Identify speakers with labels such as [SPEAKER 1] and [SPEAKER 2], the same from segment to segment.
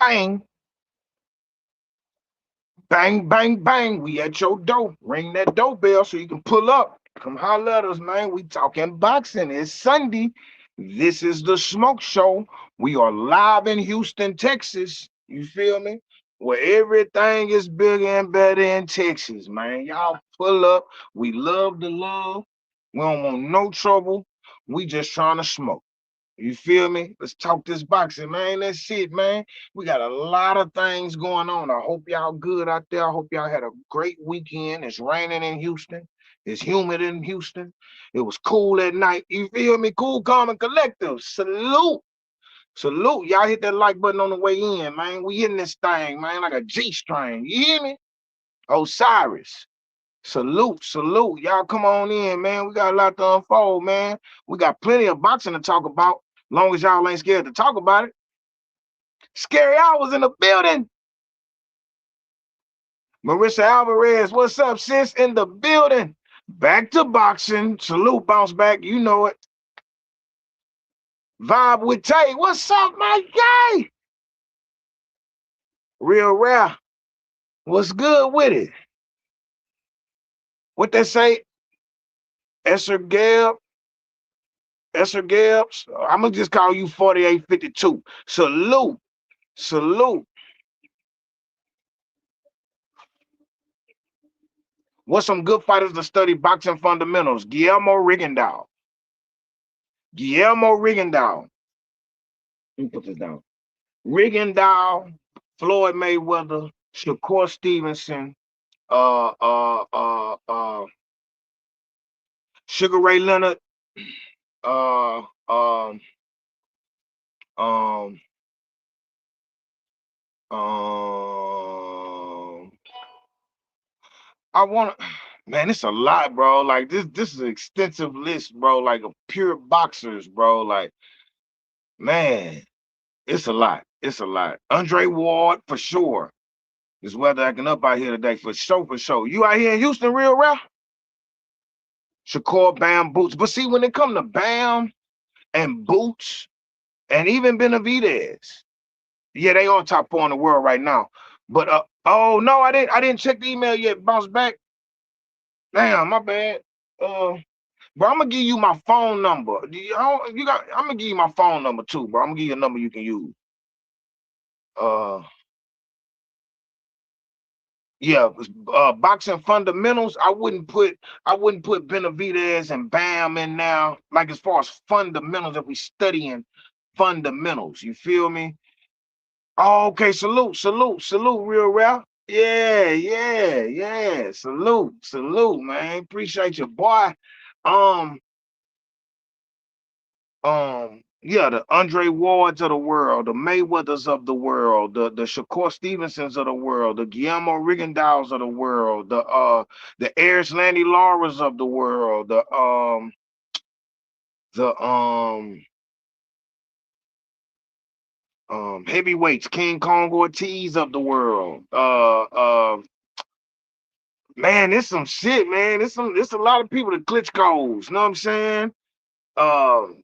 [SPEAKER 1] bang. Bang, bang, bang. We at your door. Ring that doorbell so you can pull up. Come holler at us, man. We talking boxing. It's Sunday. This is the Smoke Show. We are live in Houston, Texas. You feel me? Where everything is bigger and better in Texas, man. Y'all pull up. We love the love. We don't want no trouble. We just trying to smoke. You feel me? Let's talk this boxing, man. That's it, man. We got a lot of things going on. I hope y'all good out there. I hope y'all had a great weekend. It's raining in Houston. It's humid in Houston. It was cool at night. You feel me? Cool, calm, and collective. Salute. Salute. Y'all hit that like button on the way in, man. We in this thing, man, like a G string. You hear me? Osiris. Salute, salute. Y'all come on in, man. We got a lot to unfold, man. We got plenty of boxing to talk about. Long as y'all ain't scared to talk about it. Scary Hours in the building. Marissa Alvarez, what's up, sis? In the building. Back to boxing. Salute, bounce back. You know it. Vibe with Tay. What's up, my guy? Real rare. What's good with it? What they say? Esser Gab. Esser Gabs. I'm going to just call you 4852. Salute. Salute. What's some good fighters to study boxing fundamentals? Guillermo Rigondeaux. Guillermo Rigondeaux. Let me put this down. Rigondeaux, Floyd Mayweather, Shakur Stevenson, uh, uh, uh, uh, Sugar Ray Leonard, uh, um, um, um, I want to, man, it's a lot, bro. Like this is an extensive list, bro. Like of pure boxers, bro. Like, man, it's a lot. It's a lot. Andre Ward for sure. This weather acting up out here today for sure, for sure. You out here in Houston, real rap? Shakur, Bam, Boots. But see, when it come to Bam and Boots and even Benavidez, yeah, they on top four in the world right now. But oh no, I didn't check the email yet. Bounce back. Damn, my bad. Bro, I'm gonna give you my phone number. I'm gonna give you my phone number too, bro. I'm gonna give you a number you can use. Uh, yeah, boxing fundamentals. I wouldn't put Benavidez and Bam in now. Like as far as fundamentals, if we studying fundamentals, you feel me? Oh, okay. Salute, salute, salute, real rap. Yeah, yeah, yeah. Salute, salute, man. Appreciate you, boy. Um, yeah, the Andre Wards of the world, the Mayweathers of the world, the Shakur Stevensons of the world, the Guillermo Rigondeaux of the world, the Eris Landy Lauras of the world, the heavyweights, King Kong Ortiz of the world. Man, it's some shit, man. It's a lot of people, the Klitschko's, you know what I'm saying? Um,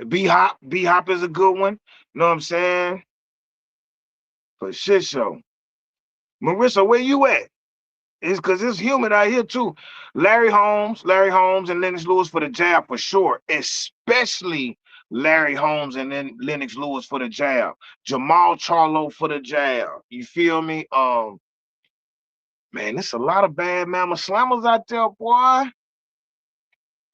[SPEAKER 1] B Hop is a good one, you know what I'm saying? For shit show. Marissa, where you at? It's because it's humid out here too. Larry Holmes, and Lennox Lewis for the jab for sure, especially Larry Holmes and then Lennox Lewis for the jab. Jamal Charlo for the jab. You feel me? Man, there's a lot of bad mama slammers out there, boy.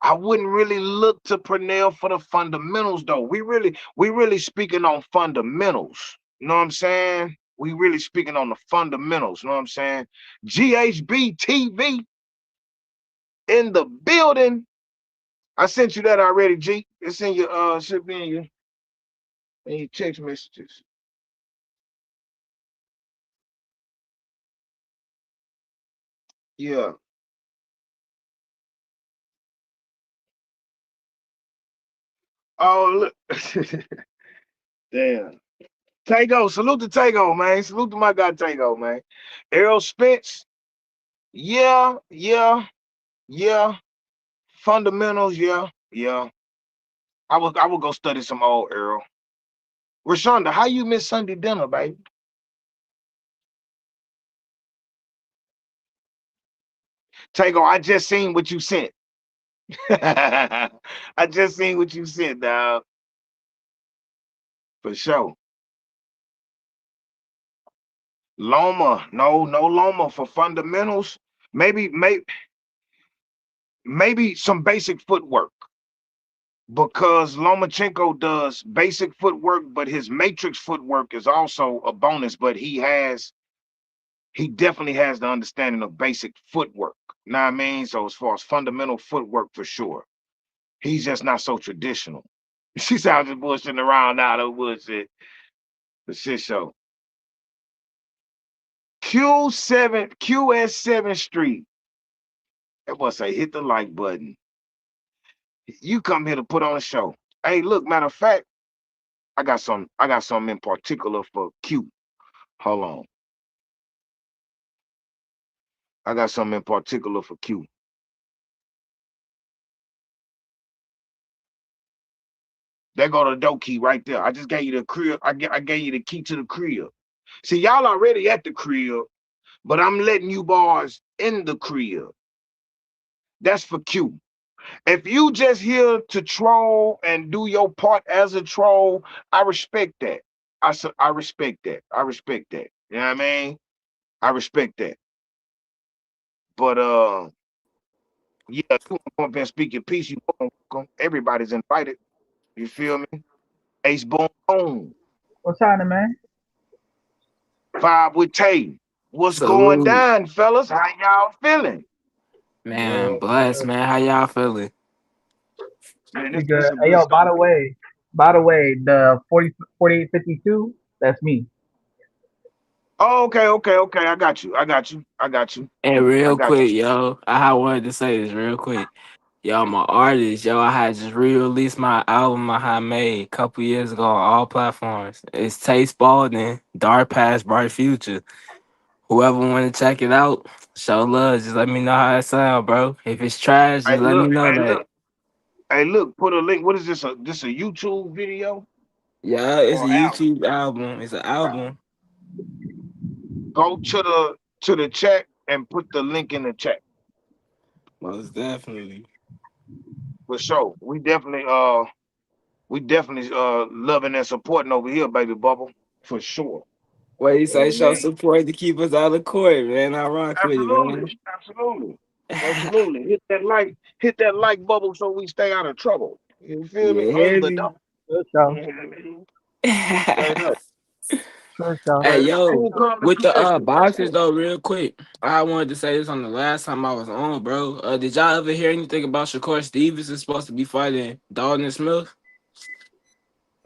[SPEAKER 1] I wouldn't really look to Pernell for the fundamentals though. We really speaking on fundamentals. You know what I'm saying? We really speaking on the fundamentals. You know what I'm saying? GHB TV in the building. I sent you that already, G. It's in your should be in your text messages. Yeah. Oh look. Damn. Tago, salute to Tago, man. Salute to my guy Tago, man. Errol Spence. Yeah, yeah, yeah. Fundamentals, yeah, yeah. I would go study some old Earl. Rashonda, how you miss Sunday dinner, baby? Tango, I just seen what you sent. I just seen what you sent, dog. For sure. Loma, no Loma for fundamentals. Maybe some basic footwork because Lomachenko does basic footwork, but his matrix footwork is also a bonus. But he definitely has the understanding of basic footwork. You know what I mean? So as far as fundamental footwork, for sure, he's just not so traditional. She sounds just bullshitting around now, though bullshit. The shit show. QS7 Street. That boy say hit the like button. You come here to put on a show. Hey, look, matter of fact, I got something in particular for Q. Hold on. I got something in particular for Q. There go the door key right there. I just gave you the crib. I gave you the key to the crib. See, y'all already at the crib, but I'm letting you boys in the crib. That's for Q. If you just here to troll and do your part as a troll, I respect that. I respect that. I respect that. You know what I mean? I respect that. But yeah, if you want to come up and speak your piece, you welcome. Everybody's invited. You feel me? Ace boom boom.
[SPEAKER 2] What's happening, man?
[SPEAKER 1] Vibe with Tay. What's going
[SPEAKER 3] Salute,
[SPEAKER 1] down, fellas? How y'all feeling?
[SPEAKER 3] man.
[SPEAKER 2] Good,
[SPEAKER 3] Bless,
[SPEAKER 2] good.
[SPEAKER 3] man. How y'all feeling?
[SPEAKER 1] Man,
[SPEAKER 2] We
[SPEAKER 1] it's
[SPEAKER 2] good.
[SPEAKER 1] some
[SPEAKER 2] Hey,
[SPEAKER 1] good
[SPEAKER 2] yo,
[SPEAKER 1] stuff.
[SPEAKER 2] by the way, the 4852, that's me.
[SPEAKER 1] Oh, okay. I got you.
[SPEAKER 3] And
[SPEAKER 1] I
[SPEAKER 3] real
[SPEAKER 1] got you.
[SPEAKER 3] quick, yo, I wanted to say this real quick. Yo, I'm an artist. Yo, I had just re-released my album I had made a couple years ago on all platforms. It's Taste Spalding, Dark Past, Bright Future. Whoever want to check it out, show love. Just let me know how it sound, bro. If it's trash,
[SPEAKER 1] Hey,
[SPEAKER 3] just let me
[SPEAKER 1] look,
[SPEAKER 3] know
[SPEAKER 1] hey,
[SPEAKER 3] that.
[SPEAKER 1] look, hey, look, put a link. What is this? This a YouTube video
[SPEAKER 3] Yeah, it's a
[SPEAKER 1] or album?
[SPEAKER 3] YouTube album. It's an album.
[SPEAKER 1] Go to the chat and put the link in the chat
[SPEAKER 3] Most definitely.
[SPEAKER 1] for sure. We definitely loving and supporting over here, baby bubble, for sure.
[SPEAKER 3] What you
[SPEAKER 1] You know
[SPEAKER 3] say?
[SPEAKER 1] what I
[SPEAKER 3] Show
[SPEAKER 1] mean?
[SPEAKER 3] support to keep us out of court, man. I rock with it, man.
[SPEAKER 1] Absolutely. Hit that like bubble so we stay out of trouble. You feel me?
[SPEAKER 3] You
[SPEAKER 1] Only
[SPEAKER 3] hear
[SPEAKER 1] but
[SPEAKER 3] me?
[SPEAKER 1] don't.
[SPEAKER 2] Sure, show.
[SPEAKER 1] Straight up.
[SPEAKER 2] Sure, show.
[SPEAKER 3] Hey,
[SPEAKER 1] Straight up.
[SPEAKER 3] yo,
[SPEAKER 1] Cool
[SPEAKER 3] with the
[SPEAKER 1] conversation.
[SPEAKER 3] boxers though, real quick, I wanted to say this on the last time I was on, bro. Did y'all ever hear anything about Shakur Stevens is supposed to be fighting Dalton Smith?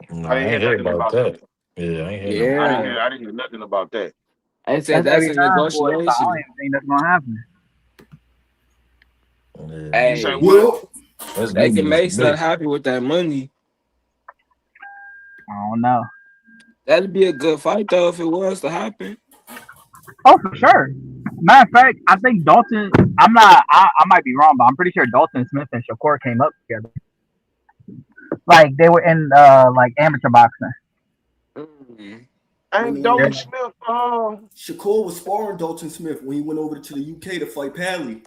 [SPEAKER 4] No,
[SPEAKER 1] I
[SPEAKER 4] I
[SPEAKER 1] didn't hear
[SPEAKER 4] ain't hear
[SPEAKER 1] nothing
[SPEAKER 4] about
[SPEAKER 1] about that.
[SPEAKER 4] that. Yeah, I ain't hear nothing
[SPEAKER 1] I
[SPEAKER 4] about
[SPEAKER 1] didn't
[SPEAKER 3] Yeah,
[SPEAKER 1] hear. I didn't hear nothing about that.
[SPEAKER 3] I said
[SPEAKER 2] That's
[SPEAKER 3] that's a
[SPEAKER 2] 89 for it, so I don't
[SPEAKER 3] negotiation.
[SPEAKER 2] even think that's gonna happen.
[SPEAKER 4] that. Yeah,
[SPEAKER 1] You say
[SPEAKER 3] Hey,
[SPEAKER 1] what?
[SPEAKER 5] Yo,
[SPEAKER 4] that's
[SPEAKER 3] they
[SPEAKER 4] gonna
[SPEAKER 3] can
[SPEAKER 4] be some
[SPEAKER 3] make stuff
[SPEAKER 4] mix.
[SPEAKER 3] happen with that money.
[SPEAKER 2] I don't know.
[SPEAKER 3] That'd be a good fight though if it was to happen.
[SPEAKER 2] Oh, for sure. Matter of fact, I think Dalton. I'm not. I might be wrong, but I'm pretty sure Dalton Smith and Shakur came up together. Like they were in like amateur boxing.
[SPEAKER 3] Mm.
[SPEAKER 5] when
[SPEAKER 1] Ain't Dalton
[SPEAKER 2] Yeah,
[SPEAKER 1] Smith?
[SPEAKER 5] Shakur was sparring Dalton Smith when he went over to the UK to fight Padley.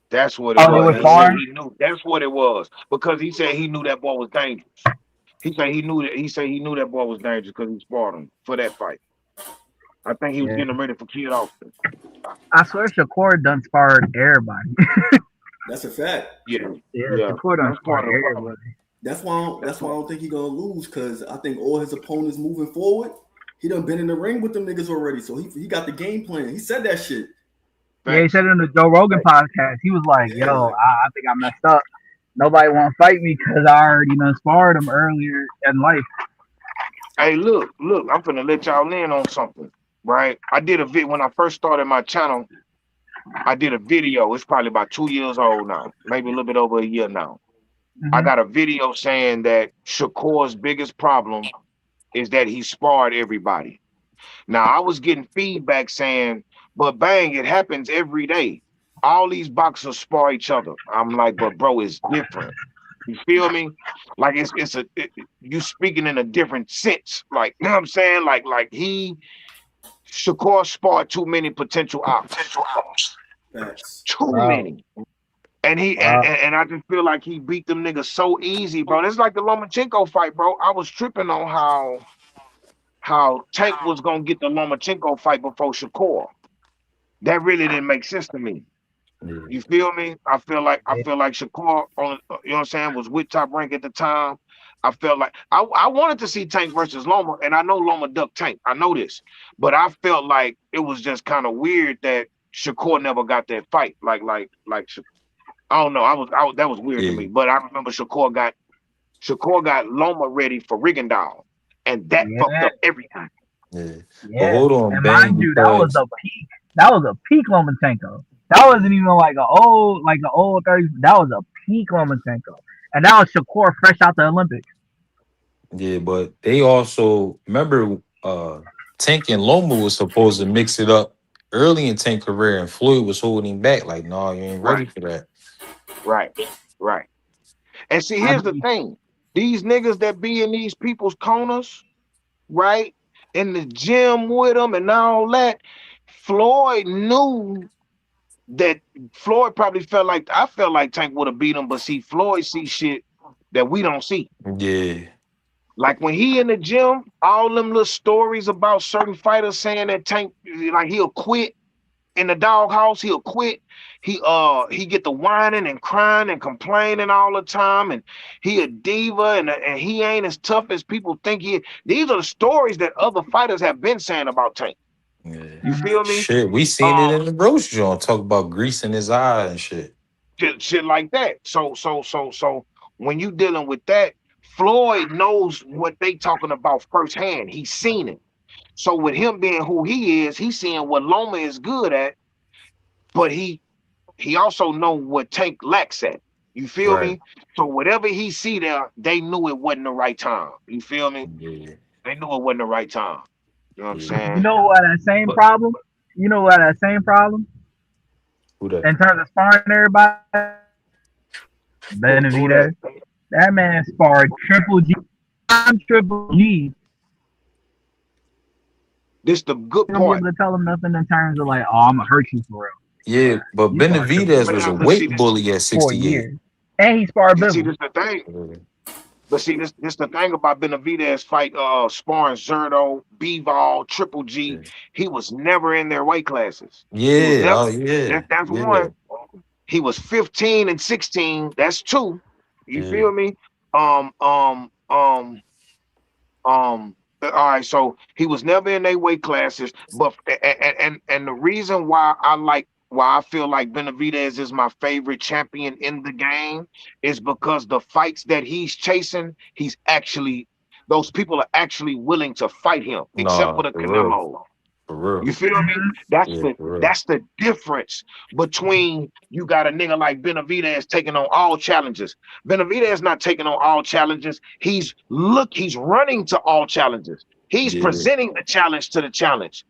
[SPEAKER 1] That's what it
[SPEAKER 2] oh, they
[SPEAKER 1] was.
[SPEAKER 2] were
[SPEAKER 1] He said
[SPEAKER 3] Okay.
[SPEAKER 2] sparring.
[SPEAKER 1] he knew. That's what it was because he said he knew that boy was dangerous. He said he knew that. He said he knew that boy was dangerous because he sparred him for that fight. I think he was
[SPEAKER 2] Yeah,
[SPEAKER 1] getting him ready for Kid Austin.
[SPEAKER 2] I swear Shakur done sparred everybody.
[SPEAKER 5] That's a fact.
[SPEAKER 1] Yeah,
[SPEAKER 2] Yeah,
[SPEAKER 1] yeah.
[SPEAKER 2] Shakur done
[SPEAKER 1] That's
[SPEAKER 2] sparred
[SPEAKER 1] part of the problem.
[SPEAKER 2] everybody.
[SPEAKER 1] That's
[SPEAKER 5] That's why I
[SPEAKER 1] part.
[SPEAKER 5] don't think he gonna lose because I think all his opponents moving forward, he done been in the ring with them niggas already. So he got the game plan. He said that shit.
[SPEAKER 2] Yeah, he
[SPEAKER 1] Facts.
[SPEAKER 2] said it in the Joe Rogan
[SPEAKER 1] Facts.
[SPEAKER 2] podcast. He was like,
[SPEAKER 5] Yeah,
[SPEAKER 2] "Yo,
[SPEAKER 5] like
[SPEAKER 2] I think I messed up. Nobody want to fight me because I already done sparred him earlier in life."
[SPEAKER 1] Hey, look. I'm finna let y'all in on something. Right? I did a vid when I first started my channel. I did a video. It's probably about 2 years old now, maybe a little bit over a year now. I
[SPEAKER 2] Hmm.
[SPEAKER 1] got a video saying that Shakur's biggest problem is that he sparred everybody. Now I was getting feedback saying, but bang, it happens every day. All these boxers spar each other. I'm like, but bro, it's different. You feel me? Like you speaking in a different sense. Like, you know what I'm saying? Shakur sparred too many potential ops.
[SPEAKER 5] Facts.
[SPEAKER 1] Too
[SPEAKER 2] bro.
[SPEAKER 1] many. And he
[SPEAKER 2] Bro,
[SPEAKER 1] and I just feel like he beat them niggas so easy, bro. It's like the Lomachenko fight, bro. I was tripping on how Tank was gonna get the Lomachenko fight before Shakur. That really didn't make sense to me.
[SPEAKER 4] Yeah.
[SPEAKER 1] You feel me? I feel like Shakur on you know what I'm saying was with Top Rank at the time. I felt like I wanted to see Tank versus Loma, and I know Loma ducked Tank. I know this, but I felt like it was just kind of weird that Shakur never got that fight. I don't know. That was weird to
[SPEAKER 4] Yeah.
[SPEAKER 1] me. But I remember Shakur got Loma ready for Rigondeaux, and that fucked
[SPEAKER 2] yeah,
[SPEAKER 1] up everything.
[SPEAKER 4] Yeah. But
[SPEAKER 2] yeah.
[SPEAKER 4] hold on,
[SPEAKER 2] And
[SPEAKER 4] Bang,
[SPEAKER 2] mind you, that was
[SPEAKER 4] because
[SPEAKER 2] a peak. That was a peak Lomachenko. That wasn't even like an old 30. That was a peak Lomachenko. And that was Shakur fresh out the Olympics.
[SPEAKER 4] yeah, but they also remember Tank and Loma was supposed to mix it up early in Tank career, and Floyd was holding him back. Like, no, you ain't ready
[SPEAKER 1] Right,
[SPEAKER 4] for that.
[SPEAKER 1] right, right. And see,
[SPEAKER 2] I
[SPEAKER 1] here's the
[SPEAKER 2] believe.
[SPEAKER 1] thing: these niggas that be in these people's corners, right, in the gym with them and all that. Floyd knew that Floyd probably felt like I felt like Tank would have beat him, but see, Floyd see shit that we don't see.
[SPEAKER 4] Yeah.
[SPEAKER 1] Like when he in the gym, all them little stories about certain fighters saying that Tank like he'll quit in the doghouse, he'll quit. He get the whining and crying and complaining all the time, and he a diva and he ain't as tough as people think he is. These are the stories that other fighters have been saying about Tank.
[SPEAKER 4] Yeah.
[SPEAKER 1] You feel me?
[SPEAKER 4] Shit, we seen it
[SPEAKER 1] Um,
[SPEAKER 4] in the roast joint. Talk about greasing his eye and shit.
[SPEAKER 1] shit like that. So when you dealing with that, Floyd knows what they talking about firsthand. He's seen it. So with him being who he is, he's seeing what Loma is good at, but he also know what Tank lacks at. You feel
[SPEAKER 4] Right.
[SPEAKER 1] me? So whatever he see there, they knew it wasn't the right time. You feel me?
[SPEAKER 4] Yeah.
[SPEAKER 1] They knew it wasn't the right time. You know what I'm
[SPEAKER 4] Yeah.
[SPEAKER 2] You
[SPEAKER 1] saying?
[SPEAKER 2] know what that same
[SPEAKER 1] But
[SPEAKER 2] problem? You know what that same problem
[SPEAKER 4] Who that?
[SPEAKER 2] in terms of sparring everybody?
[SPEAKER 1] who
[SPEAKER 2] Benavidez.
[SPEAKER 1] that?
[SPEAKER 2] That man sparred Triple G. I'm Triple G.
[SPEAKER 1] This the
[SPEAKER 2] You
[SPEAKER 1] good
[SPEAKER 2] don't be able
[SPEAKER 1] part.
[SPEAKER 2] to tell him nothing in terms of like, oh, I'm gonna hurt you for real.
[SPEAKER 4] Yeah, but
[SPEAKER 2] You sparred Triple
[SPEAKER 4] Benavidez
[SPEAKER 2] G
[SPEAKER 1] But
[SPEAKER 4] was a
[SPEAKER 1] now,
[SPEAKER 2] for
[SPEAKER 1] but see
[SPEAKER 4] weight
[SPEAKER 1] this,
[SPEAKER 4] bully at 68.
[SPEAKER 2] 4 years, and he sparred
[SPEAKER 1] you see
[SPEAKER 2] Bivol.
[SPEAKER 1] this the thing.
[SPEAKER 4] Yeah.
[SPEAKER 1] But see this the thing about Benavidez fight, sparring Zerto, Bivol, Triple G. He was never in their weight classes. He was
[SPEAKER 4] Yeah.
[SPEAKER 1] never.
[SPEAKER 4] Oh, yeah.
[SPEAKER 1] That's
[SPEAKER 4] Yeah.
[SPEAKER 1] one. He was 15 and 16. That's two. You
[SPEAKER 4] Yeah.
[SPEAKER 1] feel me? Um, um, um, all right, so he was never in their weight classes, but and the reason why I feel like Benavidez is my favorite champion in the game is because the fights that he's chasing, those people are actually willing to fight him, except
[SPEAKER 4] Nah,
[SPEAKER 1] for the
[SPEAKER 4] for real.
[SPEAKER 1] Canelo.
[SPEAKER 4] For real.
[SPEAKER 1] You feel me? That's
[SPEAKER 4] Yeah,
[SPEAKER 1] the
[SPEAKER 4] for real.
[SPEAKER 1] that's the difference between you got a nigga like Benavidez taking on all challenges. Benavidez not taking on all challenges. He's running to all challenges. He's
[SPEAKER 4] Yeah.
[SPEAKER 1] presenting the challenge to the challenge.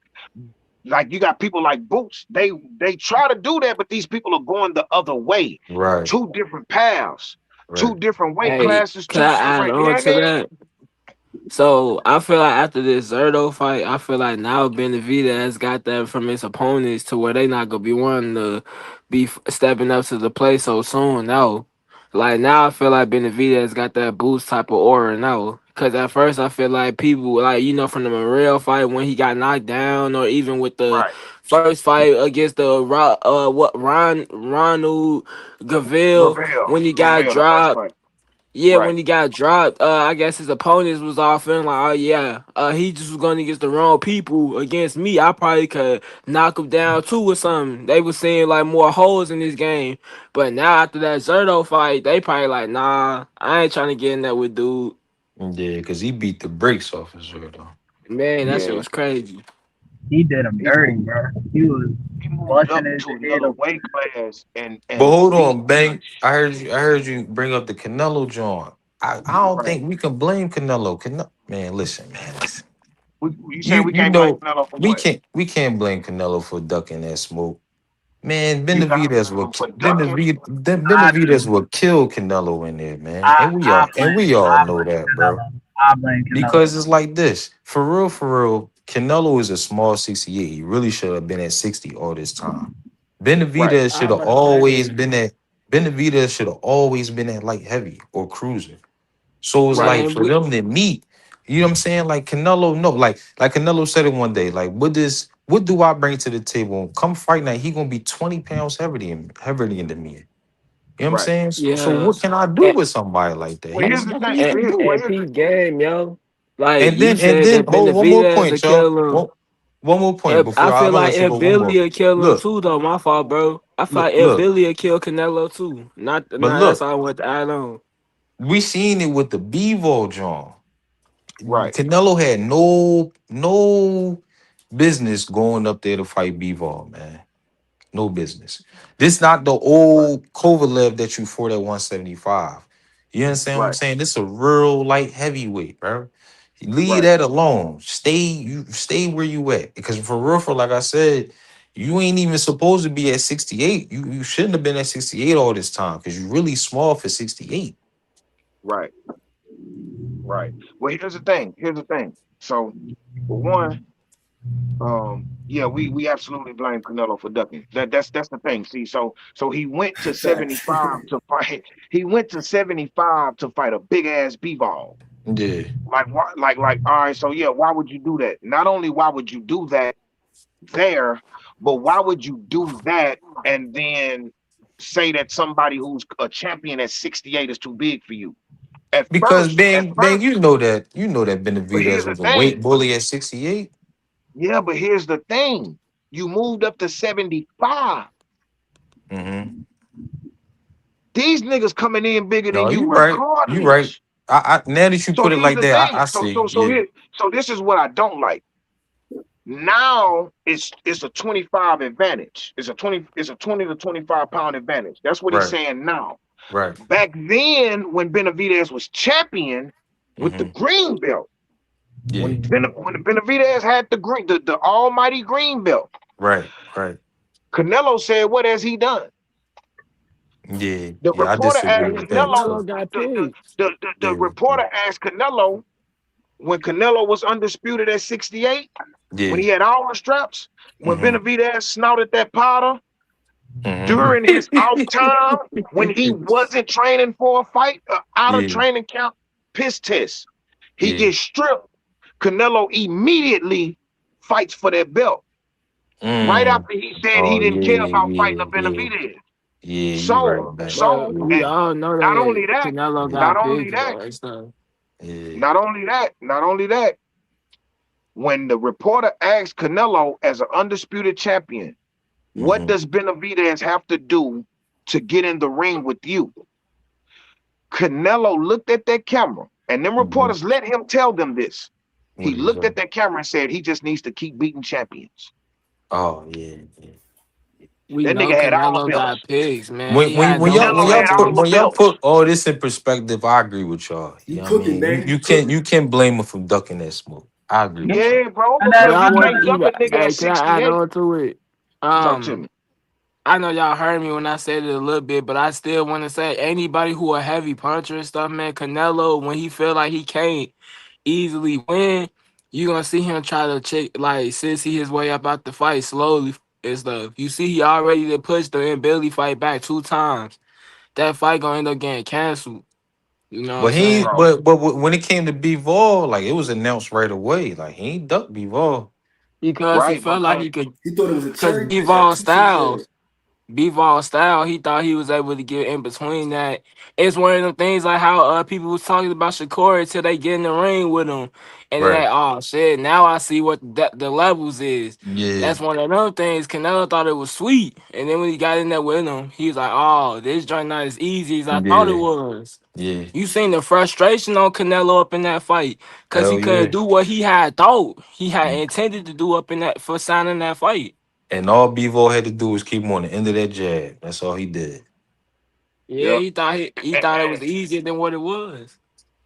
[SPEAKER 1] Like you got people like Boots. They try to do that, but these people are going the other way.
[SPEAKER 4] Right.
[SPEAKER 1] Two different paths, two
[SPEAKER 4] Right.
[SPEAKER 1] different weight
[SPEAKER 3] Hey,
[SPEAKER 1] classes,
[SPEAKER 3] can
[SPEAKER 1] two
[SPEAKER 3] I add
[SPEAKER 1] different. You know
[SPEAKER 3] on
[SPEAKER 1] what I
[SPEAKER 3] to
[SPEAKER 1] mean?
[SPEAKER 3] that? So I feel like after this Zerto fight, I feel like now Benavidez got that from his opponents to where they not gonna be wanting to be stepping up to the plate so soon. Now, like now, I feel like Benavidez got that boost type of aura now. Cause at first I feel like people like from the Morel fight when he got knocked down, or even with the
[SPEAKER 1] Right.
[SPEAKER 3] first fight against the Ronald Gaville
[SPEAKER 1] Gavelle,
[SPEAKER 3] when he got
[SPEAKER 1] Gavelle, the first
[SPEAKER 3] dropped.
[SPEAKER 1] fight.
[SPEAKER 3] Yeah,
[SPEAKER 1] Right.
[SPEAKER 3] when he got dropped, I guess his opponents was all feeling like, oh yeah, he just was going against the wrong people against me. I probably could knock him down too or something. They was seeing like more holes in this game, but now after that Zerto fight, they probably like, nah, I ain't trying to get in there with dude.
[SPEAKER 4] Yeah, because he beat the brakes off his head, though.
[SPEAKER 3] Man, that shit
[SPEAKER 1] Yeah.
[SPEAKER 3] was crazy.
[SPEAKER 2] He did him
[SPEAKER 1] He
[SPEAKER 2] dirty,
[SPEAKER 1] moved.
[SPEAKER 2] bro. He was
[SPEAKER 1] He moved
[SPEAKER 2] busting
[SPEAKER 1] up
[SPEAKER 2] his
[SPEAKER 1] to
[SPEAKER 2] head
[SPEAKER 1] another
[SPEAKER 2] open.
[SPEAKER 1] weight class and
[SPEAKER 4] But hold
[SPEAKER 1] beat
[SPEAKER 4] on,
[SPEAKER 1] the
[SPEAKER 4] Bang. I heard you bring up the Canelo joint. I don't
[SPEAKER 1] right.
[SPEAKER 4] think we can blame Canelo. Man, listen, man, listen.
[SPEAKER 1] You saying
[SPEAKER 4] You
[SPEAKER 1] we
[SPEAKER 4] you
[SPEAKER 1] can't blame
[SPEAKER 4] know
[SPEAKER 1] Canelo for
[SPEAKER 4] we
[SPEAKER 1] what?
[SPEAKER 4] can't we can't blame Canelo for ducking that smoke. Man,
[SPEAKER 1] You got him for ducking.
[SPEAKER 2] I
[SPEAKER 4] Benavidez
[SPEAKER 2] do.
[SPEAKER 4] will kill Canelo in there, man. And we all
[SPEAKER 2] I
[SPEAKER 4] know
[SPEAKER 2] blame
[SPEAKER 4] that, bro.
[SPEAKER 2] Canelo. I blame Canelo.
[SPEAKER 4] Because it's like this. For real, Canelo is a small 68. He really should have been at 60 all this time.
[SPEAKER 1] Right,
[SPEAKER 4] Benavidez should
[SPEAKER 3] I'm
[SPEAKER 4] have
[SPEAKER 3] about to say,
[SPEAKER 4] always been at Benavidez should have always been at light heavy or cruiser. So it's
[SPEAKER 1] right,
[SPEAKER 4] like
[SPEAKER 3] man,
[SPEAKER 4] for them to meet, you know what I'm saying? Like Canelo, no, like Canelo said it one day. Like, what do I bring to the table? Come fight night, he gonna be 20 pounds heavier than me. You know what I'm
[SPEAKER 1] right.
[SPEAKER 4] saying? So
[SPEAKER 3] yeah.
[SPEAKER 4] what can I do
[SPEAKER 3] And,
[SPEAKER 4] with somebody like that?
[SPEAKER 1] Well,
[SPEAKER 4] He
[SPEAKER 1] here's
[SPEAKER 4] ain't
[SPEAKER 1] the
[SPEAKER 4] nothing
[SPEAKER 1] thing.
[SPEAKER 4] he
[SPEAKER 3] and,
[SPEAKER 4] can do.
[SPEAKER 1] Well,
[SPEAKER 3] and
[SPEAKER 1] here's
[SPEAKER 3] peep game, yo. Like
[SPEAKER 4] And
[SPEAKER 3] you
[SPEAKER 4] then and
[SPEAKER 3] said
[SPEAKER 4] then
[SPEAKER 3] that
[SPEAKER 4] hold one more
[SPEAKER 3] Benavidez will
[SPEAKER 4] point, y'all.
[SPEAKER 3] kill him.
[SPEAKER 4] One more point
[SPEAKER 3] I
[SPEAKER 4] before
[SPEAKER 3] feel
[SPEAKER 4] I'm gonna
[SPEAKER 3] like
[SPEAKER 4] let you go.
[SPEAKER 3] if
[SPEAKER 4] One more.
[SPEAKER 3] Billy will kill him
[SPEAKER 4] Look,
[SPEAKER 3] too, though. My fault, bro. I feel
[SPEAKER 4] look,
[SPEAKER 3] like if
[SPEAKER 4] look.
[SPEAKER 3] Billy will kill Canelo too. Not,
[SPEAKER 4] But
[SPEAKER 3] nah. That's
[SPEAKER 4] look,
[SPEAKER 3] all I want to add on.
[SPEAKER 4] we seen it with the Bevo John.
[SPEAKER 1] right,
[SPEAKER 4] Canelo had no business going up there to fight Bivol, man. No business. This not the
[SPEAKER 1] right,
[SPEAKER 4] old Kovalev that you fought at 175. You understand what I'm
[SPEAKER 1] right,
[SPEAKER 4] saying? This a real light heavyweight, bro. Leave
[SPEAKER 1] right,
[SPEAKER 4] that alone. Stay where you at. Because for real, for like I said, you ain't even supposed to be at 68. You shouldn't have been at 68 all this time because you really small for 68.
[SPEAKER 1] right, right. Well, here's the thing. Here's the thing. So, for one, yeah, we absolutely blame Canelo for ducking. That's the thing. See, so he went to
[SPEAKER 5] Facts.
[SPEAKER 1] 75 to fight. He went to 75 to fight a big ass b-ball.
[SPEAKER 4] Yeah.
[SPEAKER 1] Like what? Like. All right. So yeah, why would you do that? Not only why would you do that there, but why would you do that and then say that somebody who's a champion at 68 is too big for you?
[SPEAKER 4] Because
[SPEAKER 1] At
[SPEAKER 4] Bang,
[SPEAKER 1] first.
[SPEAKER 4] you know that
[SPEAKER 1] But here's
[SPEAKER 4] Benavidez
[SPEAKER 1] the
[SPEAKER 4] was a weight
[SPEAKER 1] thing.
[SPEAKER 4] bully at 68.
[SPEAKER 1] Yeah, but here's the thing. You moved up to 75.
[SPEAKER 4] Mm-hmm.
[SPEAKER 1] These niggas coming in bigger than
[SPEAKER 4] No,
[SPEAKER 1] you
[SPEAKER 4] you right. You right.
[SPEAKER 1] regardless.
[SPEAKER 4] I now that you
[SPEAKER 1] So
[SPEAKER 4] put it
[SPEAKER 1] here's
[SPEAKER 4] like
[SPEAKER 1] the
[SPEAKER 4] that,
[SPEAKER 1] thing.
[SPEAKER 4] I
[SPEAKER 1] So
[SPEAKER 4] see.
[SPEAKER 1] so so
[SPEAKER 4] Yeah.
[SPEAKER 1] here. So this is what I don't like. Now it's a 25 advantage. It's a 20 to 25 pound advantage. That's what he's
[SPEAKER 4] Right.
[SPEAKER 1] saying now.
[SPEAKER 4] Right.
[SPEAKER 1] Back then, when Benavidez was champion with the
[SPEAKER 4] Mm-hmm.
[SPEAKER 1] green belt,
[SPEAKER 4] Yeah.
[SPEAKER 1] when Benavidez had the almighty green belt,
[SPEAKER 4] Right. Right.
[SPEAKER 1] Canelo said, "What has he done?"
[SPEAKER 4] Yeah.
[SPEAKER 1] The
[SPEAKER 4] Yeah. I
[SPEAKER 1] reporter
[SPEAKER 4] disagree
[SPEAKER 1] asked
[SPEAKER 3] And
[SPEAKER 4] with that
[SPEAKER 1] Canelo.
[SPEAKER 3] Canelo
[SPEAKER 4] too.
[SPEAKER 3] got
[SPEAKER 1] The the
[SPEAKER 3] picked.
[SPEAKER 1] the
[SPEAKER 4] Yeah. Yeah.
[SPEAKER 1] reporter asked Canelo when Canelo was undisputed at 68, when
[SPEAKER 4] Yeah.
[SPEAKER 1] he had all the straps, when
[SPEAKER 4] Mm-hmm.
[SPEAKER 1] Benavidez snouted that powder
[SPEAKER 4] Mm-hmm.
[SPEAKER 1] during his off time, when he wasn't training for a fight, out of
[SPEAKER 4] Yeah.
[SPEAKER 1] training camp, piss test. He
[SPEAKER 4] Yeah.
[SPEAKER 1] gets stripped. Canelo immediately fights for that belt. Right
[SPEAKER 4] Mm.
[SPEAKER 1] after he said he
[SPEAKER 4] Oh
[SPEAKER 1] didn't care
[SPEAKER 4] yeah.
[SPEAKER 1] about fighting
[SPEAKER 4] Yeah.
[SPEAKER 1] a
[SPEAKER 4] Yeah.
[SPEAKER 1] Benavidez.
[SPEAKER 4] Yeah. You
[SPEAKER 1] So,
[SPEAKER 4] right, man.
[SPEAKER 3] But
[SPEAKER 1] so,
[SPEAKER 4] Yeah.
[SPEAKER 3] we
[SPEAKER 1] and
[SPEAKER 3] all know
[SPEAKER 1] not only
[SPEAKER 3] that
[SPEAKER 1] that,
[SPEAKER 3] Canelo
[SPEAKER 4] Yeah.
[SPEAKER 1] not
[SPEAKER 3] got
[SPEAKER 1] only
[SPEAKER 3] picked
[SPEAKER 1] that,
[SPEAKER 3] and stuff.
[SPEAKER 4] Yeah.
[SPEAKER 1] not only that, when the reporter asked Canelo as an undisputed champion, what
[SPEAKER 4] Mm-hmm.
[SPEAKER 1] does Benavidez have to do to get in the ring with you? Canelo looked at that camera, and them
[SPEAKER 4] Mm-hmm.
[SPEAKER 1] reporters let him tell them this.
[SPEAKER 4] What
[SPEAKER 1] He
[SPEAKER 4] do you say?
[SPEAKER 1] looked at that camera and said he just needs to keep beating champions.
[SPEAKER 4] Oh yeah. Yeah.
[SPEAKER 3] We
[SPEAKER 1] That
[SPEAKER 3] know
[SPEAKER 1] nigga had all
[SPEAKER 3] Canelo got
[SPEAKER 1] belts.
[SPEAKER 3] picks, man.
[SPEAKER 4] When
[SPEAKER 3] He
[SPEAKER 4] when
[SPEAKER 3] had
[SPEAKER 4] when
[SPEAKER 3] them
[SPEAKER 4] y'all when
[SPEAKER 1] Canelo
[SPEAKER 3] all
[SPEAKER 4] y'all
[SPEAKER 1] had
[SPEAKER 4] put
[SPEAKER 1] all the
[SPEAKER 3] picks.
[SPEAKER 4] when y'all
[SPEAKER 1] belts.
[SPEAKER 4] put all this in perspective, I agree with y'all.
[SPEAKER 5] You
[SPEAKER 4] You know what I
[SPEAKER 5] cooking,
[SPEAKER 4] mean?
[SPEAKER 5] man.
[SPEAKER 4] You
[SPEAKER 5] You
[SPEAKER 4] can't
[SPEAKER 5] cooking.
[SPEAKER 4] you can't blame him for ducking that smoke. I agree with y'all.
[SPEAKER 1] Yeah, bro,
[SPEAKER 2] Canelo,
[SPEAKER 3] But
[SPEAKER 1] because
[SPEAKER 3] I
[SPEAKER 1] you
[SPEAKER 3] want
[SPEAKER 1] can't
[SPEAKER 3] to
[SPEAKER 1] duck
[SPEAKER 3] even,
[SPEAKER 1] a nigga at
[SPEAKER 3] hey, can I add
[SPEAKER 1] 68.
[SPEAKER 3] on to it?
[SPEAKER 1] Talk to me.
[SPEAKER 3] I know y'all heard me when I said it a little bit, but I still want to say anybody who a heavy puncher and stuff, man, Canelo, when he feel like he can't easily win, you gonna see him try to check like sissy his way up out the fight slowly and stuff. You see he already did push the Billy fight back 2 times. That fight gonna end up getting canceled. You know what I'm
[SPEAKER 4] But he
[SPEAKER 3] saying?
[SPEAKER 1] Bro,
[SPEAKER 4] when it came to B-Ball, like it was announced right away. Like he ain't duck B-Ball.
[SPEAKER 3] Because he
[SPEAKER 1] right?
[SPEAKER 3] felt like
[SPEAKER 1] Because
[SPEAKER 3] he could,
[SPEAKER 5] He thought it was a
[SPEAKER 3] because
[SPEAKER 5] cherry pick. That's what he said.
[SPEAKER 3] Bivol style, he thought he was able to get in between that. It's one of them things like how people was talking about Shakur till they get in the ring with him, and then
[SPEAKER 4] Right.
[SPEAKER 3] they, oh shit, now I see what the levels is.
[SPEAKER 4] Yeah.
[SPEAKER 3] That's one of them things. Canelo thought it was sweet, and then when he got in there with him, he was like, oh, this joint not as easy as I thought it
[SPEAKER 4] Yeah.
[SPEAKER 3] was.
[SPEAKER 4] Yeah.
[SPEAKER 3] You seen the frustration on Canelo up in that fight, cause he
[SPEAKER 4] Hell
[SPEAKER 3] couldn't
[SPEAKER 4] yeah.
[SPEAKER 3] do what he had thought he had intended to do up in that for signing that fight.
[SPEAKER 4] And all Bevo had to do was keep him on the end of that jab. That's all he did.
[SPEAKER 3] Yeah,
[SPEAKER 1] yeah,
[SPEAKER 3] he thought it was easier than what it was.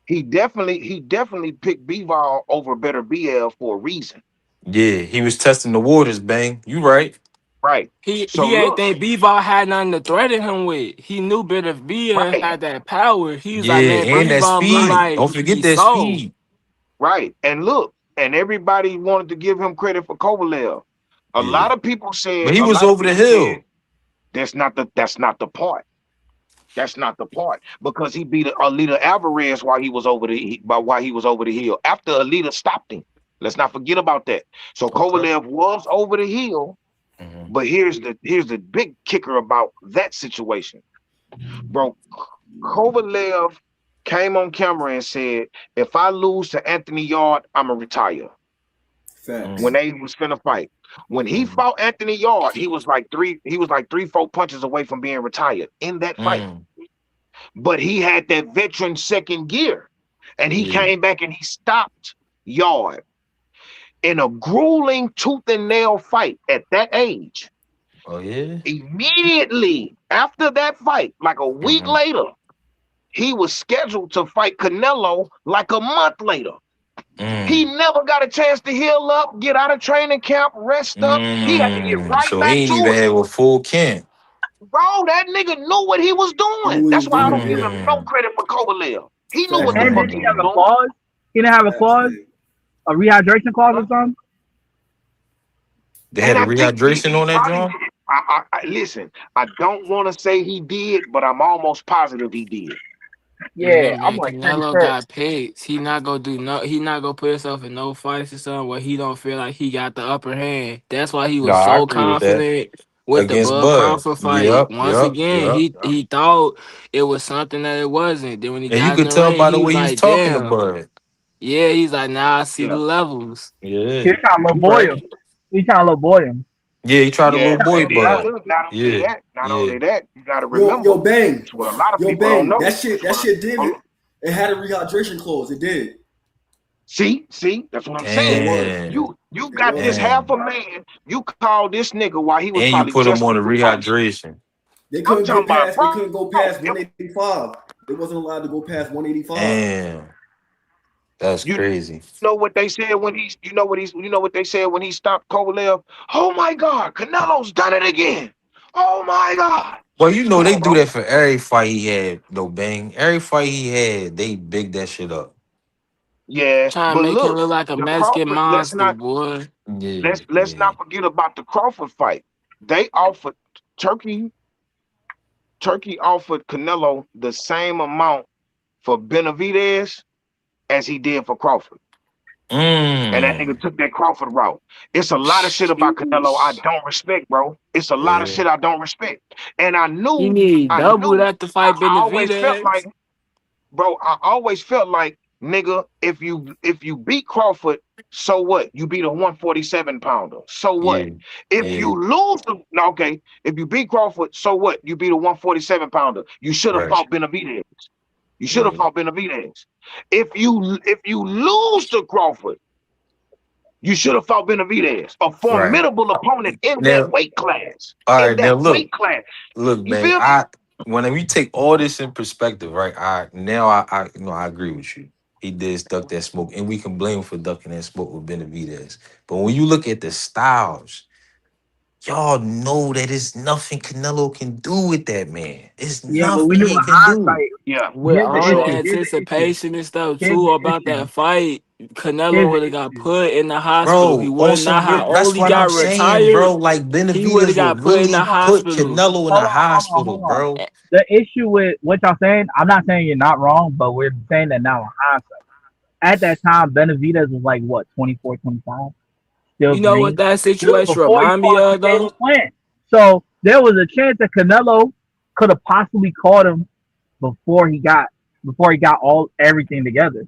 [SPEAKER 1] he definitely picked Bivol over Better BL for a reason.
[SPEAKER 4] Yeah, he was testing the waters, Bang. You right.
[SPEAKER 1] Right. So
[SPEAKER 3] He ain't
[SPEAKER 1] look,
[SPEAKER 3] think Bivol had nothing to threaten him with. He knew Benavidez
[SPEAKER 1] right,
[SPEAKER 3] had that power. He was like, man,
[SPEAKER 4] Yeah, and that
[SPEAKER 3] Bivol look
[SPEAKER 1] right,
[SPEAKER 4] speed.
[SPEAKER 3] like
[SPEAKER 4] Don't forget
[SPEAKER 3] he's
[SPEAKER 4] that
[SPEAKER 3] sold.
[SPEAKER 4] speed.
[SPEAKER 1] right. And look, and everybody wanted to give him credit for Kovalev.
[SPEAKER 4] Yeah. But he
[SPEAKER 1] A
[SPEAKER 4] was
[SPEAKER 1] lot of
[SPEAKER 4] over the
[SPEAKER 1] people said
[SPEAKER 4] hill.
[SPEAKER 1] that's not the part. That's not the part because he beat Alita Alvarez while he was over the hill after Alita stopped him. Let's not forget about that. So
[SPEAKER 4] Okay.
[SPEAKER 1] Kovalev was over the hill,
[SPEAKER 4] Hmm.
[SPEAKER 1] but here's the big kicker about that situation, bro. Kovalev came on camera and said, "If I lose to Anthony Yard, I'ma retire." When
[SPEAKER 5] Facts.
[SPEAKER 1] they was finna fight, when he
[SPEAKER 4] Hmm.
[SPEAKER 1] fought Anthony Yard, he was like 3, 4 punches away from being retired in that fight.
[SPEAKER 4] Mm.
[SPEAKER 1] But he had that veteran second gear, and he
[SPEAKER 4] Yeah.
[SPEAKER 1] came back and he stopped Yard in a grueling tooth and nail fight at that age.
[SPEAKER 4] Oh yeah.
[SPEAKER 1] Immediately after that fight, like a week
[SPEAKER 4] Hmm.
[SPEAKER 1] later, he was scheduled to fight Canelo like a month later. He
[SPEAKER 4] Mm.
[SPEAKER 1] never got a chance to heal up, get out of training camp, rest up. He had to get
[SPEAKER 4] Mm.
[SPEAKER 1] right
[SPEAKER 4] So he
[SPEAKER 1] back
[SPEAKER 4] ain't
[SPEAKER 1] to
[SPEAKER 4] even
[SPEAKER 1] it.
[SPEAKER 4] have a full camp.
[SPEAKER 1] Bro, that nigga knew what he was
[SPEAKER 5] He knew
[SPEAKER 1] doing.
[SPEAKER 5] what he
[SPEAKER 1] That's
[SPEAKER 5] was
[SPEAKER 1] why I
[SPEAKER 5] doing.
[SPEAKER 1] don't give him
[SPEAKER 5] Yeah.
[SPEAKER 1] no
[SPEAKER 4] Mm.
[SPEAKER 1] credit for Kovalev. He knew what
[SPEAKER 5] Facts,
[SPEAKER 1] the
[SPEAKER 2] And
[SPEAKER 5] big.
[SPEAKER 2] did
[SPEAKER 1] fuck he
[SPEAKER 2] he have
[SPEAKER 1] was
[SPEAKER 2] a
[SPEAKER 4] Mm.
[SPEAKER 1] doing.
[SPEAKER 2] clause? He didn't have a
[SPEAKER 5] Facts,
[SPEAKER 2] clause,
[SPEAKER 5] big.
[SPEAKER 2] a rehydration clause or
[SPEAKER 1] Huh?
[SPEAKER 2] something.
[SPEAKER 4] They
[SPEAKER 1] And
[SPEAKER 4] had a
[SPEAKER 1] I think
[SPEAKER 4] rehydration
[SPEAKER 1] he
[SPEAKER 4] on that
[SPEAKER 1] probably
[SPEAKER 4] drum.
[SPEAKER 1] did. Listen, I don't want to say he did, but I'm almost positive he did.
[SPEAKER 2] Yeah,
[SPEAKER 3] Man,
[SPEAKER 2] I'm
[SPEAKER 3] man,
[SPEAKER 2] like pretty
[SPEAKER 3] Canelo
[SPEAKER 2] sure.
[SPEAKER 3] got picked. He not gonna do no. He not gonna put himself in no fights or something where he don't feel like he got the upper hand. That's why he
[SPEAKER 4] No,
[SPEAKER 3] was
[SPEAKER 4] I
[SPEAKER 3] so
[SPEAKER 4] agree with that.
[SPEAKER 3] confident with the
[SPEAKER 4] Against
[SPEAKER 3] Bud
[SPEAKER 4] Bud.
[SPEAKER 3] Crawford fight.
[SPEAKER 4] Yep,
[SPEAKER 3] Once
[SPEAKER 4] yep,
[SPEAKER 3] again,
[SPEAKER 4] yep.
[SPEAKER 3] he thought it was something that it wasn't. Then when he
[SPEAKER 4] And you
[SPEAKER 3] got in
[SPEAKER 4] could
[SPEAKER 3] the
[SPEAKER 4] tell
[SPEAKER 3] ring,
[SPEAKER 4] by the
[SPEAKER 3] he was
[SPEAKER 4] way he was
[SPEAKER 3] like,
[SPEAKER 4] talking to
[SPEAKER 3] "Damn,
[SPEAKER 4] Bud.
[SPEAKER 3] yeah." He's like, "Now I see the
[SPEAKER 1] Yeah,
[SPEAKER 3] levels."
[SPEAKER 2] He
[SPEAKER 4] Yeah.
[SPEAKER 2] was trying to little
[SPEAKER 1] you
[SPEAKER 2] boy
[SPEAKER 1] right.
[SPEAKER 2] him. He trying to little boy him.
[SPEAKER 4] Yeah, he tried a
[SPEAKER 1] Yeah,
[SPEAKER 4] little boy
[SPEAKER 1] and then
[SPEAKER 4] Bud.
[SPEAKER 1] look, not only
[SPEAKER 4] Yeah,
[SPEAKER 1] that,
[SPEAKER 4] yeah.
[SPEAKER 1] you got to
[SPEAKER 5] Yo,
[SPEAKER 1] remember.
[SPEAKER 5] bang.
[SPEAKER 1] It's what a lot of
[SPEAKER 5] Yo,
[SPEAKER 1] people don't
[SPEAKER 5] bang.
[SPEAKER 1] know. It's
[SPEAKER 5] That
[SPEAKER 1] what.
[SPEAKER 5] shit did
[SPEAKER 1] Hold
[SPEAKER 5] it.
[SPEAKER 1] on.
[SPEAKER 5] It had a rehydration clause. It did.
[SPEAKER 1] See, that's what I'm
[SPEAKER 5] It
[SPEAKER 1] saying.
[SPEAKER 5] was.
[SPEAKER 4] Damn.
[SPEAKER 1] You
[SPEAKER 5] It
[SPEAKER 1] got this
[SPEAKER 5] was.
[SPEAKER 1] half
[SPEAKER 4] Damn.
[SPEAKER 1] a man. You called this nigga while he was
[SPEAKER 4] And you
[SPEAKER 1] probably
[SPEAKER 4] put him
[SPEAKER 1] just
[SPEAKER 4] on the
[SPEAKER 1] leaving fights.
[SPEAKER 4] rehydration.
[SPEAKER 1] I'm talking about,
[SPEAKER 5] They
[SPEAKER 1] bro.
[SPEAKER 5] couldn't go past 185. They wasn't allowed to go past 185.
[SPEAKER 4] Damn. That's
[SPEAKER 1] You
[SPEAKER 4] crazy.
[SPEAKER 1] know what they said when you know what they said when he stopped Kovalev? Oh my God, Canelo's done it again. Oh my God.
[SPEAKER 4] Well, you know
[SPEAKER 1] Come
[SPEAKER 4] they
[SPEAKER 1] on,
[SPEAKER 4] do
[SPEAKER 1] bro.
[SPEAKER 4] that for every fight he had, though, bang. Every fight he had, they big that shit up.
[SPEAKER 1] Yeah,
[SPEAKER 3] Trying to
[SPEAKER 1] but
[SPEAKER 3] make him
[SPEAKER 1] look,
[SPEAKER 3] look like a
[SPEAKER 1] the
[SPEAKER 3] Mexican
[SPEAKER 1] Crawford.
[SPEAKER 3] monster, boy.
[SPEAKER 4] Yeah,
[SPEAKER 1] Let's
[SPEAKER 4] yeah.
[SPEAKER 1] not forget about the Crawford fight. They offered Turkey. Turkey offered Canelo the same amount for Benavidez as he did for Crawford. And that nigga
[SPEAKER 4] Mm.
[SPEAKER 1] took that Crawford route. It's a lot of shit about Canelo I
[SPEAKER 3] Sheesh.
[SPEAKER 1] don't respect, bro. It's a lot of
[SPEAKER 4] Yeah.
[SPEAKER 1] shit I don't respect. And
[SPEAKER 3] He need
[SPEAKER 1] I
[SPEAKER 3] double
[SPEAKER 1] knew,
[SPEAKER 3] that to fight
[SPEAKER 1] I always felt
[SPEAKER 3] Benavidez.
[SPEAKER 1] like, bro, I always felt like, nigga, if you beat Crawford, so what? You beat a 147 pounder. So what?
[SPEAKER 4] Yeah.
[SPEAKER 1] If
[SPEAKER 4] Yeah.
[SPEAKER 1] you lose the no, okay, if you beat Crawford, so what? You beat a 147 pounder. You should have
[SPEAKER 4] Right.
[SPEAKER 1] fought Benavidez. You should have
[SPEAKER 4] Yeah.
[SPEAKER 1] fought Benavidez. If you lose to Crawford, you should have fought Benavidez, a
[SPEAKER 4] Right.
[SPEAKER 1] formidable opponent in that
[SPEAKER 4] Now,
[SPEAKER 1] weight class.
[SPEAKER 4] all
[SPEAKER 1] In
[SPEAKER 4] right, now
[SPEAKER 1] that
[SPEAKER 4] look.
[SPEAKER 1] weight class.
[SPEAKER 4] Look,
[SPEAKER 1] You
[SPEAKER 4] man,
[SPEAKER 1] feel me?
[SPEAKER 4] I when we take all this in perspective, right? I I agree with you. He did duck that smoke, and we can blame him for ducking that smoke with Benavidez. But when you look at the styles, y'all know that it's nothing Canelo can do with that man. It's
[SPEAKER 2] Yeah, but we
[SPEAKER 4] nothing
[SPEAKER 2] knew
[SPEAKER 4] he
[SPEAKER 2] in
[SPEAKER 4] can do.
[SPEAKER 2] hindsight.
[SPEAKER 1] Yeah,
[SPEAKER 3] With
[SPEAKER 2] Here's the
[SPEAKER 1] for
[SPEAKER 3] all the
[SPEAKER 1] sure.
[SPEAKER 2] issue. Here's the issue.
[SPEAKER 3] anticipation and stuff
[SPEAKER 2] Here's
[SPEAKER 3] too
[SPEAKER 2] the
[SPEAKER 3] about
[SPEAKER 2] issue.
[SPEAKER 3] that fight, Canelo
[SPEAKER 2] Here's
[SPEAKER 3] would
[SPEAKER 2] the
[SPEAKER 3] have got
[SPEAKER 2] issue.
[SPEAKER 3] put in the hospital. He
[SPEAKER 4] Bro, on
[SPEAKER 3] would not
[SPEAKER 4] some
[SPEAKER 3] have
[SPEAKER 4] that's
[SPEAKER 3] only
[SPEAKER 4] what I'm
[SPEAKER 3] got
[SPEAKER 4] saying,
[SPEAKER 3] retired.
[SPEAKER 4] bro. Like
[SPEAKER 3] He would have
[SPEAKER 4] Benavidez will
[SPEAKER 3] got put in the
[SPEAKER 4] really put
[SPEAKER 3] hospital.
[SPEAKER 4] Canelo in
[SPEAKER 2] Hold
[SPEAKER 4] the
[SPEAKER 2] on, hold on,
[SPEAKER 4] hospital,
[SPEAKER 2] hold on.
[SPEAKER 4] bro.
[SPEAKER 2] The issue with what y'all saying, I'm not saying you're not wrong, but we're saying that now in hindsight. At that time, Benavidez was like what, 24, 25, still
[SPEAKER 3] You know what
[SPEAKER 2] green.
[SPEAKER 3] that
[SPEAKER 2] This was
[SPEAKER 3] situation
[SPEAKER 2] before he
[SPEAKER 3] remind me
[SPEAKER 2] fought
[SPEAKER 3] of
[SPEAKER 2] Caleb
[SPEAKER 3] though?
[SPEAKER 2] Plant. So there was a chance that Canelo could have possibly caught him before he got all everything together.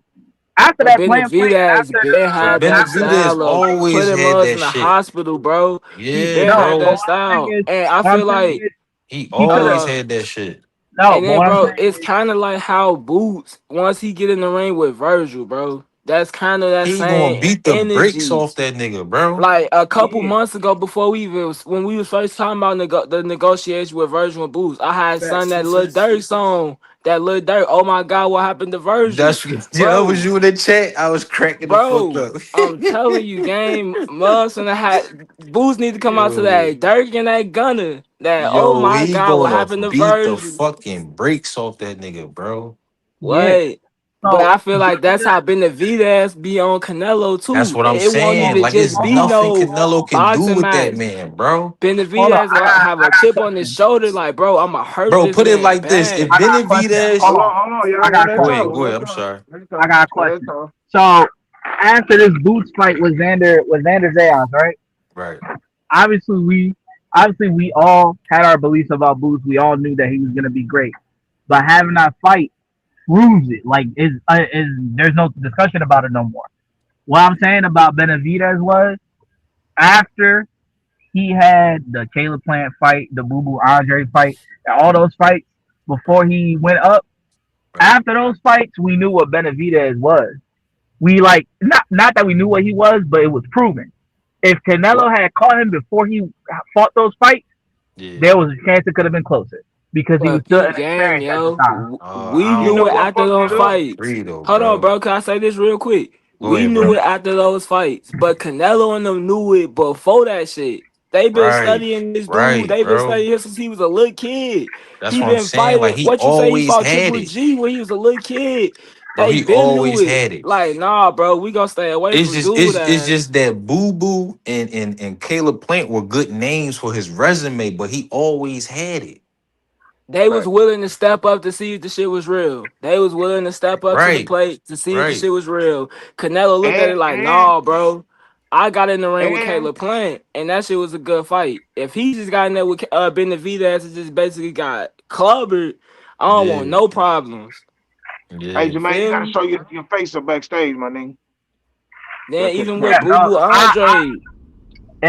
[SPEAKER 2] After
[SPEAKER 3] But
[SPEAKER 2] that Plant,
[SPEAKER 3] Benavidez
[SPEAKER 2] after
[SPEAKER 3] been had
[SPEAKER 4] But
[SPEAKER 3] that
[SPEAKER 2] after the
[SPEAKER 4] Benavidez
[SPEAKER 3] style of
[SPEAKER 2] fight,
[SPEAKER 4] always
[SPEAKER 3] putting
[SPEAKER 4] had
[SPEAKER 3] us
[SPEAKER 4] that
[SPEAKER 3] in the
[SPEAKER 4] shit.
[SPEAKER 3] hospital, bro. He
[SPEAKER 4] Yeah,
[SPEAKER 3] been had
[SPEAKER 2] no, but
[SPEAKER 3] that
[SPEAKER 4] bro.
[SPEAKER 2] what I'm saying
[SPEAKER 3] style,
[SPEAKER 2] is,
[SPEAKER 3] and I
[SPEAKER 2] what I'm
[SPEAKER 3] feel
[SPEAKER 2] saying
[SPEAKER 3] like
[SPEAKER 2] is,
[SPEAKER 4] He
[SPEAKER 2] he could have
[SPEAKER 4] always
[SPEAKER 3] uh
[SPEAKER 4] had that shit.
[SPEAKER 2] no,
[SPEAKER 3] and
[SPEAKER 2] but
[SPEAKER 3] then,
[SPEAKER 2] what I'm
[SPEAKER 3] bro,
[SPEAKER 2] saying
[SPEAKER 3] it's
[SPEAKER 2] is,
[SPEAKER 3] kind of like how Boots, once he get in the ring with Virgil, bro, that's kind of that
[SPEAKER 4] He gonna
[SPEAKER 3] same
[SPEAKER 4] beat the brakes
[SPEAKER 3] energy.
[SPEAKER 4] off that nigga, bro.
[SPEAKER 3] Like a couple
[SPEAKER 2] yeah,
[SPEAKER 3] months ago, before we even when we was first talking about the negotiation with Virgil and Boots, I had sung
[SPEAKER 5] Facts.
[SPEAKER 3] that little Dirk song. That little dirt. Oh my God, what happened to Virgil,
[SPEAKER 4] That's yeah, was
[SPEAKER 3] bro?
[SPEAKER 4] you in the chat. I was cracking the fuck
[SPEAKER 3] Bro,
[SPEAKER 4] up.
[SPEAKER 3] I'm telling you, game Mugs and the hat Boots need to come out to
[SPEAKER 4] Yo,
[SPEAKER 3] that Dirk and that Gunner. That oh
[SPEAKER 4] yo,
[SPEAKER 3] my
[SPEAKER 4] he
[SPEAKER 3] God, what
[SPEAKER 4] gonna
[SPEAKER 3] happened to
[SPEAKER 4] beat the
[SPEAKER 3] Virgil?
[SPEAKER 4] fucking brakes off that nigga, bro.
[SPEAKER 2] Yeah.
[SPEAKER 3] What? But
[SPEAKER 2] So
[SPEAKER 3] I feel like that's how Benavidez be on Canelo
[SPEAKER 4] That's
[SPEAKER 3] too.
[SPEAKER 4] what I'm
[SPEAKER 3] It won't
[SPEAKER 2] hold
[SPEAKER 4] saying.
[SPEAKER 3] even
[SPEAKER 4] Like,
[SPEAKER 3] just
[SPEAKER 4] it's
[SPEAKER 3] be
[SPEAKER 2] on,
[SPEAKER 4] nothing
[SPEAKER 3] no
[SPEAKER 4] Canelo can do
[SPEAKER 3] boxing
[SPEAKER 4] with that
[SPEAKER 3] match.
[SPEAKER 4] man, bro.
[SPEAKER 2] hold on.
[SPEAKER 3] Benavidez gonna have a
[SPEAKER 2] I got a
[SPEAKER 3] chip on his
[SPEAKER 2] question.
[SPEAKER 3] shoulder, like, bro, I'ma hurt
[SPEAKER 4] Bro,
[SPEAKER 3] this
[SPEAKER 4] put it
[SPEAKER 3] man
[SPEAKER 4] like this: if
[SPEAKER 2] I
[SPEAKER 3] bad.
[SPEAKER 2] got a question.
[SPEAKER 4] Benavidez,
[SPEAKER 2] Hold on.
[SPEAKER 1] Hold on,
[SPEAKER 2] I
[SPEAKER 1] y'all.
[SPEAKER 2] got
[SPEAKER 1] Let
[SPEAKER 2] a
[SPEAKER 1] that
[SPEAKER 4] go
[SPEAKER 2] question.
[SPEAKER 1] talk.
[SPEAKER 4] ahead, go
[SPEAKER 1] Let
[SPEAKER 4] ahead.
[SPEAKER 1] that
[SPEAKER 4] I'm
[SPEAKER 1] talk.
[SPEAKER 4] sorry.
[SPEAKER 1] Let that
[SPEAKER 2] I
[SPEAKER 1] talk.
[SPEAKER 2] got a
[SPEAKER 1] Let that
[SPEAKER 2] question.
[SPEAKER 1] talk.
[SPEAKER 2] So after this Boots fight with Xander Zayas, right?
[SPEAKER 4] Right,
[SPEAKER 2] Obviously we we all had our beliefs about Boots. We all knew that he was gonna be great. But having that fight proves it. Like is there's no discussion about it no more. What I'm saying about Benavidez was after he had the Caleb Plant fight, the Boo Boo Andre fight, and all those fights before
[SPEAKER 4] right,
[SPEAKER 2] he went up.
[SPEAKER 4] right.
[SPEAKER 2] After those fights, we knew what Benavidez was. We like not that we knew what he was, but it was proven. If
[SPEAKER 1] Right.
[SPEAKER 2] Canelo had caught him before he fought those fights,
[SPEAKER 4] Yeah.
[SPEAKER 2] there was a chance it could have been closer because he was
[SPEAKER 3] But
[SPEAKER 2] still
[SPEAKER 3] peep game,
[SPEAKER 2] inexperienced at the
[SPEAKER 3] yo.
[SPEAKER 2] time.
[SPEAKER 3] We
[SPEAKER 4] I
[SPEAKER 1] You
[SPEAKER 3] knew
[SPEAKER 1] know
[SPEAKER 3] it
[SPEAKER 4] don't
[SPEAKER 1] what
[SPEAKER 3] after
[SPEAKER 1] fucked
[SPEAKER 3] those
[SPEAKER 1] it
[SPEAKER 4] I
[SPEAKER 1] up?
[SPEAKER 4] don't
[SPEAKER 3] fights.
[SPEAKER 4] agree though,
[SPEAKER 3] Hold on,
[SPEAKER 4] bro.
[SPEAKER 3] bro. Can I say this real quick?
[SPEAKER 4] Go
[SPEAKER 3] We
[SPEAKER 4] ahead,
[SPEAKER 3] knew
[SPEAKER 4] bro.
[SPEAKER 3] it after those fights, but Canelo and them knew it before that shit. They been
[SPEAKER 4] Right,
[SPEAKER 3] studying this dude.
[SPEAKER 4] right,
[SPEAKER 3] They been
[SPEAKER 4] bro.
[SPEAKER 3] studying him since he was a little kid.
[SPEAKER 4] That's
[SPEAKER 3] He
[SPEAKER 4] what I'm
[SPEAKER 3] been
[SPEAKER 4] saying. Like,
[SPEAKER 3] fighting.
[SPEAKER 4] he
[SPEAKER 3] What you say? He
[SPEAKER 4] always
[SPEAKER 3] fought
[SPEAKER 4] had
[SPEAKER 3] Triple
[SPEAKER 4] it,
[SPEAKER 3] G when he was a little kid.
[SPEAKER 4] bro.
[SPEAKER 3] They
[SPEAKER 4] He
[SPEAKER 3] been knew
[SPEAKER 4] always
[SPEAKER 3] it.
[SPEAKER 4] had it.
[SPEAKER 3] Like, nah, bro. We gonna stay away
[SPEAKER 4] It's
[SPEAKER 3] from
[SPEAKER 4] just
[SPEAKER 3] dude
[SPEAKER 4] it's
[SPEAKER 3] ass.
[SPEAKER 4] just that Boo Boo and Caleb Plant were good names for his resume, but he always had it.
[SPEAKER 3] They was
[SPEAKER 1] Right.
[SPEAKER 3] willing to step up to see if the shit was real. They was willing to step up to the
[SPEAKER 4] Right,
[SPEAKER 3] plate to see if the
[SPEAKER 4] right.
[SPEAKER 3] shit was real. Canelo looked at
[SPEAKER 1] And
[SPEAKER 3] it like,
[SPEAKER 1] and
[SPEAKER 3] nah, bro. I got in the ring with
[SPEAKER 1] and
[SPEAKER 3] Caleb Plant, and that shit was a good fight. If he just got in there with Benavidez and just basically got clobbered, I don't want
[SPEAKER 4] Yeah,
[SPEAKER 3] no problems.
[SPEAKER 1] hey
[SPEAKER 4] yeah,
[SPEAKER 3] You
[SPEAKER 1] Jermaine, you
[SPEAKER 3] feel
[SPEAKER 1] gotta
[SPEAKER 3] me?
[SPEAKER 1] show your face up backstage, my nigga.
[SPEAKER 3] Then
[SPEAKER 1] Gotta catch
[SPEAKER 3] even
[SPEAKER 1] the
[SPEAKER 3] with
[SPEAKER 2] Yeah,
[SPEAKER 1] camera.
[SPEAKER 3] Boo
[SPEAKER 2] no,
[SPEAKER 3] Boo Andre,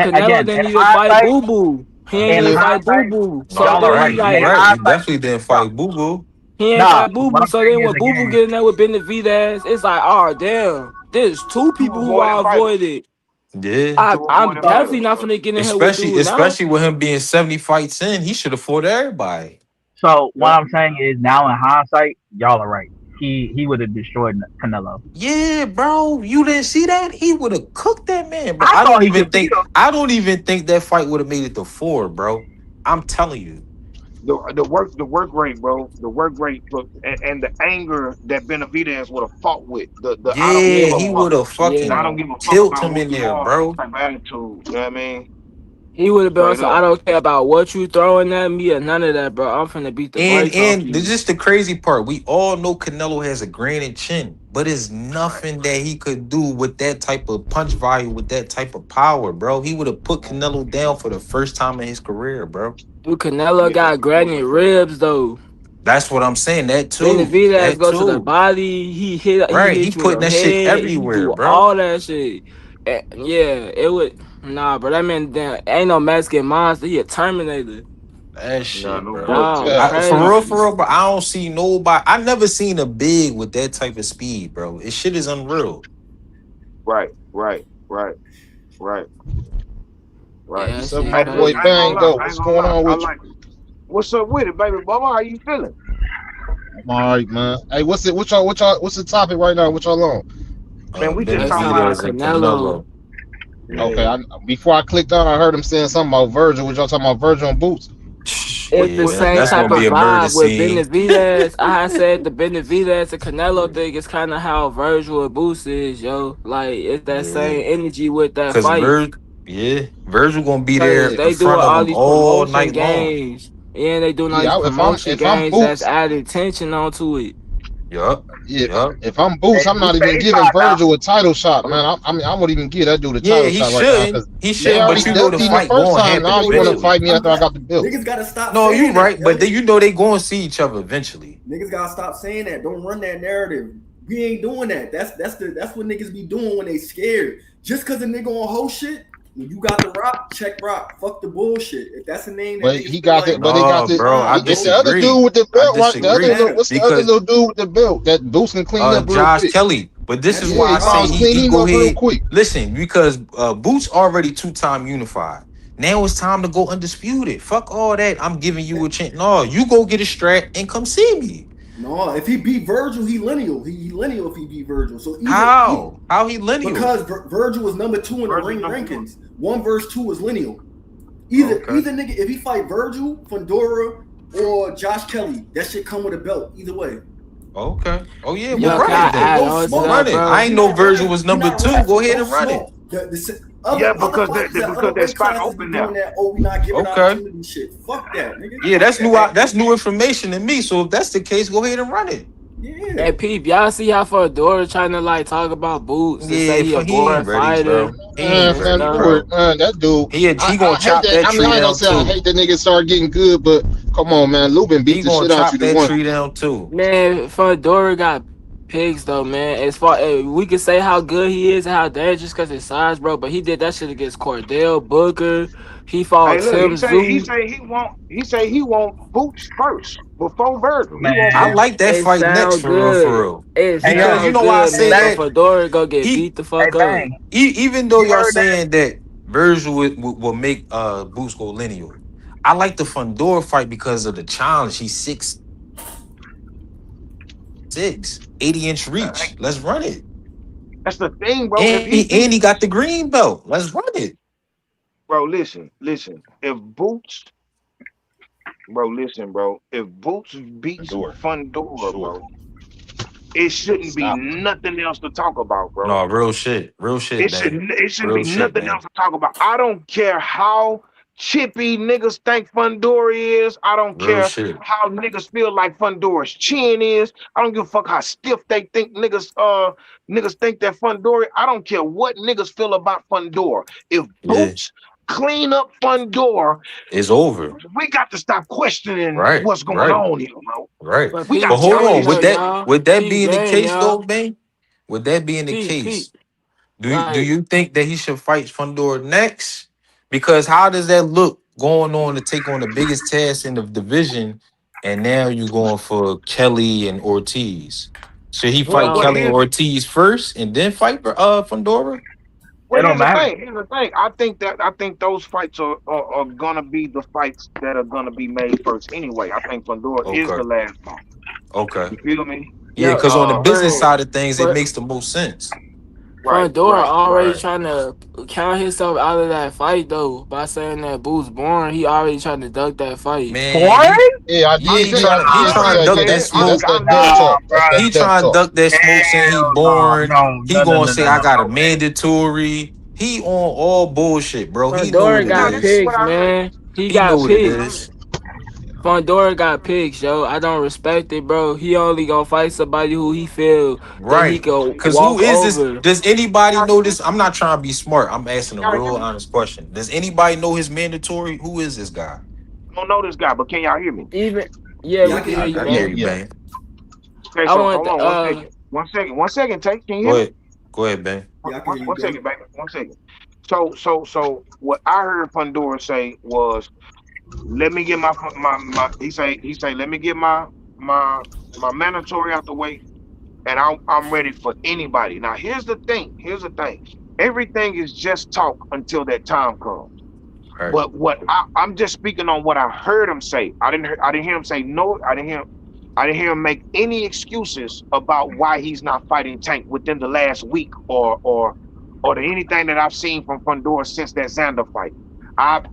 [SPEAKER 3] Canelo
[SPEAKER 2] again
[SPEAKER 3] didn't
[SPEAKER 2] in
[SPEAKER 3] even fight
[SPEAKER 2] hindsight,
[SPEAKER 3] Boo Boo. He ain't
[SPEAKER 2] in
[SPEAKER 3] even
[SPEAKER 4] yeah.
[SPEAKER 3] fight Boo
[SPEAKER 2] hindsight,
[SPEAKER 3] Boo.
[SPEAKER 4] No,
[SPEAKER 3] So
[SPEAKER 2] y'all
[SPEAKER 4] you
[SPEAKER 2] are
[SPEAKER 3] then
[SPEAKER 2] right.
[SPEAKER 3] he
[SPEAKER 4] right. You
[SPEAKER 2] In
[SPEAKER 3] like,
[SPEAKER 4] right. He
[SPEAKER 2] hindsight,
[SPEAKER 4] definitely didn't
[SPEAKER 2] no,
[SPEAKER 4] fight Boo Boo.
[SPEAKER 3] he ain't
[SPEAKER 2] nah.
[SPEAKER 3] fight Boo
[SPEAKER 2] What
[SPEAKER 3] Boo,
[SPEAKER 2] I'm
[SPEAKER 3] so then
[SPEAKER 2] saying is
[SPEAKER 3] when Boo Boo
[SPEAKER 2] again,
[SPEAKER 3] get in there with Benavidez, it's like, oh damn, there's two
[SPEAKER 1] Two
[SPEAKER 3] people who
[SPEAKER 1] avoided
[SPEAKER 3] I
[SPEAKER 1] fighters.
[SPEAKER 3] avoided.
[SPEAKER 4] Yeah.
[SPEAKER 1] Two
[SPEAKER 3] I'm
[SPEAKER 1] avoided
[SPEAKER 2] so
[SPEAKER 3] definitely
[SPEAKER 1] fighters,
[SPEAKER 3] not
[SPEAKER 1] bro.
[SPEAKER 3] gonna get in here with
[SPEAKER 4] Especially
[SPEAKER 3] dude now.
[SPEAKER 4] especially with him being 70 fights in, he should have fought everybody.
[SPEAKER 2] what
[SPEAKER 1] Yeah.
[SPEAKER 2] I'm saying is now in hindsight, y'all are right. He would have destroyed Canelo.
[SPEAKER 4] Yeah, bro. You didn't see that? He would have cooked that man, bro.
[SPEAKER 2] I thought he could beat him.
[SPEAKER 4] I don't even think that fight would have made it to four, bro. I'm telling you.
[SPEAKER 1] The work rate, bro. The work rate, look, and the anger that Benavidez would have fought with. The I don't
[SPEAKER 4] Yeah,
[SPEAKER 1] give a
[SPEAKER 4] he
[SPEAKER 3] Yeah,
[SPEAKER 1] fuck.
[SPEAKER 4] would have
[SPEAKER 1] I
[SPEAKER 4] fucking
[SPEAKER 3] yeah.
[SPEAKER 1] don't give a fuck
[SPEAKER 4] tilt
[SPEAKER 1] about
[SPEAKER 4] him
[SPEAKER 1] who
[SPEAKER 4] in
[SPEAKER 1] you
[SPEAKER 4] there,
[SPEAKER 1] are
[SPEAKER 4] bro.
[SPEAKER 1] type of attitude. You know what I mean?
[SPEAKER 3] He would have been on
[SPEAKER 1] Straight
[SPEAKER 3] some, I
[SPEAKER 1] up.
[SPEAKER 3] don't care about what you throwing at me or none of that, bro. I'm finna beat the brakes off
[SPEAKER 4] This
[SPEAKER 3] you.
[SPEAKER 4] is the crazy part. We all know Canelo has a granite chin, but it's
[SPEAKER 1] Right.
[SPEAKER 4] nothing that he could do with that type of punch volume, with that type of power, bro. He would have put
[SPEAKER 1] Mhm.
[SPEAKER 4] Canelo down for the first time in his career, bro.
[SPEAKER 3] Dude, Canelo
[SPEAKER 1] Yeah,
[SPEAKER 3] got
[SPEAKER 1] most
[SPEAKER 3] granite
[SPEAKER 1] definitely.
[SPEAKER 3] ribs though.
[SPEAKER 4] That's what I'm saying. That too.
[SPEAKER 3] Benavidez
[SPEAKER 4] That
[SPEAKER 3] go to the
[SPEAKER 4] too.
[SPEAKER 3] body. He
[SPEAKER 4] Right. He
[SPEAKER 3] hit you in
[SPEAKER 4] putting
[SPEAKER 3] your
[SPEAKER 4] that shit
[SPEAKER 3] head. He
[SPEAKER 4] everywhere,
[SPEAKER 3] do
[SPEAKER 4] bro.
[SPEAKER 3] all that shit. Yeah, it would. Nah, bro, that man damn, ain't no Mexican monster. He a Terminator.
[SPEAKER 4] That
[SPEAKER 1] Nah,
[SPEAKER 4] shit,
[SPEAKER 1] no
[SPEAKER 4] bro.
[SPEAKER 3] Y'all
[SPEAKER 1] bullshit.
[SPEAKER 3] crazy.
[SPEAKER 4] For real, but I don't see nobody. I never seen a big with that type of speed, bro. This shit is unreal.
[SPEAKER 1] Right, right, right, right, right.
[SPEAKER 3] Yeah,
[SPEAKER 6] What's
[SPEAKER 3] that
[SPEAKER 6] up,
[SPEAKER 3] shit
[SPEAKER 6] my
[SPEAKER 1] Hey, look,
[SPEAKER 6] boy
[SPEAKER 1] I ain't
[SPEAKER 3] crazy.
[SPEAKER 1] gonna
[SPEAKER 6] Bang
[SPEAKER 1] lie.
[SPEAKER 6] though?
[SPEAKER 1] I ain't
[SPEAKER 6] What's
[SPEAKER 1] gonna
[SPEAKER 6] going
[SPEAKER 1] lie.
[SPEAKER 6] on
[SPEAKER 1] I
[SPEAKER 6] with you?
[SPEAKER 1] like it. What's up with it, baby? Baba, how you feeling?
[SPEAKER 6] I'm all right, man. Hey, what's it? What's the topic right now? What y'all on?
[SPEAKER 1] Man, we just
[SPEAKER 3] Let's
[SPEAKER 1] talking
[SPEAKER 3] talk
[SPEAKER 1] about
[SPEAKER 3] about
[SPEAKER 4] Benavidez and
[SPEAKER 3] Canelo.
[SPEAKER 4] Canelo.
[SPEAKER 6] Okay,
[SPEAKER 1] yeah.
[SPEAKER 6] before I clicked on, I heard him saying something about Virgil. Was y'all talking about Virgil and Boots?
[SPEAKER 3] It's the
[SPEAKER 1] What
[SPEAKER 4] Yeah,
[SPEAKER 3] same
[SPEAKER 4] that's
[SPEAKER 3] type
[SPEAKER 4] gonna be
[SPEAKER 3] of
[SPEAKER 4] a murder
[SPEAKER 3] vibe with
[SPEAKER 4] scene.
[SPEAKER 3] Benavidez. I said the Benavidez and Canelo thing is kind of how Virgil and Boost is, yo. Like it's that
[SPEAKER 4] Yeah,
[SPEAKER 3] same energy with that
[SPEAKER 4] cause
[SPEAKER 3] fight.
[SPEAKER 4] Virgil gonna be
[SPEAKER 3] Cause
[SPEAKER 4] there
[SPEAKER 6] Yeah,
[SPEAKER 4] in
[SPEAKER 3] they doing
[SPEAKER 4] front of
[SPEAKER 3] all
[SPEAKER 4] him
[SPEAKER 3] these
[SPEAKER 4] all
[SPEAKER 3] promotion
[SPEAKER 4] night long.
[SPEAKER 3] games. Yeah, they doing all these
[SPEAKER 6] yeah.
[SPEAKER 3] promotion
[SPEAKER 6] If I'm
[SPEAKER 3] games that's
[SPEAKER 6] Boots,
[SPEAKER 3] added tension onto it.
[SPEAKER 4] Yup,
[SPEAKER 6] yeah.
[SPEAKER 4] yup.
[SPEAKER 6] If I'm
[SPEAKER 2] Hey,
[SPEAKER 6] Boots, I'm
[SPEAKER 2] Boots
[SPEAKER 6] not
[SPEAKER 2] say
[SPEAKER 6] even
[SPEAKER 2] he
[SPEAKER 6] giving
[SPEAKER 2] tried now.
[SPEAKER 6] Virgil a title shot, man. I wouldn't even give that dude a
[SPEAKER 4] Yeah,
[SPEAKER 6] title
[SPEAKER 4] he
[SPEAKER 6] shot right now
[SPEAKER 4] shouldn't.
[SPEAKER 6] because
[SPEAKER 4] He
[SPEAKER 6] he
[SPEAKER 4] shouldn't.
[SPEAKER 6] already
[SPEAKER 4] But you
[SPEAKER 5] I'm
[SPEAKER 4] know the
[SPEAKER 6] dusty the
[SPEAKER 5] glad.
[SPEAKER 4] fight
[SPEAKER 6] first
[SPEAKER 4] gonna
[SPEAKER 6] time.
[SPEAKER 4] happen
[SPEAKER 6] Now he
[SPEAKER 5] Yo,
[SPEAKER 6] want to
[SPEAKER 5] yo,
[SPEAKER 6] fight
[SPEAKER 4] eventually.
[SPEAKER 6] me
[SPEAKER 5] I'm
[SPEAKER 6] after I
[SPEAKER 5] glad.
[SPEAKER 6] got the belt.
[SPEAKER 5] Niggas gotta stop
[SPEAKER 4] No, you
[SPEAKER 5] saying that,
[SPEAKER 4] right. But
[SPEAKER 5] yo.
[SPEAKER 4] then you know they gonna see each other eventually.
[SPEAKER 5] Niggas gotta stop saying that. Don't run that narrative. We ain't doing that. That's what niggas be doing when they scared. Just cause a nigga on whole shit, when you got the rock, check rock. Fuck the bullshit. If that's a name that
[SPEAKER 6] But
[SPEAKER 5] niggas
[SPEAKER 6] he
[SPEAKER 5] feel
[SPEAKER 6] got
[SPEAKER 5] like,
[SPEAKER 6] the. But they got
[SPEAKER 4] No,
[SPEAKER 6] the.
[SPEAKER 4] bro,
[SPEAKER 5] nah,
[SPEAKER 4] I
[SPEAKER 6] It's the
[SPEAKER 5] don't.
[SPEAKER 6] other
[SPEAKER 4] disagree.
[SPEAKER 6] dude with the
[SPEAKER 4] I
[SPEAKER 6] belt, right? The
[SPEAKER 5] Don't
[SPEAKER 6] other
[SPEAKER 4] disagree
[SPEAKER 6] little.
[SPEAKER 5] matter.
[SPEAKER 6] What's the other
[SPEAKER 4] because
[SPEAKER 6] little dude with the belt that Boots can clean up real
[SPEAKER 4] Josh
[SPEAKER 6] quick?
[SPEAKER 4] Kelly. But this
[SPEAKER 5] That
[SPEAKER 4] is
[SPEAKER 5] nigga
[SPEAKER 4] why
[SPEAKER 6] Yeah,
[SPEAKER 4] I say
[SPEAKER 6] Miles
[SPEAKER 5] Rocky.
[SPEAKER 6] clean
[SPEAKER 4] he
[SPEAKER 6] him
[SPEAKER 4] go
[SPEAKER 6] up real
[SPEAKER 4] ahead.
[SPEAKER 6] quick.
[SPEAKER 4] Listen, because Boots already two-time unified. Now it's time to go undisputed. Fuck all that. I'm giving you a chance. No, you go get a strap and come see me.
[SPEAKER 5] No, if he beat Virgil, he lineal. He lineal if he beat Virgil. So either he
[SPEAKER 4] How he lineal?
[SPEAKER 5] because Virgil was number 2 in the
[SPEAKER 1] Virgil
[SPEAKER 5] ring
[SPEAKER 1] number one.
[SPEAKER 5] rankings. 1 versus 2 was lineal.
[SPEAKER 4] Okay.
[SPEAKER 5] Either nigga, if he fight Virgil, Fundora, or Josh Kelly, that shit come with a belt. Either way.
[SPEAKER 4] Okay. Oh yeah,
[SPEAKER 5] You're
[SPEAKER 4] well
[SPEAKER 3] Yo,
[SPEAKER 5] not
[SPEAKER 3] can
[SPEAKER 4] run
[SPEAKER 3] I
[SPEAKER 4] it
[SPEAKER 5] running. Ain't
[SPEAKER 4] then.
[SPEAKER 3] add
[SPEAKER 5] no
[SPEAKER 3] on to
[SPEAKER 5] smoke.
[SPEAKER 4] Run
[SPEAKER 3] that,
[SPEAKER 4] it. I
[SPEAKER 3] bro?
[SPEAKER 4] ain't
[SPEAKER 5] You're
[SPEAKER 4] know
[SPEAKER 5] not
[SPEAKER 4] Virgil
[SPEAKER 5] running.
[SPEAKER 4] was
[SPEAKER 5] You're
[SPEAKER 4] number
[SPEAKER 5] not
[SPEAKER 4] two.
[SPEAKER 5] running.
[SPEAKER 4] Go ahead
[SPEAKER 5] No
[SPEAKER 4] and run it.
[SPEAKER 5] smoke.
[SPEAKER 1] Yeah,
[SPEAKER 5] Other
[SPEAKER 1] because
[SPEAKER 5] fighters at other
[SPEAKER 1] because that
[SPEAKER 5] weight
[SPEAKER 1] spot
[SPEAKER 5] classes be
[SPEAKER 1] open now.
[SPEAKER 5] doing that. Oh, we not giving
[SPEAKER 4] Okay.
[SPEAKER 5] opportunity shit. Fuck that, nigga.
[SPEAKER 4] Yeah, that's new information to me. So if that's the case, go ahead and run it.
[SPEAKER 5] Yeah.
[SPEAKER 3] Hey, peep, y'all see how Fedora trying to like talk about Boots and say
[SPEAKER 4] Yeah,
[SPEAKER 3] he a
[SPEAKER 4] he ain't
[SPEAKER 3] boring
[SPEAKER 4] ready,
[SPEAKER 3] fighter
[SPEAKER 4] bro. He ain't
[SPEAKER 3] and
[SPEAKER 4] ready,
[SPEAKER 3] stuff.
[SPEAKER 6] Fandor,
[SPEAKER 4] bro.
[SPEAKER 6] that dude.
[SPEAKER 4] He
[SPEAKER 6] I
[SPEAKER 4] gonna
[SPEAKER 6] hate
[SPEAKER 4] chop
[SPEAKER 6] that.
[SPEAKER 4] that
[SPEAKER 6] I mean,
[SPEAKER 4] tree
[SPEAKER 6] I ain't gonna
[SPEAKER 4] down
[SPEAKER 6] say I
[SPEAKER 4] too.
[SPEAKER 6] hate the nigga start getting good, but come on, man. Lubin beat
[SPEAKER 4] He
[SPEAKER 6] the
[SPEAKER 4] gonna
[SPEAKER 6] shit out you
[SPEAKER 4] chop
[SPEAKER 6] to
[SPEAKER 4] that
[SPEAKER 6] one.
[SPEAKER 4] tree down too.
[SPEAKER 3] Man, Fedora got pigs though, man. As far we can say how good he is and how dangerous because his size, bro. But he did that shit against Cordell Booker. He fought
[SPEAKER 1] Hey, look,
[SPEAKER 3] Tim Zoo.
[SPEAKER 1] he say he want Boots first before Virgil. He want
[SPEAKER 4] I
[SPEAKER 2] Man,
[SPEAKER 1] Boots.
[SPEAKER 4] like that
[SPEAKER 3] It
[SPEAKER 4] fight next
[SPEAKER 3] sound
[SPEAKER 4] for real, for
[SPEAKER 3] good.
[SPEAKER 4] real.
[SPEAKER 3] It
[SPEAKER 2] hey
[SPEAKER 4] Because you
[SPEAKER 3] sound
[SPEAKER 4] know why I
[SPEAKER 3] good,
[SPEAKER 4] say
[SPEAKER 3] man. But
[SPEAKER 2] back,
[SPEAKER 4] that?
[SPEAKER 3] Fedora gonna get
[SPEAKER 4] He
[SPEAKER 3] beat the
[SPEAKER 2] hey
[SPEAKER 3] fuck up.
[SPEAKER 2] bang,
[SPEAKER 4] even though
[SPEAKER 2] you
[SPEAKER 4] y'all
[SPEAKER 2] heard that?
[SPEAKER 4] saying that Virgil will make Boots go lineal, I like the Fundora fight because of the challenge. He's 6'6", 80-inch reach.
[SPEAKER 1] Like,
[SPEAKER 4] Let's run it.
[SPEAKER 1] that's the thing, bro. If
[SPEAKER 4] And
[SPEAKER 1] he beat,
[SPEAKER 4] he got the green belt. Let's run it.
[SPEAKER 1] bro, listen. If Boots, bro, listen, bro. If Boots beats
[SPEAKER 6] Fandor,
[SPEAKER 1] Fundora,
[SPEAKER 6] sure.
[SPEAKER 1] bro, it shouldn't be
[SPEAKER 6] Stop.
[SPEAKER 1] nothing else to talk about, bro.
[SPEAKER 4] No, real shit. Real shit, man.
[SPEAKER 1] It shouldn't
[SPEAKER 4] Real
[SPEAKER 1] be
[SPEAKER 4] shit,
[SPEAKER 1] nothing
[SPEAKER 4] man.
[SPEAKER 1] else to talk about. I don't care how chippy niggas think Fundora is. I don't
[SPEAKER 4] Real
[SPEAKER 1] care
[SPEAKER 4] shit.
[SPEAKER 1] how niggas feel like Fundora's chin is. I don't give a fuck how stiff they think niggas think that Fundora. I don't care what niggas feel about Fundora. If
[SPEAKER 4] Yeah.
[SPEAKER 1] Boots clean up Fundora,
[SPEAKER 4] It's over.
[SPEAKER 1] we got to stop questioning
[SPEAKER 4] Right.
[SPEAKER 1] what's going
[SPEAKER 4] Right.
[SPEAKER 1] on here, bro.
[SPEAKER 4] Right.
[SPEAKER 3] But
[SPEAKER 1] We
[SPEAKER 3] peep
[SPEAKER 4] But
[SPEAKER 1] got to
[SPEAKER 4] hold
[SPEAKER 1] stop
[SPEAKER 3] game
[SPEAKER 4] on.
[SPEAKER 1] this
[SPEAKER 3] though,
[SPEAKER 1] shit.
[SPEAKER 3] y'all.
[SPEAKER 4] With that
[SPEAKER 3] Peep
[SPEAKER 4] being the
[SPEAKER 3] game,
[SPEAKER 4] case though,
[SPEAKER 3] y'all.
[SPEAKER 4] man, with that being the
[SPEAKER 3] Peep.
[SPEAKER 4] case, do
[SPEAKER 3] Like,
[SPEAKER 4] you think that he should fight Fundor next? Because how does that look going on to take on the biggest task in the division, and now you going for Kelly and Ortiz? Should he
[SPEAKER 1] Well,
[SPEAKER 4] fight
[SPEAKER 3] well,
[SPEAKER 1] well,
[SPEAKER 4] Kelly and
[SPEAKER 1] here's
[SPEAKER 4] Ortiz first and then fight Fundora?
[SPEAKER 2] It
[SPEAKER 1] Well,
[SPEAKER 2] don't
[SPEAKER 1] here's the
[SPEAKER 2] matter.
[SPEAKER 1] thing. Here's the thing. I think those fights are gonna be the fights that are gonna be made first anyway. I think Fundora is
[SPEAKER 4] Okay.
[SPEAKER 1] the last one.
[SPEAKER 4] Okay.
[SPEAKER 1] You feel me?
[SPEAKER 4] Yeah,
[SPEAKER 3] yo,
[SPEAKER 4] because on the
[SPEAKER 1] Uh,
[SPEAKER 4] business
[SPEAKER 3] but
[SPEAKER 4] side of things, it
[SPEAKER 3] but
[SPEAKER 4] makes the most sense.
[SPEAKER 3] Fundora
[SPEAKER 1] right.
[SPEAKER 3] already
[SPEAKER 4] Right.
[SPEAKER 3] trying to count himself out of that fight though by saying that Boo's born. He already trying to duck that fight.
[SPEAKER 4] Man,
[SPEAKER 2] Boring?
[SPEAKER 6] Yeah,
[SPEAKER 1] I
[SPEAKER 4] he
[SPEAKER 1] said
[SPEAKER 4] trying to
[SPEAKER 1] I already
[SPEAKER 4] duck
[SPEAKER 1] said
[SPEAKER 4] that
[SPEAKER 1] it.
[SPEAKER 6] yeah,
[SPEAKER 4] smoke.
[SPEAKER 6] that's that
[SPEAKER 1] I
[SPEAKER 6] death
[SPEAKER 1] listen.
[SPEAKER 2] Nah,
[SPEAKER 6] talk.
[SPEAKER 2] bro.
[SPEAKER 6] That's that
[SPEAKER 4] He
[SPEAKER 6] death
[SPEAKER 4] trying to
[SPEAKER 6] talk.
[SPEAKER 4] duck that smoke saying he
[SPEAKER 2] Hell no,
[SPEAKER 4] born. He
[SPEAKER 2] no, no,
[SPEAKER 4] gonna
[SPEAKER 2] no,
[SPEAKER 4] say
[SPEAKER 2] no,
[SPEAKER 4] I
[SPEAKER 2] no,
[SPEAKER 4] got a
[SPEAKER 2] no, man.
[SPEAKER 4] Mandatory. He on all bullshit, bro. He know what
[SPEAKER 3] Fundora
[SPEAKER 4] it
[SPEAKER 1] Now
[SPEAKER 3] got
[SPEAKER 1] this is
[SPEAKER 4] is.
[SPEAKER 1] what
[SPEAKER 3] pigs,
[SPEAKER 1] I heard.
[SPEAKER 3] man. He
[SPEAKER 4] He know
[SPEAKER 3] got
[SPEAKER 4] what it
[SPEAKER 1] This is what I
[SPEAKER 3] pigs.
[SPEAKER 1] heard.
[SPEAKER 4] is.
[SPEAKER 3] Fundora got pigs, yo. I don't respect it, bro. He only gonna fight somebody who he feel that he
[SPEAKER 4] Right.
[SPEAKER 3] can
[SPEAKER 4] Cause who
[SPEAKER 3] walk
[SPEAKER 4] is this?
[SPEAKER 3] over.
[SPEAKER 4] Does
[SPEAKER 1] Can
[SPEAKER 4] anybody
[SPEAKER 1] y'all
[SPEAKER 4] know
[SPEAKER 1] hear me?
[SPEAKER 4] this? I'm not trying to be smart. I'm asking a
[SPEAKER 1] Can y'all hear
[SPEAKER 4] real
[SPEAKER 1] me?
[SPEAKER 4] honest question. Does anybody know his mandatory? Who is this guy?
[SPEAKER 1] I don't know this guy, but can y'all hear me?
[SPEAKER 3] Even yeah,
[SPEAKER 5] Yeah, I
[SPEAKER 3] we
[SPEAKER 5] can
[SPEAKER 3] can
[SPEAKER 5] hear
[SPEAKER 3] hear
[SPEAKER 4] I,
[SPEAKER 5] you,
[SPEAKER 3] you,
[SPEAKER 4] I can hear
[SPEAKER 5] bang.
[SPEAKER 3] man.
[SPEAKER 4] you,
[SPEAKER 6] Yeah.
[SPEAKER 4] bang.
[SPEAKER 1] Okay,
[SPEAKER 3] I
[SPEAKER 1] so
[SPEAKER 3] want
[SPEAKER 1] hold
[SPEAKER 3] the,
[SPEAKER 1] on one second. Take, can you
[SPEAKER 4] Go
[SPEAKER 1] hear me?
[SPEAKER 4] ahead. Go ahead, bang.
[SPEAKER 5] Yeah, I can hear you,
[SPEAKER 1] One
[SPEAKER 5] bang.
[SPEAKER 1] second, baby. One second. So what I heard Fundora say was, let me get my he say let me get my my mandatory out the way, and I'm ready for anybody. Now here's the thing. Everything is just talk until that time comes.
[SPEAKER 4] Right.
[SPEAKER 1] But I'm just speaking on what I heard him say. I didn't hear him say no. I didn't hear him make any excuses about why he's not fighting Tank within the last week anything that I've seen from Fundora since that Xander fight.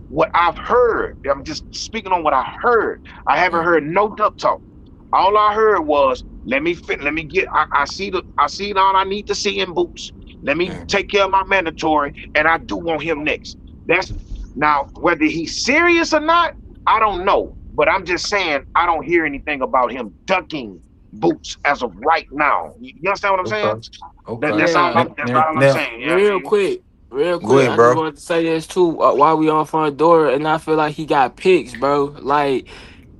[SPEAKER 1] What I've heard, I'm just speaking on what I heard. I haven't heard no duck talk. All I heard was let me get I see all I need to see in Boots. Let me
[SPEAKER 4] Mm.
[SPEAKER 1] take care of my mandatory, and I do want him next. That's now whether he's serious or not, I don't know. But I'm just saying I don't hear anything about him ducking Boots as of right now. You understand what I'm saying?
[SPEAKER 4] Okay. Okay.
[SPEAKER 3] yeah.
[SPEAKER 1] That's all I'm
[SPEAKER 4] Now,
[SPEAKER 1] saying. Yeah, I
[SPEAKER 3] Real
[SPEAKER 1] mean,
[SPEAKER 3] quick, real
[SPEAKER 4] go
[SPEAKER 3] quick.
[SPEAKER 4] ahead,
[SPEAKER 3] I just
[SPEAKER 4] bro.
[SPEAKER 3] wanted to say this too. While we on Fundora, and I feel like he got picks, bro. Like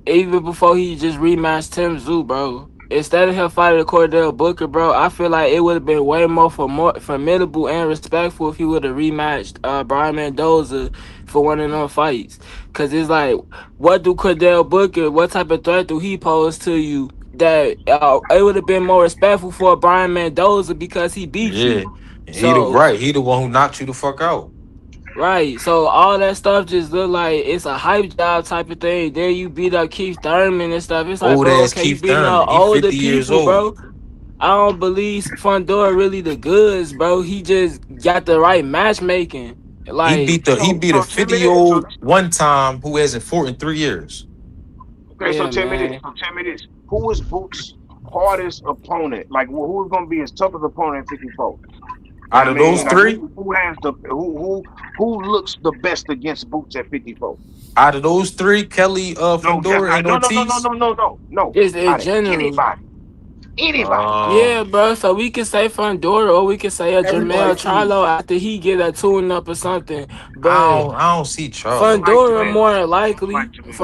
[SPEAKER 3] even before he just rematched Tim Zoo, bro. Instead of him fighting Cordell Booker, bro, I feel like it would have been way more formidable and respectful if he would have rematched Brian Mendoza for one of them fights. Cause it's like, what do Cordell Booker? What type of threat do he pose to you? That it would have been more respectful for Brian Mendoza because he beat
[SPEAKER 4] Yeah.
[SPEAKER 3] you.
[SPEAKER 4] He the
[SPEAKER 3] So
[SPEAKER 4] right. He the one who knocked you the fuck out.
[SPEAKER 3] Right. So all that stuff just look like it's a hype job type of thing. Then you beat up Keith Thurman and stuff. It's like,
[SPEAKER 4] Old
[SPEAKER 3] bro,
[SPEAKER 4] ass
[SPEAKER 3] okay, you
[SPEAKER 4] Keith
[SPEAKER 3] beating up
[SPEAKER 4] Thurman. He
[SPEAKER 3] older
[SPEAKER 4] 50 years
[SPEAKER 3] people,
[SPEAKER 4] old.
[SPEAKER 3] bro. I don't believe Fundora really the goods, bro. He just got the right matchmaking. Like,
[SPEAKER 4] He
[SPEAKER 1] So
[SPEAKER 4] beat a
[SPEAKER 1] so tell me this.
[SPEAKER 4] 50-year-old one time who hasn't fought in 3 years.
[SPEAKER 1] Okay, so
[SPEAKER 3] yeah,
[SPEAKER 1] tell me this.
[SPEAKER 3] man.
[SPEAKER 1] So tell me this. Who is Boots' hardest opponent? Like who's gonna be his toughest opponent at 54?
[SPEAKER 4] Out
[SPEAKER 1] I
[SPEAKER 4] of
[SPEAKER 1] mean,
[SPEAKER 4] those
[SPEAKER 1] like
[SPEAKER 4] three,
[SPEAKER 1] who has the who looks the best against Boots at 54?
[SPEAKER 4] Kelly,
[SPEAKER 1] No, just
[SPEAKER 4] Fundora, and Ortiz.
[SPEAKER 1] no.
[SPEAKER 3] Just in
[SPEAKER 1] Out of
[SPEAKER 3] general.
[SPEAKER 1] anybody, anybody.
[SPEAKER 3] Yeah,
[SPEAKER 4] Um,
[SPEAKER 3] bro. So we could say Fundora or we could say a
[SPEAKER 5] Everybody
[SPEAKER 3] Jamel
[SPEAKER 5] cool.
[SPEAKER 3] Charlo after he get a tune up or something. But
[SPEAKER 4] I don't see
[SPEAKER 1] You don't like
[SPEAKER 4] Charlo.
[SPEAKER 3] Fundora
[SPEAKER 1] Jamel.
[SPEAKER 3] more
[SPEAKER 1] You don't like
[SPEAKER 3] likely,
[SPEAKER 1] Jamel.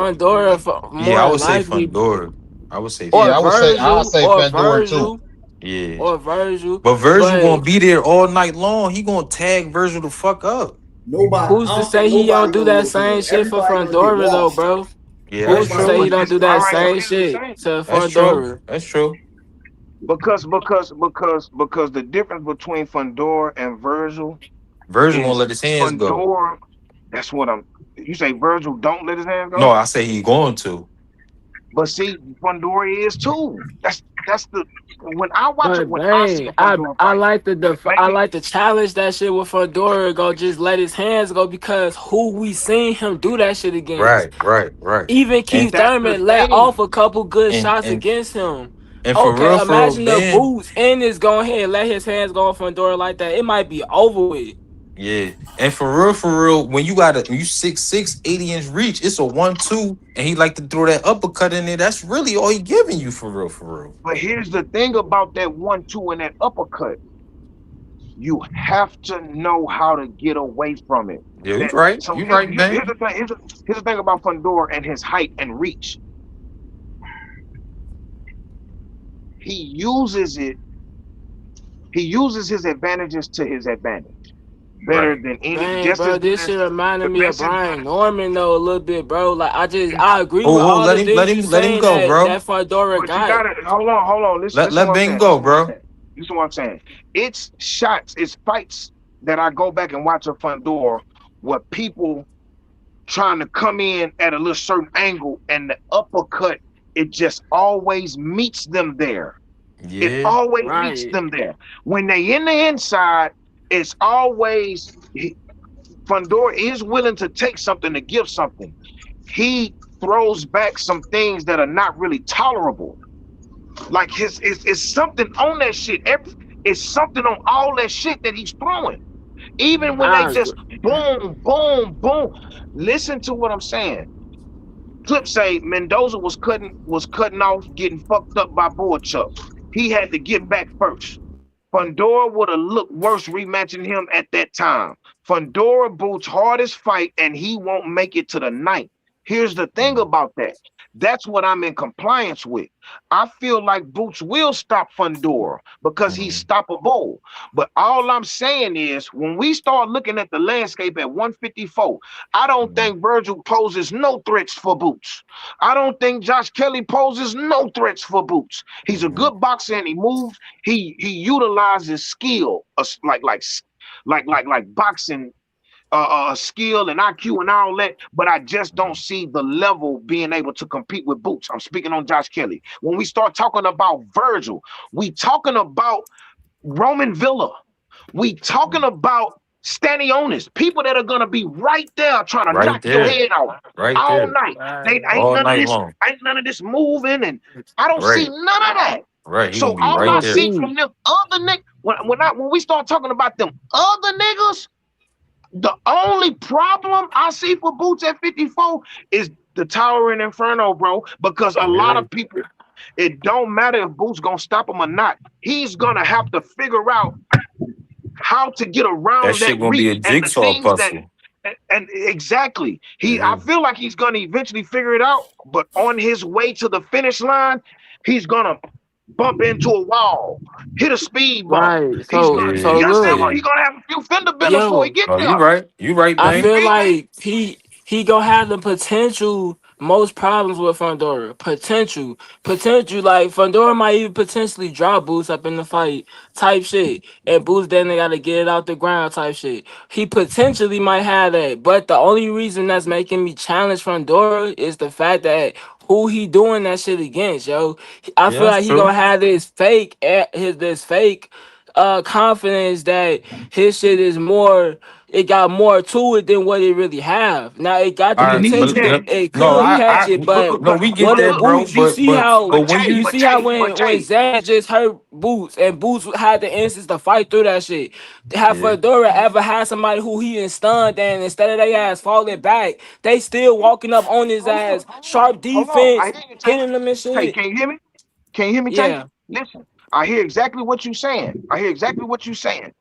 [SPEAKER 4] Yeah,
[SPEAKER 3] More
[SPEAKER 4] I
[SPEAKER 3] than
[SPEAKER 4] would say
[SPEAKER 3] likely,
[SPEAKER 4] Fundora. I would say
[SPEAKER 3] or
[SPEAKER 6] Yeah, I would say
[SPEAKER 4] Fundora.
[SPEAKER 6] I'll
[SPEAKER 3] Virgil,
[SPEAKER 6] say
[SPEAKER 3] or
[SPEAKER 6] Pandora too.
[SPEAKER 3] Virgil,
[SPEAKER 4] Yeah,
[SPEAKER 3] or Virgil.
[SPEAKER 4] but Virgil gonna
[SPEAKER 3] But
[SPEAKER 4] be there all night long. He gonna tag Virgil the fuck up.
[SPEAKER 5] Nobody.
[SPEAKER 3] who's
[SPEAKER 5] I
[SPEAKER 3] to
[SPEAKER 5] don't
[SPEAKER 3] say
[SPEAKER 5] think
[SPEAKER 3] he don't
[SPEAKER 5] nobody
[SPEAKER 3] do
[SPEAKER 5] gonna
[SPEAKER 3] that
[SPEAKER 5] look
[SPEAKER 3] same
[SPEAKER 5] good.
[SPEAKER 3] shit for
[SPEAKER 5] Everybody gonna get
[SPEAKER 3] Fundora though,
[SPEAKER 5] washed.
[SPEAKER 3] bro?
[SPEAKER 4] Yeah, that's
[SPEAKER 3] Who's to
[SPEAKER 5] Everybody
[SPEAKER 3] say
[SPEAKER 4] true.
[SPEAKER 3] he
[SPEAKER 5] gonna
[SPEAKER 3] don't
[SPEAKER 5] get
[SPEAKER 3] do
[SPEAKER 1] All
[SPEAKER 3] that
[SPEAKER 1] right, so
[SPEAKER 3] same
[SPEAKER 5] smashed.
[SPEAKER 1] this is the
[SPEAKER 3] shit
[SPEAKER 1] thing.
[SPEAKER 3] to
[SPEAKER 4] That's true.
[SPEAKER 3] Fundora?
[SPEAKER 4] That's true.
[SPEAKER 1] Because the difference between Fundora and Virgil
[SPEAKER 4] Virgil gonna
[SPEAKER 1] is
[SPEAKER 4] let his hands go.
[SPEAKER 1] Fundora. That's what I'm. You say Virgil don't let his hand
[SPEAKER 4] No,
[SPEAKER 1] go,
[SPEAKER 4] I say he going to.
[SPEAKER 1] but see, Fundora is too. That's the
[SPEAKER 3] But
[SPEAKER 1] when I see
[SPEAKER 3] dang,
[SPEAKER 1] a Fundora
[SPEAKER 3] I
[SPEAKER 1] fight,
[SPEAKER 3] like the I
[SPEAKER 1] maybe.
[SPEAKER 3] like to challenge that shit with Fedora. Go just let his hands go because who we seen him do that shit against.
[SPEAKER 4] Right, right, right.
[SPEAKER 3] Even
[SPEAKER 4] And
[SPEAKER 3] Keith
[SPEAKER 1] That's the
[SPEAKER 3] Thurman let off
[SPEAKER 1] thing.
[SPEAKER 3] a couple good
[SPEAKER 4] and
[SPEAKER 3] shots
[SPEAKER 4] and
[SPEAKER 3] against him.
[SPEAKER 4] and
[SPEAKER 3] Okay,
[SPEAKER 4] for real,
[SPEAKER 3] imagine the
[SPEAKER 4] Ben.
[SPEAKER 3] boots and this go ahead and let his hands go on Fedora like that. It might be over with.
[SPEAKER 4] Yeah, and for real, when you 6'6", 80-inch reach, it's a 1-2, and he like to throw that uppercut in there. That's really all he giving you for real.
[SPEAKER 1] But here's the thing about that 1-2 and that uppercut. You have to know how to get away from it.
[SPEAKER 4] Yeah, you
[SPEAKER 1] That
[SPEAKER 4] right.
[SPEAKER 1] so
[SPEAKER 4] You right,
[SPEAKER 1] here's
[SPEAKER 4] Ben.
[SPEAKER 1] the thing. Here's the thing about Fundora and his height and reach. He uses it. He uses his advantages to his advantage better
[SPEAKER 4] Right.
[SPEAKER 1] than any,
[SPEAKER 3] Dang,
[SPEAKER 1] just
[SPEAKER 3] bro,
[SPEAKER 1] as good
[SPEAKER 3] this
[SPEAKER 1] as
[SPEAKER 3] shit reminded
[SPEAKER 1] the
[SPEAKER 3] me of
[SPEAKER 1] best
[SPEAKER 3] Brian
[SPEAKER 1] advantage.
[SPEAKER 3] Norman though a little bit, bro. Like I agree with
[SPEAKER 4] Oh,
[SPEAKER 3] all the things you
[SPEAKER 4] let him
[SPEAKER 3] saying
[SPEAKER 4] go,
[SPEAKER 3] that
[SPEAKER 4] bro.
[SPEAKER 3] Fedora
[SPEAKER 1] But you
[SPEAKER 3] got.
[SPEAKER 1] gotta hold on. Listen
[SPEAKER 4] Let
[SPEAKER 1] what I'm
[SPEAKER 4] Ben
[SPEAKER 1] saying.
[SPEAKER 4] go, bro.
[SPEAKER 1] Listen what I'm saying. It's shots, it's fights that I go back and watch a Fundora where people trying to come in at a little certain angle and the uppercut, it just always meets them there. It
[SPEAKER 4] Yeah.
[SPEAKER 1] always meets
[SPEAKER 3] Right.
[SPEAKER 1] them there. When they in the inside, it's always Fundora is willing to take something to give something. He throws back some things that are not really tolerable. Like it's something on that shit. It's something on all that shit that he's throwing. Even when they
[SPEAKER 3] I
[SPEAKER 1] just
[SPEAKER 3] agree.
[SPEAKER 1] boom, boom, boom. Listen to what I'm saying. Clip say Mendoza was cutting off, getting fucked up by Boychuk. He had to get back first. Fundora would have looked worse rematching him at that time. Fundora Boots' hardest fight, and he won't make it to the ninth. Here's the thing about that. That's what I'm in compliance with. I feel like Boots will stop Fundora because he's
[SPEAKER 4] Mhm.
[SPEAKER 1] stoppable. But all I'm saying is, when we start looking at the landscape at 154, I don't
[SPEAKER 4] Mhm.
[SPEAKER 1] think Virgil poses no threats for Boots. I don't think Josh Kelly poses no threats for Boots. He's a
[SPEAKER 4] Mhm.
[SPEAKER 1] good boxer and he moves. He utilizes skill, like boxing skill and IQ and all that, but I just don't
[SPEAKER 4] Mhm.
[SPEAKER 1] see the level being able to compete with Boots. I'm speaking on Josh Kelly. When we start talking about Virgil, we talking about Roman Villa. We talking
[SPEAKER 4] Mhm.
[SPEAKER 1] about Stanionis, people that are gonna be right there trying to
[SPEAKER 4] Right
[SPEAKER 1] knock your
[SPEAKER 4] there.
[SPEAKER 1] head off
[SPEAKER 4] Right
[SPEAKER 1] all
[SPEAKER 4] there.
[SPEAKER 1] night. They
[SPEAKER 3] Right.
[SPEAKER 4] All night long.
[SPEAKER 1] ain't none of this moving, and I don't see
[SPEAKER 4] Right.
[SPEAKER 1] none of that.
[SPEAKER 4] Right. He
[SPEAKER 1] So
[SPEAKER 4] gonna be
[SPEAKER 1] all
[SPEAKER 4] right
[SPEAKER 1] I
[SPEAKER 3] And
[SPEAKER 4] there.
[SPEAKER 1] see
[SPEAKER 3] see,
[SPEAKER 1] from them other niggas, when we start talking about them other niggas, the only problem I see for Boots at 54 is the Towering Inferno, bro. Because a lot
[SPEAKER 4] Yeah.
[SPEAKER 1] of people, it don't matter if Boots gonna stop him or not. He's gonna have to figure out how to get
[SPEAKER 4] That
[SPEAKER 1] around that
[SPEAKER 4] shit gonna be a
[SPEAKER 1] reach and the
[SPEAKER 4] jigsaw
[SPEAKER 1] things that
[SPEAKER 4] puzzle.
[SPEAKER 1] and exactly. I
[SPEAKER 4] Mhm.
[SPEAKER 1] feel like he's gonna eventually figure it out, but on his way to the finish line, he's gonna bump into a wall, hit a speed bump.
[SPEAKER 3] right.
[SPEAKER 1] He's
[SPEAKER 3] So
[SPEAKER 1] gonna,
[SPEAKER 3] so
[SPEAKER 1] you
[SPEAKER 4] Yeah.
[SPEAKER 1] understand
[SPEAKER 3] look,
[SPEAKER 1] what?
[SPEAKER 4] Yeah.
[SPEAKER 1] He's gonna have a few fender benders before he
[SPEAKER 3] yo,
[SPEAKER 1] get
[SPEAKER 4] No, you
[SPEAKER 1] there.
[SPEAKER 4] right. You right,
[SPEAKER 3] I
[SPEAKER 1] You
[SPEAKER 4] man.
[SPEAKER 3] feel
[SPEAKER 1] feel me?
[SPEAKER 3] like he gonna have the potential most problems with Fundora. Potential. Like Fundora might even potentially drop Boots up in the fight type shit, and Boots then they gotta get it out the ground type shit. He potentially might have that, but the only reason that's making me challenge Fundora is the fact that who he doing that shit against, yo. I
[SPEAKER 4] Yeah,
[SPEAKER 3] feel
[SPEAKER 4] that's
[SPEAKER 3] like he
[SPEAKER 4] true.
[SPEAKER 3] gonna have this fake confidence that his shit is more, it got more to it than what it really have. Now it got the
[SPEAKER 4] All
[SPEAKER 1] He
[SPEAKER 4] right,
[SPEAKER 1] needs
[SPEAKER 4] but
[SPEAKER 3] potential,
[SPEAKER 1] that.
[SPEAKER 3] it
[SPEAKER 4] no,
[SPEAKER 3] could
[SPEAKER 1] He
[SPEAKER 3] catch
[SPEAKER 4] I
[SPEAKER 3] it, but
[SPEAKER 4] no, we get
[SPEAKER 3] what if
[SPEAKER 4] that,
[SPEAKER 1] look,
[SPEAKER 4] bro.
[SPEAKER 3] Boots? You see how
[SPEAKER 4] But when you,
[SPEAKER 3] you see how when Zan just hurt Boots and Boots had the instance to fight through that shit. Have
[SPEAKER 4] yeah,
[SPEAKER 3] Fedora ever had somebody who he done stunned and instead of they ass falling back, they still walking up on his ass, sharp
[SPEAKER 1] hold on. I
[SPEAKER 3] defense,
[SPEAKER 1] hear you, Tay.
[SPEAKER 3] hitting them and
[SPEAKER 1] Tay,
[SPEAKER 3] shit.
[SPEAKER 1] can you hear me? Can you hear me, Tay?
[SPEAKER 3] Yeah,
[SPEAKER 1] Listen, I hear exactly what you're saying. I hear exactly what you're saying.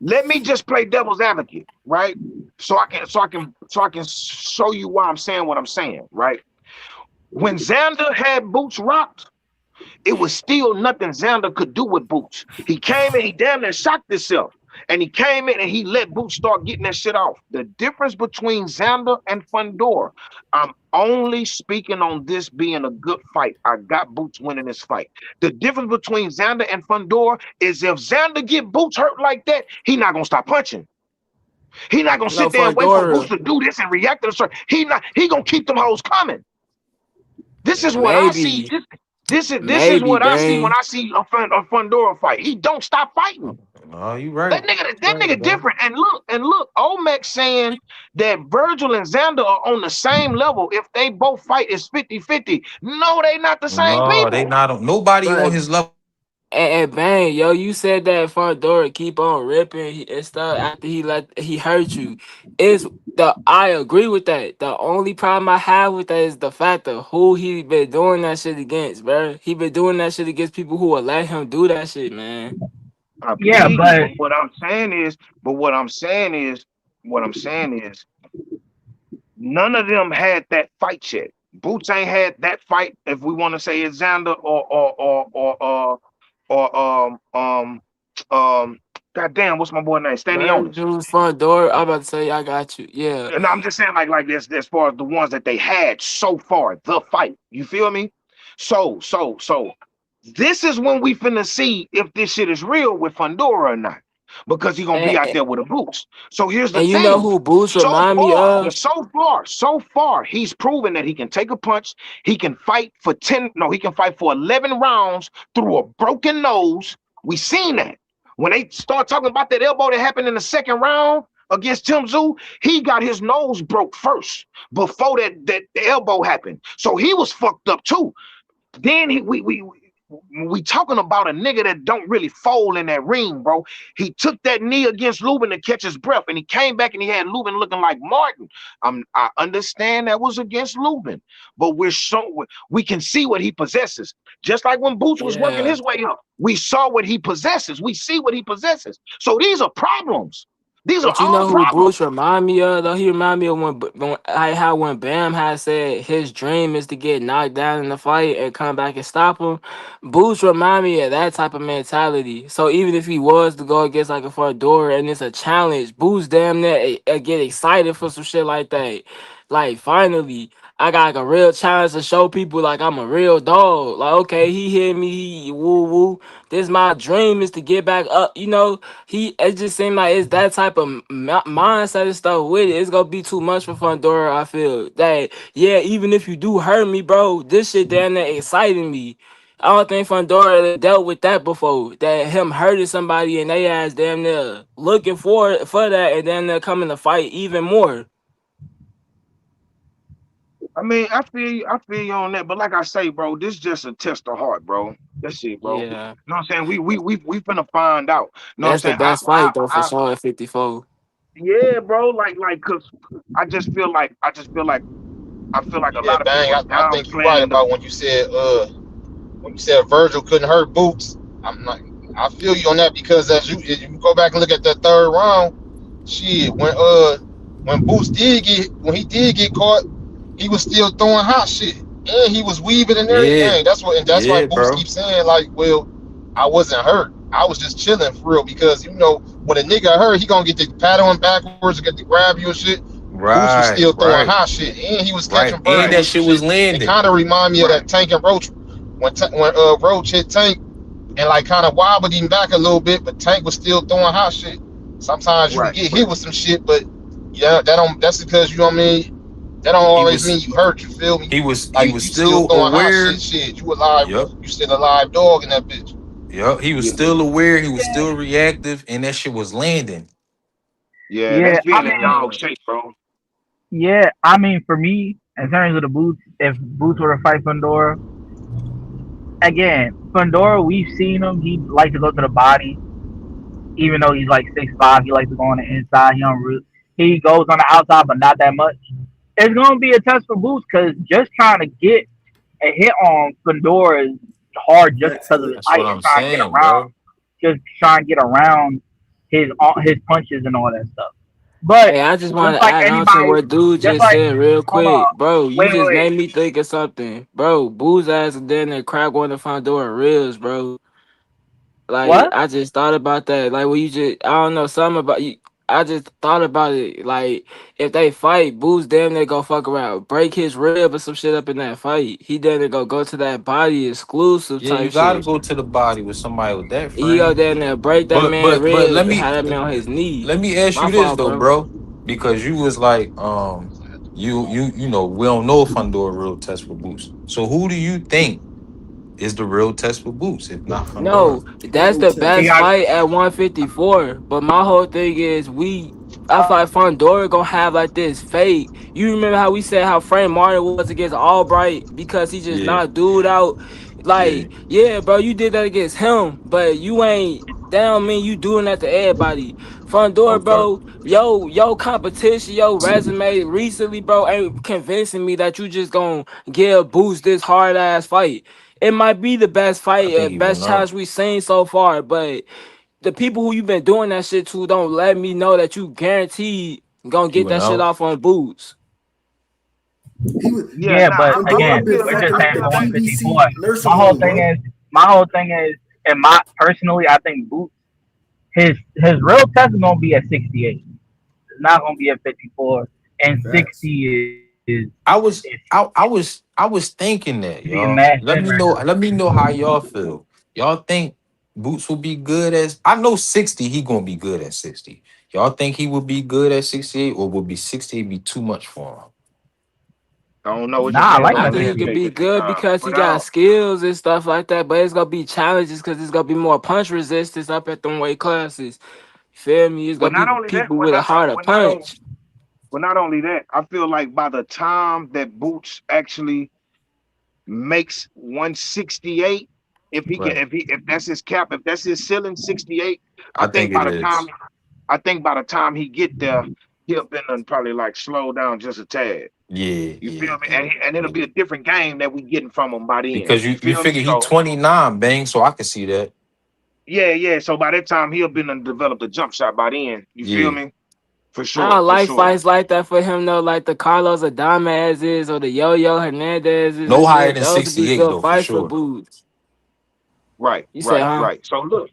[SPEAKER 1] Let me just play devil's advocate, right? So I can show you why I'm saying what I'm saying, right? When Xander had Boots rocked, it was still nothing Xander could do with Boots. He came in, he damn near shocked himself. And he came in and he let Boots start getting that shit off. The difference between Xander and Fundora, I'm only speaking on this being a good fight. I got Boots winning this fight. The difference between Xander and Fundora is if Xander get Boots hurt like that, he not gonna stop punching. He not gonna
[SPEAKER 3] no
[SPEAKER 1] sit there and wait for Boots
[SPEAKER 3] Fedora,
[SPEAKER 1] to do this and react to the certain. He gonna keep them hoes coming. This is what I see.
[SPEAKER 3] maybe,
[SPEAKER 1] This is
[SPEAKER 3] maybe,
[SPEAKER 1] what I see when
[SPEAKER 3] bang.
[SPEAKER 1] I see a Fundora fight. He don't stop fighting.
[SPEAKER 4] no, you right.
[SPEAKER 1] That
[SPEAKER 4] Right,
[SPEAKER 1] nigga
[SPEAKER 4] bro.
[SPEAKER 1] different. And look, Olmec saying that Virgil and Xander are on the same level if they both fight is 50-50. No, they not the same
[SPEAKER 4] No, they
[SPEAKER 1] people.
[SPEAKER 4] not on. Nobody on
[SPEAKER 3] But
[SPEAKER 4] his level.
[SPEAKER 3] and bang, yo, you said that front door keep on ripping and stuff after he hurt you. Is the I agree with that. The only problem I have with that is the fact of who he been doing that shit against, bro. He been doing that shit against people who will let him do that shit, man.
[SPEAKER 1] I
[SPEAKER 2] Yeah,
[SPEAKER 1] believe you,
[SPEAKER 2] but
[SPEAKER 1] but what I'm saying is, none of them had that fight yet. Boots ain't had that fight. If we want to say it's Xander or goddamn, what's my boy name? Stanionis.
[SPEAKER 3] Virgil's front door. I'm about to say I got you. Yeah.
[SPEAKER 1] And I'm just saying, like this, as far as the ones that they had so far, the fight. You feel me? So, this is when we finna see if this shit is real with Fundora or not, because he gonna be
[SPEAKER 3] And,
[SPEAKER 1] out
[SPEAKER 3] and
[SPEAKER 1] there with a boots. So here's the
[SPEAKER 3] and you know
[SPEAKER 1] thing.
[SPEAKER 3] who Boots
[SPEAKER 1] So
[SPEAKER 3] remind me
[SPEAKER 1] far,
[SPEAKER 3] of?
[SPEAKER 1] so far, he's proven that he can take a punch. He can fight for 10. No, he can fight for 11 rounds through a broken nose. We seen that. When they start talking about that elbow that happened in the second round against Tim Zoo, he got his nose broke first before that the elbow happened. So he was fucked up too. Then we talking about a nigga that don't really fold in that ring, bro. He took that knee against Lubin to catch his breath, and he came back and he had Lubin looking like Martin. I understand that was against Lubin, but we can see what he possesses. Just like when Boots was working
[SPEAKER 3] Yeah.
[SPEAKER 1] his way up, we saw what he possesses. We see what he possesses. So these are problems. These are
[SPEAKER 3] But you
[SPEAKER 1] all
[SPEAKER 3] know who Bruce
[SPEAKER 1] problems.
[SPEAKER 3] remind me of though? He remind me of when Bam had said his dream is to get knocked down in the fight and come back and stop him. Bruce remind me of that type of mentality. So even if he was to go against like a Fedora and it's a challenge, Bruce damn near get excited for some shit like that. Like finally, I got like a real challenge to show people like I'm a real dog. Like okay, he hit me, he woo woo. This my dream is to get back up. You know, it just seemed like it's that type of mindset and stuff with it. It's gonna be too much for Fundora. I feel that yeah, even if you do hurt me, bro, this shit damn near exciting me. I don't think Fundora dealt with that before. That him hurting somebody and they ass damn near looking for that and then they're coming to fight even more.
[SPEAKER 1] I mean, I feel you on that, but like I say, bro, this just a test of heart, bro. That's it, bro. You
[SPEAKER 3] Yeah,
[SPEAKER 1] know what I'm saying? We finna find out. You know what I'm
[SPEAKER 3] that's the
[SPEAKER 1] saying?
[SPEAKER 3] best fight though for sure at 54.
[SPEAKER 1] Yeah, bro. Cause I feel like a
[SPEAKER 6] Yeah,
[SPEAKER 1] lot of
[SPEAKER 6] bang.
[SPEAKER 1] people are
[SPEAKER 6] I think you're right
[SPEAKER 1] downplaying the.
[SPEAKER 6] about when you said Virgil couldn't hurt Boots. I'm not. I feel you on that because if you go back and look at that third round, shit, when Boots when he did get caught, he was still throwing hot shit and he was weaving and
[SPEAKER 4] Yeah,
[SPEAKER 6] everything. That's why
[SPEAKER 4] yeah,
[SPEAKER 6] Boots
[SPEAKER 4] bro.
[SPEAKER 6] keeps saying like, well, I wasn't hurt. I was just chilling for real because when a nigga hurt, he gonna get to pat on backwards and get to grab you and shit. Boots was
[SPEAKER 4] Right,
[SPEAKER 6] still throwing
[SPEAKER 4] right,
[SPEAKER 6] hot shit, and he was
[SPEAKER 4] right.
[SPEAKER 6] catching
[SPEAKER 4] And
[SPEAKER 6] birds
[SPEAKER 4] that
[SPEAKER 6] with some
[SPEAKER 4] shit was
[SPEAKER 6] shit. It
[SPEAKER 4] landing.
[SPEAKER 6] kind of remind me of
[SPEAKER 1] Right.
[SPEAKER 6] that Tank and Roach when Roach hit Tank and like kind of wobbled him back a little bit, but Tank was still throwing hot shit. Sometimes you can
[SPEAKER 1] Right.
[SPEAKER 6] get hit with some shit, but yeah, that don't. That's because you know what I mean. That don't
[SPEAKER 4] He
[SPEAKER 6] always
[SPEAKER 4] was
[SPEAKER 6] mean you hurt. You feel me?
[SPEAKER 4] he
[SPEAKER 6] Like
[SPEAKER 4] was
[SPEAKER 6] you still
[SPEAKER 4] still
[SPEAKER 6] throwing hot shit.
[SPEAKER 4] aware.
[SPEAKER 6] Shit, you alive.
[SPEAKER 4] Yep.
[SPEAKER 6] You still a live dog in that bitch.
[SPEAKER 4] Yep. He was
[SPEAKER 1] Yeah.
[SPEAKER 4] still aware. He was
[SPEAKER 2] Yeah,
[SPEAKER 4] still reactive, and that shit was landing.
[SPEAKER 1] Yeah.
[SPEAKER 2] yeah.
[SPEAKER 1] That's
[SPEAKER 2] I
[SPEAKER 1] being in
[SPEAKER 2] mean,
[SPEAKER 1] dog shape, bro.
[SPEAKER 2] yeah. I mean, for me, in terms of the boots, if Boots were to fight Fundora, again, Fundora, we've seen him. He likes to go to the body, even though he's like 6'5". He likes to go on the inside. He goes on the outside, but not that much. It's gonna be a test for Boots because just trying to get a hit on Fundora is hard just
[SPEAKER 5] That's
[SPEAKER 2] because of his
[SPEAKER 5] good.
[SPEAKER 4] That's
[SPEAKER 2] height
[SPEAKER 4] what
[SPEAKER 2] and
[SPEAKER 4] I'm
[SPEAKER 2] trying to get
[SPEAKER 4] saying,
[SPEAKER 2] around,
[SPEAKER 4] bro.
[SPEAKER 2] just trying to get around his punches and all that stuff. But
[SPEAKER 3] Hey, I just want
[SPEAKER 2] just
[SPEAKER 3] to
[SPEAKER 2] like
[SPEAKER 3] add on to
[SPEAKER 2] anybody,
[SPEAKER 3] what dude
[SPEAKER 2] just
[SPEAKER 3] just
[SPEAKER 2] like
[SPEAKER 3] said real
[SPEAKER 2] hold on,
[SPEAKER 3] quick. Bro, you just
[SPEAKER 2] wait.
[SPEAKER 3] made me think of something. Bro, Boo's ass and then the crack on the front door reels, bro. Like,
[SPEAKER 2] What?
[SPEAKER 3] I just thought about that. Like, when you just, I don't know, something about you. I just thought about it. Like, if they fight, Boo's damn near go fuck around, break his rib or some shit up in that fight. He damn near go to that body exclusive
[SPEAKER 4] Yeah, you
[SPEAKER 3] type
[SPEAKER 4] gotta
[SPEAKER 3] shit.
[SPEAKER 4] go to the body with somebody with that
[SPEAKER 3] He go
[SPEAKER 4] frame.
[SPEAKER 3] down there, break that
[SPEAKER 4] But
[SPEAKER 3] man
[SPEAKER 4] but but let
[SPEAKER 3] rib, and
[SPEAKER 4] me
[SPEAKER 3] have that man on his knee.
[SPEAKER 4] let me ask
[SPEAKER 3] My
[SPEAKER 4] you this
[SPEAKER 3] fault,
[SPEAKER 4] though,
[SPEAKER 3] bro.
[SPEAKER 4] bro, because you was like, you know, we don't know if Fundora real test for Boots. So who do you think is the real test for Boots, if not Fundora?
[SPEAKER 3] No, that's
[SPEAKER 5] No
[SPEAKER 3] the
[SPEAKER 2] He
[SPEAKER 5] chest.
[SPEAKER 3] best
[SPEAKER 2] got
[SPEAKER 3] fight at 154. But my whole thing is I feel like Fondora gonna have like this fake. You remember how we said how Frank Martin was against Albright because he just
[SPEAKER 4] Yeah,
[SPEAKER 3] knocked dude out?
[SPEAKER 4] yeah.
[SPEAKER 3] Like, yeah, bro, you did that against him, but you ain't that don't mean you doing that to everybody. Fondora,
[SPEAKER 4] Okay.
[SPEAKER 3] bro, yo competition, yo resume recently, bro, ain't convincing me that you just gonna give Boost this hard ass fight. It might be the best
[SPEAKER 4] I
[SPEAKER 3] fight,
[SPEAKER 4] think he
[SPEAKER 3] best
[SPEAKER 4] went out.
[SPEAKER 3] challenge we've seen so far, but the people who you been doing that shit to don't let me know that you guaranteed gonna
[SPEAKER 4] He
[SPEAKER 3] get
[SPEAKER 4] went
[SPEAKER 3] that shit
[SPEAKER 4] out.
[SPEAKER 3] off on boots.
[SPEAKER 5] He was
[SPEAKER 1] Yeah.
[SPEAKER 2] yeah,
[SPEAKER 1] Nah.
[SPEAKER 2] but
[SPEAKER 1] I
[SPEAKER 5] Fundora
[SPEAKER 2] again,
[SPEAKER 5] been
[SPEAKER 1] feel
[SPEAKER 2] we're
[SPEAKER 1] that.
[SPEAKER 2] just
[SPEAKER 5] fucking
[SPEAKER 1] I
[SPEAKER 5] up
[SPEAKER 2] saying
[SPEAKER 5] the
[SPEAKER 1] feel
[SPEAKER 2] for
[SPEAKER 1] that.
[SPEAKER 2] 154.
[SPEAKER 5] PBC nursing
[SPEAKER 2] My whole
[SPEAKER 5] home,
[SPEAKER 2] thing
[SPEAKER 5] bro.
[SPEAKER 2] is, my whole thing is, and my personally, I think Boots his real test is gonna be at 68. It's not gonna be at 54, and
[SPEAKER 5] Facts.
[SPEAKER 2] 60
[SPEAKER 4] I
[SPEAKER 2] is
[SPEAKER 4] was I was thinking that,
[SPEAKER 2] being
[SPEAKER 4] y'all.
[SPEAKER 2] mashed
[SPEAKER 4] Let
[SPEAKER 2] in
[SPEAKER 4] me
[SPEAKER 2] right
[SPEAKER 4] know.
[SPEAKER 2] now.
[SPEAKER 4] Let me know how y'all feel. Y'all think Boots will be good as I know 60, he gonna be good at 60. Y'all think he will be good at 68, or will be 68 be too much for
[SPEAKER 1] I don't know. It
[SPEAKER 2] Nah, I
[SPEAKER 1] depends
[SPEAKER 2] like
[SPEAKER 1] on
[SPEAKER 3] I
[SPEAKER 1] the
[SPEAKER 2] that
[SPEAKER 3] think he could
[SPEAKER 2] 68.
[SPEAKER 1] landscape
[SPEAKER 3] be
[SPEAKER 1] at the
[SPEAKER 3] good
[SPEAKER 1] time.
[SPEAKER 3] because he
[SPEAKER 1] But I
[SPEAKER 3] got
[SPEAKER 1] don't.
[SPEAKER 3] skills and stuff like that, but it's gonna be challenges because it's gonna be more punch resistance up at them weight classes. Feel me? It's
[SPEAKER 1] Well,
[SPEAKER 3] gonna
[SPEAKER 1] not
[SPEAKER 3] be
[SPEAKER 1] only that.
[SPEAKER 3] people with a harder punch.
[SPEAKER 1] Not only that. I feel like by the time that Boots actually makes 168, if he
[SPEAKER 4] him?
[SPEAKER 1] can,
[SPEAKER 4] Right.
[SPEAKER 1] if that's his cap, if that's his ceiling, 68. I
[SPEAKER 4] I think
[SPEAKER 1] think
[SPEAKER 4] it
[SPEAKER 1] by the time
[SPEAKER 4] is.
[SPEAKER 1] I think by the time he get there, he'll been and probably like slow down just a tad.
[SPEAKER 4] Yeah,
[SPEAKER 1] You
[SPEAKER 4] yeah,
[SPEAKER 1] feel me?
[SPEAKER 4] yeah,
[SPEAKER 1] And it'll
[SPEAKER 4] yeah.
[SPEAKER 1] be a different game that we getting from him by then.
[SPEAKER 4] Because
[SPEAKER 1] You
[SPEAKER 4] you
[SPEAKER 1] feel me?
[SPEAKER 4] figure he
[SPEAKER 1] So
[SPEAKER 4] 29, bang, so I can see that.
[SPEAKER 1] yeah, yeah. So by that time he'll been and developed a jump shot by then. You feel
[SPEAKER 4] Yeah.
[SPEAKER 1] me? For
[SPEAKER 3] I
[SPEAKER 1] sure,
[SPEAKER 3] don't
[SPEAKER 1] for
[SPEAKER 3] like
[SPEAKER 1] sure.
[SPEAKER 3] fights like that for him though, like the Carlos Adames or the Yo Hernandez's
[SPEAKER 4] No
[SPEAKER 3] and
[SPEAKER 4] higher
[SPEAKER 3] shit.
[SPEAKER 4] than
[SPEAKER 3] Those would be
[SPEAKER 4] 68
[SPEAKER 3] good
[SPEAKER 4] though, for
[SPEAKER 3] fights for
[SPEAKER 4] sure.
[SPEAKER 3] boots.
[SPEAKER 1] Right,
[SPEAKER 3] You say,
[SPEAKER 1] right,
[SPEAKER 3] huh?
[SPEAKER 1] right. So look.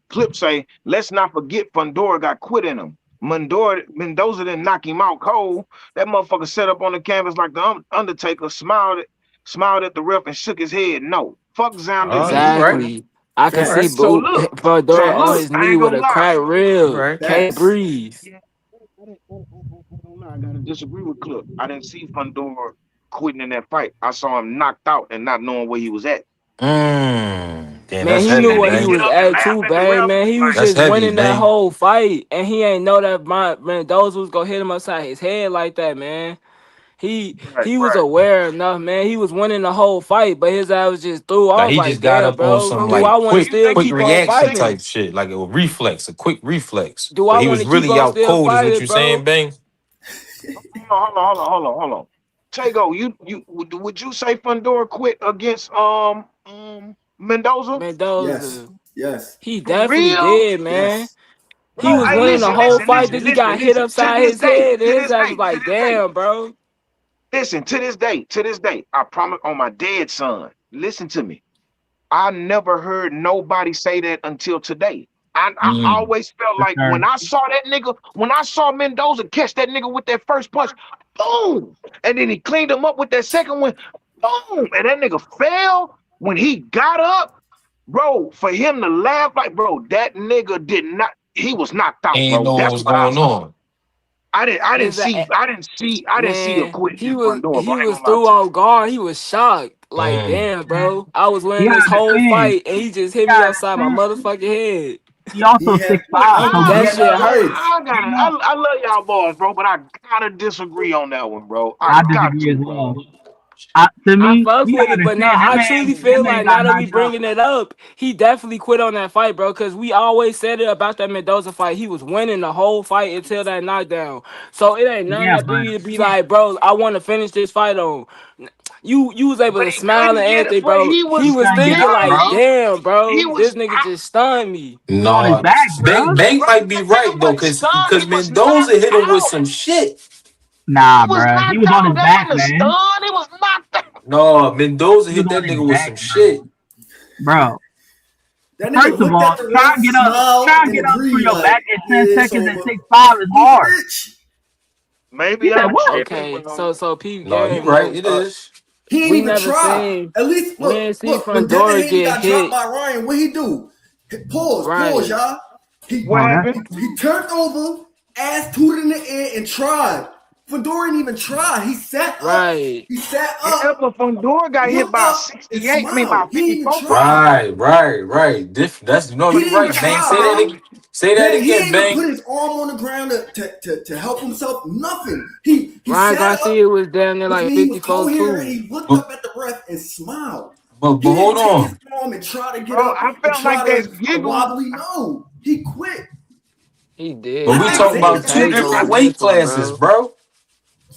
[SPEAKER 1] Clip say, let's not forget Fundora got quit in him. Mendoza didn't knock him out cold. That motherfucker sat up on the canvas like the Undertaker, smiled at the ref and shook his head. No, fuck Xander.
[SPEAKER 4] You right.
[SPEAKER 3] Exactly. I can
[SPEAKER 4] You
[SPEAKER 3] see
[SPEAKER 4] right.
[SPEAKER 5] Facts.
[SPEAKER 1] So
[SPEAKER 3] Boot
[SPEAKER 1] look, so
[SPEAKER 3] Fedora on
[SPEAKER 1] look.
[SPEAKER 3] his
[SPEAKER 1] I
[SPEAKER 3] knee
[SPEAKER 1] ain't
[SPEAKER 3] with
[SPEAKER 1] gonna
[SPEAKER 3] a
[SPEAKER 1] lie.
[SPEAKER 3] cracked
[SPEAKER 4] You
[SPEAKER 3] rib.
[SPEAKER 4] right.
[SPEAKER 3] Can't
[SPEAKER 5] Facts.
[SPEAKER 3] breathe.
[SPEAKER 1] Yeah, I don't know. I gotta disagree with Clip. I didn't see Fundora quitting in that fight. I saw him knocked out and not knowing where he was at.
[SPEAKER 4] Damn,
[SPEAKER 3] Man,
[SPEAKER 4] that's
[SPEAKER 3] he knew
[SPEAKER 4] heavy,
[SPEAKER 1] And
[SPEAKER 3] what
[SPEAKER 1] then
[SPEAKER 3] he
[SPEAKER 4] bang.
[SPEAKER 1] get
[SPEAKER 3] was
[SPEAKER 1] up and
[SPEAKER 3] at
[SPEAKER 1] laugh
[SPEAKER 3] too,
[SPEAKER 1] at the
[SPEAKER 3] bang.
[SPEAKER 1] ref.
[SPEAKER 3] Man, he was
[SPEAKER 1] Like,
[SPEAKER 4] That's
[SPEAKER 3] just
[SPEAKER 4] heavy,
[SPEAKER 3] winning that
[SPEAKER 4] bang.
[SPEAKER 3] whole fight, and he ain't know that my Mendoza was gonna hit him upside his head like that, man.
[SPEAKER 1] right,
[SPEAKER 3] He was
[SPEAKER 1] right.
[SPEAKER 3] aware enough, man. He was winning the whole fight, but his ass was just threw
[SPEAKER 4] Like
[SPEAKER 3] off.
[SPEAKER 4] he
[SPEAKER 3] Like,
[SPEAKER 4] just got
[SPEAKER 3] damn,
[SPEAKER 4] up on
[SPEAKER 3] bro,
[SPEAKER 4] some
[SPEAKER 1] So
[SPEAKER 3] do I
[SPEAKER 4] like
[SPEAKER 3] want
[SPEAKER 1] so
[SPEAKER 3] to
[SPEAKER 1] you
[SPEAKER 3] still
[SPEAKER 1] think
[SPEAKER 4] quick
[SPEAKER 3] keep
[SPEAKER 1] you
[SPEAKER 3] on
[SPEAKER 1] think you
[SPEAKER 4] reaction
[SPEAKER 1] think
[SPEAKER 3] fighting?
[SPEAKER 4] type shit, like a reflex, a quick reflex.
[SPEAKER 3] Do
[SPEAKER 4] But
[SPEAKER 3] I
[SPEAKER 4] he
[SPEAKER 3] want
[SPEAKER 4] was
[SPEAKER 3] to keep
[SPEAKER 4] really
[SPEAKER 3] on
[SPEAKER 4] out
[SPEAKER 3] still
[SPEAKER 4] cold, is what
[SPEAKER 3] fighting,
[SPEAKER 4] you saying,
[SPEAKER 3] bro?
[SPEAKER 4] bang?
[SPEAKER 1] hold on. Tago, you would you say Fundora quit against Mendoza?
[SPEAKER 5] Yes.
[SPEAKER 3] Mendoza,
[SPEAKER 5] Yes.
[SPEAKER 3] he
[SPEAKER 1] For
[SPEAKER 3] definitely
[SPEAKER 1] real?
[SPEAKER 3] did, man.
[SPEAKER 5] Yes.
[SPEAKER 3] He
[SPEAKER 1] Bro,
[SPEAKER 3] was
[SPEAKER 1] I
[SPEAKER 3] winning the whole fight. Then he got hit
[SPEAKER 1] To
[SPEAKER 3] upside
[SPEAKER 1] this
[SPEAKER 3] his
[SPEAKER 1] day,
[SPEAKER 3] head, and his ass was like, damn, bro.
[SPEAKER 1] listen, to this day, I promise on my dead son, listen to me. I never heard nobody say that until today. I
[SPEAKER 4] Mm.
[SPEAKER 1] always felt
[SPEAKER 2] for
[SPEAKER 1] like
[SPEAKER 2] sure.
[SPEAKER 1] when I saw Mendoza catch that nigga with that first punch, boom, and then he cleaned him up with that second one, boom, and that nigga fell when he got up, bro. For him to laugh like, bro, that nigga did not. He was knocked out,
[SPEAKER 4] Ain't
[SPEAKER 1] bro.
[SPEAKER 4] know what
[SPEAKER 1] That's
[SPEAKER 4] was
[SPEAKER 1] what I
[SPEAKER 4] going
[SPEAKER 1] saw.
[SPEAKER 4] on.
[SPEAKER 1] I didn't see. I didn't see a
[SPEAKER 3] Man,
[SPEAKER 1] quit against Fundora, bro.
[SPEAKER 3] he
[SPEAKER 1] I ain't
[SPEAKER 3] was
[SPEAKER 1] gonna lie
[SPEAKER 3] through
[SPEAKER 1] to you.
[SPEAKER 3] on guard. He was shocked. Like,
[SPEAKER 4] Mm.
[SPEAKER 3] damn, bro. I was
[SPEAKER 2] He
[SPEAKER 3] winning this whole
[SPEAKER 2] understand.
[SPEAKER 3] fight and he just hit
[SPEAKER 2] He
[SPEAKER 3] me upside my
[SPEAKER 2] understand.
[SPEAKER 3] motherfucking head.
[SPEAKER 2] He also
[SPEAKER 5] He had
[SPEAKER 2] 6'5", so
[SPEAKER 5] he
[SPEAKER 3] That
[SPEAKER 5] had
[SPEAKER 3] shit
[SPEAKER 5] no
[SPEAKER 3] hurt.
[SPEAKER 5] legs.
[SPEAKER 1] I got
[SPEAKER 2] give
[SPEAKER 1] it.
[SPEAKER 2] him.
[SPEAKER 1] I love y'all boys, bro, but I gotta disagree on that one, bro. I
[SPEAKER 2] I
[SPEAKER 1] got
[SPEAKER 2] disagree
[SPEAKER 1] to,
[SPEAKER 2] as
[SPEAKER 1] bro.
[SPEAKER 2] well. To
[SPEAKER 3] I
[SPEAKER 2] me,
[SPEAKER 3] fuck
[SPEAKER 2] you
[SPEAKER 3] with
[SPEAKER 2] gotta
[SPEAKER 3] it, but now
[SPEAKER 2] understand
[SPEAKER 3] I truly
[SPEAKER 2] that
[SPEAKER 3] feel
[SPEAKER 2] man
[SPEAKER 3] like
[SPEAKER 2] got
[SPEAKER 3] now that we
[SPEAKER 2] knocked out.
[SPEAKER 3] bringing it up, he definitely quit on that fight, bro. Because we always said it about that Mendoza fight. He was winning the whole fight until that knockdown. So it ain't nothing
[SPEAKER 2] Yeah,
[SPEAKER 3] that
[SPEAKER 2] but
[SPEAKER 3] be to be like, bro. I want to finish this fight on. You was able
[SPEAKER 1] But
[SPEAKER 3] to
[SPEAKER 1] he
[SPEAKER 3] smile
[SPEAKER 1] couldn't
[SPEAKER 3] and
[SPEAKER 1] get it.
[SPEAKER 3] everything,
[SPEAKER 1] But
[SPEAKER 3] bro.
[SPEAKER 1] he
[SPEAKER 3] He
[SPEAKER 2] he
[SPEAKER 1] was
[SPEAKER 3] was
[SPEAKER 2] couldn't get
[SPEAKER 3] thinking
[SPEAKER 2] up,
[SPEAKER 3] like,
[SPEAKER 2] bro.
[SPEAKER 3] damn,
[SPEAKER 1] he
[SPEAKER 3] bro, this
[SPEAKER 1] was
[SPEAKER 3] nigga just stunned me.
[SPEAKER 2] He was on his
[SPEAKER 4] No,
[SPEAKER 2] back, bro.
[SPEAKER 4] Bank
[SPEAKER 1] bro.
[SPEAKER 4] might be
[SPEAKER 1] That nigga
[SPEAKER 4] right though,
[SPEAKER 1] wasn't stunned.
[SPEAKER 4] cause
[SPEAKER 1] He was knocked
[SPEAKER 4] Mendoza hit him with
[SPEAKER 1] out.
[SPEAKER 4] some shit.
[SPEAKER 2] Nah,
[SPEAKER 1] He was
[SPEAKER 2] bro. He
[SPEAKER 1] knocked
[SPEAKER 2] was on
[SPEAKER 1] out.
[SPEAKER 2] his
[SPEAKER 1] That
[SPEAKER 2] back,
[SPEAKER 1] wasn't a
[SPEAKER 2] man.
[SPEAKER 1] stun. He was knocked out.
[SPEAKER 4] No, Mendoza
[SPEAKER 2] He was
[SPEAKER 4] hit
[SPEAKER 2] on
[SPEAKER 4] that
[SPEAKER 2] his
[SPEAKER 4] nigga with
[SPEAKER 2] back,
[SPEAKER 4] some shit.
[SPEAKER 2] bro.
[SPEAKER 5] That nigga
[SPEAKER 2] First of
[SPEAKER 5] looked
[SPEAKER 2] all,
[SPEAKER 5] at the ref,
[SPEAKER 2] try
[SPEAKER 5] smiled,
[SPEAKER 2] and
[SPEAKER 5] and
[SPEAKER 2] get up for
[SPEAKER 5] agreed
[SPEAKER 2] your
[SPEAKER 5] like,
[SPEAKER 2] back in
[SPEAKER 5] yeah,
[SPEAKER 2] 10
[SPEAKER 5] it's
[SPEAKER 2] seconds at
[SPEAKER 5] over.
[SPEAKER 2] 6'5" is
[SPEAKER 5] He
[SPEAKER 2] hard.
[SPEAKER 5] rich.
[SPEAKER 2] He
[SPEAKER 1] Maybe
[SPEAKER 2] said
[SPEAKER 1] I'm
[SPEAKER 2] what?
[SPEAKER 1] tripping,
[SPEAKER 3] Okay,
[SPEAKER 1] bro.
[SPEAKER 3] so peep
[SPEAKER 4] No, you
[SPEAKER 3] game,
[SPEAKER 4] right.
[SPEAKER 3] bro.
[SPEAKER 4] It is.
[SPEAKER 5] He ain't
[SPEAKER 3] We
[SPEAKER 5] even
[SPEAKER 3] never
[SPEAKER 5] try.
[SPEAKER 3] seen
[SPEAKER 5] At least
[SPEAKER 3] we
[SPEAKER 5] look,
[SPEAKER 3] ain't see
[SPEAKER 5] look. When Devin
[SPEAKER 3] Fundora
[SPEAKER 5] Haney
[SPEAKER 3] get
[SPEAKER 5] got dropped
[SPEAKER 3] hit
[SPEAKER 5] by Ryan, what he do? Pause,
[SPEAKER 3] right.
[SPEAKER 5] y'all. He
[SPEAKER 1] What
[SPEAKER 2] Oh,
[SPEAKER 5] he,
[SPEAKER 2] that's
[SPEAKER 1] happened?
[SPEAKER 5] he turned over, ass tooted in the air, and tried. Fedora didn't even try. He sat up.
[SPEAKER 3] Right.
[SPEAKER 5] He sat
[SPEAKER 1] Yeah,
[SPEAKER 5] up,
[SPEAKER 1] but Fundora got hit
[SPEAKER 5] looked
[SPEAKER 1] by
[SPEAKER 5] up, and
[SPEAKER 1] 68. I mean, by
[SPEAKER 5] smiled. He didn't even
[SPEAKER 1] 54
[SPEAKER 5] try.
[SPEAKER 1] pounds.
[SPEAKER 4] Right. That's no,
[SPEAKER 5] He
[SPEAKER 4] you
[SPEAKER 5] didn't even
[SPEAKER 4] right, Bang.
[SPEAKER 5] try,
[SPEAKER 4] Say that
[SPEAKER 5] bro.
[SPEAKER 4] again. Say that
[SPEAKER 5] Bang, he
[SPEAKER 4] again,
[SPEAKER 5] ain't even
[SPEAKER 4] Bang.
[SPEAKER 5] put his arm on the ground to help himself. Nothing. He
[SPEAKER 3] Ryan
[SPEAKER 5] sat up,
[SPEAKER 3] Garcia was down there
[SPEAKER 5] which
[SPEAKER 3] like
[SPEAKER 5] means he was
[SPEAKER 3] 54
[SPEAKER 5] coherent.
[SPEAKER 3] too.
[SPEAKER 5] He looked
[SPEAKER 4] But
[SPEAKER 5] up at the ref and smiled.
[SPEAKER 4] but
[SPEAKER 5] He
[SPEAKER 4] hold
[SPEAKER 5] didn't take his
[SPEAKER 4] on.
[SPEAKER 5] arm and try to get
[SPEAKER 1] Bro,
[SPEAKER 5] up
[SPEAKER 1] I
[SPEAKER 5] and
[SPEAKER 1] felt like
[SPEAKER 5] try
[SPEAKER 1] there's
[SPEAKER 5] to
[SPEAKER 1] giggles.
[SPEAKER 5] wobbly. No, he quit.
[SPEAKER 3] He
[SPEAKER 4] But
[SPEAKER 3] did.
[SPEAKER 4] we
[SPEAKER 5] I
[SPEAKER 3] He
[SPEAKER 4] talking
[SPEAKER 5] think
[SPEAKER 3] did
[SPEAKER 4] about
[SPEAKER 5] Xavier
[SPEAKER 4] two
[SPEAKER 3] take
[SPEAKER 5] did
[SPEAKER 3] over
[SPEAKER 4] different
[SPEAKER 5] not.
[SPEAKER 4] weight
[SPEAKER 3] this one,
[SPEAKER 4] classes,
[SPEAKER 3] bro.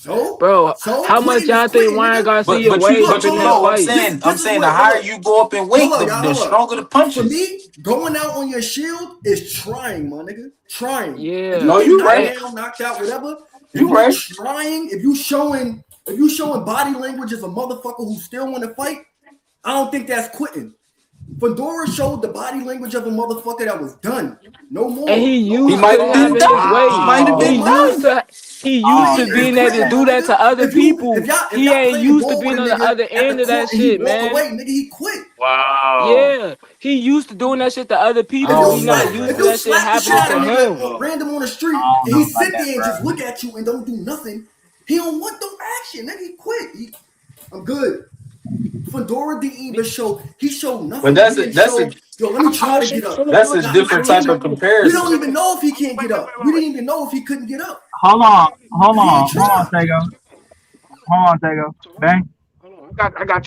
[SPEAKER 4] bro.
[SPEAKER 3] Bro,
[SPEAKER 5] So
[SPEAKER 3] how much
[SPEAKER 5] quitting is
[SPEAKER 3] y'all think
[SPEAKER 5] quitting,
[SPEAKER 3] Ryan
[SPEAKER 5] nigga.
[SPEAKER 3] Garcia weighed
[SPEAKER 5] Look,
[SPEAKER 4] But
[SPEAKER 3] in
[SPEAKER 4] you
[SPEAKER 5] hold
[SPEAKER 3] that
[SPEAKER 4] know,
[SPEAKER 5] on.
[SPEAKER 3] fight?
[SPEAKER 4] I'm
[SPEAKER 5] This is
[SPEAKER 4] saying the
[SPEAKER 5] what.
[SPEAKER 4] higher you go up in
[SPEAKER 5] Hold
[SPEAKER 4] weight,
[SPEAKER 5] up, y'all.
[SPEAKER 4] the
[SPEAKER 5] Hold up.
[SPEAKER 4] stronger the
[SPEAKER 5] For
[SPEAKER 4] punches.
[SPEAKER 5] me, going out on your shield is trying, my nigga. Trying. If you
[SPEAKER 3] Yeah.
[SPEAKER 4] No,
[SPEAKER 5] get
[SPEAKER 4] you
[SPEAKER 5] knocked
[SPEAKER 3] And
[SPEAKER 4] right.
[SPEAKER 5] down, knocked out, whatever, if
[SPEAKER 4] You
[SPEAKER 5] you
[SPEAKER 4] right.
[SPEAKER 5] trying, if you showing body language as a motherfucker who still want to fight, I don't think that's quitting. Fedora showed the body language of a motherfucker that was done. No more.
[SPEAKER 3] he
[SPEAKER 5] No
[SPEAKER 4] He
[SPEAKER 3] used
[SPEAKER 5] more.
[SPEAKER 4] might
[SPEAKER 3] to
[SPEAKER 4] have been
[SPEAKER 3] having his
[SPEAKER 4] done. He
[SPEAKER 3] weight.
[SPEAKER 4] might have
[SPEAKER 3] He
[SPEAKER 4] been
[SPEAKER 2] oh,
[SPEAKER 3] used
[SPEAKER 4] done.
[SPEAKER 3] to he used
[SPEAKER 2] oh,
[SPEAKER 3] to
[SPEAKER 5] Quitting is
[SPEAKER 3] being able to
[SPEAKER 5] quitting, my
[SPEAKER 3] do that
[SPEAKER 5] nigga.
[SPEAKER 3] to other
[SPEAKER 5] If
[SPEAKER 3] people.
[SPEAKER 5] y'all
[SPEAKER 3] He ain't
[SPEAKER 5] playing
[SPEAKER 3] used to
[SPEAKER 5] ball with
[SPEAKER 3] being
[SPEAKER 5] a
[SPEAKER 3] on the
[SPEAKER 5] nigga
[SPEAKER 3] other
[SPEAKER 5] at the
[SPEAKER 3] end of that
[SPEAKER 5] court and he
[SPEAKER 3] shit,
[SPEAKER 5] walk
[SPEAKER 3] man.
[SPEAKER 5] away, nigga, he quit.
[SPEAKER 1] Wow.
[SPEAKER 3] Yeah. He used to doing that shit to other
[SPEAKER 4] I
[SPEAKER 5] If
[SPEAKER 3] people.
[SPEAKER 5] you
[SPEAKER 3] He
[SPEAKER 4] don't
[SPEAKER 3] not
[SPEAKER 5] slap,
[SPEAKER 4] know,
[SPEAKER 3] used
[SPEAKER 5] if
[SPEAKER 3] to
[SPEAKER 4] man.
[SPEAKER 5] you
[SPEAKER 3] that shit
[SPEAKER 5] slap the shit
[SPEAKER 3] happening
[SPEAKER 5] out of
[SPEAKER 3] to
[SPEAKER 5] a
[SPEAKER 1] Oh,
[SPEAKER 5] nigga
[SPEAKER 3] him.
[SPEAKER 1] oh.
[SPEAKER 5] random on the street
[SPEAKER 2] I don't
[SPEAKER 5] and
[SPEAKER 2] know
[SPEAKER 5] he
[SPEAKER 2] about
[SPEAKER 5] sit
[SPEAKER 2] that,
[SPEAKER 5] there and just
[SPEAKER 2] bro.
[SPEAKER 5] look at you and don't do nothing, he don't want no action. Nigga, he quit. I'm good. Fedora didn't even show. He showed
[SPEAKER 4] But
[SPEAKER 5] nothing. He didn't show. Yo, let me try to get up.
[SPEAKER 4] that's a
[SPEAKER 5] Nah, I
[SPEAKER 4] different type
[SPEAKER 5] can't.
[SPEAKER 4] of
[SPEAKER 5] We don't
[SPEAKER 4] comparison.
[SPEAKER 5] even know if he can't
[SPEAKER 1] Wait,
[SPEAKER 5] get
[SPEAKER 1] wait,
[SPEAKER 5] up.
[SPEAKER 1] wait,
[SPEAKER 5] We
[SPEAKER 1] wait,
[SPEAKER 5] didn't even know if he couldn't get up
[SPEAKER 2] Hold on,
[SPEAKER 5] because he ain't
[SPEAKER 2] hold on,
[SPEAKER 5] try.
[SPEAKER 2] Tego. Hold on, Tego.
[SPEAKER 1] wait.
[SPEAKER 2] Bang.
[SPEAKER 1] Hold on.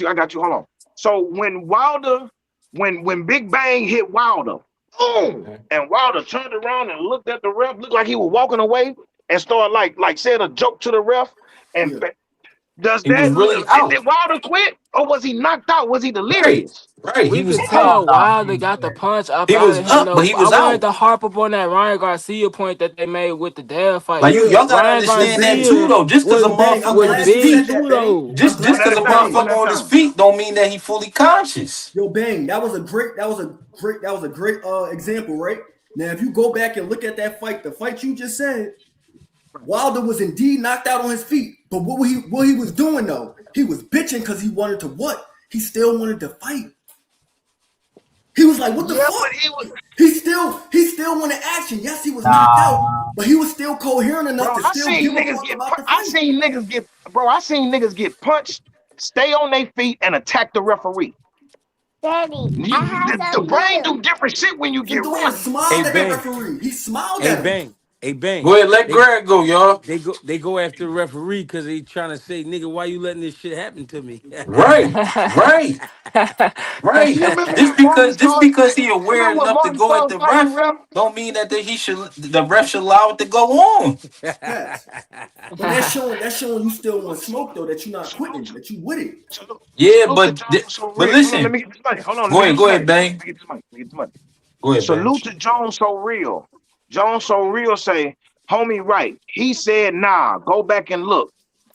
[SPEAKER 1] I got you. Hold on. So when Wilder, when Big Bang hit Wilder, boom, and Wilder turned around and looked at the ref, looked like he was walking away, and started like said a joke to the ref. And
[SPEAKER 5] Yeah.
[SPEAKER 1] does
[SPEAKER 4] He was
[SPEAKER 1] that
[SPEAKER 4] really
[SPEAKER 1] did
[SPEAKER 4] out.
[SPEAKER 1] Wilder quit or was he knocked out? Was he
[SPEAKER 4] Right.
[SPEAKER 1] delirious?
[SPEAKER 4] Right. He
[SPEAKER 3] We
[SPEAKER 4] was
[SPEAKER 3] could
[SPEAKER 4] out.
[SPEAKER 3] tell
[SPEAKER 2] Hell
[SPEAKER 3] Wilder
[SPEAKER 2] no.
[SPEAKER 3] got the punch up
[SPEAKER 4] He
[SPEAKER 3] out
[SPEAKER 4] was
[SPEAKER 3] of him
[SPEAKER 4] up, but
[SPEAKER 3] though.
[SPEAKER 4] he
[SPEAKER 3] I
[SPEAKER 4] was
[SPEAKER 3] wanted
[SPEAKER 4] out.
[SPEAKER 3] to harp up on that Ryan Garcia point that they made with the dad fight.
[SPEAKER 4] Like
[SPEAKER 5] Yeah.
[SPEAKER 4] y'all gotta
[SPEAKER 3] Ryan
[SPEAKER 5] Yo,
[SPEAKER 4] understand that
[SPEAKER 5] Bang.
[SPEAKER 4] too,
[SPEAKER 3] Garcia
[SPEAKER 4] though. Just because a
[SPEAKER 5] Yo, Bang. I'm
[SPEAKER 3] was
[SPEAKER 4] motherfucker on
[SPEAKER 5] glad
[SPEAKER 4] his
[SPEAKER 5] you
[SPEAKER 3] big
[SPEAKER 5] said
[SPEAKER 4] feet,
[SPEAKER 5] that,
[SPEAKER 3] too
[SPEAKER 5] Bang.
[SPEAKER 3] though.
[SPEAKER 5] I'm
[SPEAKER 4] just
[SPEAKER 1] One
[SPEAKER 5] glad.
[SPEAKER 1] at
[SPEAKER 4] because
[SPEAKER 1] a
[SPEAKER 4] a
[SPEAKER 5] Yo,
[SPEAKER 1] time.
[SPEAKER 5] Bang.
[SPEAKER 1] One
[SPEAKER 4] motherfucker
[SPEAKER 1] at a
[SPEAKER 4] on his
[SPEAKER 1] time.
[SPEAKER 4] feet don't mean that he fully conscious.
[SPEAKER 5] Yo, Bang. That was a great example, right? Now, if you go back and look at that fight, the fight you just said, Wilder was indeed knocked out on his feet. But what he was doing though, he was bitching because he wanted to what? He still wanted to fight. He was like, what the
[SPEAKER 1] Yeah, but
[SPEAKER 5] fuck?
[SPEAKER 1] he was,
[SPEAKER 5] He still wanted action. Yes, he was knocked out,
[SPEAKER 2] Nah.
[SPEAKER 5] but he was still coherent enough
[SPEAKER 1] bro.
[SPEAKER 5] to still give a fuck about the
[SPEAKER 1] I
[SPEAKER 5] fight.
[SPEAKER 1] seen niggas get, bro. I seen niggas get punched, stay on their feet, and attack the referee.
[SPEAKER 7] Daddy, I have
[SPEAKER 1] The
[SPEAKER 7] some
[SPEAKER 1] brain
[SPEAKER 7] milk.
[SPEAKER 1] do different shit when you get
[SPEAKER 5] Fedora
[SPEAKER 1] rocked.
[SPEAKER 8] Hey
[SPEAKER 5] smiled at the
[SPEAKER 8] Bang,
[SPEAKER 5] referee. He smiled
[SPEAKER 8] hey
[SPEAKER 5] at him.
[SPEAKER 8] Bang, hey Bang.
[SPEAKER 4] Go ahead, let
[SPEAKER 8] They
[SPEAKER 4] Greg go, y'all.
[SPEAKER 8] they go after the referee because they trying to say, nigga, why you letting this shit happen to me?
[SPEAKER 4] Right, right, right.
[SPEAKER 1] You remember
[SPEAKER 4] Just
[SPEAKER 1] when Martin
[SPEAKER 4] because just
[SPEAKER 1] started?
[SPEAKER 4] because he
[SPEAKER 1] You
[SPEAKER 4] aware
[SPEAKER 1] remember when
[SPEAKER 4] enough to
[SPEAKER 1] Martin
[SPEAKER 4] go at
[SPEAKER 1] started
[SPEAKER 4] the
[SPEAKER 1] fighting the
[SPEAKER 4] ref,
[SPEAKER 1] ref?
[SPEAKER 4] don't mean that the ref should allow it to go on.
[SPEAKER 5] Facts. But that's showing you still want smoke though, that you're not quitting, that you with it.
[SPEAKER 1] Salute,
[SPEAKER 4] Yeah,
[SPEAKER 1] salute to Jones so
[SPEAKER 4] but
[SPEAKER 1] real. Hold on, let
[SPEAKER 4] listen.
[SPEAKER 1] me get this money. Hold on, let
[SPEAKER 4] Go
[SPEAKER 1] me get
[SPEAKER 4] ahead,
[SPEAKER 1] this
[SPEAKER 4] go
[SPEAKER 1] money.
[SPEAKER 4] ahead, Bang.
[SPEAKER 1] Let me get this money. Let me get this money.
[SPEAKER 4] Go ahead, Bang.
[SPEAKER 1] Salute to Jones so real. Jones so real say, homie, right. He said, nah, go back and look.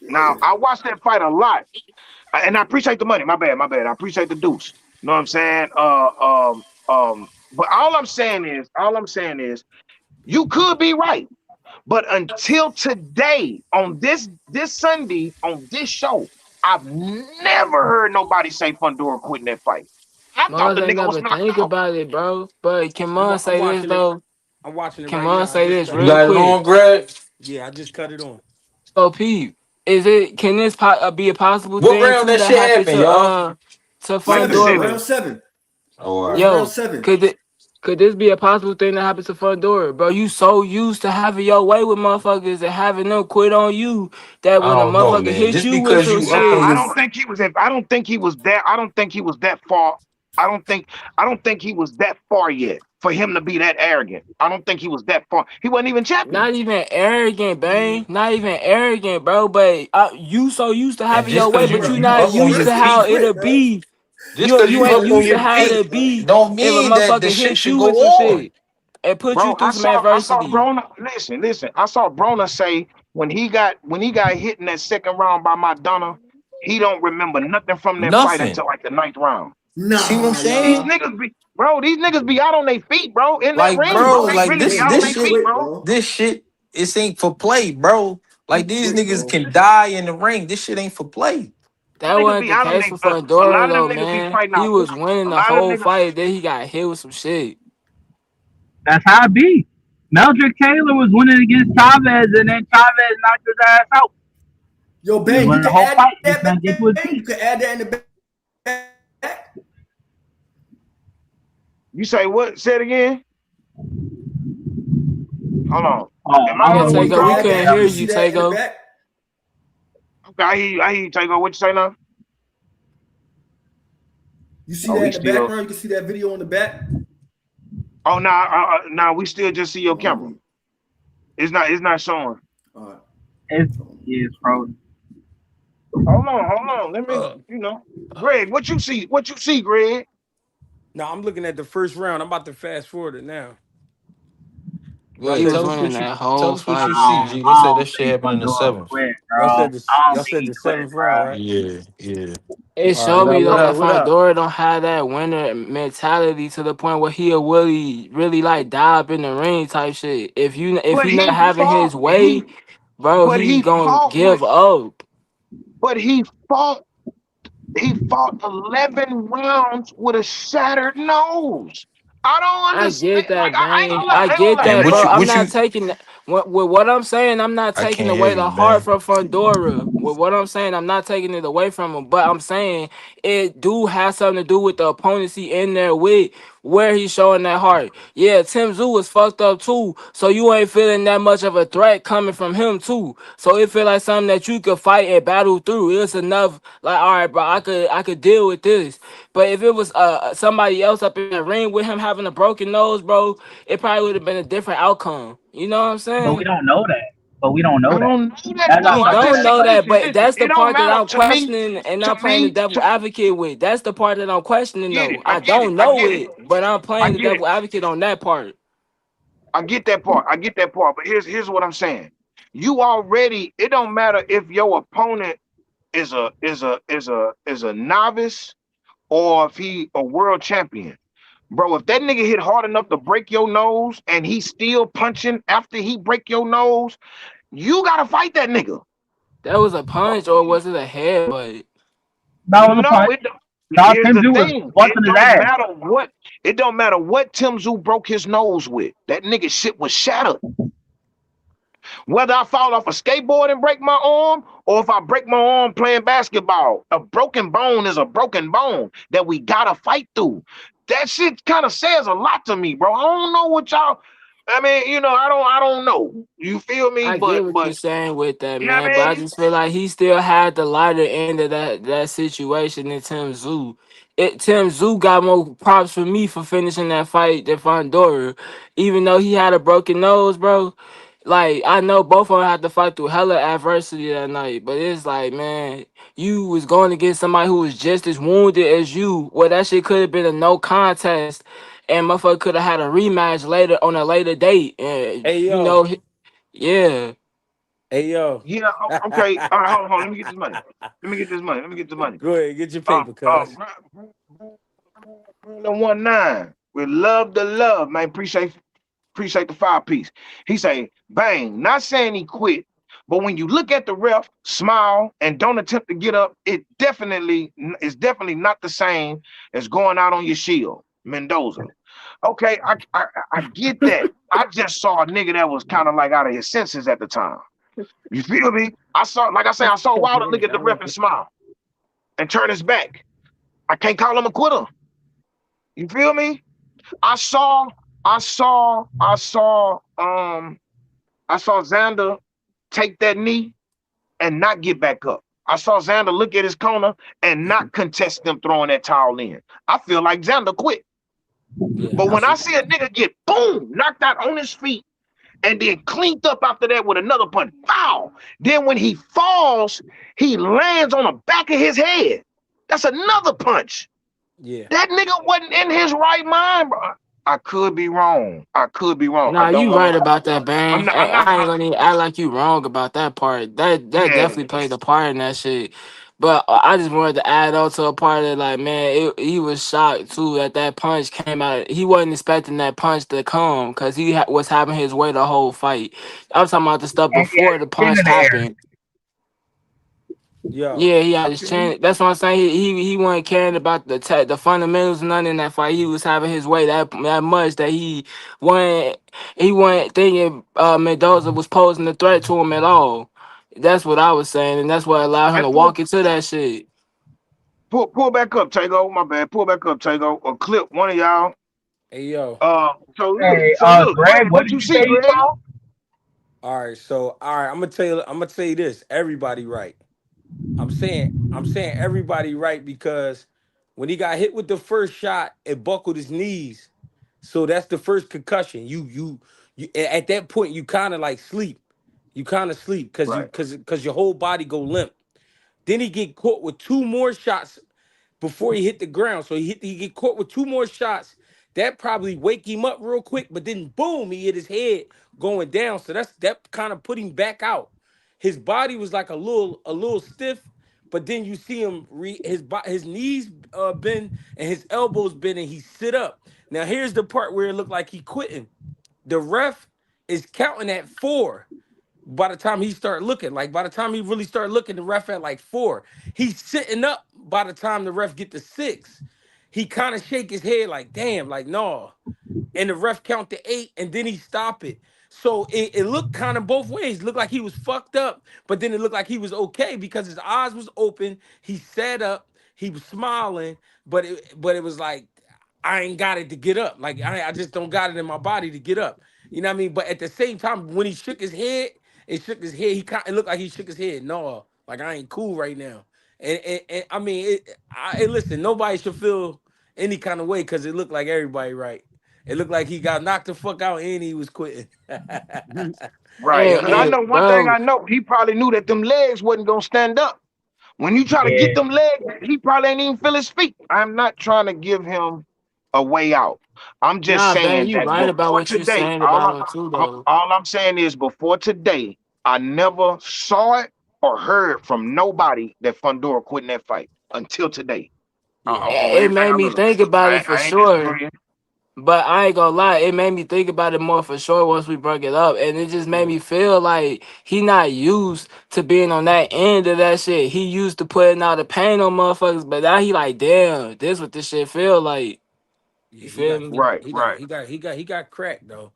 [SPEAKER 1] Now,
[SPEAKER 5] Yeah.
[SPEAKER 1] I watched that fight a lot, and I appreciate the money. My bad. I appreciate the deuce. You know what I'm saying? But all I'm saying is, you could be right. But until today, on this Sunday, on this show, I've never heard nobody say Fundora quitting that fight. I thought
[SPEAKER 3] Mons
[SPEAKER 1] the
[SPEAKER 3] ain't
[SPEAKER 1] nigga was
[SPEAKER 3] never
[SPEAKER 1] knocked
[SPEAKER 3] think
[SPEAKER 1] out.
[SPEAKER 3] about it, bro. But can Mons
[SPEAKER 8] I'm
[SPEAKER 3] say this
[SPEAKER 8] watching it.
[SPEAKER 3] though?
[SPEAKER 8] I'm watching it
[SPEAKER 3] Can
[SPEAKER 8] right
[SPEAKER 3] Mons
[SPEAKER 8] now. I
[SPEAKER 3] say
[SPEAKER 8] just
[SPEAKER 3] this
[SPEAKER 8] cut
[SPEAKER 4] You
[SPEAKER 8] it
[SPEAKER 3] real
[SPEAKER 8] on.
[SPEAKER 4] got it
[SPEAKER 3] quick?
[SPEAKER 4] on, Greg?
[SPEAKER 8] Yeah, I just cut it on.
[SPEAKER 3] So, Pete, can this be a possible
[SPEAKER 4] What
[SPEAKER 3] thing
[SPEAKER 4] round
[SPEAKER 3] too
[SPEAKER 4] that
[SPEAKER 3] that
[SPEAKER 4] shit
[SPEAKER 3] happened
[SPEAKER 4] happen, y'all?
[SPEAKER 3] to
[SPEAKER 1] Like the
[SPEAKER 5] Seven,
[SPEAKER 3] Fundora?
[SPEAKER 5] round
[SPEAKER 1] seven.
[SPEAKER 5] seven.
[SPEAKER 4] Oh, all
[SPEAKER 5] This
[SPEAKER 4] right.
[SPEAKER 5] is round
[SPEAKER 3] Yo,
[SPEAKER 5] seven.
[SPEAKER 3] could this be a possible thing that happens to Fundora, bro? You so used to having your way with motherfuckers and having them quit on you that
[SPEAKER 4] I
[SPEAKER 3] when a
[SPEAKER 4] don't know,
[SPEAKER 3] motherfucker
[SPEAKER 4] man.
[SPEAKER 3] hit
[SPEAKER 4] Just
[SPEAKER 3] you with
[SPEAKER 4] because
[SPEAKER 3] some
[SPEAKER 4] you up
[SPEAKER 1] Nah,
[SPEAKER 4] on
[SPEAKER 3] shit,
[SPEAKER 4] your
[SPEAKER 1] I don't think he was that. I don't think he was that far. I don't think he was that far yet for him to be that arrogant. I don't think he was that far. He wasn't even champion.
[SPEAKER 3] not even arrogant,
[SPEAKER 5] Yeah.
[SPEAKER 3] bang, not even arrogant, bro. But you so used to
[SPEAKER 4] and
[SPEAKER 3] having
[SPEAKER 4] just
[SPEAKER 3] your way,
[SPEAKER 4] because
[SPEAKER 3] but
[SPEAKER 5] Bro,
[SPEAKER 3] you
[SPEAKER 4] you
[SPEAKER 3] not
[SPEAKER 4] up on
[SPEAKER 3] used
[SPEAKER 4] your
[SPEAKER 3] to
[SPEAKER 5] Chris
[SPEAKER 3] how
[SPEAKER 4] feet,
[SPEAKER 3] it'll
[SPEAKER 5] quit, man.
[SPEAKER 3] be.
[SPEAKER 4] just because
[SPEAKER 3] You
[SPEAKER 4] you
[SPEAKER 3] ain't
[SPEAKER 4] up on
[SPEAKER 3] used to
[SPEAKER 4] your
[SPEAKER 3] how
[SPEAKER 4] feet,
[SPEAKER 3] it'll be
[SPEAKER 4] don't
[SPEAKER 3] if a
[SPEAKER 4] mean that the
[SPEAKER 3] motherfucker
[SPEAKER 4] shit
[SPEAKER 3] hit
[SPEAKER 4] should
[SPEAKER 3] you
[SPEAKER 4] go
[SPEAKER 3] with some
[SPEAKER 4] on.
[SPEAKER 3] shit and put you
[SPEAKER 1] Bro,
[SPEAKER 3] through some
[SPEAKER 1] I saw
[SPEAKER 3] adversity.
[SPEAKER 1] Brona. Listen. I saw Brona say when he got hit in that second round by Madonna, he don't remember nothing from that fight
[SPEAKER 4] Nothing.
[SPEAKER 1] until like the ninth round.
[SPEAKER 4] See what I'm
[SPEAKER 5] Nah,
[SPEAKER 1] These
[SPEAKER 4] saying?
[SPEAKER 5] y'all.
[SPEAKER 1] niggas be bro, these niggas be out on their feet, bro, in that
[SPEAKER 4] Like,
[SPEAKER 1] ring,
[SPEAKER 5] He
[SPEAKER 4] bro,
[SPEAKER 1] bro. They
[SPEAKER 5] quit.
[SPEAKER 4] like
[SPEAKER 1] really be
[SPEAKER 4] this
[SPEAKER 1] out on
[SPEAKER 5] He
[SPEAKER 4] this
[SPEAKER 1] their
[SPEAKER 4] shit,
[SPEAKER 1] feet,
[SPEAKER 5] quit,
[SPEAKER 1] bro.
[SPEAKER 5] bro.
[SPEAKER 4] this shit, it ain't for play, bro.
[SPEAKER 5] He
[SPEAKER 4] Like these
[SPEAKER 5] quit,
[SPEAKER 4] niggas
[SPEAKER 5] bro.
[SPEAKER 4] can die in the ring. This shit ain't for play.
[SPEAKER 3] That
[SPEAKER 1] Niggas
[SPEAKER 3] wasn't
[SPEAKER 1] be
[SPEAKER 3] the
[SPEAKER 1] out on
[SPEAKER 3] case
[SPEAKER 1] they
[SPEAKER 3] for
[SPEAKER 1] a
[SPEAKER 3] Fundora
[SPEAKER 1] lot of them
[SPEAKER 3] though,
[SPEAKER 1] niggas be
[SPEAKER 3] man.
[SPEAKER 1] fighting
[SPEAKER 3] He
[SPEAKER 1] out.
[SPEAKER 3] was winning
[SPEAKER 1] A
[SPEAKER 3] the
[SPEAKER 1] lot of
[SPEAKER 3] whole
[SPEAKER 1] them niggas
[SPEAKER 3] fight, then he got hit with some shit.
[SPEAKER 2] That's how it be. Meldrick Taylor was winning against Chavez, and then Chavez knocked his ass out.
[SPEAKER 5] Yo,
[SPEAKER 2] He was
[SPEAKER 5] Bang, you
[SPEAKER 2] winning the
[SPEAKER 5] can
[SPEAKER 2] whole
[SPEAKER 5] add
[SPEAKER 2] fight. He
[SPEAKER 5] that,
[SPEAKER 2] just couldn't get to his
[SPEAKER 5] Bang. You
[SPEAKER 2] feet.
[SPEAKER 5] can add that in the back.
[SPEAKER 1] you say what? Say it again. Hold on.
[SPEAKER 2] Oh,
[SPEAKER 1] Am
[SPEAKER 2] I
[SPEAKER 1] I
[SPEAKER 2] don't
[SPEAKER 3] Yeah,
[SPEAKER 2] know
[SPEAKER 1] on
[SPEAKER 2] what
[SPEAKER 5] You
[SPEAKER 1] mute,
[SPEAKER 2] he
[SPEAKER 5] can
[SPEAKER 3] Tago, we
[SPEAKER 2] said.
[SPEAKER 1] dog?
[SPEAKER 5] add
[SPEAKER 3] couldn't
[SPEAKER 5] that. You
[SPEAKER 3] hear
[SPEAKER 5] can
[SPEAKER 3] you,
[SPEAKER 5] see that in the
[SPEAKER 3] Tago.
[SPEAKER 5] back.
[SPEAKER 1] Okay, I hear you, Tago. What you say now?
[SPEAKER 5] You see
[SPEAKER 1] Oh,
[SPEAKER 5] that
[SPEAKER 1] we
[SPEAKER 5] in the
[SPEAKER 1] still.
[SPEAKER 5] background. You can see that video in the back.
[SPEAKER 1] Oh, nah, we still just see your
[SPEAKER 5] Oh, I'm
[SPEAKER 1] camera.
[SPEAKER 5] weak.
[SPEAKER 1] It's not showing.
[SPEAKER 5] All right.
[SPEAKER 2] It's, it's frozen.
[SPEAKER 1] Hold on. Let me,
[SPEAKER 8] Uh,
[SPEAKER 1] Greg, what you see? What you see, Greg?
[SPEAKER 8] no, I'm looking at the first round. I'm about to fast forward it now. Y'all
[SPEAKER 3] He
[SPEAKER 4] Wait,
[SPEAKER 8] said
[SPEAKER 3] was
[SPEAKER 4] tell
[SPEAKER 8] this.
[SPEAKER 4] us
[SPEAKER 3] winning
[SPEAKER 4] what you
[SPEAKER 3] that whole
[SPEAKER 4] tell us what you
[SPEAKER 3] fight,
[SPEAKER 4] see,
[SPEAKER 3] man.
[SPEAKER 4] G. They
[SPEAKER 2] I
[SPEAKER 4] said that
[SPEAKER 2] don't
[SPEAKER 4] shit
[SPEAKER 2] think
[SPEAKER 4] happened in the
[SPEAKER 2] Fundora
[SPEAKER 4] seventh.
[SPEAKER 2] quit,
[SPEAKER 8] Y'all
[SPEAKER 2] bro.
[SPEAKER 8] said this.
[SPEAKER 2] I don't
[SPEAKER 8] Y'all
[SPEAKER 2] think
[SPEAKER 8] said
[SPEAKER 2] he
[SPEAKER 8] the
[SPEAKER 2] quit,
[SPEAKER 8] seventh round,
[SPEAKER 2] bro.
[SPEAKER 8] right?
[SPEAKER 4] Yeah, yeah.
[SPEAKER 3] It
[SPEAKER 8] All right.
[SPEAKER 3] showed
[SPEAKER 8] What
[SPEAKER 3] me
[SPEAKER 8] up?
[SPEAKER 3] though
[SPEAKER 8] What
[SPEAKER 3] that
[SPEAKER 8] up? What up?
[SPEAKER 3] Fondora don't have that winner mentality to the point where he'll really like die up in the ring type shit. If
[SPEAKER 1] But
[SPEAKER 3] he not
[SPEAKER 1] he
[SPEAKER 3] having
[SPEAKER 1] fought.
[SPEAKER 3] his way, bro,
[SPEAKER 1] But
[SPEAKER 3] he
[SPEAKER 1] he
[SPEAKER 3] gonna
[SPEAKER 1] fought with.
[SPEAKER 3] give up.
[SPEAKER 1] But he fought 11 rounds with a shattered nose. I don't
[SPEAKER 3] I get
[SPEAKER 1] understand. Like
[SPEAKER 3] that,
[SPEAKER 1] I ain't
[SPEAKER 3] bang.
[SPEAKER 1] gonna lie.
[SPEAKER 3] I
[SPEAKER 1] I ain't gonna
[SPEAKER 3] get
[SPEAKER 1] lie.
[SPEAKER 4] And
[SPEAKER 3] that,
[SPEAKER 1] Ain't
[SPEAKER 3] bro.
[SPEAKER 1] gonna lie.
[SPEAKER 3] I'm not taking with what I'm saying. I'm not
[SPEAKER 4] I
[SPEAKER 3] taking
[SPEAKER 4] can't hear
[SPEAKER 3] away the
[SPEAKER 4] you,
[SPEAKER 3] heart
[SPEAKER 4] man.
[SPEAKER 3] from Fundora. With what I'm saying, I'm not taking it away from him. But I'm saying it do have something to do with the opponents he in there with, where he's showing that heart. Yeah, Tim Zoo was fucked up too, so you ain't feeling that much of a threat coming from him too. So it feel like something that you could fight and battle through. It's enough. Like, all right, bro, I could deal with this. But if it was somebody else up in the ring with him having a broken nose, bro, it probably would have been a different outcome. You know what I'm
[SPEAKER 2] But we
[SPEAKER 3] saying?
[SPEAKER 2] don't know that. But we don't know
[SPEAKER 1] I
[SPEAKER 2] that.
[SPEAKER 1] don't know that
[SPEAKER 2] That's
[SPEAKER 1] though.
[SPEAKER 3] We
[SPEAKER 2] what
[SPEAKER 1] I
[SPEAKER 2] I'm
[SPEAKER 1] just
[SPEAKER 3] don't
[SPEAKER 1] said,
[SPEAKER 3] know
[SPEAKER 2] saying.
[SPEAKER 3] that, but
[SPEAKER 1] listen.
[SPEAKER 3] that's the
[SPEAKER 1] It don't
[SPEAKER 3] part that
[SPEAKER 1] matter
[SPEAKER 3] I'm questioning and
[SPEAKER 1] to
[SPEAKER 3] I'm playing the
[SPEAKER 1] me.
[SPEAKER 3] devil advocate with. That's the part that I'm questioning
[SPEAKER 1] Get it.
[SPEAKER 3] though. I don't
[SPEAKER 1] I
[SPEAKER 3] know
[SPEAKER 1] get it.
[SPEAKER 3] it, but I'm
[SPEAKER 1] I
[SPEAKER 3] playing the
[SPEAKER 1] get it.
[SPEAKER 3] devil advocate on that part.
[SPEAKER 1] I get that part. I get that part. But here's what I'm saying. You already. It don't matter if your opponent is a novice or if he a world champion. Bro, if that nigga hit hard enough to break your nose and he's still punching after he break your nose, you gotta fight that nigga.
[SPEAKER 3] That was a punch or was it a headbutt?
[SPEAKER 2] That was a
[SPEAKER 1] No,
[SPEAKER 2] punch.
[SPEAKER 1] it don't.
[SPEAKER 2] Dog
[SPEAKER 1] Here's
[SPEAKER 2] Tim
[SPEAKER 1] the
[SPEAKER 2] Zoo was
[SPEAKER 1] thing.
[SPEAKER 2] busting his ass.
[SPEAKER 1] It don't matter what Tim Zoo broke his nose with. That nigga shit was shattered. Whether I fall off a skateboard and break my arm, or if I break my arm playing basketball, a broken bone is a broken bone that we gotta fight through. That shit kind of says a lot to me, bro. I don't know what y'all. I mean, I don't know. You feel me?
[SPEAKER 3] I get what you're
[SPEAKER 1] But
[SPEAKER 3] saying with that,
[SPEAKER 1] you know what
[SPEAKER 3] man, but
[SPEAKER 1] I
[SPEAKER 3] I
[SPEAKER 1] mean?
[SPEAKER 3] just feel like he still had the lighter end of that situation in Tim Zoo. Tim Zoo got more props for me for finishing that fight than Fondora, even though he had a broken nose, bro. Like I know both of them had to fight through hella adversity that night, but it's like, man, you was going against somebody who was just as wounded as you. Well, that shit could have been a no contest, and motherfucker could have had a rematch later on a later date, and
[SPEAKER 8] Hey
[SPEAKER 3] you
[SPEAKER 8] yo.
[SPEAKER 3] know, yeah.
[SPEAKER 8] Hey yo.
[SPEAKER 1] Yeah. Okay. All right. Hold on. Let me get this money. Let me get this money. Let me get the money.
[SPEAKER 8] Go ahead, get your
[SPEAKER 1] Uh,
[SPEAKER 8] paper,
[SPEAKER 1] uh,
[SPEAKER 8] cuz.
[SPEAKER 1] Brandon 19. We love the love, man. Appreciate the 5 piece. He say, bang, not saying he quit, but when you look at the ref, smile, and don't attempt to get up, it definitely is definitely not the same as going out on your shield. Mendoza. Okay, I get that. I just saw a nigga that was kind of like out of his senses at the time. You feel me? I saw, like I say, I saw Wilder look at the ref and smile and turn his back. I can't call him a quitter. You feel me? I saw, I saw Xander take that knee and not get back up. I saw Xander look at his corner and not contest them throwing that towel in. I feel like Xander quit.
[SPEAKER 8] Yeah,
[SPEAKER 1] But
[SPEAKER 8] I
[SPEAKER 1] when I
[SPEAKER 8] feel.
[SPEAKER 1] see a nigga get boom, knocked out on his feet and then cleaned up after that with another punch, foul. Then when he falls, he lands on the back of his head. That's another punch.
[SPEAKER 8] Yeah.
[SPEAKER 1] That nigga wasn't in his right mind, bro. I could be wrong. I could be wrong. I
[SPEAKER 3] Nah,
[SPEAKER 1] don't
[SPEAKER 3] you
[SPEAKER 1] want
[SPEAKER 3] right
[SPEAKER 1] to.
[SPEAKER 3] about that,
[SPEAKER 1] I'm
[SPEAKER 3] Bang.
[SPEAKER 1] not. I'm not.
[SPEAKER 3] I ain't gonna even act like you wrong about that part. That
[SPEAKER 1] Yeah.
[SPEAKER 3] definitely played a part in that shit. But I just wanted to add on to a part that, like, man, he was shocked too that that punch came out. He wasn't expecting that punch to come because was having his way the whole fight. I'm talking about the stuff
[SPEAKER 2] And he had
[SPEAKER 3] before the
[SPEAKER 2] his chin
[SPEAKER 3] punch
[SPEAKER 2] in the air.
[SPEAKER 3] happened.
[SPEAKER 8] Yo.
[SPEAKER 3] Yeah, he had his
[SPEAKER 1] Okay.
[SPEAKER 3] chin. That's what I'm saying. He wasn't caring about the fundamentals, none in that fight. He was having his way that much that wasn't he wasn't thinking Mendoza was posing a threat to him at all. That's what I was saying, and that's what allowed him
[SPEAKER 1] And
[SPEAKER 3] to walk into that shit.
[SPEAKER 1] pull back up, Tago. My bad. Pull back up, Tago. Or clip one of y'all.
[SPEAKER 8] Hey yo.
[SPEAKER 1] So
[SPEAKER 2] Hey,
[SPEAKER 1] look,
[SPEAKER 2] Greg,
[SPEAKER 1] Greg,
[SPEAKER 2] what
[SPEAKER 1] what
[SPEAKER 2] did
[SPEAKER 1] you
[SPEAKER 2] you
[SPEAKER 1] see,
[SPEAKER 2] say you
[SPEAKER 1] Greg?
[SPEAKER 2] saw?
[SPEAKER 8] All right. So all right. I'm gonna tell you this. Everybody right. I'm saying everybody right because when he got hit with the first shot, it buckled his knees. So that's the first concussion. At that point you kind of like sleep. You kind of sleep because you
[SPEAKER 1] Right.
[SPEAKER 8] because your whole body go limp. Then he get caught with two more shots before he hit the ground. So he get caught with two more shots. That probably wake him up real quick, but then boom, he hit his head going down. So that kind of put him back out. His body was like a little stiff, but then you see him his knees bend and his elbows bend and he sit up. Now here's the part where it looked like he quitting. The ref is counting at four by the time he start looking. Like by the time he really start looking, the ref at like four. He's sitting up by the time the ref get to six. He kind of shake his head like, damn, like no. And the ref count to eight and then he stop it. So it looked kind of both ways. Looked like he was fucked up, but then it looked like he was okay because his eyes was open. He sat up, he was smiling, but it was like I ain't got it to get up. Like I just don't got it in my body to get up. You know what I mean? But at the same time, when he shook his head, it shook his head. It looked like he shook his head. No, like I ain't cool right now. And I mean, listen, nobody should feel any kind of way because it looked like everybody right. It looked like he got knocked the fuck out and he was quitting.
[SPEAKER 1] Right.
[SPEAKER 3] And,
[SPEAKER 1] Because I
[SPEAKER 3] and
[SPEAKER 1] know one thing.
[SPEAKER 3] bro,
[SPEAKER 1] I know he probably knew that them legs wasn't gonna stand up. When you try to
[SPEAKER 2] Yeah,
[SPEAKER 1] get them legs, he probably ain't even feel his feet. I'm not trying to give him a way out. I'm just
[SPEAKER 3] nah, Bang,
[SPEAKER 1] saying
[SPEAKER 3] you
[SPEAKER 1] that
[SPEAKER 3] right about
[SPEAKER 1] before
[SPEAKER 3] what you're
[SPEAKER 1] today,
[SPEAKER 3] saying about him too, though.
[SPEAKER 1] all I'm saying is before today, I never saw it or heard from nobody that Fundora quit in that fight until today.
[SPEAKER 8] Yeah.
[SPEAKER 1] On
[SPEAKER 3] It
[SPEAKER 1] everything
[SPEAKER 3] made
[SPEAKER 1] I
[SPEAKER 3] me
[SPEAKER 1] look,
[SPEAKER 3] think about it for
[SPEAKER 1] I ain't
[SPEAKER 3] sure.
[SPEAKER 1] disagreeing.
[SPEAKER 3] But I ain't gonna lie, it made me think about it more for sure once we broke it up. And it just made
[SPEAKER 8] Yeah.
[SPEAKER 3] me feel like he not used to being on that end of that shit. He used to putting out the pain on motherfuckers, but now he like, damn, this what this shit feel like.
[SPEAKER 8] Yeah,
[SPEAKER 3] You
[SPEAKER 8] he
[SPEAKER 3] feel
[SPEAKER 8] got
[SPEAKER 3] me?
[SPEAKER 8] he
[SPEAKER 1] Right,
[SPEAKER 8] he got
[SPEAKER 1] right.
[SPEAKER 8] he got he got he got cracked though.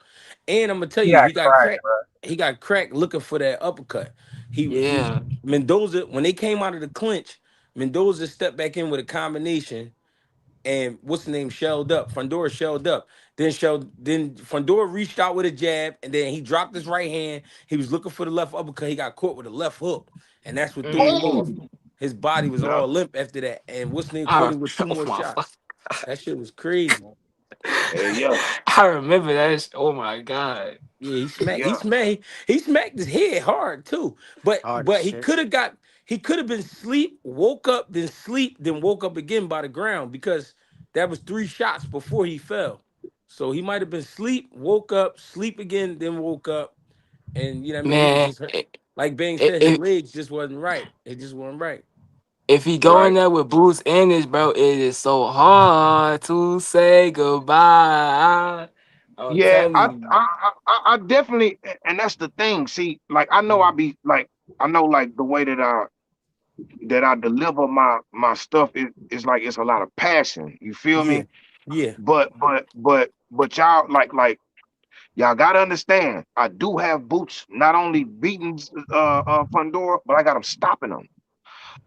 [SPEAKER 8] And I'm gonna tell
[SPEAKER 2] he
[SPEAKER 8] you,
[SPEAKER 2] got
[SPEAKER 8] he got
[SPEAKER 2] cracked,
[SPEAKER 8] cracked.
[SPEAKER 2] bro.
[SPEAKER 8] He got cracked looking for that uppercut. He
[SPEAKER 3] Yeah.
[SPEAKER 8] Mendoza, when they came out of the clinch, Mendoza stepped back in with a combination and what's the name shelled up. Fundora shelled up. Then Fundora reached out with a jab and then he dropped his right hand. He was looking for the left uppercut. He got caught with a left hook, and that's what threw him
[SPEAKER 3] Mm.
[SPEAKER 8] off.
[SPEAKER 1] Boom.
[SPEAKER 8] His body was
[SPEAKER 1] Yeah.
[SPEAKER 8] all limp after that. And what's the name caught
[SPEAKER 3] I,
[SPEAKER 8] him with two
[SPEAKER 3] oh
[SPEAKER 8] more
[SPEAKER 3] my
[SPEAKER 8] shots.
[SPEAKER 3] fuck.
[SPEAKER 8] That shit was crazy.
[SPEAKER 1] Yeah.
[SPEAKER 3] I remember that. Oh my god.
[SPEAKER 8] Yeah, he smacked. He
[SPEAKER 1] Yeah.
[SPEAKER 8] smacked. He smacked his head hard too. But
[SPEAKER 3] Hard as
[SPEAKER 8] but he
[SPEAKER 3] shit.
[SPEAKER 8] could have got. He could have been sleep, woke up, then sleep, then woke up again by the ground because that was three shots before he fell. So he might have been sleep, woke up, sleep again, then woke up, and you know what I mean. He was
[SPEAKER 3] Man,
[SPEAKER 8] just hurt. Like Bang
[SPEAKER 3] it,
[SPEAKER 8] said, his
[SPEAKER 3] it,
[SPEAKER 8] legs just wasn't right. It just wasn't right.
[SPEAKER 3] If he go in
[SPEAKER 1] right?
[SPEAKER 3] there with boots in this, bro, it is so hard to say goodbye. I'm
[SPEAKER 1] Yeah,
[SPEAKER 3] telling you.
[SPEAKER 1] I definitely, and that's the thing. See, like I know I be like, I know like the way that I deliver my stuff is like it's a lot of passion. You feel
[SPEAKER 8] Yeah,
[SPEAKER 1] me?
[SPEAKER 8] yeah,
[SPEAKER 1] But y'all like y'all gotta understand. I do have boots not only beating Fundora, but I got them stopping them.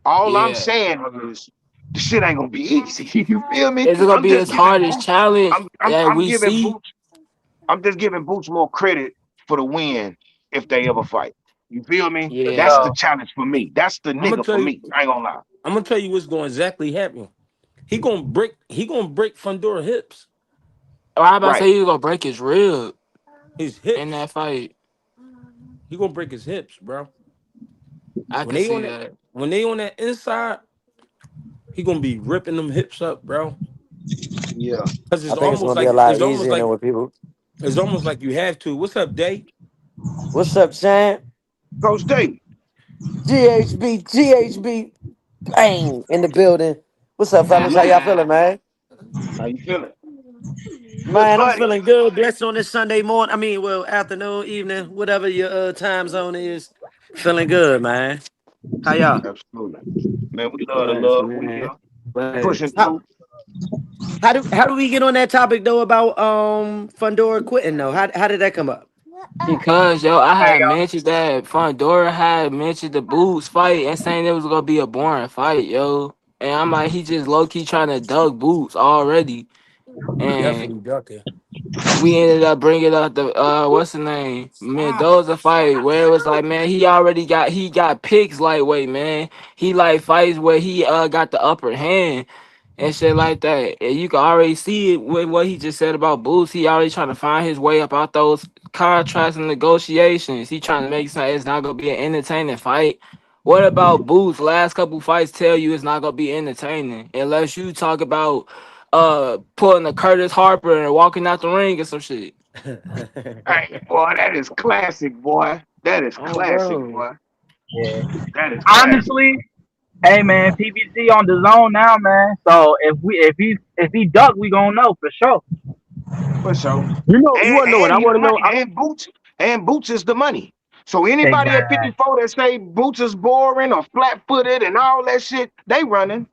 [SPEAKER 1] All I'm
[SPEAKER 3] Yeah.
[SPEAKER 1] saying is the shit ain't gonna be easy. You feel me?
[SPEAKER 3] Is it gonna
[SPEAKER 1] I'm
[SPEAKER 3] be
[SPEAKER 1] just
[SPEAKER 3] his
[SPEAKER 1] giving
[SPEAKER 3] hardest
[SPEAKER 1] boots.
[SPEAKER 3] challenge that
[SPEAKER 1] I'm
[SPEAKER 3] we
[SPEAKER 1] giving
[SPEAKER 3] see?
[SPEAKER 1] boots. I'm just giving boots more credit for the win if they ever fight. You feel me? That's
[SPEAKER 3] Yeah.
[SPEAKER 1] the
[SPEAKER 2] So
[SPEAKER 1] challenge for me. That's the
[SPEAKER 8] I'm gonna
[SPEAKER 1] nigga
[SPEAKER 8] tell
[SPEAKER 1] for
[SPEAKER 8] you.
[SPEAKER 1] me. I ain't gonna lie.
[SPEAKER 8] I'm gonna tell you what's going to exactly happen. He gonna break Fundora hips.
[SPEAKER 3] Oh, I about to
[SPEAKER 1] Right.
[SPEAKER 3] say he was gonna break his rib
[SPEAKER 8] His
[SPEAKER 3] in
[SPEAKER 8] hips.
[SPEAKER 3] that fight.
[SPEAKER 8] He gonna break his hips, bro.
[SPEAKER 3] I
[SPEAKER 8] When
[SPEAKER 3] can
[SPEAKER 8] they
[SPEAKER 3] see
[SPEAKER 8] on that,
[SPEAKER 3] that.
[SPEAKER 8] when they on that inside, he gonna be ripping them hips up, bro.
[SPEAKER 1] Yeah.
[SPEAKER 8] Cause
[SPEAKER 9] I think it's gonna be a lot easier than what people.
[SPEAKER 8] it's almost like you have to. What's up, Day?
[SPEAKER 9] What's up, Shane?
[SPEAKER 1] Coach Day.
[SPEAKER 9] GHB, bang in the building. What's up, fellas? How y'all feeling, man?
[SPEAKER 1] How you feeling? Good
[SPEAKER 9] Man, I'm
[SPEAKER 1] buddy.
[SPEAKER 9] feeling good. Blessed on this Sunday morning. I mean, well, afternoon, evening, whatever your time zone is. Feeling good, man. How y'all?
[SPEAKER 1] Absolutely. Man, we love the
[SPEAKER 3] Bless,
[SPEAKER 1] love. We
[SPEAKER 3] man.
[SPEAKER 1] here pushing
[SPEAKER 3] Bless.
[SPEAKER 9] How,
[SPEAKER 1] through.
[SPEAKER 9] how do we get on that topic though about Fundora quitting though? How did that come up?
[SPEAKER 3] Because yo, I
[SPEAKER 2] hey
[SPEAKER 3] had
[SPEAKER 2] y'all,
[SPEAKER 3] mentioned that Fundora had mentioned the Boots fight and saying it was gonna be a boring fight, yo. And I'm like, he just low key trying to dug Boots already.
[SPEAKER 8] He
[SPEAKER 3] And
[SPEAKER 8] definitely ducking.
[SPEAKER 3] we ended up bringing up the what's the name Mendoza fight where it was like, man, he got picks lightweight, man. He like fights where he got the upper hand and shit like that. And you can already see it with what he just said about Boots. He already trying to find his way up out those contracts and negotiations. He trying to make something it's not gonna be an entertaining fight. What about Boots? Last couple fights tell you it's not gonna be entertaining unless you talk about pulling a Curtis Harper and walking out the ring or some shit.
[SPEAKER 1] Hey, boy, that is classic, boy. That is
[SPEAKER 3] Oh,
[SPEAKER 1] classic,
[SPEAKER 3] bro.
[SPEAKER 1] boy.
[SPEAKER 2] yeah.
[SPEAKER 1] That is classic.
[SPEAKER 2] Honestly, hey man, PBC on the zone now, man. So if he duck, we gonna know for sure.
[SPEAKER 1] For sure.
[SPEAKER 10] You want to know what
[SPEAKER 1] And
[SPEAKER 10] I
[SPEAKER 1] he
[SPEAKER 10] want
[SPEAKER 1] the
[SPEAKER 10] to know?
[SPEAKER 1] money. And Boots is the money. So anybody at
[SPEAKER 2] Exactly.
[SPEAKER 1] 54 that say Boots is boring or flat footed and all that shit, they running.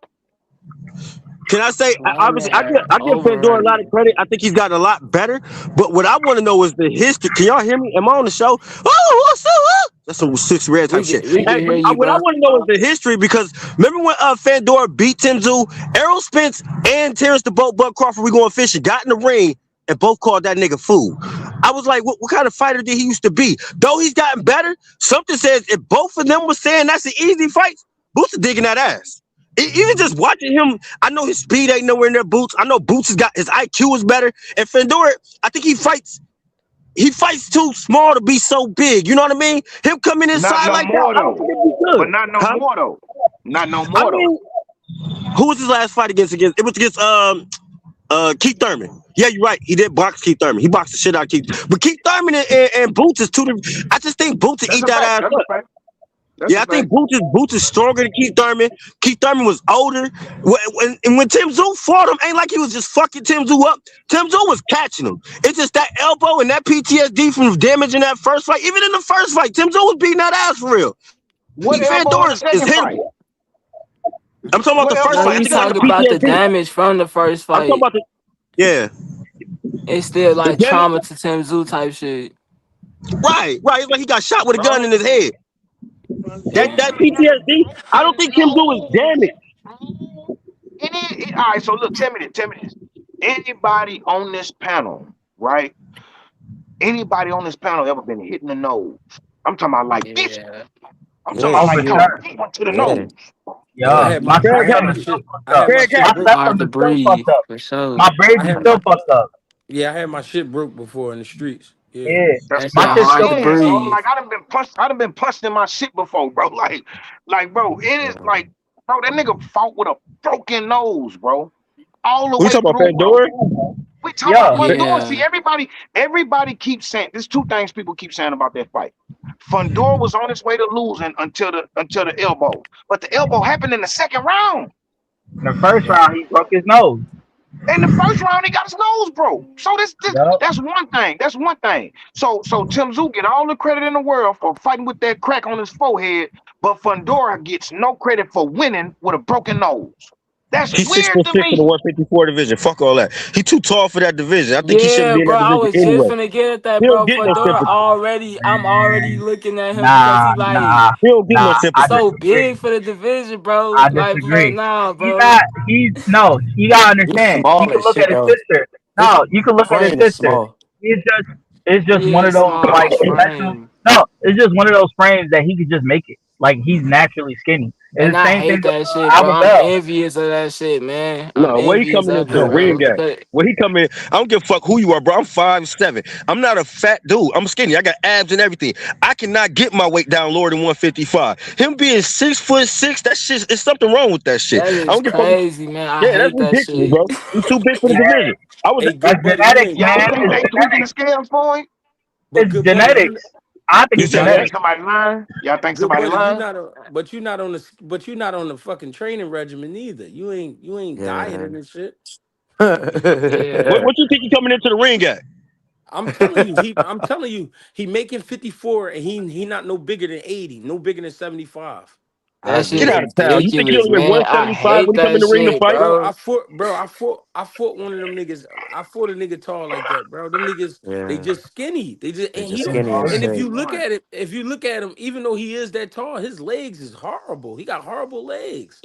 [SPEAKER 10] Can I say?
[SPEAKER 3] My
[SPEAKER 10] Obviously,
[SPEAKER 3] man,
[SPEAKER 10] I give Pandora a lot of
[SPEAKER 3] overrated.
[SPEAKER 10] credit. I think he's gotten a lot better. But what I want to know is the history. Can y'all hear me? Am I on the show? Oh, what's up? That's some six red type shit.
[SPEAKER 3] We can hear you,
[SPEAKER 10] What I
[SPEAKER 3] bro.
[SPEAKER 10] want to know is the history because remember when Fandora beat Tim Tszyu, Errol Spence and Terrence the Boat Buck Crawford, we going fishing, got in the ring and both called that nigga fool. I was like, what kind of fighter did he used to be? Though he's gotten better, something says if both of them were saying that's an easy fight, Boots is digging that ass. Even just watching him, I know his speed ain't nowhere near Boots. I know Boots has got his IQ is better. And Fandora, I think he fights too small to be so big. You know what I mean? Him coming
[SPEAKER 1] Not
[SPEAKER 10] inside
[SPEAKER 1] no
[SPEAKER 10] like that,
[SPEAKER 1] more
[SPEAKER 10] I don't
[SPEAKER 1] though.
[SPEAKER 10] think it'd be
[SPEAKER 1] But
[SPEAKER 10] good.
[SPEAKER 1] not no
[SPEAKER 10] Huh?
[SPEAKER 1] more though. Not no
[SPEAKER 10] I
[SPEAKER 1] more though.
[SPEAKER 10] mean, who was his last fight against? It was against Keith Thurman. Yeah, you're right. He did box Keith Thurman. He boxed the shit out of Keith. But Keith Thurman and Boots is two different. I just think Boots will
[SPEAKER 1] That's
[SPEAKER 10] eat
[SPEAKER 1] a
[SPEAKER 10] that
[SPEAKER 1] fact.
[SPEAKER 10] ass
[SPEAKER 1] That's a
[SPEAKER 10] up.
[SPEAKER 1] fact. That's
[SPEAKER 10] Yeah,
[SPEAKER 1] a
[SPEAKER 10] I think
[SPEAKER 1] fact.
[SPEAKER 10] Boots is stronger than Keith Thurman. Keith Thurman was older. When Tim Tszyu fought him, ain't like he was just fucking Tim Tszyu up. Tim Tszyu was catching him. It's just that elbow and that PTSD from damage in that first fight. Even in the first fight, Tim Tszyu was beating that ass for real.
[SPEAKER 1] What elbow in
[SPEAKER 10] Fandor
[SPEAKER 1] the
[SPEAKER 10] is
[SPEAKER 1] second fight?
[SPEAKER 10] hittable. I'm talking about the
[SPEAKER 1] What
[SPEAKER 10] first
[SPEAKER 1] elbow
[SPEAKER 3] No,
[SPEAKER 1] in
[SPEAKER 10] fight. I
[SPEAKER 1] the
[SPEAKER 3] you
[SPEAKER 10] think it's like
[SPEAKER 3] talk
[SPEAKER 10] a
[SPEAKER 1] second fight?
[SPEAKER 3] about the
[SPEAKER 10] PTSD.
[SPEAKER 3] damage from the first
[SPEAKER 10] I'm talking
[SPEAKER 3] fight.
[SPEAKER 10] about yeah,
[SPEAKER 3] It's still
[SPEAKER 10] the
[SPEAKER 3] like
[SPEAKER 10] damage.
[SPEAKER 3] trauma to Tim Zoo type shit.
[SPEAKER 10] Right. It's like he got shot with a gun in
[SPEAKER 1] Bro.
[SPEAKER 10] his head. That
[SPEAKER 3] Yeah.
[SPEAKER 10] PTSD. I don't think Tim Tszyu is damaged.
[SPEAKER 1] All right, so look, tell me this. Anybody on this panel, right? Anybody on this panel ever been hit in the nose? I'm talking about like this.
[SPEAKER 3] Yeah.
[SPEAKER 1] I'm talking
[SPEAKER 9] Yeah,
[SPEAKER 1] about
[SPEAKER 2] Oh
[SPEAKER 1] like
[SPEAKER 2] for
[SPEAKER 1] talking
[SPEAKER 9] shit.
[SPEAKER 2] sure.
[SPEAKER 1] deep into the
[SPEAKER 9] Yeah.
[SPEAKER 1] nose.
[SPEAKER 8] Yo,
[SPEAKER 2] Yeah, my
[SPEAKER 10] Craig
[SPEAKER 2] septum
[SPEAKER 10] had
[SPEAKER 2] is still fucked
[SPEAKER 8] I had
[SPEAKER 2] up.
[SPEAKER 8] my
[SPEAKER 10] Craig
[SPEAKER 8] shit
[SPEAKER 10] had
[SPEAKER 2] My
[SPEAKER 8] broke.
[SPEAKER 3] Hard
[SPEAKER 2] septum
[SPEAKER 3] to
[SPEAKER 2] is still fucked
[SPEAKER 3] breathe
[SPEAKER 2] up.
[SPEAKER 3] for sure.
[SPEAKER 2] My
[SPEAKER 8] I
[SPEAKER 2] braids is
[SPEAKER 8] had my
[SPEAKER 2] still fucked up.
[SPEAKER 8] Yeah, I had my shit broke before in the streets. Yeah.
[SPEAKER 2] Yeah,
[SPEAKER 1] That's
[SPEAKER 3] That
[SPEAKER 1] what
[SPEAKER 3] shit
[SPEAKER 2] my
[SPEAKER 1] I'm
[SPEAKER 2] shit's
[SPEAKER 3] hard
[SPEAKER 2] still
[SPEAKER 3] to
[SPEAKER 1] saying, bro.
[SPEAKER 3] breathe.
[SPEAKER 1] Like I done been punched in my shit before, bro. Like, bro, it is like, bro, that nigga fought with a broken nose, bro. All the
[SPEAKER 10] we
[SPEAKER 1] way
[SPEAKER 10] talking about
[SPEAKER 1] through, bro.
[SPEAKER 10] Pandora?
[SPEAKER 1] We talk about
[SPEAKER 2] Yeah,
[SPEAKER 1] Fundora. See,
[SPEAKER 3] Yeah.
[SPEAKER 1] everybody keeps saying there's two things people keep saying about that fight. Fundora was on his way to losing until the elbow, but the elbow happened in the second round.
[SPEAKER 2] in the first
[SPEAKER 3] Yeah.
[SPEAKER 2] round he broke his nose.
[SPEAKER 1] In the first round, he got his nose broke. So this
[SPEAKER 2] Yup.
[SPEAKER 1] that's one thing. That's one thing. So Tim Tszyu get all the credit in the world for fighting with that crack on his forehead, but Fundora gets no credit for winning with a broken nose. That's
[SPEAKER 10] He's six
[SPEAKER 1] weird
[SPEAKER 10] foot
[SPEAKER 1] to
[SPEAKER 10] six in the
[SPEAKER 1] me.
[SPEAKER 10] 154 division. Fuck all that. He too tall for that division. I think he shouldn't
[SPEAKER 3] Yeah,
[SPEAKER 10] be in
[SPEAKER 3] bro.
[SPEAKER 10] that
[SPEAKER 3] I
[SPEAKER 10] division
[SPEAKER 3] was just
[SPEAKER 10] anyway.
[SPEAKER 3] finna get at that,
[SPEAKER 10] He don't
[SPEAKER 3] bro.
[SPEAKER 10] get no
[SPEAKER 3] Fedora
[SPEAKER 10] sympathy.
[SPEAKER 3] already. I'm already looking at him because
[SPEAKER 2] Nah,
[SPEAKER 3] he like
[SPEAKER 2] nah,
[SPEAKER 10] He don't get no
[SPEAKER 2] nah. I
[SPEAKER 10] sympathy.
[SPEAKER 3] so
[SPEAKER 2] disagree.
[SPEAKER 3] big for the division, bro.
[SPEAKER 2] I
[SPEAKER 3] Like, bro,
[SPEAKER 2] disagree.
[SPEAKER 3] nah,
[SPEAKER 2] He's
[SPEAKER 3] bro.
[SPEAKER 2] not. He's no. You gotta
[SPEAKER 9] He's
[SPEAKER 2] understand. You
[SPEAKER 9] small
[SPEAKER 2] can
[SPEAKER 9] as
[SPEAKER 2] look
[SPEAKER 9] shit
[SPEAKER 2] at his
[SPEAKER 9] though.
[SPEAKER 2] sister.
[SPEAKER 9] His
[SPEAKER 2] No, you can look at his
[SPEAKER 9] frame is
[SPEAKER 2] sister.
[SPEAKER 9] small.
[SPEAKER 2] It's just. It's just
[SPEAKER 3] He
[SPEAKER 2] one of
[SPEAKER 3] is
[SPEAKER 2] those
[SPEAKER 3] small
[SPEAKER 2] like
[SPEAKER 3] as
[SPEAKER 2] professional.
[SPEAKER 3] frame.
[SPEAKER 2] No, it's just one of those frames that he could just make it. Like he's naturally skinny.
[SPEAKER 3] And
[SPEAKER 2] It's the
[SPEAKER 3] I
[SPEAKER 2] same thing
[SPEAKER 3] hate
[SPEAKER 2] with
[SPEAKER 3] that shit, bro.
[SPEAKER 2] Alba
[SPEAKER 3] I'm
[SPEAKER 2] Bell.
[SPEAKER 3] envious of that shit, man. I'm
[SPEAKER 10] No, where he
[SPEAKER 3] envious
[SPEAKER 10] coming
[SPEAKER 3] of
[SPEAKER 10] into the
[SPEAKER 3] it,
[SPEAKER 10] ring
[SPEAKER 3] bro.
[SPEAKER 10] at?
[SPEAKER 3] Because
[SPEAKER 10] Where he coming? I don't give a fuck who you are, bro. I'm 5'7". I'm not a fat dude. I'm skinny. I got abs and everything. I cannot get my weight down lower than 155. Him being 6'6", that shit is something wrong with that shit.
[SPEAKER 3] that
[SPEAKER 10] I
[SPEAKER 3] is
[SPEAKER 10] don't give a fuck.
[SPEAKER 3] crazy, man. I
[SPEAKER 10] Yeah, that's
[SPEAKER 3] hate that
[SPEAKER 10] ridiculous,
[SPEAKER 3] shit.
[SPEAKER 10] bro. He's too big for the
[SPEAKER 9] Hey,
[SPEAKER 10] division. I was
[SPEAKER 9] hey,
[SPEAKER 2] That's
[SPEAKER 9] good buddy, you
[SPEAKER 2] genetics,
[SPEAKER 9] ain't
[SPEAKER 1] Y'all
[SPEAKER 2] man.
[SPEAKER 9] good
[SPEAKER 1] think
[SPEAKER 2] It's
[SPEAKER 1] they
[SPEAKER 9] buddy.
[SPEAKER 1] tweaking the
[SPEAKER 2] genetics.
[SPEAKER 1] scales for him?
[SPEAKER 9] But
[SPEAKER 2] It's
[SPEAKER 9] good buddy,
[SPEAKER 2] genetics. I think
[SPEAKER 10] You
[SPEAKER 2] it's
[SPEAKER 10] say
[SPEAKER 1] Y'all
[SPEAKER 10] what?
[SPEAKER 1] think
[SPEAKER 2] genetics.
[SPEAKER 1] somebody lying? Y'all think
[SPEAKER 9] Good
[SPEAKER 1] somebody
[SPEAKER 9] buddy, you
[SPEAKER 1] lying?
[SPEAKER 9] not on, but you're not on the fucking training regimen either. You ain't Yeah. dieting and shit.
[SPEAKER 3] Yeah.
[SPEAKER 10] What you think he coming into the ring at?
[SPEAKER 9] I'm telling you, he making 54 and he not no bigger than 80, no bigger than 75.
[SPEAKER 3] That
[SPEAKER 9] I
[SPEAKER 3] shit
[SPEAKER 10] Get
[SPEAKER 9] get
[SPEAKER 10] out of town. You think he
[SPEAKER 3] ridiculous,
[SPEAKER 10] only weigh
[SPEAKER 3] man. I
[SPEAKER 10] 175
[SPEAKER 3] hate
[SPEAKER 10] when he come in
[SPEAKER 3] that
[SPEAKER 10] the ring to
[SPEAKER 3] shit,
[SPEAKER 10] fight?
[SPEAKER 9] bro.
[SPEAKER 3] bro.
[SPEAKER 9] I fought one of them niggas. I fought a nigga tall like that, bro. Them niggas, they Yeah. just skinny. They just
[SPEAKER 3] He
[SPEAKER 9] and
[SPEAKER 3] just
[SPEAKER 9] he don't.
[SPEAKER 3] skinny as
[SPEAKER 9] And if
[SPEAKER 3] shit.
[SPEAKER 9] you look at it, if you look at him, even though he is that tall, his legs is horrible. He got horrible legs.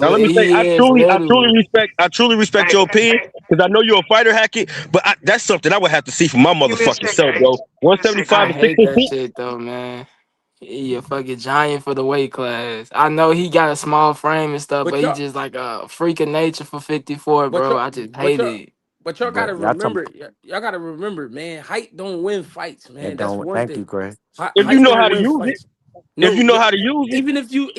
[SPEAKER 10] Now let me say,
[SPEAKER 3] He is little.
[SPEAKER 10] I truly respect
[SPEAKER 1] Hey,
[SPEAKER 10] your
[SPEAKER 1] hey,
[SPEAKER 10] opinion
[SPEAKER 1] hey,
[SPEAKER 10] because I know you're a fighter, Hackett. But that's something I would have to see for my
[SPEAKER 1] give me a
[SPEAKER 10] motherfucking
[SPEAKER 1] second.
[SPEAKER 10] self,
[SPEAKER 1] Hey,
[SPEAKER 10] bro.
[SPEAKER 1] give me a second.
[SPEAKER 10] 175
[SPEAKER 3] I
[SPEAKER 10] and six
[SPEAKER 3] hate
[SPEAKER 10] foot
[SPEAKER 3] that
[SPEAKER 10] six.
[SPEAKER 3] shit though, man. He a fucking giant for the weight class. I know he got a small frame and stuff,
[SPEAKER 9] But
[SPEAKER 3] but he
[SPEAKER 9] y'all,
[SPEAKER 3] just like a freak of nature for 54,
[SPEAKER 9] but
[SPEAKER 3] bro.
[SPEAKER 9] y'all,
[SPEAKER 3] I just
[SPEAKER 9] but
[SPEAKER 3] hate
[SPEAKER 9] y'all,
[SPEAKER 3] it.
[SPEAKER 9] but y'all
[SPEAKER 11] But
[SPEAKER 9] gotta
[SPEAKER 11] y'all talking,
[SPEAKER 9] remember, y'all gotta remember, man. Height don't win fights,
[SPEAKER 11] it
[SPEAKER 9] man. That's
[SPEAKER 11] don't.
[SPEAKER 9] one
[SPEAKER 11] Thank you,
[SPEAKER 9] thing.
[SPEAKER 11] Greg.
[SPEAKER 10] If you
[SPEAKER 9] Height
[SPEAKER 10] know
[SPEAKER 9] don't
[SPEAKER 10] how to
[SPEAKER 9] win
[SPEAKER 10] use it,
[SPEAKER 9] fights.
[SPEAKER 10] if
[SPEAKER 9] No,
[SPEAKER 10] you know how to use it,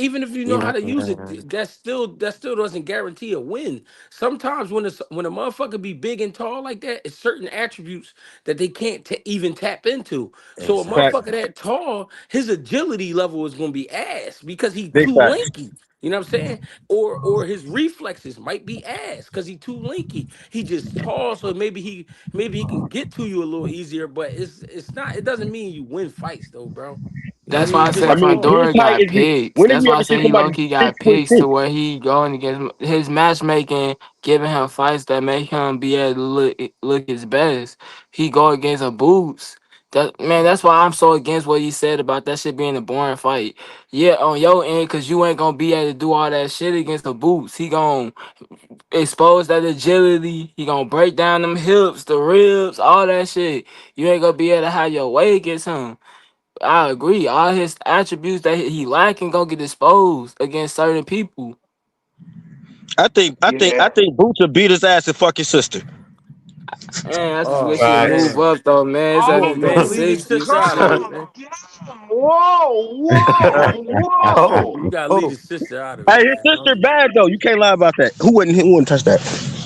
[SPEAKER 9] even if you
[SPEAKER 11] You
[SPEAKER 9] know how
[SPEAKER 11] know,
[SPEAKER 9] to use
[SPEAKER 11] man.
[SPEAKER 9] it, that still doesn't guarantee a win. Sometimes when a motherfucker be big and tall like that, it's certain attributes that they can't even tap into. So a
[SPEAKER 10] fact,
[SPEAKER 9] motherfucker
[SPEAKER 11] Exactly.
[SPEAKER 9] that tall, his agility level is gonna be ass because he
[SPEAKER 10] big
[SPEAKER 9] too
[SPEAKER 10] fact.
[SPEAKER 9] lanky. You know what I'm saying? Or his reflexes might be ass because he too lanky. He just tall, so maybe he can get to you a little easier. But it's not. It doesn't mean you win fights though, bro. I
[SPEAKER 3] That's
[SPEAKER 9] mean,
[SPEAKER 3] why
[SPEAKER 9] he
[SPEAKER 3] I
[SPEAKER 9] just
[SPEAKER 10] I
[SPEAKER 3] said
[SPEAKER 10] mean, his
[SPEAKER 3] Fundora
[SPEAKER 9] tall.
[SPEAKER 10] height
[SPEAKER 3] got
[SPEAKER 10] is.
[SPEAKER 3] picks.
[SPEAKER 10] When have
[SPEAKER 3] That's
[SPEAKER 10] you
[SPEAKER 3] why I
[SPEAKER 10] ever
[SPEAKER 3] said
[SPEAKER 10] seen
[SPEAKER 3] he low
[SPEAKER 10] somebody
[SPEAKER 3] key got
[SPEAKER 10] 6'6"?
[SPEAKER 3] picks to where he going against his matchmaking, giving him fights that make him be able to look his best. He go against a boots. That man, that's why I'm so against what he said about that shit being a boring fight. Yeah, on your end, cause you ain't gonna be able to do all that shit against the boots. He gonna expose that agility. He gonna break down them hips, the ribs, all that shit. You ain't gonna be able to have your way against him. I agree. All his attributes that he lacking gonna get exposed against certain people.
[SPEAKER 1] Yeah.
[SPEAKER 10] I think Boots will beat his ass and fuck his sister.
[SPEAKER 3] Man, I just
[SPEAKER 9] Oh
[SPEAKER 3] wish he'd move
[SPEAKER 2] Facts.
[SPEAKER 9] man,
[SPEAKER 3] up though, man. It's at
[SPEAKER 1] Oh,
[SPEAKER 3] his
[SPEAKER 9] move, man. Leave his
[SPEAKER 3] mid-60s
[SPEAKER 9] sister
[SPEAKER 3] and
[SPEAKER 9] out of
[SPEAKER 3] shit.
[SPEAKER 9] it,
[SPEAKER 1] calm
[SPEAKER 9] man.
[SPEAKER 1] down. Whoa, whoa,
[SPEAKER 11] Oh,
[SPEAKER 1] whoa.
[SPEAKER 9] You gotta leave
[SPEAKER 11] oh,
[SPEAKER 9] his sister out of
[SPEAKER 10] Hey,
[SPEAKER 9] it,
[SPEAKER 10] his
[SPEAKER 9] man.
[SPEAKER 10] sister bad though. You can't lie about that. Who wouldn't touch that?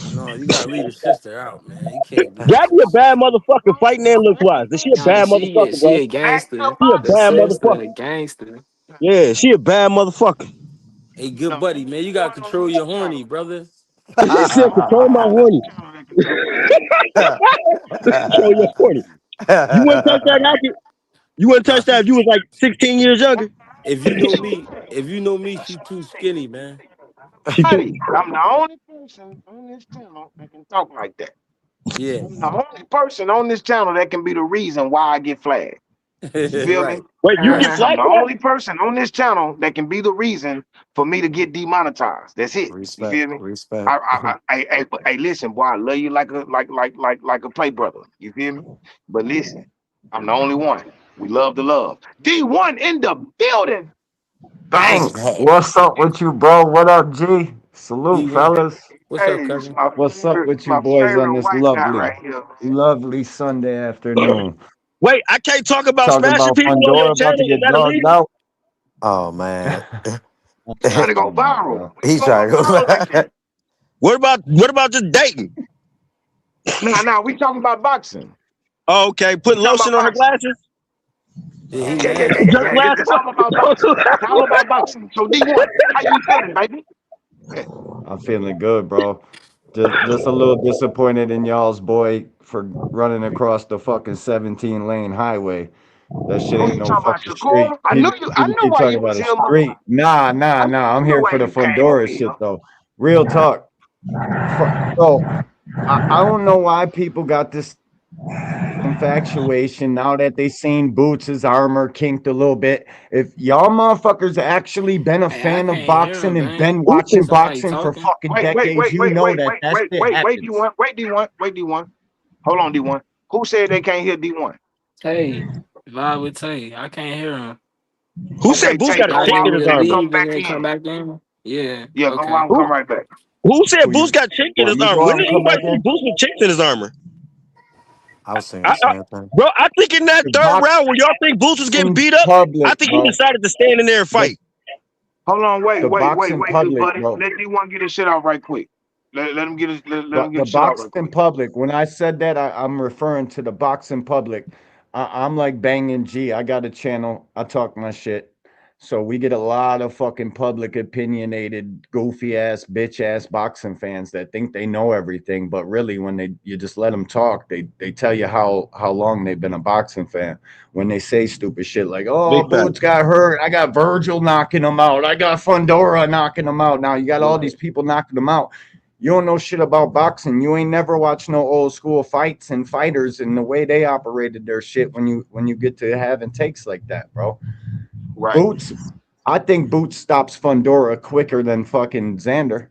[SPEAKER 9] No, you gotta leave his sister out, man. You can't be messing
[SPEAKER 10] Gabby
[SPEAKER 9] with
[SPEAKER 10] a
[SPEAKER 9] his
[SPEAKER 10] bad
[SPEAKER 9] sister.
[SPEAKER 10] motherfucker fighting and look wise. She a
[SPEAKER 3] Nah,
[SPEAKER 10] bad motherfucker,
[SPEAKER 3] she
[SPEAKER 10] bro.
[SPEAKER 3] a
[SPEAKER 1] Back
[SPEAKER 3] gangster.
[SPEAKER 1] to
[SPEAKER 10] She a
[SPEAKER 3] The
[SPEAKER 10] bad
[SPEAKER 1] boxing.
[SPEAKER 3] sister,
[SPEAKER 10] motherfucker.
[SPEAKER 3] a gangster.
[SPEAKER 10] Yeah, she a bad motherfucker.
[SPEAKER 9] Hey, good
[SPEAKER 1] The
[SPEAKER 9] buddy, man.
[SPEAKER 1] only
[SPEAKER 9] You gotta
[SPEAKER 1] one on
[SPEAKER 9] control
[SPEAKER 1] this
[SPEAKER 9] your horny,
[SPEAKER 1] channel.
[SPEAKER 9] brother.
[SPEAKER 10] He
[SPEAKER 1] The
[SPEAKER 10] said,
[SPEAKER 1] only
[SPEAKER 10] control my
[SPEAKER 1] one on this
[SPEAKER 10] horny.
[SPEAKER 1] channel that can tell me that.
[SPEAKER 10] Control your horny. You wouldn't touch that hacky. You wouldn't
[SPEAKER 9] Nah,
[SPEAKER 10] touch that if you was like 16 years younger.
[SPEAKER 9] if you know me, she too skinny, man.
[SPEAKER 10] She took.
[SPEAKER 1] Buddy, I'm the only person on this channel that can talk like that.
[SPEAKER 9] Yeah.
[SPEAKER 1] I'm the only person on this channel that can be the reason why I get flagged. You feel me?
[SPEAKER 9] Right.
[SPEAKER 10] Wait, you get
[SPEAKER 1] I'm
[SPEAKER 10] flagged
[SPEAKER 1] the
[SPEAKER 10] for that?
[SPEAKER 1] only person on this channel that can be the reason for me to get demonetized. That's it. You
[SPEAKER 11] respect,
[SPEAKER 1] feel me?
[SPEAKER 11] respect.
[SPEAKER 1] Listen, boy, I love you like a play brother. You feel me? But listen, I'm the only one. We love the love. D1 in the building. Bang.
[SPEAKER 11] What's
[SPEAKER 12] Banks,
[SPEAKER 11] happening?
[SPEAKER 12] what's up with you, bro? What up, G? Salute,
[SPEAKER 9] D1.
[SPEAKER 12] fellas.
[SPEAKER 9] What's up,
[SPEAKER 1] Hey, this is
[SPEAKER 9] cousin?
[SPEAKER 1] my
[SPEAKER 12] What's up
[SPEAKER 1] favorite,
[SPEAKER 12] with you
[SPEAKER 1] my
[SPEAKER 12] boys on
[SPEAKER 1] favorite
[SPEAKER 12] this
[SPEAKER 1] white guy
[SPEAKER 12] lovely,
[SPEAKER 1] right here, man.
[SPEAKER 12] lovely Sunday afternoon?
[SPEAKER 10] Wait, I can't talk about
[SPEAKER 12] Talking
[SPEAKER 10] smashing
[SPEAKER 12] about
[SPEAKER 10] people on your
[SPEAKER 12] Fundora about to
[SPEAKER 10] channel. Is
[SPEAKER 12] get
[SPEAKER 10] that
[SPEAKER 12] dogged
[SPEAKER 10] illegal?
[SPEAKER 12] out.
[SPEAKER 11] Oh man,
[SPEAKER 1] Trying to go
[SPEAKER 12] Come on,
[SPEAKER 1] viral.
[SPEAKER 12] bro.
[SPEAKER 1] Why you
[SPEAKER 11] he's
[SPEAKER 1] gonna
[SPEAKER 11] trying
[SPEAKER 1] go
[SPEAKER 11] to
[SPEAKER 1] viral like
[SPEAKER 11] go.
[SPEAKER 1] that?
[SPEAKER 10] What about just dating?
[SPEAKER 1] Nah, we talking about boxing.
[SPEAKER 10] Oh, okay,
[SPEAKER 1] We
[SPEAKER 10] put
[SPEAKER 1] talking about
[SPEAKER 10] lotion on her
[SPEAKER 1] boxing.
[SPEAKER 10] glasses.
[SPEAKER 9] Yeah, he
[SPEAKER 1] Yeah.
[SPEAKER 9] nasty, bro.
[SPEAKER 1] It's all about boxing. It's all about boxing. So D1, how you feeling, baby? Yeah.
[SPEAKER 12] I'm feeling good, bro. Just a little disappointed in y'all's boy for running across the fucking 17 lane highway. That shit
[SPEAKER 1] Who
[SPEAKER 12] ain't
[SPEAKER 1] you
[SPEAKER 12] no
[SPEAKER 1] talking about,
[SPEAKER 12] fucking street.
[SPEAKER 1] Shakur? I knew you. I
[SPEAKER 12] People
[SPEAKER 1] knew
[SPEAKER 12] keep
[SPEAKER 1] why
[SPEAKER 12] talking
[SPEAKER 1] you
[SPEAKER 12] about
[SPEAKER 1] was
[SPEAKER 12] a
[SPEAKER 1] here, motherfucker.
[SPEAKER 12] street. Nah,
[SPEAKER 1] I
[SPEAKER 12] nah. I'm
[SPEAKER 1] knew
[SPEAKER 12] here
[SPEAKER 1] why
[SPEAKER 12] for the
[SPEAKER 1] you came over
[SPEAKER 12] Fundora
[SPEAKER 1] here.
[SPEAKER 12] shit though. Real talk. So I don't know why people got this infatuation now that they seen Boots' armor kinked a little bit. If y'all motherfuckers actually been a
[SPEAKER 3] Hey, I
[SPEAKER 12] fan of
[SPEAKER 3] can't hear him,
[SPEAKER 12] boxing and
[SPEAKER 3] man.
[SPEAKER 12] been
[SPEAKER 10] Boots
[SPEAKER 12] watching
[SPEAKER 10] is
[SPEAKER 3] Somebody
[SPEAKER 12] boxing for
[SPEAKER 3] talking.
[SPEAKER 12] fucking decades, you know that that shit
[SPEAKER 1] Wait,
[SPEAKER 12] happens.
[SPEAKER 1] D1. Wait, D1. Hold on, D1. Who said they can't hear D1?
[SPEAKER 3] Tay, vibe with Tay. I can't hear him.
[SPEAKER 10] who
[SPEAKER 1] Okay,
[SPEAKER 10] said Boots
[SPEAKER 1] Tay,
[SPEAKER 10] got a
[SPEAKER 1] go
[SPEAKER 3] Y'all
[SPEAKER 10] chink
[SPEAKER 3] need
[SPEAKER 1] out
[SPEAKER 10] in
[SPEAKER 3] me
[SPEAKER 10] his
[SPEAKER 3] to
[SPEAKER 1] and
[SPEAKER 10] armor?
[SPEAKER 1] come
[SPEAKER 3] leave and
[SPEAKER 1] back
[SPEAKER 3] then come
[SPEAKER 1] in.
[SPEAKER 3] back in? Yeah,
[SPEAKER 1] Yeah, go
[SPEAKER 3] okay.
[SPEAKER 1] out and come
[SPEAKER 10] Who
[SPEAKER 1] right back.
[SPEAKER 10] who said
[SPEAKER 12] Who
[SPEAKER 10] Boots
[SPEAKER 12] you
[SPEAKER 10] got chink in
[SPEAKER 12] want
[SPEAKER 10] his
[SPEAKER 12] me to
[SPEAKER 10] armor?
[SPEAKER 12] go
[SPEAKER 10] When
[SPEAKER 12] out
[SPEAKER 10] did
[SPEAKER 12] and come
[SPEAKER 10] anybody
[SPEAKER 12] back
[SPEAKER 10] see
[SPEAKER 12] in?
[SPEAKER 10] Boots with chinks in his armor?
[SPEAKER 11] I was saying
[SPEAKER 10] I,
[SPEAKER 11] the
[SPEAKER 10] I,
[SPEAKER 11] same thing.
[SPEAKER 10] bro, I think in that
[SPEAKER 12] The
[SPEAKER 10] third round when y'all think Boots was getting
[SPEAKER 12] boxing
[SPEAKER 10] beat up, I
[SPEAKER 12] public,
[SPEAKER 10] think he
[SPEAKER 12] bro.
[SPEAKER 10] decided to stand in there and
[SPEAKER 12] The
[SPEAKER 10] fight.
[SPEAKER 1] Hold on,
[SPEAKER 12] the boxing
[SPEAKER 1] wait, good
[SPEAKER 12] public,
[SPEAKER 1] buddy.
[SPEAKER 12] bro.
[SPEAKER 1] Let D1 get his shit out right quick. Let him
[SPEAKER 12] But
[SPEAKER 1] get
[SPEAKER 12] the
[SPEAKER 1] his shit out right
[SPEAKER 12] boxing
[SPEAKER 1] quick.
[SPEAKER 12] public, when I said that, I'm referring to the boxing public. I'm like banging G. I got a channel. I talk my shit. So we get a lot of fucking public opinionated, goofy ass, bitch ass boxing fans that think they know everything, but really, when they you just let them talk, they tell you how long they've been a boxing fan. When they say stupid shit like, "Oh,
[SPEAKER 10] Big fact.
[SPEAKER 12] Boots got hurt. I got Virgil knocking him out. I got Fundora knocking him out." Now you got all these
[SPEAKER 1] Right,
[SPEAKER 12] people knocking them out. You don't know shit about boxing. You ain't never watched no old school fights and fighters and the way they operated their shit when you get to having takes like that, bro.
[SPEAKER 1] right.
[SPEAKER 12] Boots, I think Boots stops Fundora quicker than fucking Xander.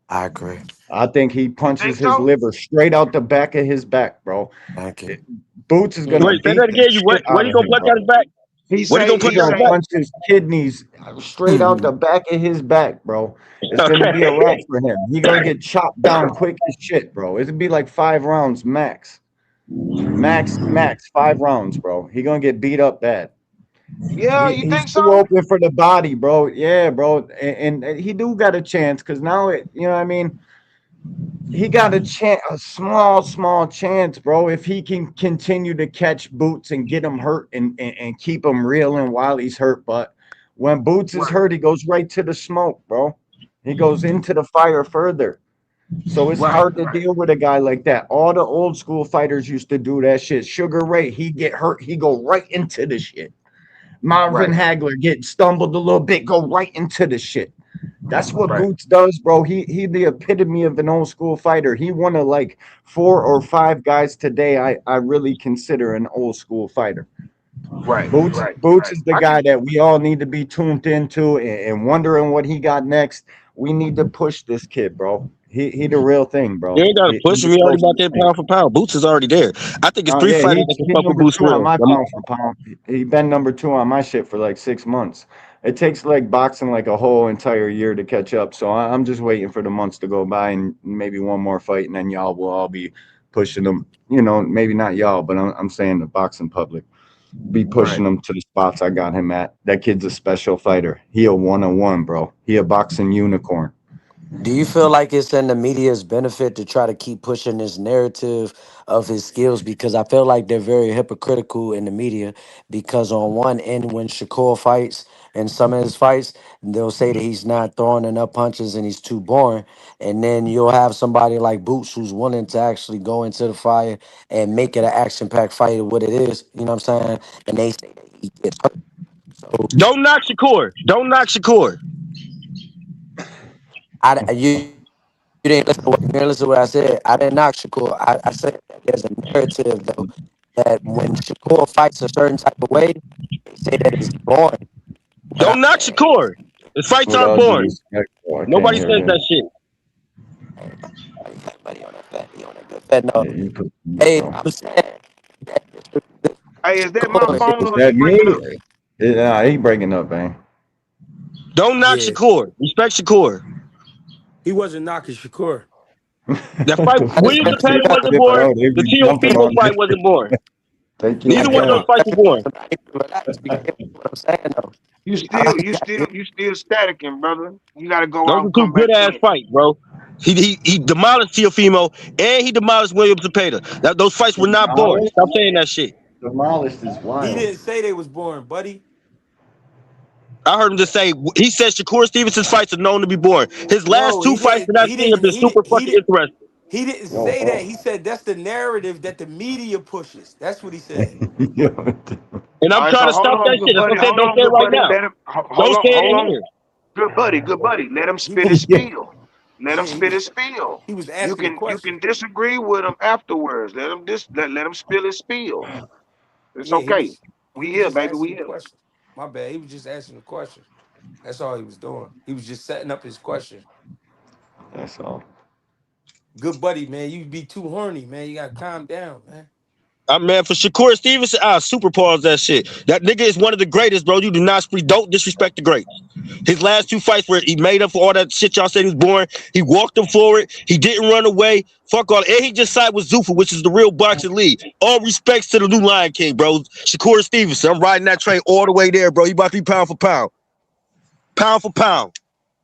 [SPEAKER 11] I agree.
[SPEAKER 12] I think he
[SPEAKER 1] You
[SPEAKER 12] punches
[SPEAKER 1] think
[SPEAKER 12] his
[SPEAKER 1] so?
[SPEAKER 12] liver straight out the back of his back, bro.
[SPEAKER 11] Thank you.
[SPEAKER 12] Boots is gonna
[SPEAKER 10] Wait, say
[SPEAKER 12] beat
[SPEAKER 10] that
[SPEAKER 12] the
[SPEAKER 10] again. You
[SPEAKER 12] shit
[SPEAKER 10] what
[SPEAKER 12] out
[SPEAKER 10] he
[SPEAKER 12] of
[SPEAKER 10] gonna
[SPEAKER 12] him,
[SPEAKER 10] punch
[SPEAKER 12] bro.
[SPEAKER 10] out his back? What he gonna
[SPEAKER 12] He
[SPEAKER 10] punch
[SPEAKER 1] He
[SPEAKER 10] out
[SPEAKER 12] gonna
[SPEAKER 10] his
[SPEAKER 1] say,
[SPEAKER 10] back?
[SPEAKER 12] punch his kidneys straight out the back of his back, bro. It's gonna be a wrap
[SPEAKER 10] Okay.
[SPEAKER 12] for him. He gonna get chopped down quick as shit, bro. It'll be like 5 rounds max. Max 5 rounds, bro. He gonna get beat up bad.
[SPEAKER 1] yeah, you
[SPEAKER 12] He's
[SPEAKER 1] think
[SPEAKER 12] too
[SPEAKER 1] so?
[SPEAKER 12] open for the body, bro. Yeah, bro. And he do got a chance because now you know what I mean. He got a chance, a small chance, bro. If he can continue to catch Boots and get him hurt and keep him reeling while he's hurt, but when Boots is
[SPEAKER 1] Right,
[SPEAKER 12] hurt, he goes right to the smoke, bro. He goes into the fire further. So it's
[SPEAKER 1] right,
[SPEAKER 12] hard to deal with a guy like that. All the old school fighters used to do that shit. Sugar Ray, he get hurt, he go right into the shit. Marvin
[SPEAKER 1] right,
[SPEAKER 12] Hagler get stumbled a little bit, go right into the shit. That's what
[SPEAKER 1] right,
[SPEAKER 12] Boots does, bro. He the epitome of an old school fighter. He one of like 4 or 5 guys today I really consider an old school fighter. Boots is the
[SPEAKER 1] I
[SPEAKER 12] guy
[SPEAKER 1] can,
[SPEAKER 12] that we all need to be tuned into and wondering what he got next. We need to push this kid, bro. He the real thing,
[SPEAKER 10] You
[SPEAKER 12] bro.
[SPEAKER 10] ain't gotta
[SPEAKER 12] He
[SPEAKER 10] push him.
[SPEAKER 12] the
[SPEAKER 10] You already about
[SPEAKER 12] closest
[SPEAKER 10] that
[SPEAKER 12] thing.
[SPEAKER 10] pound for pound. Boots is already there. I think it's
[SPEAKER 12] Oh
[SPEAKER 10] three
[SPEAKER 12] yeah,
[SPEAKER 10] fighters that can
[SPEAKER 12] he
[SPEAKER 10] fuck with
[SPEAKER 12] number
[SPEAKER 10] Boots
[SPEAKER 12] two on
[SPEAKER 10] Williams.
[SPEAKER 12] my pound for pound. He been number two on my shit for like 6 months. It takes like boxing like a whole entire year to catch up. So I'm just waiting for the months to go by and maybe one more fight, and then y'all will all be pushing them. You know, maybe not y'all, but I'm saying the boxing public be
[SPEAKER 1] right.
[SPEAKER 12] pushing him to the spots I got him at. That kid's a special fighter. He a 101, bro. He a boxing unicorn.
[SPEAKER 11] Do you feel like it's in the media's benefit to try to keep pushing this narrative of his skills? Because I feel like they're very hypocritical in the media. Because on one end, when Shakur fights and some of his fights, they'll say that he's not throwing enough punches and he's too boring. And then you'll have somebody like Boots who's willing to actually go into the fire and make it an action-packed fight of what it is. You know what I'm saying? And they say that he gets hurt. So
[SPEAKER 10] Don't knock Shakur. Don't knock Shakur.
[SPEAKER 11] you didn't listen to what, you didn't listen to what I said. I didn't knock Shakur. I said that there's a narrative though that when Shakur fights a certain type of way, they say that it's boring. But I'm
[SPEAKER 10] Don't knock
[SPEAKER 11] saying
[SPEAKER 10] Shakur. His fights
[SPEAKER 12] With
[SPEAKER 10] aren't
[SPEAKER 12] all due
[SPEAKER 10] boring.
[SPEAKER 12] respect, bro, I can't
[SPEAKER 10] Nobody
[SPEAKER 12] hear
[SPEAKER 10] says that
[SPEAKER 12] him.
[SPEAKER 10] shit.
[SPEAKER 11] buddy on that fat, he on that good fat no.
[SPEAKER 12] Yeah, you put mute,
[SPEAKER 11] Hey,
[SPEAKER 12] bro.
[SPEAKER 11] I'm saying that
[SPEAKER 1] Hey, is that my
[SPEAKER 11] Shakur
[SPEAKER 1] phone
[SPEAKER 12] Is
[SPEAKER 11] is
[SPEAKER 1] or he
[SPEAKER 12] that
[SPEAKER 1] breaking
[SPEAKER 12] me?
[SPEAKER 1] up?
[SPEAKER 12] Nah, he breaking up, man.
[SPEAKER 10] Don't knock
[SPEAKER 9] Yeah,
[SPEAKER 10] Shakur. Respect Shakur.
[SPEAKER 9] he wasn't knocking Shakur.
[SPEAKER 10] That fight,
[SPEAKER 11] I just
[SPEAKER 10] Williams
[SPEAKER 11] said
[SPEAKER 10] and
[SPEAKER 11] it's
[SPEAKER 10] Petty
[SPEAKER 11] because
[SPEAKER 10] wasn't
[SPEAKER 11] of
[SPEAKER 10] boring.
[SPEAKER 12] Oh, they
[SPEAKER 10] The
[SPEAKER 12] be jumping
[SPEAKER 10] Teofimo
[SPEAKER 12] on
[SPEAKER 10] fight
[SPEAKER 12] that
[SPEAKER 10] wasn't
[SPEAKER 12] shit.
[SPEAKER 10] boring.
[SPEAKER 12] Thank you,
[SPEAKER 9] I
[SPEAKER 10] Neither one of
[SPEAKER 9] got
[SPEAKER 10] those
[SPEAKER 12] LeBron.
[SPEAKER 9] him.
[SPEAKER 10] fights were boring.
[SPEAKER 11] relax because what I'm saying though.
[SPEAKER 1] You
[SPEAKER 11] I,
[SPEAKER 1] still, you still, you still staticking, brother. You got to go
[SPEAKER 10] Those
[SPEAKER 1] out
[SPEAKER 10] are
[SPEAKER 1] and
[SPEAKER 10] two
[SPEAKER 1] come back
[SPEAKER 10] good ass
[SPEAKER 1] in.
[SPEAKER 10] fights, bro. He demolished Teofimo and he demolished William Zepeda. Those fights were not boring.
[SPEAKER 12] Demolished?
[SPEAKER 10] Stop saying that shit.
[SPEAKER 12] Demolished is
[SPEAKER 8] He
[SPEAKER 12] wild.
[SPEAKER 8] didn't say they was boring, buddy.
[SPEAKER 10] I heard him just say he said Shakur Stevenson's fights are known to be boring. His last
[SPEAKER 8] No,
[SPEAKER 10] two
[SPEAKER 8] he
[SPEAKER 10] fights
[SPEAKER 8] didn't.
[SPEAKER 10] that I've
[SPEAKER 8] He
[SPEAKER 10] seen have
[SPEAKER 8] didn't.
[SPEAKER 10] been super fucking interesting.
[SPEAKER 8] He didn't
[SPEAKER 12] Yo,
[SPEAKER 8] say that. He said that's the narrative that the media pushes. That's what he said.
[SPEAKER 12] yo,
[SPEAKER 10] And
[SPEAKER 1] All
[SPEAKER 10] I'm
[SPEAKER 1] right,
[SPEAKER 10] trying
[SPEAKER 1] so
[SPEAKER 10] to
[SPEAKER 1] hold
[SPEAKER 10] stop
[SPEAKER 1] on,
[SPEAKER 10] that
[SPEAKER 1] good
[SPEAKER 10] shit. That's
[SPEAKER 1] buddy.
[SPEAKER 10] what I'm saying.
[SPEAKER 1] Hold
[SPEAKER 10] Don't
[SPEAKER 1] on,
[SPEAKER 10] say it
[SPEAKER 1] good
[SPEAKER 10] right
[SPEAKER 1] buddy.
[SPEAKER 10] now.
[SPEAKER 1] Let him
[SPEAKER 10] Don't say it
[SPEAKER 1] hold
[SPEAKER 10] in
[SPEAKER 1] on,
[SPEAKER 10] here.
[SPEAKER 1] good buddy. Let him
[SPEAKER 8] He
[SPEAKER 1] spit
[SPEAKER 8] was,
[SPEAKER 1] his
[SPEAKER 12] yeah.
[SPEAKER 1] spiel. Let him
[SPEAKER 8] yeah,
[SPEAKER 1] spit his spiel.
[SPEAKER 8] he was
[SPEAKER 1] You
[SPEAKER 8] asking a
[SPEAKER 1] can
[SPEAKER 8] question.
[SPEAKER 1] disagree with him afterwards. Let him spill his spiel. It's
[SPEAKER 8] Yeah,
[SPEAKER 1] okay.
[SPEAKER 8] he
[SPEAKER 1] We
[SPEAKER 8] was
[SPEAKER 1] here,
[SPEAKER 8] just
[SPEAKER 1] baby. We
[SPEAKER 8] asking a
[SPEAKER 1] here.
[SPEAKER 8] question. My bad. He was just asking a question. That's all he was doing. He was just setting up his question.
[SPEAKER 12] That's all.
[SPEAKER 8] Good buddy, man. You be too horny, man. You gotta calm down, man.
[SPEAKER 10] Man, for Shakur Stevenson, I super pause that shit. That nigga is one of the greatest, bro. You do not don't disrespect the greats. His last two fights where he made up for all that shit y'all said he was boring. He walked them forward. He didn't run away. Fuck all. And he just sided with Zuffa, which is the real boxing league. All respects to the new Lion King, bro. Shakur Stevenson. I'm riding that train all the way there, bro. He about to be pound for pound. Pound for pound.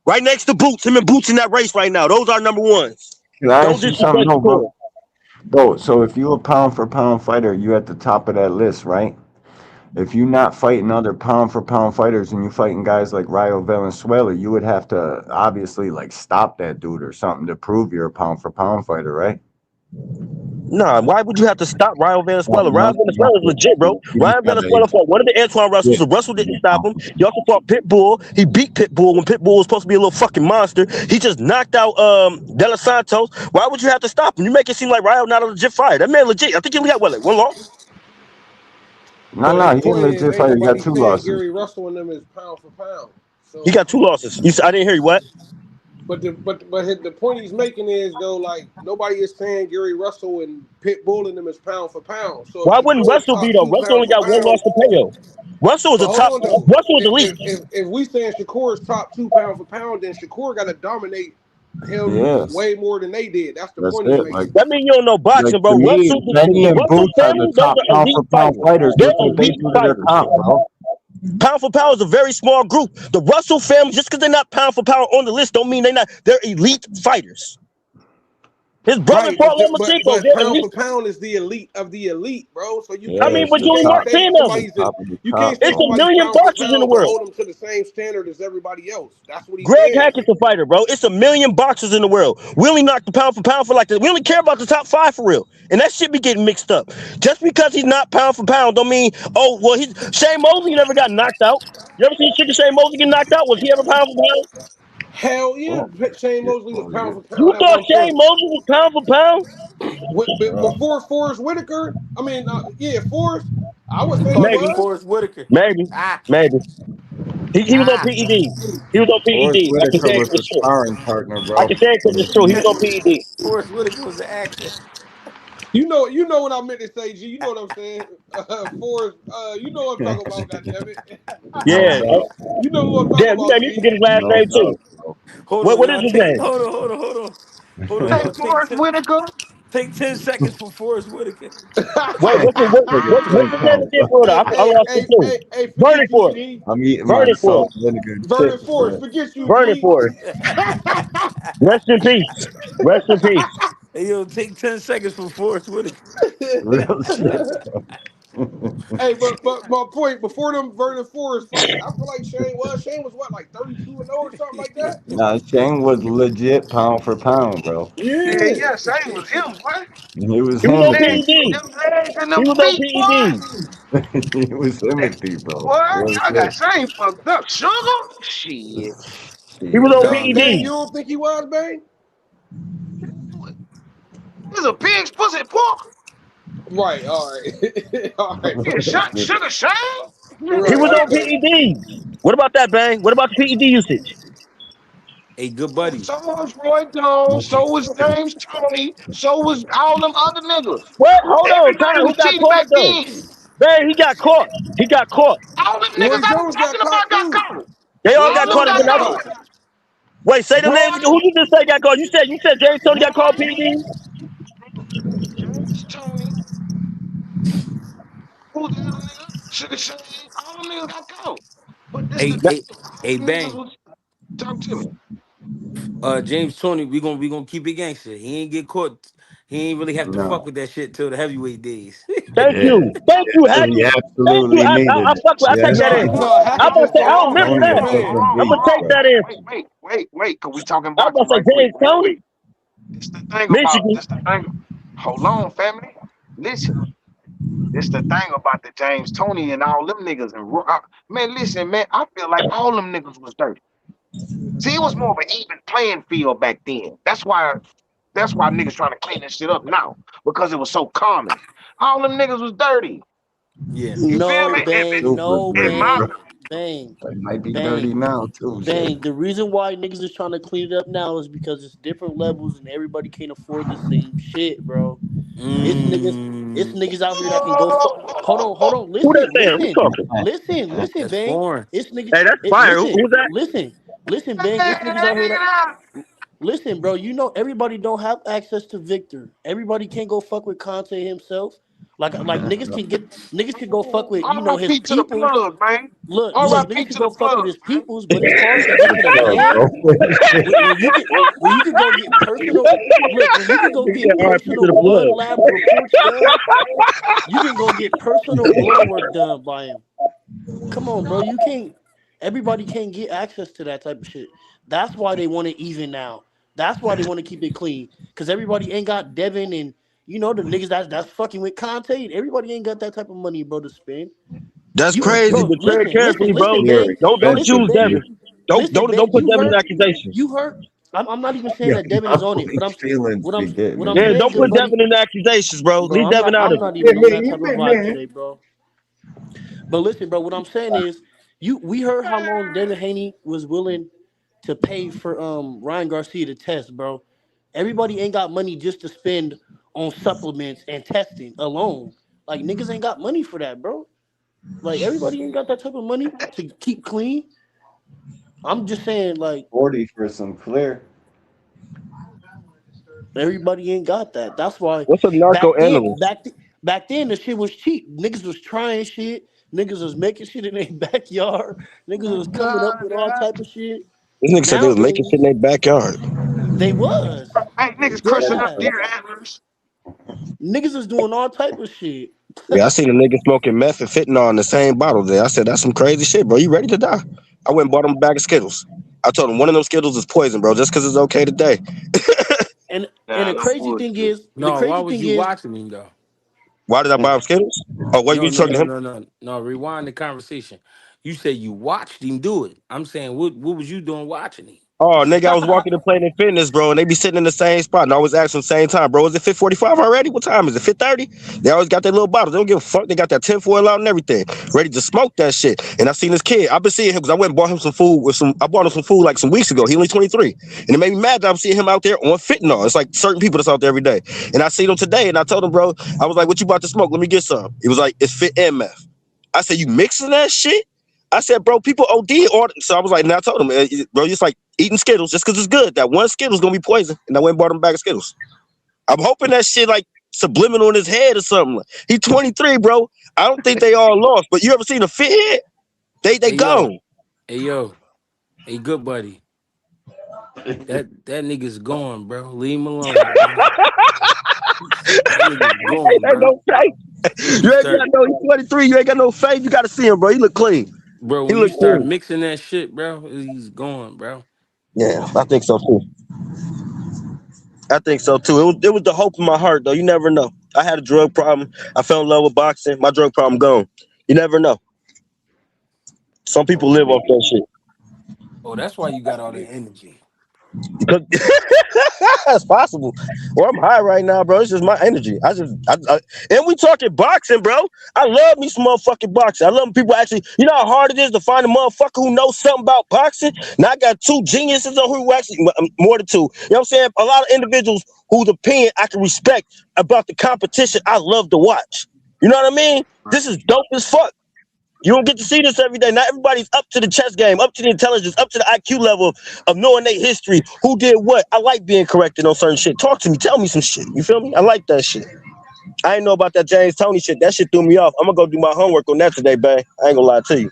[SPEAKER 10] Right next to Boots. Him and Boots in that race right now. Those are number ones.
[SPEAKER 12] Can I
[SPEAKER 10] Don't
[SPEAKER 12] ask you something?
[SPEAKER 10] disrespect
[SPEAKER 12] No,
[SPEAKER 10] Shakur.
[SPEAKER 12] bro. So if you a pound for pound fighter, you at the top of that list, right? If you not fighting other pound for pound fighters and you fighting guys like Rayo Valenzuela, you would have to obviously like stop that dude or something to prove you're a pound for pound fighter, right?
[SPEAKER 10] Nah, why would you have to stop Ryan
[SPEAKER 12] No,
[SPEAKER 10] Venezuela?
[SPEAKER 12] no,
[SPEAKER 10] Ryan
[SPEAKER 12] no,
[SPEAKER 10] Venezuela is legit, bro.
[SPEAKER 12] you
[SPEAKER 10] Ryan
[SPEAKER 12] gotta
[SPEAKER 10] Venezuela fought one of the Antoine Russells.
[SPEAKER 12] get
[SPEAKER 10] The Russell didn't stop him. He also fought Pitbull. He beat Pitbull when Pitbull was supposed to be a little fucking monster. He just knocked out De Los Santos. Why would you have to stop him? You make it seem like Ryan not a legit fighter. That man legit. I think he only got what, like one loss?
[SPEAKER 12] no,
[SPEAKER 13] But his
[SPEAKER 12] no, he ain't
[SPEAKER 13] point is,
[SPEAKER 12] legit
[SPEAKER 13] ain't
[SPEAKER 12] fighter. He got
[SPEAKER 13] nobody
[SPEAKER 12] two
[SPEAKER 13] saying
[SPEAKER 12] losses.
[SPEAKER 13] Gary Russell and them is pound for pound.
[SPEAKER 10] He
[SPEAKER 13] So,
[SPEAKER 10] got two losses. I didn't hear you. What?
[SPEAKER 13] the point he's making is though, like nobody is saying Gary Russell and Pitbull and them is pound for pound. So if
[SPEAKER 10] Why wouldn't
[SPEAKER 13] Shakur is
[SPEAKER 10] Russell be
[SPEAKER 13] top
[SPEAKER 10] though?
[SPEAKER 13] two
[SPEAKER 10] Russell
[SPEAKER 13] pound
[SPEAKER 10] only
[SPEAKER 13] for
[SPEAKER 10] got one
[SPEAKER 13] pound,
[SPEAKER 10] loss to KO. Russell was
[SPEAKER 13] but
[SPEAKER 10] a
[SPEAKER 13] hold
[SPEAKER 10] top.
[SPEAKER 13] on though,
[SPEAKER 10] Russell was elite.
[SPEAKER 13] if we saying Shakur is top two pound for pound, then Shakur got to dominate him
[SPEAKER 12] Yes,
[SPEAKER 13] way more than they did. That's the
[SPEAKER 12] that's
[SPEAKER 13] point he's
[SPEAKER 12] it.
[SPEAKER 13] making.
[SPEAKER 10] That mean you don't know
[SPEAKER 12] Like
[SPEAKER 10] boxing, bro.
[SPEAKER 12] to me,
[SPEAKER 10] Russell,
[SPEAKER 12] Benny
[SPEAKER 10] the
[SPEAKER 12] and
[SPEAKER 10] Russell
[SPEAKER 12] Boots are the
[SPEAKER 10] family, those
[SPEAKER 12] top
[SPEAKER 10] are
[SPEAKER 12] pound for
[SPEAKER 10] elite
[SPEAKER 12] pound
[SPEAKER 10] fighters.
[SPEAKER 12] fighters.
[SPEAKER 10] They're
[SPEAKER 12] Look what they
[SPEAKER 10] elite
[SPEAKER 12] do to their
[SPEAKER 10] fighters.
[SPEAKER 12] comp, bro.
[SPEAKER 10] Pound for pound is a very small group. The Russell family, just because they're not pound for pound on the list, don't mean they're elite fighters. His brother
[SPEAKER 13] Right,
[SPEAKER 10] fought Lomachenko.
[SPEAKER 13] but
[SPEAKER 10] They're
[SPEAKER 13] pound
[SPEAKER 10] elite.
[SPEAKER 13] for pound is the elite of the elite, bro. So
[SPEAKER 10] I mean,
[SPEAKER 12] Yeah,
[SPEAKER 10] but
[SPEAKER 12] the
[SPEAKER 10] you're only
[SPEAKER 12] top,
[SPEAKER 10] not
[SPEAKER 13] say
[SPEAKER 10] 10 of them.
[SPEAKER 13] somebody's
[SPEAKER 12] top of the
[SPEAKER 13] you can't
[SPEAKER 12] top,
[SPEAKER 13] say
[SPEAKER 10] It's a
[SPEAKER 12] bro.
[SPEAKER 13] somebody's
[SPEAKER 10] million
[SPEAKER 13] pound for
[SPEAKER 10] boxers in the
[SPEAKER 13] pound but
[SPEAKER 10] world.
[SPEAKER 13] hold them to the same standard as everybody else. That's what he's
[SPEAKER 10] Greg
[SPEAKER 13] saying.
[SPEAKER 10] Hackett's a fighter, bro. It's a million boxers in the world. We only knock the pound for pound for like this. We only care about the top five for real. And that shit be getting mixed up. Just because he's not pound for pound don't mean, oh, well, he's Shane Mosley never got knocked out. You ever seen Chicken Shane Mosley get knocked out? Was he ever pound for pound?
[SPEAKER 13] Hell yeah,
[SPEAKER 12] Oh,
[SPEAKER 13] Shane
[SPEAKER 12] shit.
[SPEAKER 13] Mosley was
[SPEAKER 12] Oh,
[SPEAKER 13] pound
[SPEAKER 12] yeah.
[SPEAKER 13] for
[SPEAKER 10] You
[SPEAKER 13] pound at
[SPEAKER 10] thought
[SPEAKER 13] one
[SPEAKER 10] Shane
[SPEAKER 13] point.
[SPEAKER 10] Mosley was pound for pound?
[SPEAKER 12] Bro.
[SPEAKER 13] Before Forrest Whitaker, yeah, Forrest, I would
[SPEAKER 8] He
[SPEAKER 13] say he
[SPEAKER 8] called you
[SPEAKER 10] Maybe.
[SPEAKER 13] was.
[SPEAKER 8] Forrest Whitaker.
[SPEAKER 10] Maybe.
[SPEAKER 8] Ah,
[SPEAKER 10] Maybe. He was on
[SPEAKER 8] ah.
[SPEAKER 10] PED. He was on
[SPEAKER 12] Forrest
[SPEAKER 10] PED. I can
[SPEAKER 12] Whitaker
[SPEAKER 10] say it
[SPEAKER 12] was
[SPEAKER 10] because
[SPEAKER 12] the
[SPEAKER 10] it's true.
[SPEAKER 12] sparring partner,
[SPEAKER 10] I
[SPEAKER 12] bro.
[SPEAKER 10] can say it because
[SPEAKER 12] And
[SPEAKER 10] it's true. He was on PED.
[SPEAKER 8] Forrest Whitaker was an actor.
[SPEAKER 13] You know what I meant to say, G. You know what I'm saying, Forrest. You know what I'm talking about. God damn it.
[SPEAKER 12] no
[SPEAKER 10] Yeah.
[SPEAKER 12] doubt,
[SPEAKER 13] You know what I'm talking
[SPEAKER 10] Damn, you
[SPEAKER 13] about,
[SPEAKER 10] made me
[SPEAKER 13] G.
[SPEAKER 10] forget his last
[SPEAKER 12] no
[SPEAKER 10] name too.
[SPEAKER 12] doubt, bro.
[SPEAKER 8] Hold
[SPEAKER 10] What
[SPEAKER 8] on,
[SPEAKER 10] what is
[SPEAKER 8] y'all.
[SPEAKER 10] his
[SPEAKER 8] Take
[SPEAKER 10] name?
[SPEAKER 8] hold on,
[SPEAKER 1] Hey,
[SPEAKER 8] y'all.
[SPEAKER 1] Forrest Whitaker.
[SPEAKER 8] Take 10 seconds for Forrest Whitaker.
[SPEAKER 10] Wait,
[SPEAKER 12] Nigga,
[SPEAKER 10] what's
[SPEAKER 12] 10
[SPEAKER 10] his name
[SPEAKER 12] pounds,
[SPEAKER 10] again
[SPEAKER 12] bro.
[SPEAKER 10] for it? I lost him too. Burn
[SPEAKER 13] Forget
[SPEAKER 10] it
[SPEAKER 13] you,
[SPEAKER 10] for us.
[SPEAKER 13] G.
[SPEAKER 12] I'm eating
[SPEAKER 10] Burn
[SPEAKER 12] my
[SPEAKER 10] it for us.
[SPEAKER 12] salt, vinegar, and
[SPEAKER 13] Vernon
[SPEAKER 12] chips,
[SPEAKER 13] Forrest,
[SPEAKER 12] bro.
[SPEAKER 13] forget you,
[SPEAKER 10] Burn it
[SPEAKER 13] G.
[SPEAKER 10] for us. Rest in peace. Rest in peace.
[SPEAKER 8] Hey, yo, take 10 seconds for Forrest Whitaker.
[SPEAKER 12] Real shit, bro.
[SPEAKER 13] Hey, but my point before them Vernon Forrest fights, I feel like Shane was what, like 32-0 or something like that.
[SPEAKER 12] Nah, Shane was legit pound for pound, bro.
[SPEAKER 1] Yeah,
[SPEAKER 13] Yeah,
[SPEAKER 1] yeah, same was him, boy.
[SPEAKER 12] It was
[SPEAKER 10] He was on
[SPEAKER 1] Legs,
[SPEAKER 12] Himothy.
[SPEAKER 10] PED.
[SPEAKER 1] them legs and
[SPEAKER 10] He
[SPEAKER 1] them
[SPEAKER 10] was on
[SPEAKER 1] feet, boy.
[SPEAKER 10] PED.
[SPEAKER 12] It was
[SPEAKER 1] That,
[SPEAKER 12] Himothy, bro.
[SPEAKER 1] boy,
[SPEAKER 12] Real
[SPEAKER 1] y'all got
[SPEAKER 12] shit.
[SPEAKER 1] same fucked up. Sugar? Shit.
[SPEAKER 10] He was
[SPEAKER 12] Shit,
[SPEAKER 10] on
[SPEAKER 13] Bang,
[SPEAKER 12] dog.
[SPEAKER 13] Bang. You
[SPEAKER 10] PED.
[SPEAKER 13] don't think he was, Bang?
[SPEAKER 1] This a pig's pussy pork.
[SPEAKER 13] Right. All right. All right,
[SPEAKER 1] Yeah,
[SPEAKER 13] bro.
[SPEAKER 1] sugar shame.
[SPEAKER 10] He
[SPEAKER 13] Right.
[SPEAKER 10] was on
[SPEAKER 13] Okay.
[SPEAKER 10] PED. What about that, Bang? What about the PED usage?
[SPEAKER 8] Hey, good buddy.
[SPEAKER 1] So was Roy Jones. So was James Tony. So was all them other niggas.
[SPEAKER 10] What? Hold on,
[SPEAKER 1] Everybody
[SPEAKER 10] time. Who
[SPEAKER 1] was
[SPEAKER 10] got
[SPEAKER 1] cheating
[SPEAKER 10] caught
[SPEAKER 1] back
[SPEAKER 10] though?
[SPEAKER 1] then.
[SPEAKER 10] Bang, he got caught. He got caught.
[SPEAKER 1] All them niggas
[SPEAKER 13] Roy
[SPEAKER 1] I was
[SPEAKER 13] Jones got
[SPEAKER 1] talking
[SPEAKER 13] caught
[SPEAKER 1] about got
[SPEAKER 13] too.
[SPEAKER 1] caught.
[SPEAKER 10] They all
[SPEAKER 13] Roy
[SPEAKER 10] got
[SPEAKER 1] All them
[SPEAKER 10] caught
[SPEAKER 13] Jones
[SPEAKER 10] in
[SPEAKER 1] got
[SPEAKER 13] got
[SPEAKER 10] another.
[SPEAKER 13] caught.
[SPEAKER 1] caught.
[SPEAKER 10] Wait, say them names again.
[SPEAKER 1] Roy,
[SPEAKER 10] Who you just say got caught? You said James Tony got called
[SPEAKER 1] Roy,
[SPEAKER 10] PED?
[SPEAKER 1] James Tony. Who's the other nigga? Sugar Shane. All them niggas got caught. But this the
[SPEAKER 8] Hey,
[SPEAKER 1] thing.
[SPEAKER 8] hey, hey,
[SPEAKER 1] Niggas
[SPEAKER 8] Bang.
[SPEAKER 1] was talk to me.
[SPEAKER 8] James Tony, we gonna keep it gangster. He ain't get caught. He ain't really have to fuck
[SPEAKER 12] No.
[SPEAKER 8] with that shit till the heavyweight days.
[SPEAKER 10] Thank
[SPEAKER 12] Yeah,
[SPEAKER 10] you. Thank you,
[SPEAKER 12] he
[SPEAKER 10] Hattie. Thank you.
[SPEAKER 12] absolutely
[SPEAKER 10] I
[SPEAKER 12] needed it.
[SPEAKER 10] fuck with, I take
[SPEAKER 12] Yeah,
[SPEAKER 10] that in.
[SPEAKER 13] No,
[SPEAKER 10] I'm
[SPEAKER 13] Hackett
[SPEAKER 10] gonna
[SPEAKER 13] just
[SPEAKER 10] say I
[SPEAKER 13] don't
[SPEAKER 10] don't
[SPEAKER 13] want
[SPEAKER 10] miss
[SPEAKER 13] him to
[SPEAKER 12] Tony
[SPEAKER 10] that.
[SPEAKER 12] will
[SPEAKER 13] defend.
[SPEAKER 12] cook them
[SPEAKER 10] I'm gonna
[SPEAKER 12] beef,
[SPEAKER 10] take
[SPEAKER 12] bro.
[SPEAKER 10] that in.
[SPEAKER 1] Cause we talking
[SPEAKER 10] I was
[SPEAKER 1] boxing
[SPEAKER 10] gonna say
[SPEAKER 1] right quick.
[SPEAKER 10] James Tony,
[SPEAKER 1] This the thing about
[SPEAKER 10] Michigan.
[SPEAKER 1] this the thing. Hold on, family. Listen. This the thing about the James Tony and all them niggas. Man, listen, man. I feel like all them niggas was dirty. See, it was more of an even playing field back then. That's why niggas trying to clean this shit up now because it was so common. All them niggas was dirty.
[SPEAKER 8] Yeah.
[SPEAKER 1] You feel
[SPEAKER 14] No,
[SPEAKER 1] me?
[SPEAKER 14] bang,
[SPEAKER 12] Super
[SPEAKER 14] no,
[SPEAKER 1] In
[SPEAKER 12] dirty,
[SPEAKER 1] my
[SPEAKER 12] bro.
[SPEAKER 14] bang, bang,
[SPEAKER 12] They might be dirty
[SPEAKER 14] bang,
[SPEAKER 12] now too. Shit.
[SPEAKER 14] bang. The reason why niggas is trying to clean it up now is because it's different levels and everybody can't afford the same shit, bro. It's niggas, it's
[SPEAKER 8] Mm,
[SPEAKER 14] niggas out here that can go. Hold on.
[SPEAKER 10] Who that
[SPEAKER 14] Listen,
[SPEAKER 10] saying? Who
[SPEAKER 14] listen,
[SPEAKER 10] talking?
[SPEAKER 14] listen,
[SPEAKER 8] that's
[SPEAKER 14] bang.
[SPEAKER 8] foreign.
[SPEAKER 14] It's niggas.
[SPEAKER 10] Hey, that's
[SPEAKER 14] It,
[SPEAKER 10] fire.
[SPEAKER 14] listen,
[SPEAKER 10] Who's that?
[SPEAKER 14] listen, bang. It's niggas out here that listen, bro. You know everybody don't have access to Victor. Everybody can't go fuck with Conte himself. Like niggas can go fuck with his
[SPEAKER 1] R.I.P. to the
[SPEAKER 14] peoples.
[SPEAKER 1] plug, man.
[SPEAKER 14] Look,
[SPEAKER 1] R.I.P.
[SPEAKER 14] niggas can
[SPEAKER 1] to the
[SPEAKER 14] go fuck with
[SPEAKER 1] plug,
[SPEAKER 14] his
[SPEAKER 1] man.
[SPEAKER 14] peoples, but it's hard to get to the
[SPEAKER 12] Plug,
[SPEAKER 14] man
[SPEAKER 12] bro.
[SPEAKER 14] when you can go get personal. Look, when you can go
[SPEAKER 10] He said
[SPEAKER 14] get
[SPEAKER 10] RP to
[SPEAKER 14] personal
[SPEAKER 10] the
[SPEAKER 14] blood
[SPEAKER 10] plug.
[SPEAKER 14] lab reports done, you can go get personal blood work done by him. Come on, bro. You can't. Everybody can't get access to that type of shit. That's why they want it even now. That's why they want to keep it clean. Cause everybody ain't got Devin and the niggas that's fucking with Conte. Everybody ain't got that type of money, bro, to spend.
[SPEAKER 10] That's
[SPEAKER 14] You,
[SPEAKER 10] crazy,
[SPEAKER 14] bro,
[SPEAKER 10] but tread carefully, bro.
[SPEAKER 12] Very
[SPEAKER 14] Bang.
[SPEAKER 10] Don't
[SPEAKER 14] Listen,
[SPEAKER 10] choose
[SPEAKER 12] expensive
[SPEAKER 14] Bang.
[SPEAKER 12] beef.
[SPEAKER 10] Devin.
[SPEAKER 14] Listen,
[SPEAKER 10] Don't
[SPEAKER 14] Bang.
[SPEAKER 10] put Devin in accusations.
[SPEAKER 14] You heard. I'm not even saying
[SPEAKER 12] Yo,
[SPEAKER 14] that Devin
[SPEAKER 12] how
[SPEAKER 14] is on it, but
[SPEAKER 12] these feelings be getting
[SPEAKER 14] what I'm
[SPEAKER 12] in
[SPEAKER 10] Yeah,
[SPEAKER 12] this
[SPEAKER 14] saying,
[SPEAKER 10] don't
[SPEAKER 14] good
[SPEAKER 10] put
[SPEAKER 12] shit.
[SPEAKER 14] buddy,
[SPEAKER 10] Devin in accusations, bro.
[SPEAKER 14] bro.
[SPEAKER 10] Leave Devin out
[SPEAKER 14] I'm
[SPEAKER 10] of
[SPEAKER 14] not
[SPEAKER 10] it.
[SPEAKER 14] even on that type of vibe today, bro. But listen, bro, what I'm saying is, we heard how long Devin Haney was willing to pay for Ryan Garcia to test, bro. Everybody ain't got money just to spend on supplements and testing alone. Like niggas ain't got money for that, bro. Like everybody ain't got that type of money to keep clean. I'm just saying, like
[SPEAKER 12] 40 for some clear.
[SPEAKER 14] everybody ain't got that. That's why
[SPEAKER 10] What's a narco
[SPEAKER 14] back then,
[SPEAKER 10] analyst?
[SPEAKER 14] back then the shit was cheap. Niggas was trying shit. Niggas was making shit in their backyard. Niggas was coming up with all type of shit.
[SPEAKER 10] This nigga said they was making shit in
[SPEAKER 14] Nowadays,
[SPEAKER 10] their backyard.
[SPEAKER 14] they was
[SPEAKER 1] Hey, niggas
[SPEAKER 14] dead
[SPEAKER 1] crushing up
[SPEAKER 14] ass.
[SPEAKER 1] deer antlers.
[SPEAKER 14] Niggas is doing all type of shit.
[SPEAKER 10] Yeah, I seen a nigga smoking meth and fentanyl in the same bottle there. I said, that's some crazy shit, bro. You ready to die? I went and bought him a bag of Skittles. I told him one of them Skittles is poison, bro, just because it's okay today.
[SPEAKER 14] And
[SPEAKER 1] Nah,
[SPEAKER 14] the
[SPEAKER 1] no
[SPEAKER 14] crazy thing
[SPEAKER 1] bullshit.
[SPEAKER 14] is,
[SPEAKER 8] No, why was you watching him though?
[SPEAKER 10] Why did I buy him Skittles? Oh, what
[SPEAKER 8] No,
[SPEAKER 10] you
[SPEAKER 8] no,
[SPEAKER 10] talking to
[SPEAKER 8] no,
[SPEAKER 10] him?
[SPEAKER 8] no, no, no. Rewind the conversation. You said you watched him do it. I'm saying, what was you doing watching him?
[SPEAKER 10] Oh, nigga, I was walking to Planet Fitness, bro, and they be sitting in the same spot, and I always ask them the same time, bro, is it 5:45 already? What time is it? 5:30? They always got their little bottles. They don't give a fuck. They got that tinfoil out and everything, ready to smoke that shit. And I seen this kid. I've been seeing him because I went and bought him some food I bought him some food like some weeks ago. He only 23. And it made me mad that I'm seeing him out there on fentanyl. It's like certain people that's out there every day. And I seen him today, and I told him, bro, I was like, what you about to smoke? Let me get some. He was like, it's fit and meth. I said, you mixing that shit? I said, bro, people OD order. So I was like, and I told him, bro, it's like eating Skittles just because it's good. That one Skittle's gonna be poison. And I went and bought him a bag of Skittles. I'm hoping that shit like subliminal in his head or something. He 23, bro. I don't think they all lost. But you ever seen a fit head? They
[SPEAKER 8] Hey yo,
[SPEAKER 10] gone.
[SPEAKER 8] hey yo, hey good buddy. That nigga's gone, bro. Leave him alone, bro. That nigga's gone,
[SPEAKER 10] Ain't
[SPEAKER 8] bro.
[SPEAKER 10] no faith.
[SPEAKER 8] You
[SPEAKER 10] You ain't got
[SPEAKER 8] start,
[SPEAKER 10] no. He's 23. You ain't got no faith. You got to see him, bro. He look clean.
[SPEAKER 8] bro.
[SPEAKER 10] He
[SPEAKER 8] When you
[SPEAKER 10] look
[SPEAKER 8] start
[SPEAKER 10] clean.
[SPEAKER 8] mixing that shit, bro, he's gone, bro.
[SPEAKER 10] Yeah, I think so too. I think so too. It was the hope in my heart, though. You never know. I had a drug problem. I fell in love with boxing. My drug problem gone. You never know. Some people
[SPEAKER 8] Oh,
[SPEAKER 10] live off that shit.
[SPEAKER 8] that's why you got all the energy.
[SPEAKER 10] Because it's possible. Well, I'm high right now, bro. It's just my energy. And we talking boxing, bro. I love me some motherfucking boxing. I love when people actually, you know how hard it is to find a motherfucker who knows something about boxing. Now I got two geniuses on who actually more than two. You know what I'm saying? A lot of individuals whose opinion I can respect about the competition. I love to watch. You know what I mean? This is dope as fuck. You don't get to see this every day. Not everybody's up to the chess game, up to the intelligence, up to the IQ level of knowing their history, who did what. I like being corrected on certain shit. Talk to me, tell me some shit. You feel me? I like that shit. I ain't know about that James Tony shit. That shit threw me off. I'm gonna go do my homework on that today, bang. I ain't gonna lie to you.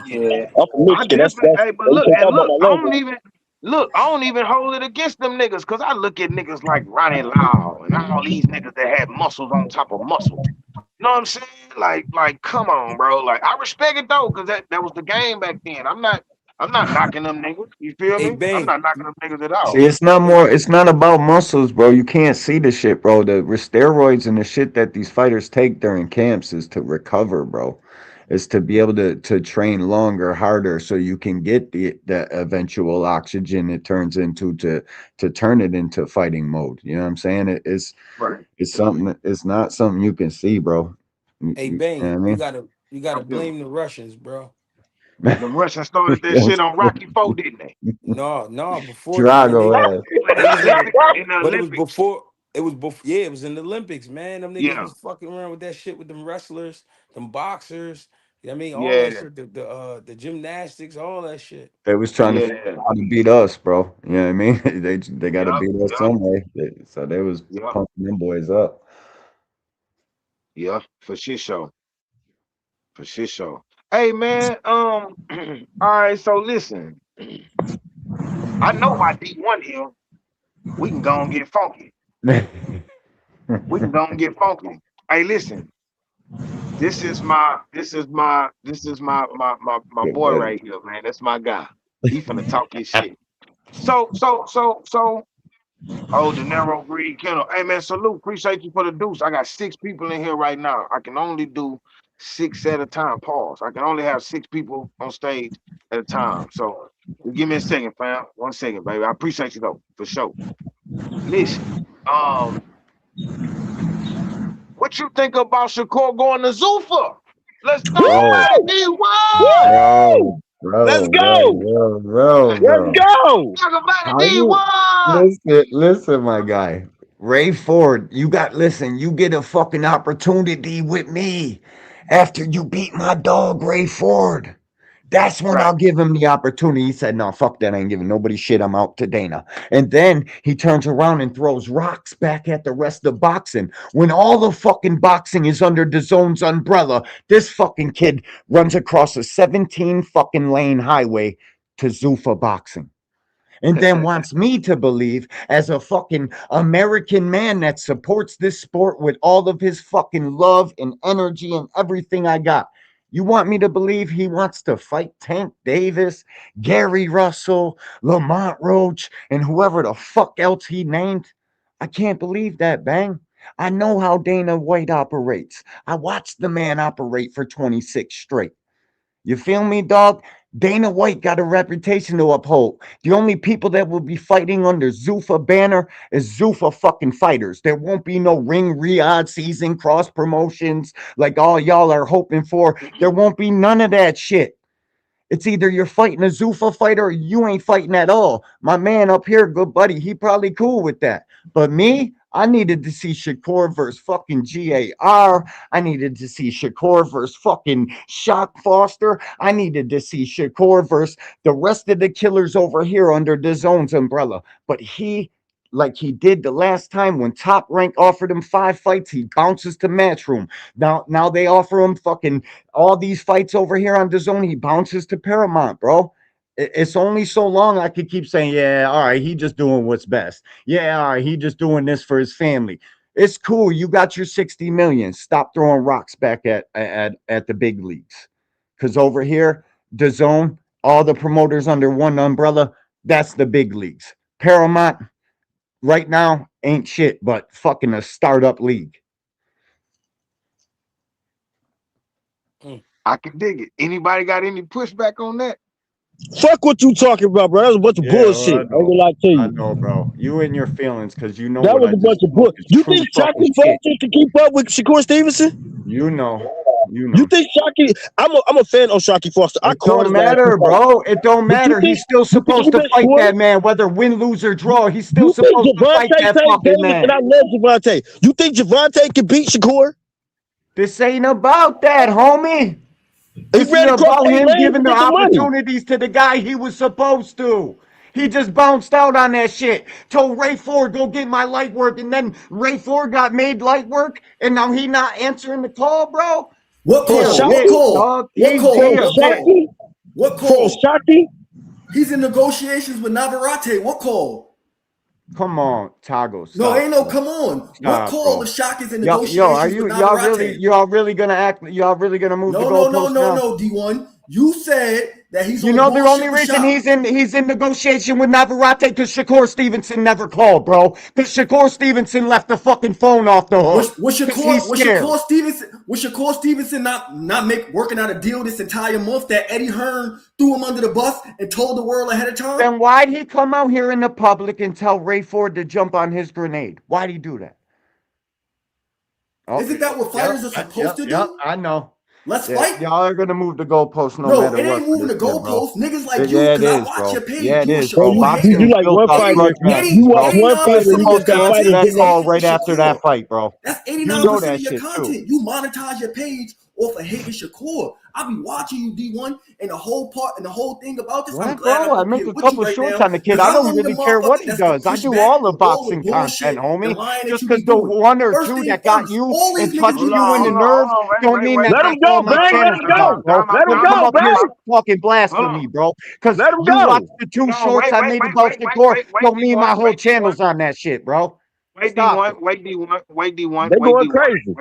[SPEAKER 1] Yeah.
[SPEAKER 10] I'm from
[SPEAKER 1] I
[SPEAKER 10] Michigan.
[SPEAKER 1] definitely
[SPEAKER 10] That's
[SPEAKER 1] hey, but
[SPEAKER 10] you
[SPEAKER 1] look,
[SPEAKER 10] can't
[SPEAKER 1] and
[SPEAKER 10] talk about
[SPEAKER 1] look,
[SPEAKER 10] my
[SPEAKER 1] I don't
[SPEAKER 10] language.
[SPEAKER 1] even Look, I don't even hold it against them niggas because I look at niggas like Ronnie Lau and all these niggas that had muscles on top of muscles. You know what I'm saying? Like, come on, bro. Like, I respect it though, because that was the game back then. I'm not knocking them niggas. You feel
[SPEAKER 8] Hey
[SPEAKER 1] me? I'm
[SPEAKER 8] Bang,
[SPEAKER 1] not knocking them niggas at
[SPEAKER 12] See,
[SPEAKER 1] all.
[SPEAKER 12] it's not more. It's not about muscles, bro. You can't see the shit, bro. The steroids and the shit that these fighters take during camps is to recover, bro. Is to be able to train longer, harder, so you can get the eventual oxygen it turns into to turn it into fighting mode. You know what I'm saying?
[SPEAKER 1] Right.
[SPEAKER 12] It's something. It's not something you can see, bro.
[SPEAKER 8] hey
[SPEAKER 12] You know
[SPEAKER 8] Bang,
[SPEAKER 12] what
[SPEAKER 8] you gotta
[SPEAKER 1] I feel
[SPEAKER 8] blame the Russians, bro.
[SPEAKER 12] I
[SPEAKER 1] them Russians started that
[SPEAKER 12] mean?
[SPEAKER 1] shit on Rocky Four, didn't they?
[SPEAKER 8] No, before then,
[SPEAKER 12] Drago ass.
[SPEAKER 1] In
[SPEAKER 8] they
[SPEAKER 1] the
[SPEAKER 8] was in the,
[SPEAKER 1] Olympics. In the
[SPEAKER 8] but it was
[SPEAKER 1] Olympics.
[SPEAKER 8] before. It was before. Yeah, it was in the Olympics, man. Them niggas
[SPEAKER 1] Yeah.
[SPEAKER 8] was fucking around with that shit with them wrestlers, them boxers. You know what I mean, all that
[SPEAKER 1] Yeah.
[SPEAKER 8] shit. The gymnastics, all that shit.
[SPEAKER 12] They was trying to figure
[SPEAKER 1] Yeah.
[SPEAKER 12] out how to beat us, bro. You know what I mean? They got to
[SPEAKER 1] Yup.
[SPEAKER 12] beat us
[SPEAKER 1] Yup.
[SPEAKER 12] some way. So they was
[SPEAKER 1] Yup.
[SPEAKER 12] pumping them boys up.
[SPEAKER 1] Yeah. For shit show. For shit show. Hey man, all right, so listen. I know why D1 here. We can go and get funky. We can go and get funky. Hey, listen. This is my
[SPEAKER 12] Good
[SPEAKER 1] boy
[SPEAKER 12] buddy.
[SPEAKER 1] right here, man. That's my guy. He finna talk his shit. So. Oh, the narrow breed kennel. Hey man, salute. Appreciate you for the deuce. I got 6 people in here right now. I can only do 6 at a time. Pause. I can only have 6 people on stage at a time. So give me a second, fam. 1 second, baby. I appreciate you though, for sure. Listen, um, what you think about Shakur going to Zuffa? Let's talk
[SPEAKER 12] Bro,
[SPEAKER 1] about it, D1.
[SPEAKER 10] Woo!
[SPEAKER 12] bro,
[SPEAKER 10] Let's
[SPEAKER 12] bro, bro,
[SPEAKER 10] go!
[SPEAKER 12] bro, bro,
[SPEAKER 10] Let's
[SPEAKER 12] bro.
[SPEAKER 10] go!
[SPEAKER 1] Talk about it,
[SPEAKER 12] How you
[SPEAKER 1] D1.
[SPEAKER 12] listen, my guy. Ray Ford, you get a fucking opportunity with me after you beat my dog, Ray Ford. That's when
[SPEAKER 1] Right.
[SPEAKER 12] I'll give him the opportunity. He said, no, fuck that. I ain't giving nobody shit. I'm out to Dana. And then he turns around and throws rocks back at the rest of boxing. When all the fucking boxing is under the zone's umbrella, this fucking kid runs across a 17 fucking lane highway to Zuffa boxing and then wants me to believe as a fucking American man that supports this sport with all of his fucking love and energy and everything I got. You want me to believe he wants to fight Tank Davis, Gary Russell, Lamont Roach, and whoever the fuck else he named? I can't believe that, Bang. I know how Dana White operates. I watched the man operate for 26 straight. You feel me, dog? Dana White got a reputation to uphold. The only people that will be fighting under Zuffa banner is Zuffa fucking fighters. There won't be no Ring Riyadh season cross promotions like all y'all are hoping for. There won't be none of that shit. It's either you're fighting a Zuffa fighter or you ain't fighting at all. My man up here, good buddy, he probably cool with that. But me, I needed to see Shakur versus fucking GAR. I needed to see Shakur versus fucking Shock Foster. I needed to see Shakur versus the rest of the killers over here under the zone's umbrella. But he, like he did the last time when Top Rank offered him 5 fights, he bounces to Matchroom. Now they offer him fucking all these fights over here on the zone. He bounces to Paramount, bro. It's only so long I could keep saying, yeah, all right, he just doing what's best. Yeah, all right, he just doing this for his family. It's cool. You got your 60 million. Stop throwing rocks back at the big leagues. Cause over here, the zone, all the promoters under one umbrella, that's the big leagues. Paramount right now ain't shit but fucking a startup league.
[SPEAKER 8] Mm.
[SPEAKER 1] I can dig it. Anybody got any pushback on that?
[SPEAKER 10] Fuck what you talking about, bro. That was a bunch of
[SPEAKER 12] Yeah, well,
[SPEAKER 10] bullshit.
[SPEAKER 12] I
[SPEAKER 10] I ain't
[SPEAKER 12] know.
[SPEAKER 10] gonna lie to
[SPEAKER 12] I
[SPEAKER 10] you.
[SPEAKER 12] know, bro. You in your feelings because you know
[SPEAKER 10] That
[SPEAKER 12] what
[SPEAKER 10] was
[SPEAKER 12] I
[SPEAKER 10] a bunch
[SPEAKER 12] just
[SPEAKER 10] of
[SPEAKER 12] spoke
[SPEAKER 10] bull.
[SPEAKER 12] is
[SPEAKER 10] You
[SPEAKER 12] true
[SPEAKER 10] think
[SPEAKER 12] fucking
[SPEAKER 10] Shockey
[SPEAKER 12] shit.
[SPEAKER 10] Foster can keep up with Shakur Stevenson?
[SPEAKER 12] You know. You
[SPEAKER 10] You
[SPEAKER 12] know.
[SPEAKER 10] think Shockey? I'm a fan of Shockey Foster. I
[SPEAKER 12] It
[SPEAKER 10] caught
[SPEAKER 12] don't
[SPEAKER 10] his last 2
[SPEAKER 12] matter,
[SPEAKER 10] fights.
[SPEAKER 12] bro. It don't
[SPEAKER 10] But
[SPEAKER 12] matter. He's still
[SPEAKER 10] you think he
[SPEAKER 12] supposed to
[SPEAKER 10] been
[SPEAKER 12] fight
[SPEAKER 10] spoiled?
[SPEAKER 12] that man, whether win, lose, or draw. He's still
[SPEAKER 10] You think
[SPEAKER 12] supposed to fight
[SPEAKER 10] Javante
[SPEAKER 12] that
[SPEAKER 10] Tank
[SPEAKER 12] fucking
[SPEAKER 10] Davis, and
[SPEAKER 12] man.
[SPEAKER 10] I love Javante. You think Javante can beat Shakur?
[SPEAKER 12] This ain't about that, homie.
[SPEAKER 10] He
[SPEAKER 12] This is
[SPEAKER 10] ran across
[SPEAKER 12] about
[SPEAKER 10] 8
[SPEAKER 12] him
[SPEAKER 10] lanes to
[SPEAKER 12] giving the
[SPEAKER 10] get the money.
[SPEAKER 12] opportunities to the guy he was supposed to. He just bounced out on that shit. Told Ray Ford, go get my light work. And then Ray Ford got made light work. And now he not answering the call, bro.
[SPEAKER 5] What
[SPEAKER 10] For
[SPEAKER 12] He a
[SPEAKER 5] call? What
[SPEAKER 12] bitch,
[SPEAKER 10] Shockey?
[SPEAKER 5] call?
[SPEAKER 12] dog.
[SPEAKER 5] What
[SPEAKER 12] He
[SPEAKER 10] For
[SPEAKER 5] call?
[SPEAKER 12] a
[SPEAKER 5] What
[SPEAKER 12] bitch.
[SPEAKER 5] call?
[SPEAKER 10] Shockey?
[SPEAKER 5] What
[SPEAKER 10] For
[SPEAKER 5] call?
[SPEAKER 10] Shockey?
[SPEAKER 5] He's in negotiations with Navarrete. What call?
[SPEAKER 12] Come on, Tago,
[SPEAKER 5] No,
[SPEAKER 12] stop.
[SPEAKER 5] ain't no
[SPEAKER 12] Bro.
[SPEAKER 5] come on. What
[SPEAKER 12] Stop,
[SPEAKER 5] call
[SPEAKER 12] bro.
[SPEAKER 5] if Shock is in
[SPEAKER 12] Yo, are
[SPEAKER 5] negotiations with Navarrete?
[SPEAKER 12] y'all really gonna act? Y'all really gonna move the goalpost now?
[SPEAKER 5] No, D1. You said that he's
[SPEAKER 12] You
[SPEAKER 5] on
[SPEAKER 12] know the only
[SPEAKER 5] bullshit with
[SPEAKER 12] reason
[SPEAKER 5] Shock.
[SPEAKER 12] he's in negotiation with Navarrete because Shakur Stevenson never called, bro. Because Shakur Stevenson left the fucking phone off the hook
[SPEAKER 5] Was
[SPEAKER 12] because he's scared.
[SPEAKER 5] Shakur Stevenson not working out a deal this entire month that Eddie Hearn threw him under the bus and told the world ahead of time?
[SPEAKER 12] Then why'd he come out here in the public and tell Ray Ford to jump on his grenade? Why'd he do that? Oh,
[SPEAKER 5] Isn't that what fighters are supposed to do?
[SPEAKER 12] I know.
[SPEAKER 5] Let's fight.
[SPEAKER 12] Y'all are gonna move the goalpost no
[SPEAKER 5] No,
[SPEAKER 12] matter
[SPEAKER 5] it
[SPEAKER 12] what
[SPEAKER 5] ain't
[SPEAKER 12] for
[SPEAKER 5] moving
[SPEAKER 12] this
[SPEAKER 5] the
[SPEAKER 12] shit, bro.
[SPEAKER 5] goalposts. Niggas like you,
[SPEAKER 12] Yeah, it
[SPEAKER 5] because I
[SPEAKER 12] is,
[SPEAKER 5] watch
[SPEAKER 12] bro.
[SPEAKER 5] your page.
[SPEAKER 12] Yeah, it
[SPEAKER 5] You a
[SPEAKER 12] is, bro.
[SPEAKER 14] You,
[SPEAKER 5] Shakur
[SPEAKER 14] you,
[SPEAKER 12] Boxing
[SPEAKER 5] hater.
[SPEAKER 14] you
[SPEAKER 12] is
[SPEAKER 14] like
[SPEAKER 12] built
[SPEAKER 14] one
[SPEAKER 12] off
[SPEAKER 14] fighter.
[SPEAKER 12] grudge
[SPEAKER 14] You
[SPEAKER 12] matches, bro.
[SPEAKER 14] watch one
[SPEAKER 12] You're
[SPEAKER 14] fighter. You
[SPEAKER 5] 89% of
[SPEAKER 14] get
[SPEAKER 5] your
[SPEAKER 12] supposed to
[SPEAKER 14] that
[SPEAKER 12] answer
[SPEAKER 14] fighter
[SPEAKER 5] content
[SPEAKER 12] that
[SPEAKER 14] getting
[SPEAKER 5] is
[SPEAKER 12] call
[SPEAKER 14] up.
[SPEAKER 5] hating
[SPEAKER 12] right after that
[SPEAKER 5] Shakur.
[SPEAKER 12] fight, bro.
[SPEAKER 5] That's
[SPEAKER 12] You know
[SPEAKER 5] 89%
[SPEAKER 12] that
[SPEAKER 5] of your
[SPEAKER 12] shit too.
[SPEAKER 5] content. You monetize your page off of hating Shakur. I be watching you, D1, and the whole thing about this. I'm
[SPEAKER 12] What,
[SPEAKER 5] glad
[SPEAKER 12] bro?
[SPEAKER 5] I'm
[SPEAKER 12] I
[SPEAKER 5] up
[SPEAKER 12] make
[SPEAKER 5] here
[SPEAKER 12] a
[SPEAKER 5] with you
[SPEAKER 12] couple
[SPEAKER 5] right
[SPEAKER 12] shorts
[SPEAKER 5] now
[SPEAKER 12] on the kid.
[SPEAKER 5] because
[SPEAKER 12] I
[SPEAKER 5] I'm
[SPEAKER 12] don't
[SPEAKER 5] one of the
[SPEAKER 12] really care what
[SPEAKER 5] motherfuckers
[SPEAKER 12] he
[SPEAKER 5] that's gonna
[SPEAKER 12] does. I
[SPEAKER 5] push
[SPEAKER 12] do
[SPEAKER 5] back
[SPEAKER 12] all the
[SPEAKER 5] on all the
[SPEAKER 12] boxing content,
[SPEAKER 5] bullshit, the
[SPEAKER 12] homie.
[SPEAKER 5] lying that
[SPEAKER 12] Just
[SPEAKER 5] you
[SPEAKER 12] because
[SPEAKER 5] be
[SPEAKER 12] the
[SPEAKER 5] doing.
[SPEAKER 12] one or
[SPEAKER 5] First
[SPEAKER 12] two
[SPEAKER 5] thing
[SPEAKER 12] that got
[SPEAKER 5] first,
[SPEAKER 12] you
[SPEAKER 5] all
[SPEAKER 12] and
[SPEAKER 5] these niggas
[SPEAKER 12] touched
[SPEAKER 5] be
[SPEAKER 12] you in the
[SPEAKER 5] lying.
[SPEAKER 12] nerves don't mean that
[SPEAKER 14] Let him
[SPEAKER 12] that's
[SPEAKER 14] go,
[SPEAKER 12] all my
[SPEAKER 14] bang. Let
[SPEAKER 12] channels
[SPEAKER 14] him
[SPEAKER 12] about,
[SPEAKER 14] go.
[SPEAKER 12] bro.
[SPEAKER 14] Let him
[SPEAKER 12] Don't come
[SPEAKER 14] go,
[SPEAKER 12] up here
[SPEAKER 14] bang.
[SPEAKER 12] talking
[SPEAKER 1] Hold on.
[SPEAKER 12] blasphemy, bro. Because
[SPEAKER 14] Let him
[SPEAKER 12] you watched
[SPEAKER 14] go.
[SPEAKER 12] the two
[SPEAKER 1] No,
[SPEAKER 12] shorts I made about Shakur don't mean my whole channel's on that shit, bro.
[SPEAKER 1] wait,
[SPEAKER 12] Stop it.
[SPEAKER 1] D1, wait, D1, wait, D1,
[SPEAKER 14] They
[SPEAKER 1] wait,
[SPEAKER 14] going
[SPEAKER 1] D1,
[SPEAKER 14] crazy.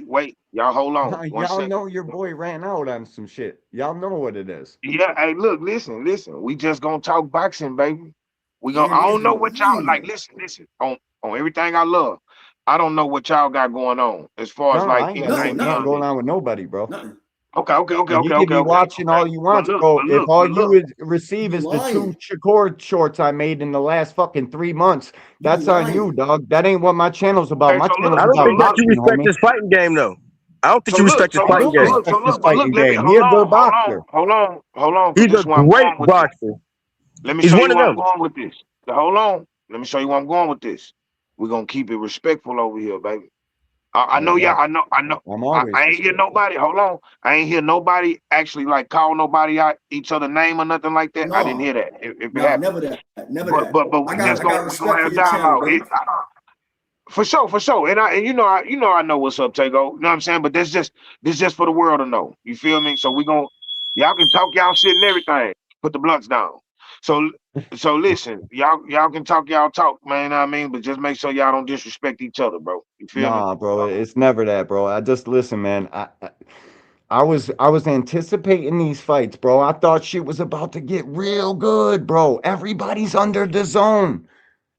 [SPEAKER 1] wait. Y'all hold on one
[SPEAKER 12] Y'all
[SPEAKER 1] second.
[SPEAKER 12] know your boy ran out on some shit. Y'all know what it is.
[SPEAKER 1] Yeah, hey, look, listen. We just gonna talk boxing, baby.
[SPEAKER 5] Yeah,
[SPEAKER 1] I
[SPEAKER 5] niggas
[SPEAKER 1] don't
[SPEAKER 5] be
[SPEAKER 1] know what y'all like.
[SPEAKER 5] lying.
[SPEAKER 1] Listen. On everything I love, I don't know what y'all got going on as far as
[SPEAKER 12] No,
[SPEAKER 1] like
[SPEAKER 12] I ain't got
[SPEAKER 5] Nothing,
[SPEAKER 1] entertainment. You know
[SPEAKER 12] nothing
[SPEAKER 1] what I
[SPEAKER 5] nothing,
[SPEAKER 12] going
[SPEAKER 1] mean?
[SPEAKER 12] on with nobody, bro.
[SPEAKER 5] nothing.
[SPEAKER 12] And he can be watching
[SPEAKER 1] Okay.
[SPEAKER 12] all he wants, bro. If all
[SPEAKER 1] But
[SPEAKER 12] you
[SPEAKER 1] look.
[SPEAKER 5] You
[SPEAKER 12] receive
[SPEAKER 5] be
[SPEAKER 12] is the two
[SPEAKER 5] lying.
[SPEAKER 12] Shakur shorts I made in the last fucking 3 months,
[SPEAKER 5] You be
[SPEAKER 12] that's on you,
[SPEAKER 5] lying.
[SPEAKER 12] dog. That ain't what my channel's about.
[SPEAKER 1] Okay,
[SPEAKER 12] My
[SPEAKER 1] so
[SPEAKER 12] channel's
[SPEAKER 14] I
[SPEAKER 1] look,
[SPEAKER 14] don't
[SPEAKER 1] so
[SPEAKER 12] about
[SPEAKER 14] think that
[SPEAKER 1] look,
[SPEAKER 14] you
[SPEAKER 12] boxing,
[SPEAKER 14] respect
[SPEAKER 12] homie.
[SPEAKER 14] his fighting game, though. I don't think
[SPEAKER 1] so
[SPEAKER 14] you
[SPEAKER 1] look,
[SPEAKER 14] respect his
[SPEAKER 1] so
[SPEAKER 12] I
[SPEAKER 14] fighting
[SPEAKER 1] look,
[SPEAKER 12] do
[SPEAKER 1] so
[SPEAKER 14] game.
[SPEAKER 1] look, so
[SPEAKER 12] respect his
[SPEAKER 1] look, but look,
[SPEAKER 12] fighting
[SPEAKER 1] let me
[SPEAKER 12] game. He a good boxer.
[SPEAKER 1] hold on, because
[SPEAKER 14] He's
[SPEAKER 1] this
[SPEAKER 14] a
[SPEAKER 1] is where I'm
[SPEAKER 14] great
[SPEAKER 1] going with this.
[SPEAKER 14] boxer.
[SPEAKER 1] Let me
[SPEAKER 14] He's
[SPEAKER 1] show you
[SPEAKER 14] one of
[SPEAKER 1] where I'm
[SPEAKER 14] them.
[SPEAKER 1] going with this. Hold on. Let me show you where I'm going with this. We're gonna keep it respectful over here, baby. I
[SPEAKER 12] Oh
[SPEAKER 1] know y'all.
[SPEAKER 12] yeah,
[SPEAKER 1] I know.
[SPEAKER 12] I'm
[SPEAKER 1] I
[SPEAKER 12] always
[SPEAKER 1] ain't hear
[SPEAKER 12] respectful.
[SPEAKER 1] nobody. Hold on. I ain't hear nobody actually like call nobody out each other name or nothing like that. I didn't
[SPEAKER 5] No,
[SPEAKER 1] hear that. If it
[SPEAKER 5] nah,
[SPEAKER 1] happened,
[SPEAKER 5] never that, never
[SPEAKER 1] but
[SPEAKER 5] that.
[SPEAKER 1] but but
[SPEAKER 5] I
[SPEAKER 1] we
[SPEAKER 5] got
[SPEAKER 1] gonna
[SPEAKER 5] respect for
[SPEAKER 1] have
[SPEAKER 5] your channel,
[SPEAKER 1] dialogue.
[SPEAKER 5] brother.
[SPEAKER 1] For sure. And I know what's up, Tego. You know what I'm saying? But this just for the world to know. You feel me? So y'all can talk y'all shit and everything. Put the blunts down. So so listen, y'all can talk y'all talk, man. You know what I mean, but just make sure y'all don't disrespect each other, bro. You feel me?
[SPEAKER 12] Nah, bro, it's never that, bro. I just listen, man. I was anticipating these fights, bro. I thought shit was about to get real good, bro. Everybody's under the zone.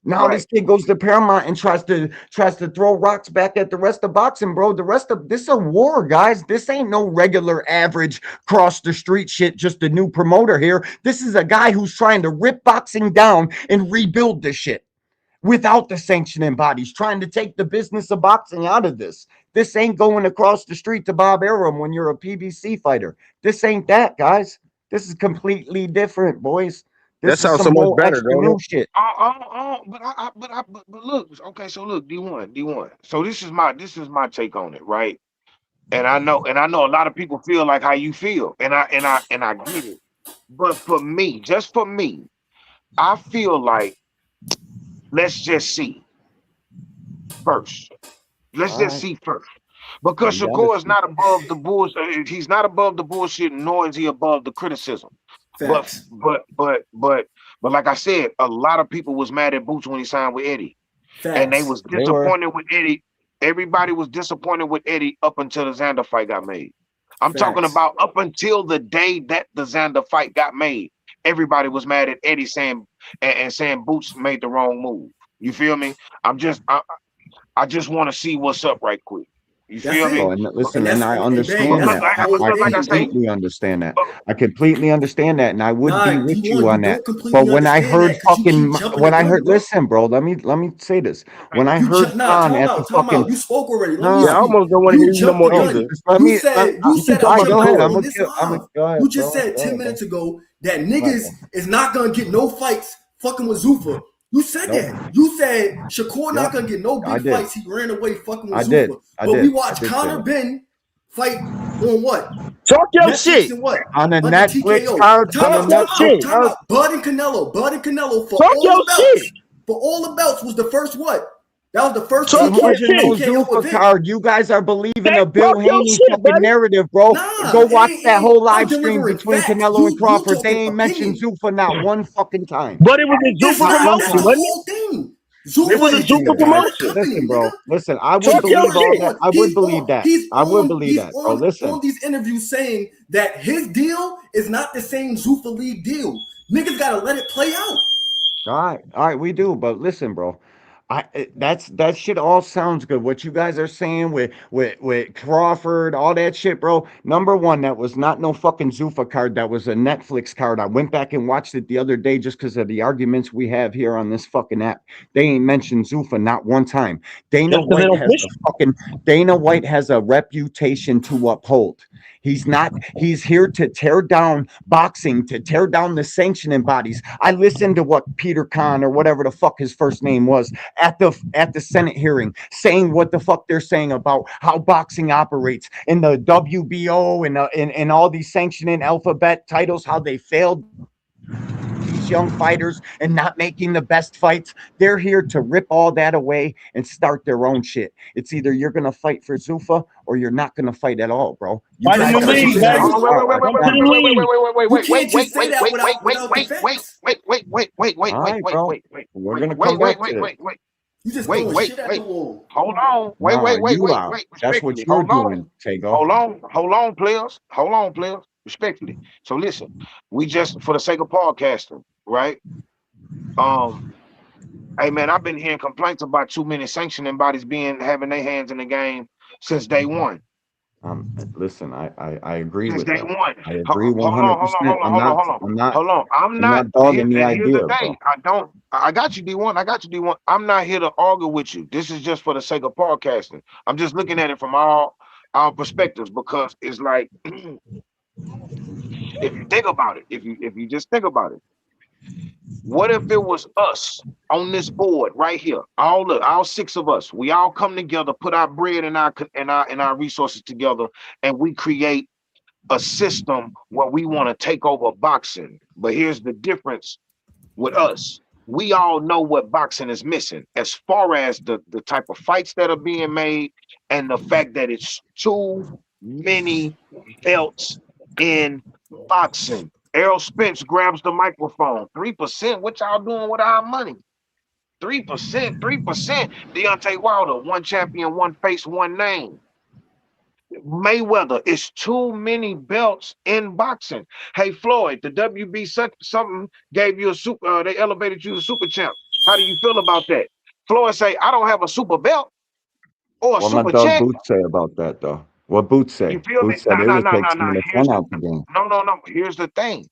[SPEAKER 12] Now
[SPEAKER 1] Right.
[SPEAKER 12] this kid goes to Paramount and tries to throw rocks back at the rest of boxing, bro. The rest of this is a war, guys. This ain't no regular average cross the street shit, just a new promoter here. This is a guy who's trying to rip boxing down and rebuild the shit without the sanctioning bodies, trying to take the business of boxing out of this. This ain't going across the street to Bob Arum when you're a PBC fighter. This ain't that, guys. This is completely different, boys.
[SPEAKER 14] That
[SPEAKER 12] This is
[SPEAKER 14] sounds
[SPEAKER 12] some
[SPEAKER 14] so much
[SPEAKER 12] whole
[SPEAKER 14] better,
[SPEAKER 12] extra
[SPEAKER 14] don't
[SPEAKER 12] new
[SPEAKER 14] it?
[SPEAKER 12] shit.
[SPEAKER 1] But look. Okay, so look, D1. So this is my take on it, right? And I know a lot of people feel like how you feel, and I get it. But for me, just for me, I feel like let's just see first. Let's
[SPEAKER 12] All
[SPEAKER 1] just
[SPEAKER 12] right.
[SPEAKER 1] see first. Because
[SPEAKER 12] We gotta
[SPEAKER 1] Shakur is
[SPEAKER 12] see.
[SPEAKER 1] not above the bullshit. He's not above the bullshit, nor is he above the criticism. But
[SPEAKER 5] Facts,
[SPEAKER 1] but but but but like I said, a lot of people was mad at Boots when he signed with Eddie, and they
[SPEAKER 5] facts,
[SPEAKER 1] was
[SPEAKER 12] They were.
[SPEAKER 1] disappointed with Eddie. Everybody was disappointed with Eddie up until the Xander fight got made. I'm talking
[SPEAKER 5] facts.
[SPEAKER 1] about up until the day that the Xander fight got made. Everybody was mad at Eddie saying and saying Boots made the wrong move. You feel me? I just want to see what's up right quick. You
[SPEAKER 5] That's
[SPEAKER 1] feel
[SPEAKER 12] Oh,
[SPEAKER 1] me?
[SPEAKER 5] it.
[SPEAKER 12] and
[SPEAKER 1] But,
[SPEAKER 5] And
[SPEAKER 12] listen, and
[SPEAKER 5] that's
[SPEAKER 12] I
[SPEAKER 5] and bang.
[SPEAKER 1] but
[SPEAKER 12] understand
[SPEAKER 5] That's
[SPEAKER 1] look,
[SPEAKER 12] that.
[SPEAKER 5] the
[SPEAKER 1] like,
[SPEAKER 5] whole
[SPEAKER 12] I
[SPEAKER 1] but like I
[SPEAKER 5] thing,
[SPEAKER 1] say,
[SPEAKER 5] bro.
[SPEAKER 12] completely understand that.
[SPEAKER 1] uh,
[SPEAKER 12] I completely understand that, and I would
[SPEAKER 5] Nah,
[SPEAKER 12] be with you
[SPEAKER 5] D1, you
[SPEAKER 12] on that.
[SPEAKER 5] don't
[SPEAKER 12] But
[SPEAKER 5] completely
[SPEAKER 12] when I
[SPEAKER 5] understand
[SPEAKER 12] heard
[SPEAKER 5] that because you keep
[SPEAKER 12] fucking,
[SPEAKER 5] jumping the
[SPEAKER 12] when I heard,
[SPEAKER 5] gun, bro.
[SPEAKER 12] listen, bro, let me say this. When I
[SPEAKER 5] You
[SPEAKER 12] heard
[SPEAKER 5] jump. Nah,
[SPEAKER 12] Khan at the
[SPEAKER 5] time
[SPEAKER 12] fucking,
[SPEAKER 5] out. You spoke already. Let me
[SPEAKER 14] Yeah,
[SPEAKER 12] no,
[SPEAKER 14] I
[SPEAKER 5] speak.
[SPEAKER 14] almost don't want to
[SPEAKER 5] You
[SPEAKER 14] hear you no
[SPEAKER 5] jumped the
[SPEAKER 14] more
[SPEAKER 12] no,
[SPEAKER 14] either.
[SPEAKER 5] gun.
[SPEAKER 12] just let
[SPEAKER 5] You
[SPEAKER 12] me,
[SPEAKER 5] said
[SPEAKER 14] You can
[SPEAKER 12] all
[SPEAKER 14] talk
[SPEAKER 12] right,
[SPEAKER 14] about
[SPEAKER 12] go ahead.
[SPEAKER 5] tomorrow
[SPEAKER 14] Shakur.
[SPEAKER 5] in this live.
[SPEAKER 12] Go
[SPEAKER 5] You
[SPEAKER 12] ahead,
[SPEAKER 5] just
[SPEAKER 12] bro.
[SPEAKER 5] said
[SPEAKER 12] Go
[SPEAKER 5] 10
[SPEAKER 12] ahead, bro.
[SPEAKER 5] minutes ago that
[SPEAKER 12] Go ahead,
[SPEAKER 5] niggas
[SPEAKER 12] bro.
[SPEAKER 5] is not gonna get no fights fucking with Zufa. You said
[SPEAKER 12] Nope.
[SPEAKER 5] that. You said Shakur
[SPEAKER 12] Yep.
[SPEAKER 5] not gonna get no
[SPEAKER 12] I
[SPEAKER 5] big
[SPEAKER 12] did.
[SPEAKER 5] fights. He ran away fucking with
[SPEAKER 12] I did.
[SPEAKER 5] Zufa.
[SPEAKER 12] I
[SPEAKER 5] But we
[SPEAKER 12] did. I
[SPEAKER 5] watched
[SPEAKER 12] did say
[SPEAKER 5] Conor
[SPEAKER 12] that.
[SPEAKER 5] Ben fight on what?
[SPEAKER 14] Talk your
[SPEAKER 5] Netflix
[SPEAKER 14] shit.
[SPEAKER 5] and what?
[SPEAKER 12] On a
[SPEAKER 5] Under
[SPEAKER 12] Netflix
[SPEAKER 5] TKO.
[SPEAKER 12] card, on
[SPEAKER 14] Talk
[SPEAKER 12] a
[SPEAKER 14] your
[SPEAKER 12] Netflix
[SPEAKER 14] shit.
[SPEAKER 5] Time
[SPEAKER 12] card.
[SPEAKER 5] out. Bud and Canelo. Bud and Canelo for
[SPEAKER 14] Talk
[SPEAKER 5] all
[SPEAKER 14] your
[SPEAKER 5] the
[SPEAKER 14] shit.
[SPEAKER 5] belts. For all the belts was the first what? That was the first
[SPEAKER 12] There
[SPEAKER 14] Talk your
[SPEAKER 12] wasn't no
[SPEAKER 14] shit.
[SPEAKER 5] TKO
[SPEAKER 12] Zuffa
[SPEAKER 5] event.
[SPEAKER 12] card. You guys are believing
[SPEAKER 14] That,
[SPEAKER 12] a
[SPEAKER 14] talk
[SPEAKER 12] Bill
[SPEAKER 14] your
[SPEAKER 12] Haney
[SPEAKER 14] shit,
[SPEAKER 12] fucking
[SPEAKER 14] buddy.
[SPEAKER 12] narrative, bro.
[SPEAKER 5] Nah,
[SPEAKER 12] Go watch that
[SPEAKER 5] ain't.
[SPEAKER 12] whole
[SPEAKER 5] I'm
[SPEAKER 12] live stream
[SPEAKER 5] delivering
[SPEAKER 12] between
[SPEAKER 5] facts.
[SPEAKER 12] Canelo and
[SPEAKER 5] You
[SPEAKER 12] Crawford. They
[SPEAKER 5] talking
[SPEAKER 12] ain't mentioned
[SPEAKER 5] opinion.
[SPEAKER 12] Zuffa not one fucking time.
[SPEAKER 14] But it was a
[SPEAKER 5] It's
[SPEAKER 14] Zupa
[SPEAKER 12] Not
[SPEAKER 5] not.
[SPEAKER 12] one
[SPEAKER 5] That's
[SPEAKER 14] promotion,
[SPEAKER 5] the
[SPEAKER 12] time.
[SPEAKER 14] wasn't it?
[SPEAKER 5] whole thing.
[SPEAKER 14] It
[SPEAKER 5] Zuffa
[SPEAKER 14] was a
[SPEAKER 5] is the
[SPEAKER 14] Zupa
[SPEAKER 5] parent
[SPEAKER 14] promotion.
[SPEAKER 5] company,
[SPEAKER 12] Listen,
[SPEAKER 5] nigga.
[SPEAKER 12] bro. Listen, I would
[SPEAKER 14] Talk
[SPEAKER 5] And
[SPEAKER 14] your
[SPEAKER 12] believe
[SPEAKER 5] bro,
[SPEAKER 12] all
[SPEAKER 14] shit.
[SPEAKER 12] that. I would believe that. I would believe
[SPEAKER 5] he's
[SPEAKER 12] that, bro. Listen.
[SPEAKER 5] on these interviews saying that his deal is not the same Zuffa League deal. Niggas gotta let it play out.
[SPEAKER 12] All right, we do. But listen, bro, that shit all sounds good. What you guys are saying with Crawford, all that shit, bro. Number one, that was not no fucking Zuffa card. That was a Netflix card. I went back and watched it the other day just because of the arguments we have here on this fucking app. They ain't mentioned Zuffa not one time. Dana
[SPEAKER 14] That's because they
[SPEAKER 12] White
[SPEAKER 14] don't
[SPEAKER 12] has
[SPEAKER 14] push.
[SPEAKER 12] a fucking Dana White has a reputation to uphold. He's not, he's here to tear down boxing, to tear down the sanctioning bodies. I listened to what Peter Kahn or whatever the fuck his first name was at the Senate hearing saying what the fuck they're saying about how boxing operates in the WBO and all these sanctioning alphabet titles, how they failed these young fighters and not making the best fights. They're here to rip all that away and start their own shit. It's either you're going to fight for Zuffa or you're not going to fight at all, bro. You
[SPEAKER 14] Fight in
[SPEAKER 12] guys
[SPEAKER 14] the
[SPEAKER 5] Facts.
[SPEAKER 12] are
[SPEAKER 5] That's what
[SPEAKER 14] league,
[SPEAKER 5] the
[SPEAKER 12] picking
[SPEAKER 14] baby.
[SPEAKER 12] out
[SPEAKER 5] fighters
[SPEAKER 1] Hold on,
[SPEAKER 12] straws
[SPEAKER 5] want.
[SPEAKER 1] wait,
[SPEAKER 14] Come
[SPEAKER 12] like
[SPEAKER 14] to
[SPEAKER 12] that.
[SPEAKER 14] the league.
[SPEAKER 5] You can't just say that without the facts.
[SPEAKER 12] All right, bro. We're going to come
[SPEAKER 1] wait,
[SPEAKER 12] back
[SPEAKER 1] wait,
[SPEAKER 12] to it.
[SPEAKER 1] wait, wait,
[SPEAKER 5] You just
[SPEAKER 1] wait,
[SPEAKER 5] throwing
[SPEAKER 1] wait,
[SPEAKER 5] shit at the
[SPEAKER 1] wait.
[SPEAKER 5] wall.
[SPEAKER 1] Hold on.
[SPEAKER 12] Nah, you are. That's what
[SPEAKER 1] Respectfully.
[SPEAKER 12] you're
[SPEAKER 1] Hold on.
[SPEAKER 12] doing, Tago.
[SPEAKER 1] Hold on, players. Hold on, players. Respectfully. So listen, we just for the sake of podcasting, right? Um, hey man, I've been hearing complaints about too many sanctioning bodies being having their hands in the game since day one.
[SPEAKER 12] Listen, I agree
[SPEAKER 1] Since
[SPEAKER 12] with
[SPEAKER 1] day
[SPEAKER 12] that.
[SPEAKER 1] one.
[SPEAKER 12] I agree
[SPEAKER 1] Hold on, hold on,
[SPEAKER 12] 100%.
[SPEAKER 1] hold on, hold on, hold on. Hold on.
[SPEAKER 12] I'm not
[SPEAKER 1] Here,
[SPEAKER 12] dogging the
[SPEAKER 1] and here's the
[SPEAKER 12] idea,
[SPEAKER 1] thing.
[SPEAKER 12] bro.
[SPEAKER 1] I got you, D1. I got you, D1. I'm not here to argue with you. This is just for the sake of podcasting. I'm just looking at it from all our perspectives because it's like if you think about it, if you just think about it, what if it was us on this board right here? All six of us, we all come together, put our bread and our resources together, and we create a system where we want to take over boxing. But here's the difference with us. We all know what boxing is missing as far as the type of fights that are being made and the fact that it's too many belts in boxing. Errol Spence grabs the microphone. 3%. What y'all doing with our money? 3%, 3%. Deontay Wilder, one champion, one face, one name. Mayweather, it's too many belts in boxing. Hey Floyd, the WB something gave you a super. They elevated you to super champ. How do you feel about that? Floyd say, I don't have a super belt or a
[SPEAKER 12] What my
[SPEAKER 1] super
[SPEAKER 12] dog
[SPEAKER 1] check.
[SPEAKER 12] Boots say about that, though? What Boots
[SPEAKER 1] You
[SPEAKER 12] say?
[SPEAKER 1] feel me?
[SPEAKER 12] Boots said it would take some
[SPEAKER 1] Nah.
[SPEAKER 12] of the fun out the game.
[SPEAKER 1] No. Here's the thing.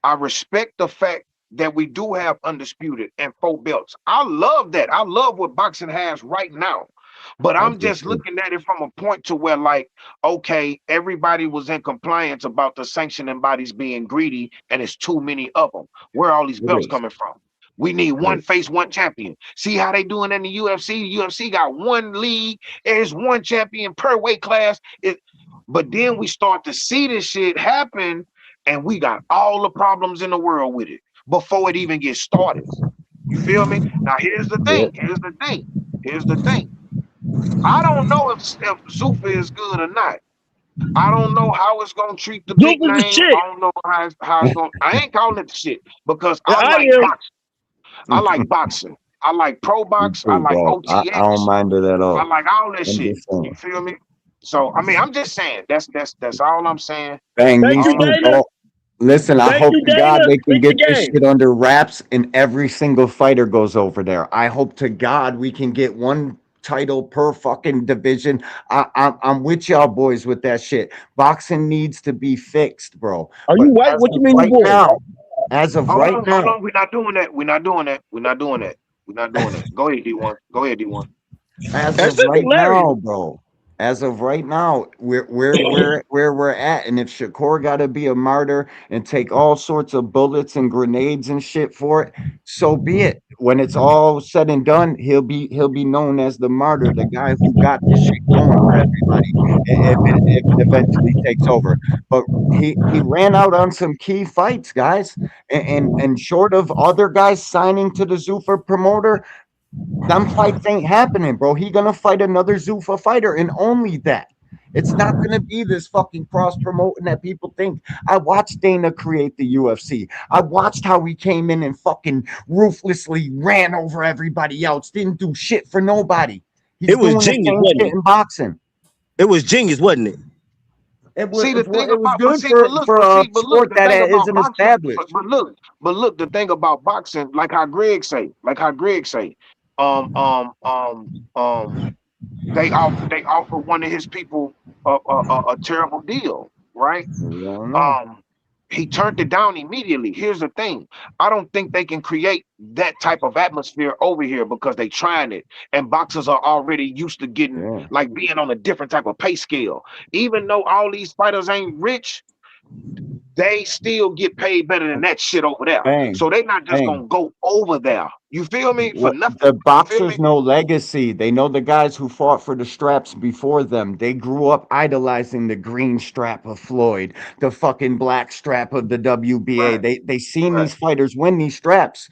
[SPEAKER 1] I respect the fact that we do have undisputed and four belts. I love that. I love what boxing has right now. But
[SPEAKER 12] I
[SPEAKER 1] I'm
[SPEAKER 12] do
[SPEAKER 1] just
[SPEAKER 12] too.
[SPEAKER 1] looking at it from a point to where, like, okay, everybody was in compliance about the sanctioning bodies being greedy, and it's too many of them. Where are all these
[SPEAKER 12] It
[SPEAKER 1] belts
[SPEAKER 12] is.
[SPEAKER 1] coming from? We need
[SPEAKER 12] It
[SPEAKER 1] one
[SPEAKER 12] is.
[SPEAKER 1] face, one champion. See how they doing in the UFC? The UFC got one league. There's one champion per weight class. But then we start to see this shit happen and we got all the problems in the world with it before it even gets started. You feel me? Now here's the
[SPEAKER 12] Yeah.
[SPEAKER 1] thing. Here's the thing. I don't know if Zuffa is good or not. I don't know how it's gonna treat the big
[SPEAKER 14] Zupa's the
[SPEAKER 1] name.
[SPEAKER 14] shit.
[SPEAKER 1] I don't know how it's gonna. I ain't calling it the shit because
[SPEAKER 14] Yeah,
[SPEAKER 1] I
[SPEAKER 14] I
[SPEAKER 1] like
[SPEAKER 14] am.
[SPEAKER 1] boxing. I like boxing. I like pro
[SPEAKER 12] Me
[SPEAKER 1] box. I
[SPEAKER 12] too,
[SPEAKER 1] like
[SPEAKER 12] bro. I don't
[SPEAKER 1] OTX.
[SPEAKER 12] mind it at
[SPEAKER 1] I
[SPEAKER 12] all.
[SPEAKER 1] like all that
[SPEAKER 12] I'm
[SPEAKER 1] shit.
[SPEAKER 12] just
[SPEAKER 1] You
[SPEAKER 12] saying.
[SPEAKER 1] feel me? So I mean, I'm just saying. That's all I'm saying.
[SPEAKER 12] Bang,
[SPEAKER 1] That's
[SPEAKER 14] Thank
[SPEAKER 12] me
[SPEAKER 14] you,
[SPEAKER 1] all I'm
[SPEAKER 12] too,
[SPEAKER 14] Dana.
[SPEAKER 12] bro. Listen, I
[SPEAKER 14] Thank
[SPEAKER 12] hope
[SPEAKER 14] you,
[SPEAKER 12] to God
[SPEAKER 14] Dana.
[SPEAKER 12] they can
[SPEAKER 14] Speak the
[SPEAKER 12] get this
[SPEAKER 14] game.
[SPEAKER 12] shit under wraps and every single fighter goes over there. I hope to God we can get one title per fucking division. I'm with y'all boys with that shit. Boxing needs to be fixed, bro.
[SPEAKER 14] Are you
[SPEAKER 12] But
[SPEAKER 14] white? What you mean you boy?
[SPEAKER 12] as of right
[SPEAKER 1] Hold
[SPEAKER 12] now,
[SPEAKER 1] on. We're not doing that. We're not doing that. We're not doing that. We're not doing that. Go ahead, D1. Go ahead, D1.
[SPEAKER 12] as
[SPEAKER 14] That's
[SPEAKER 12] of
[SPEAKER 14] just
[SPEAKER 12] right
[SPEAKER 14] hilarious.
[SPEAKER 12] now, bro. As of right now, we're where we're at, and if Shakur got to be a martyr and take all sorts of bullets and grenades and shit for it, so be it. When it's all said and done, he'll be known as the martyr, the guy who got this shit going for everybody. If it eventually takes over, but he ran out on some key fights, guys, and short of other guys signing to the Zuffa promoter. Them fights ain't happening, bro. He gonna fight another Zuffa fighter, and only that. It's not gonna be this fucking cross promoting that people think. I watched Dana create the UFC. I watched how he came in and fucking ruthlessly ran over everybody else. Didn't do shit for nobody. He's
[SPEAKER 10] It was
[SPEAKER 12] doing the
[SPEAKER 10] genius,
[SPEAKER 12] same
[SPEAKER 10] wasn't
[SPEAKER 12] shit
[SPEAKER 10] it?
[SPEAKER 12] in boxing.
[SPEAKER 10] It was genius, wasn't it?
[SPEAKER 12] It
[SPEAKER 1] See the thing
[SPEAKER 12] it was
[SPEAKER 1] about, but
[SPEAKER 12] good
[SPEAKER 1] see, but look,
[SPEAKER 12] for
[SPEAKER 1] but
[SPEAKER 12] a
[SPEAKER 1] see, but look,
[SPEAKER 12] sport
[SPEAKER 1] the
[SPEAKER 12] that
[SPEAKER 1] thing about
[SPEAKER 12] isn't
[SPEAKER 1] boxing,
[SPEAKER 12] established.
[SPEAKER 1] but look, the thing about boxing, like how Greg say, um, um, um, um, they offer one of his people a terrible deal, right?
[SPEAKER 12] We don't know.
[SPEAKER 1] Um, he turned it down immediately. Here's the thing: I don't think they can create that type of atmosphere over here because they trying it, and boxers are already used to getting
[SPEAKER 12] Yeah.
[SPEAKER 1] like being on a different type of pay scale. Even though all these fighters ain't rich, they still get paid better than that shit over there.
[SPEAKER 12] Bang.
[SPEAKER 1] So they not just
[SPEAKER 12] Bang.
[SPEAKER 1] gonna go over there. You feel me? For
[SPEAKER 12] What
[SPEAKER 1] nothing.
[SPEAKER 12] the
[SPEAKER 1] You feel me?
[SPEAKER 12] boxers know legacy. They know the guys who fought for the straps before them. They grew up idolizing the green strap of Floyd, the fucking black strap of the WBA.
[SPEAKER 1] Right,
[SPEAKER 12] They seen
[SPEAKER 1] right,
[SPEAKER 12] these fighters win these straps,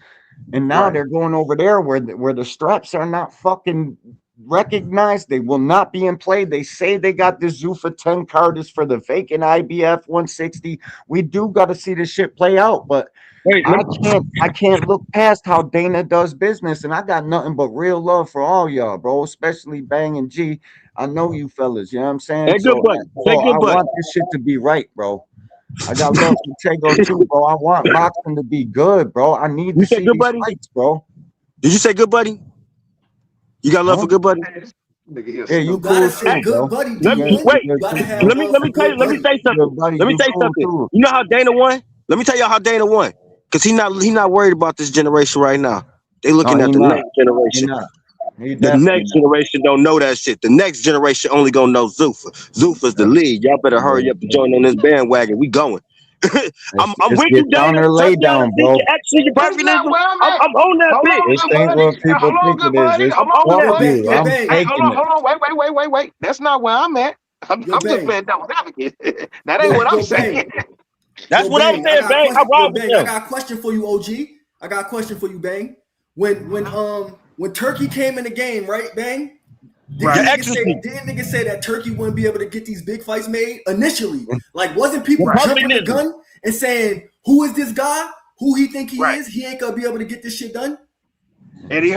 [SPEAKER 12] and now
[SPEAKER 1] right.
[SPEAKER 12] they're going over there where the straps are not fucking recognized. They will not be in play. They say they got the Zuffa 10 card is for the vacant IBF 160. We do got to see this shit play out, but
[SPEAKER 10] Wait,
[SPEAKER 12] I can't look past how Dana does business, and I got nothing but real love for all y'all, bro. Especially Bang and G. I know you fellas, you know what I'm saying?
[SPEAKER 10] hey, good
[SPEAKER 12] So,
[SPEAKER 10] buddy. Say
[SPEAKER 12] bro,
[SPEAKER 10] good
[SPEAKER 12] I
[SPEAKER 10] buddy.
[SPEAKER 12] want this shit to be right, bro. I got love for Tego too, bro. I want boxing to be good, bro. I need
[SPEAKER 10] You
[SPEAKER 12] to
[SPEAKER 10] said
[SPEAKER 12] see
[SPEAKER 10] good
[SPEAKER 12] these
[SPEAKER 10] buddy?
[SPEAKER 12] fights, bro.
[SPEAKER 10] Did you say good buddy? You got love
[SPEAKER 12] Huh?
[SPEAKER 10] for good buddy?
[SPEAKER 1] Man, this nigga here
[SPEAKER 12] Yeah, you
[SPEAKER 5] You
[SPEAKER 1] stupid.
[SPEAKER 5] gotta
[SPEAKER 12] cool
[SPEAKER 5] say
[SPEAKER 10] Hey,
[SPEAKER 12] too,
[SPEAKER 5] good
[SPEAKER 12] bro.
[SPEAKER 5] buddy,
[SPEAKER 10] let me
[SPEAKER 12] Yeah,
[SPEAKER 5] D1.
[SPEAKER 12] you
[SPEAKER 10] wait.
[SPEAKER 5] You
[SPEAKER 12] good
[SPEAKER 5] gotta
[SPEAKER 12] too,
[SPEAKER 5] have
[SPEAKER 10] Let
[SPEAKER 12] bro.
[SPEAKER 10] me
[SPEAKER 5] love
[SPEAKER 10] let
[SPEAKER 5] for
[SPEAKER 10] me tell
[SPEAKER 5] good
[SPEAKER 10] you. Let me
[SPEAKER 5] buddy.
[SPEAKER 10] say something.
[SPEAKER 12] Good buddy,
[SPEAKER 10] Let me
[SPEAKER 12] you
[SPEAKER 10] tell you
[SPEAKER 12] cool
[SPEAKER 10] something.
[SPEAKER 12] too.
[SPEAKER 10] You know how Dana won? Let me tell y'all how Dana won. Cause he not worried about this generation right now. They
[SPEAKER 12] No,
[SPEAKER 10] looking
[SPEAKER 12] he
[SPEAKER 10] at the
[SPEAKER 12] not.
[SPEAKER 10] next
[SPEAKER 12] He
[SPEAKER 10] generation.
[SPEAKER 12] not. He
[SPEAKER 10] The
[SPEAKER 12] definitely
[SPEAKER 10] next
[SPEAKER 12] not.
[SPEAKER 10] generation don't know that shit. The next generation only gonna know Zuffa. Zuffa's the
[SPEAKER 12] Yep.
[SPEAKER 10] lead. Y'all better hurry up and
[SPEAKER 12] Yeah.
[SPEAKER 10] join on this bandwagon. We going. I'm
[SPEAKER 12] It's
[SPEAKER 10] with you,
[SPEAKER 12] get down
[SPEAKER 10] Dana.
[SPEAKER 12] or lay
[SPEAKER 10] Trust me, I
[SPEAKER 12] down,
[SPEAKER 10] see your
[SPEAKER 12] bro.
[SPEAKER 10] ex, see your
[SPEAKER 1] That's not
[SPEAKER 10] perfectionism.
[SPEAKER 1] where I'm
[SPEAKER 10] I'm,
[SPEAKER 1] at.
[SPEAKER 10] I'm on that
[SPEAKER 1] Hold
[SPEAKER 10] bitch.
[SPEAKER 1] on,
[SPEAKER 12] This
[SPEAKER 1] good
[SPEAKER 12] ain't
[SPEAKER 1] buddy.
[SPEAKER 12] what people
[SPEAKER 1] Hold on,
[SPEAKER 12] think
[SPEAKER 1] good
[SPEAKER 12] it is.
[SPEAKER 1] buddy.
[SPEAKER 12] It's
[SPEAKER 1] Hold
[SPEAKER 10] I'm
[SPEAKER 1] on,
[SPEAKER 10] on
[SPEAKER 1] good
[SPEAKER 12] fuck
[SPEAKER 10] that
[SPEAKER 1] buddy.
[SPEAKER 10] bitch.
[SPEAKER 12] you.
[SPEAKER 5] Yo,
[SPEAKER 12] I'm
[SPEAKER 5] bang,
[SPEAKER 1] Hey,
[SPEAKER 12] taking it.
[SPEAKER 1] hold on. Wait. That's not where I'm at. I'm,
[SPEAKER 5] yo,
[SPEAKER 1] I'm just
[SPEAKER 5] bang,
[SPEAKER 1] playing devil's advocate. That ain't what I'm
[SPEAKER 5] yo,
[SPEAKER 1] saying.
[SPEAKER 5] bang,
[SPEAKER 10] That's
[SPEAKER 5] yo,
[SPEAKER 10] what I'm
[SPEAKER 5] bang. I
[SPEAKER 10] saying,
[SPEAKER 5] got a
[SPEAKER 10] bang. I
[SPEAKER 5] question. Yo,
[SPEAKER 10] ride with
[SPEAKER 5] bang, I
[SPEAKER 10] them.
[SPEAKER 5] got a question for you, OG. I got a question for you, bang. When Turkey came in the game, right, bang?
[SPEAKER 10] Your
[SPEAKER 1] Right.
[SPEAKER 5] Didn't niggas say that Turkey wouldn't be able to get these big fights made initially? Like, wasn't
[SPEAKER 10] Your
[SPEAKER 5] people
[SPEAKER 1] Right.
[SPEAKER 5] jumping the
[SPEAKER 10] perfectionism.
[SPEAKER 5] gun and saying, "Who is this guy? Who he think he
[SPEAKER 1] Right.
[SPEAKER 5] is? He ain't gonna be able to get this shit done."
[SPEAKER 1] Eddie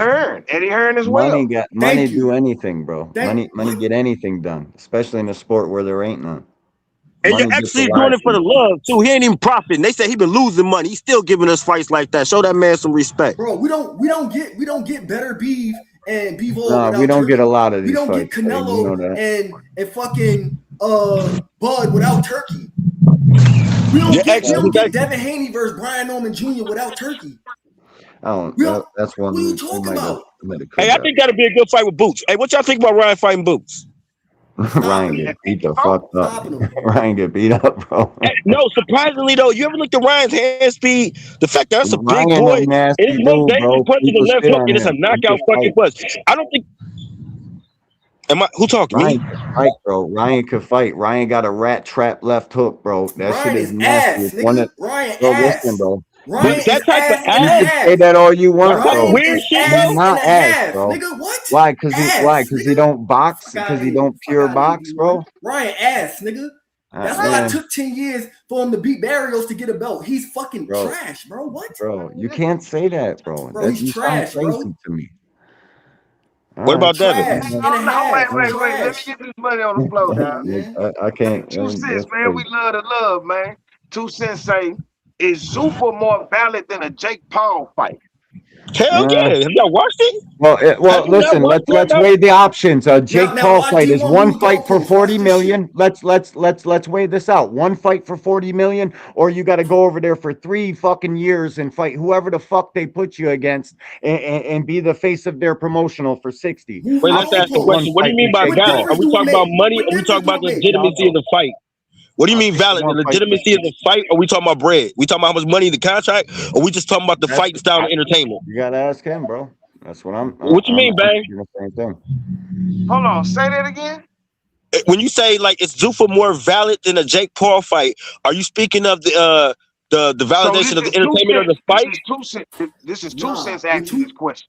[SPEAKER 1] Hearn as
[SPEAKER 12] Money
[SPEAKER 1] well.
[SPEAKER 12] got money
[SPEAKER 5] Thank
[SPEAKER 12] do
[SPEAKER 5] you.
[SPEAKER 12] anything, bro.
[SPEAKER 5] Thank
[SPEAKER 12] Money
[SPEAKER 5] what?
[SPEAKER 12] get anything done, especially in a sport where there ain't none.
[SPEAKER 10] And you're
[SPEAKER 12] Money gets a
[SPEAKER 10] actually
[SPEAKER 12] lot
[SPEAKER 10] doing
[SPEAKER 12] of
[SPEAKER 10] it for
[SPEAKER 12] shit
[SPEAKER 10] the
[SPEAKER 12] done.
[SPEAKER 10] love too. He ain't even profiting. They say he been losing money. He's still giving us fights like that. Show that man some respect.
[SPEAKER 5] Bro, we don't get better beef and Bevo
[SPEAKER 12] Nah, we
[SPEAKER 5] without
[SPEAKER 12] don't get a
[SPEAKER 5] Turkey.
[SPEAKER 12] lot of
[SPEAKER 5] We
[SPEAKER 12] these
[SPEAKER 5] don't get
[SPEAKER 12] fights, Dave. You
[SPEAKER 5] Canelo
[SPEAKER 12] know that.
[SPEAKER 5] and fucking Bud without Turkey. We
[SPEAKER 10] You're
[SPEAKER 5] don't get we
[SPEAKER 10] actually
[SPEAKER 5] don't get Devin Haney versus Brian Norman Jr. without Turkey.
[SPEAKER 12] I don't.
[SPEAKER 5] We don't.
[SPEAKER 12] That's
[SPEAKER 5] What are you
[SPEAKER 12] one we
[SPEAKER 5] talking
[SPEAKER 12] might have
[SPEAKER 5] about?
[SPEAKER 10] Hey,
[SPEAKER 12] could
[SPEAKER 10] I
[SPEAKER 12] got.
[SPEAKER 10] think that'd be a good fight with Boots. Hey, what y'all think about Ryan fighting Boots?
[SPEAKER 5] Stopping
[SPEAKER 12] Ryan get
[SPEAKER 5] him.
[SPEAKER 12] beat the
[SPEAKER 1] Oh,
[SPEAKER 12] fuck up.
[SPEAKER 5] Stopping him.
[SPEAKER 12] Ryan get beat up, bro.
[SPEAKER 10] Hey, no, surprisingly though, you ever looked at Ryan's hand speed? The fact that that's a big
[SPEAKER 12] Ryan
[SPEAKER 10] boy,
[SPEAKER 12] a
[SPEAKER 10] and
[SPEAKER 12] nasty
[SPEAKER 10] his most
[SPEAKER 12] dude,
[SPEAKER 10] dangerous
[SPEAKER 12] bro.
[SPEAKER 10] punch is a
[SPEAKER 12] People
[SPEAKER 10] left
[SPEAKER 12] spit
[SPEAKER 10] hook,
[SPEAKER 12] on
[SPEAKER 10] and it's a
[SPEAKER 12] him. He
[SPEAKER 10] knockout
[SPEAKER 12] can
[SPEAKER 10] fucking
[SPEAKER 12] fight.
[SPEAKER 10] punch. I don't think. Am I who talking?
[SPEAKER 12] Ryan
[SPEAKER 10] Me?
[SPEAKER 12] can fight, bro. Ryan can fight. Ryan got a rat trap left hook, bro. That shit
[SPEAKER 5] Ryan
[SPEAKER 12] is
[SPEAKER 5] is
[SPEAKER 12] nasty.
[SPEAKER 5] ass,
[SPEAKER 12] It's one
[SPEAKER 5] nigga.
[SPEAKER 12] of,
[SPEAKER 5] Ryan
[SPEAKER 12] bro. Listen,
[SPEAKER 5] ass.
[SPEAKER 12] bro.
[SPEAKER 10] But
[SPEAKER 5] Ryan
[SPEAKER 10] that
[SPEAKER 5] is
[SPEAKER 10] type of
[SPEAKER 5] ass and a
[SPEAKER 12] You
[SPEAKER 10] ass,
[SPEAKER 12] can say
[SPEAKER 5] half.
[SPEAKER 12] that all you
[SPEAKER 10] that
[SPEAKER 12] want,
[SPEAKER 10] type of
[SPEAKER 5] Ryan
[SPEAKER 12] bro.
[SPEAKER 10] weird
[SPEAKER 5] is
[SPEAKER 10] shit
[SPEAKER 12] He's
[SPEAKER 5] ass
[SPEAKER 10] though.
[SPEAKER 5] and
[SPEAKER 12] not
[SPEAKER 5] a
[SPEAKER 12] ass,
[SPEAKER 5] half,
[SPEAKER 12] bro.
[SPEAKER 5] nigga. What?
[SPEAKER 12] Why? Cause he why?
[SPEAKER 5] Ass,
[SPEAKER 12] Cause he
[SPEAKER 5] nigga.
[SPEAKER 12] don't box.
[SPEAKER 5] Fuck out
[SPEAKER 12] Cause
[SPEAKER 5] of
[SPEAKER 12] he
[SPEAKER 5] here.
[SPEAKER 12] don't
[SPEAKER 5] Fuck
[SPEAKER 12] pure
[SPEAKER 5] out of here,
[SPEAKER 12] box,
[SPEAKER 5] D1.
[SPEAKER 12] bro.
[SPEAKER 5] Ryan ass, nigga. That's why it
[SPEAKER 12] Man,
[SPEAKER 5] took 10 years for him to beat Barrios to get a belt. He's fucking
[SPEAKER 12] bro,
[SPEAKER 5] trash, bro. What?
[SPEAKER 12] you can't say that, bro.
[SPEAKER 5] Bro,
[SPEAKER 12] That
[SPEAKER 5] he's
[SPEAKER 12] you sound
[SPEAKER 5] trash,
[SPEAKER 12] crazy
[SPEAKER 5] bro.
[SPEAKER 12] to me. All
[SPEAKER 10] What
[SPEAKER 12] right.
[SPEAKER 10] about Devin?
[SPEAKER 5] Trash and a
[SPEAKER 1] Oh, no,
[SPEAKER 5] half. He
[SPEAKER 1] wait. Let me
[SPEAKER 5] trash.
[SPEAKER 1] get this money on the floor,
[SPEAKER 5] Come
[SPEAKER 1] dog.
[SPEAKER 5] on, man.
[SPEAKER 12] I
[SPEAKER 1] Hey,
[SPEAKER 12] can't.
[SPEAKER 1] 2 cents,
[SPEAKER 12] That's
[SPEAKER 1] man. We
[SPEAKER 12] crazy.
[SPEAKER 1] love to love, man. 2 cents say, is Zupa more valid than a Jake Paul fight?
[SPEAKER 10] Hell
[SPEAKER 12] Uh,
[SPEAKER 10] yeah! Have y'all watched it?
[SPEAKER 12] well,
[SPEAKER 10] Have you not
[SPEAKER 12] listen.
[SPEAKER 10] watched
[SPEAKER 12] Let's
[SPEAKER 10] Blood?
[SPEAKER 12] weigh the options. Jake
[SPEAKER 5] Now
[SPEAKER 12] Paul
[SPEAKER 5] watch
[SPEAKER 12] fight is
[SPEAKER 5] D1
[SPEAKER 12] one
[SPEAKER 5] move the
[SPEAKER 12] fight for
[SPEAKER 5] goalposts. Watch
[SPEAKER 12] 40
[SPEAKER 5] this shit.
[SPEAKER 12] million. Let's weigh this out. One fight for 40 million, or you got to go over there for 3 fucking years and fight whoever the fuck they put you against, and be the face of their promotional for 60.
[SPEAKER 5] Moving
[SPEAKER 10] Wait,
[SPEAKER 5] the
[SPEAKER 12] I'll
[SPEAKER 10] let's
[SPEAKER 12] take
[SPEAKER 10] ask the
[SPEAKER 12] the one
[SPEAKER 10] question.
[SPEAKER 5] goalposts.
[SPEAKER 10] What do
[SPEAKER 12] fight
[SPEAKER 10] you mean
[SPEAKER 12] with
[SPEAKER 10] by
[SPEAKER 12] Jake
[SPEAKER 5] What
[SPEAKER 10] valid?
[SPEAKER 12] Paul.
[SPEAKER 10] Are
[SPEAKER 5] difference
[SPEAKER 10] we
[SPEAKER 5] do it
[SPEAKER 10] talking about
[SPEAKER 5] make?
[SPEAKER 10] money?
[SPEAKER 5] What
[SPEAKER 10] Or are we
[SPEAKER 5] difference
[SPEAKER 10] talking
[SPEAKER 5] do
[SPEAKER 10] about
[SPEAKER 5] it
[SPEAKER 10] the
[SPEAKER 5] make?
[SPEAKER 12] I'll
[SPEAKER 10] legitimacy of the fight? What do you mean
[SPEAKER 12] take the
[SPEAKER 10] valid? The
[SPEAKER 12] one fight with
[SPEAKER 10] legitimacy of
[SPEAKER 12] Jake.
[SPEAKER 10] the fight? Or we talking about bread? We talking about how much money in the contract? Or we just talking about the
[SPEAKER 12] That's
[SPEAKER 10] fight style and entertainment?
[SPEAKER 12] You gotta ask him, bro. That's what
[SPEAKER 10] What you mean,
[SPEAKER 12] I'm
[SPEAKER 10] bang?
[SPEAKER 12] thinking the same thing.
[SPEAKER 1] Hold on, say that again.
[SPEAKER 10] When you say like is Zuffa more valid than a Jake Paul fight, are you speaking of the
[SPEAKER 1] So
[SPEAKER 10] validation
[SPEAKER 1] this
[SPEAKER 10] of the
[SPEAKER 1] is two
[SPEAKER 10] entertainment of
[SPEAKER 1] cents.
[SPEAKER 10] the
[SPEAKER 1] This
[SPEAKER 10] fight?
[SPEAKER 1] is 2 cents. This is two
[SPEAKER 5] Nah,
[SPEAKER 1] cents
[SPEAKER 5] when
[SPEAKER 1] asking this
[SPEAKER 5] two
[SPEAKER 1] question.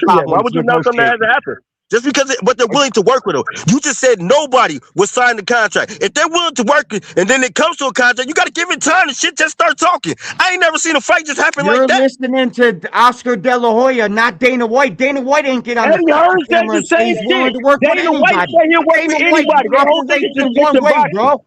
[SPEAKER 10] Yeah, why
[SPEAKER 2] problems
[SPEAKER 10] would you
[SPEAKER 2] with
[SPEAKER 10] announce something that
[SPEAKER 2] negotiating.
[SPEAKER 10] hasn't happened? Just because, but they're willing to work with them. You just said nobody would sign the contract. If they're willing to work, and then it comes to a contract, you got to give it time and shit just start talking. I ain't never seen a fight just happen like
[SPEAKER 12] You're
[SPEAKER 10] that.
[SPEAKER 12] listening to Oscar De La Hoya, not Dana White. Dana White ain't get on the
[SPEAKER 10] Eddie
[SPEAKER 12] fucking
[SPEAKER 10] Hearn said
[SPEAKER 12] camera
[SPEAKER 10] the
[SPEAKER 12] and say
[SPEAKER 10] same
[SPEAKER 12] he's
[SPEAKER 10] shit.
[SPEAKER 12] willing to work with
[SPEAKER 10] Dana White
[SPEAKER 12] anybody.
[SPEAKER 10] said he'll work with
[SPEAKER 12] Dana White
[SPEAKER 10] anybody. That whole thing is
[SPEAKER 12] operates
[SPEAKER 10] just
[SPEAKER 12] in
[SPEAKER 10] shit
[SPEAKER 12] one
[SPEAKER 10] to
[SPEAKER 12] way,
[SPEAKER 10] boxing.
[SPEAKER 12] bro.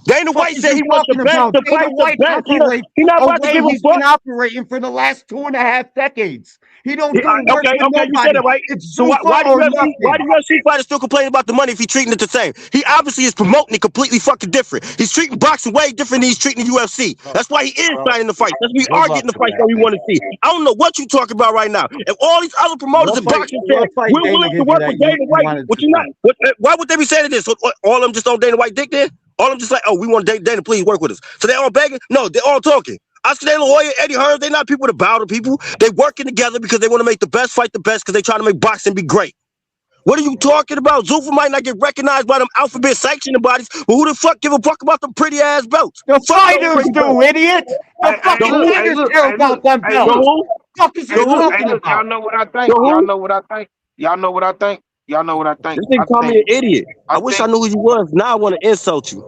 [SPEAKER 10] Dana
[SPEAKER 12] Fuck
[SPEAKER 10] White
[SPEAKER 12] is
[SPEAKER 10] said
[SPEAKER 12] you
[SPEAKER 10] he wants the
[SPEAKER 12] talking
[SPEAKER 10] best
[SPEAKER 12] about?
[SPEAKER 10] to
[SPEAKER 12] Dana
[SPEAKER 10] fight the
[SPEAKER 12] White
[SPEAKER 10] best.
[SPEAKER 12] operates
[SPEAKER 10] He not
[SPEAKER 12] a
[SPEAKER 10] about to
[SPEAKER 12] way
[SPEAKER 10] give a
[SPEAKER 12] he's
[SPEAKER 10] fuck.
[SPEAKER 12] been operating for the last 2.5 decades. He don't do work
[SPEAKER 10] Okay,
[SPEAKER 12] with
[SPEAKER 10] okay, you said
[SPEAKER 12] nobody.
[SPEAKER 10] it right.
[SPEAKER 12] It's
[SPEAKER 10] So
[SPEAKER 12] Zuffa or
[SPEAKER 10] why the
[SPEAKER 12] nothing.
[SPEAKER 10] UFC fighter still complaining about the money if he's treating it the same? He obviously is promoting it completely fucking different. He's treating boxing way different than he's treating the UFC.
[SPEAKER 1] Bro,
[SPEAKER 10] That's why he is
[SPEAKER 1] bro,
[SPEAKER 10] signing the fights. That's why we
[SPEAKER 1] what
[SPEAKER 10] are
[SPEAKER 1] about
[SPEAKER 10] getting the fights
[SPEAKER 1] today,
[SPEAKER 10] that we
[SPEAKER 1] man?
[SPEAKER 10] want to see. I don't know what you're talking about right now. If all these other promoters and boxing said
[SPEAKER 12] What fight
[SPEAKER 10] we're
[SPEAKER 12] Dana
[SPEAKER 10] willing to
[SPEAKER 12] give you
[SPEAKER 10] work
[SPEAKER 12] that
[SPEAKER 10] with
[SPEAKER 12] you
[SPEAKER 10] Dana White,
[SPEAKER 12] wanted
[SPEAKER 10] what
[SPEAKER 12] to
[SPEAKER 10] you not?
[SPEAKER 12] see?
[SPEAKER 10] Why would they be saying this? So, all of them just on Dana White dick then? All of them just like, oh, we want Dana, please work with us. So they all begging? No, they're all talking. Oscar De La Hoya, Eddie Hearn, they're not people to bow to people. They working together because they want to make the best fight the best because they trying to make boxing be great. What are you talking about? Zuffa might not get recognized by them alphabet sanctioning bodies, but who the fuck give a fuck about them pretty ass belts?
[SPEAKER 12] The
[SPEAKER 10] Fuck those
[SPEAKER 12] fighters
[SPEAKER 10] pretty
[SPEAKER 12] do,
[SPEAKER 10] belts.
[SPEAKER 12] idiot. The
[SPEAKER 10] The
[SPEAKER 12] fucking
[SPEAKER 10] who?
[SPEAKER 12] fighters care about them
[SPEAKER 1] Hey,
[SPEAKER 10] The
[SPEAKER 1] look,
[SPEAKER 12] belts.
[SPEAKER 10] who?
[SPEAKER 12] Fuck is
[SPEAKER 10] The
[SPEAKER 12] you
[SPEAKER 10] who?
[SPEAKER 1] hey,
[SPEAKER 12] talking
[SPEAKER 1] look, y'all
[SPEAKER 12] about?
[SPEAKER 1] know what I
[SPEAKER 10] The
[SPEAKER 1] think. Y'all
[SPEAKER 10] who?
[SPEAKER 1] know what I think. Y'all know what I think. Y'all know what I think.
[SPEAKER 10] This nigga
[SPEAKER 1] I
[SPEAKER 10] call me
[SPEAKER 1] think,
[SPEAKER 10] an idiot.
[SPEAKER 1] I
[SPEAKER 10] I wish I
[SPEAKER 1] think,
[SPEAKER 10] knew who you was. Now I want to insult you.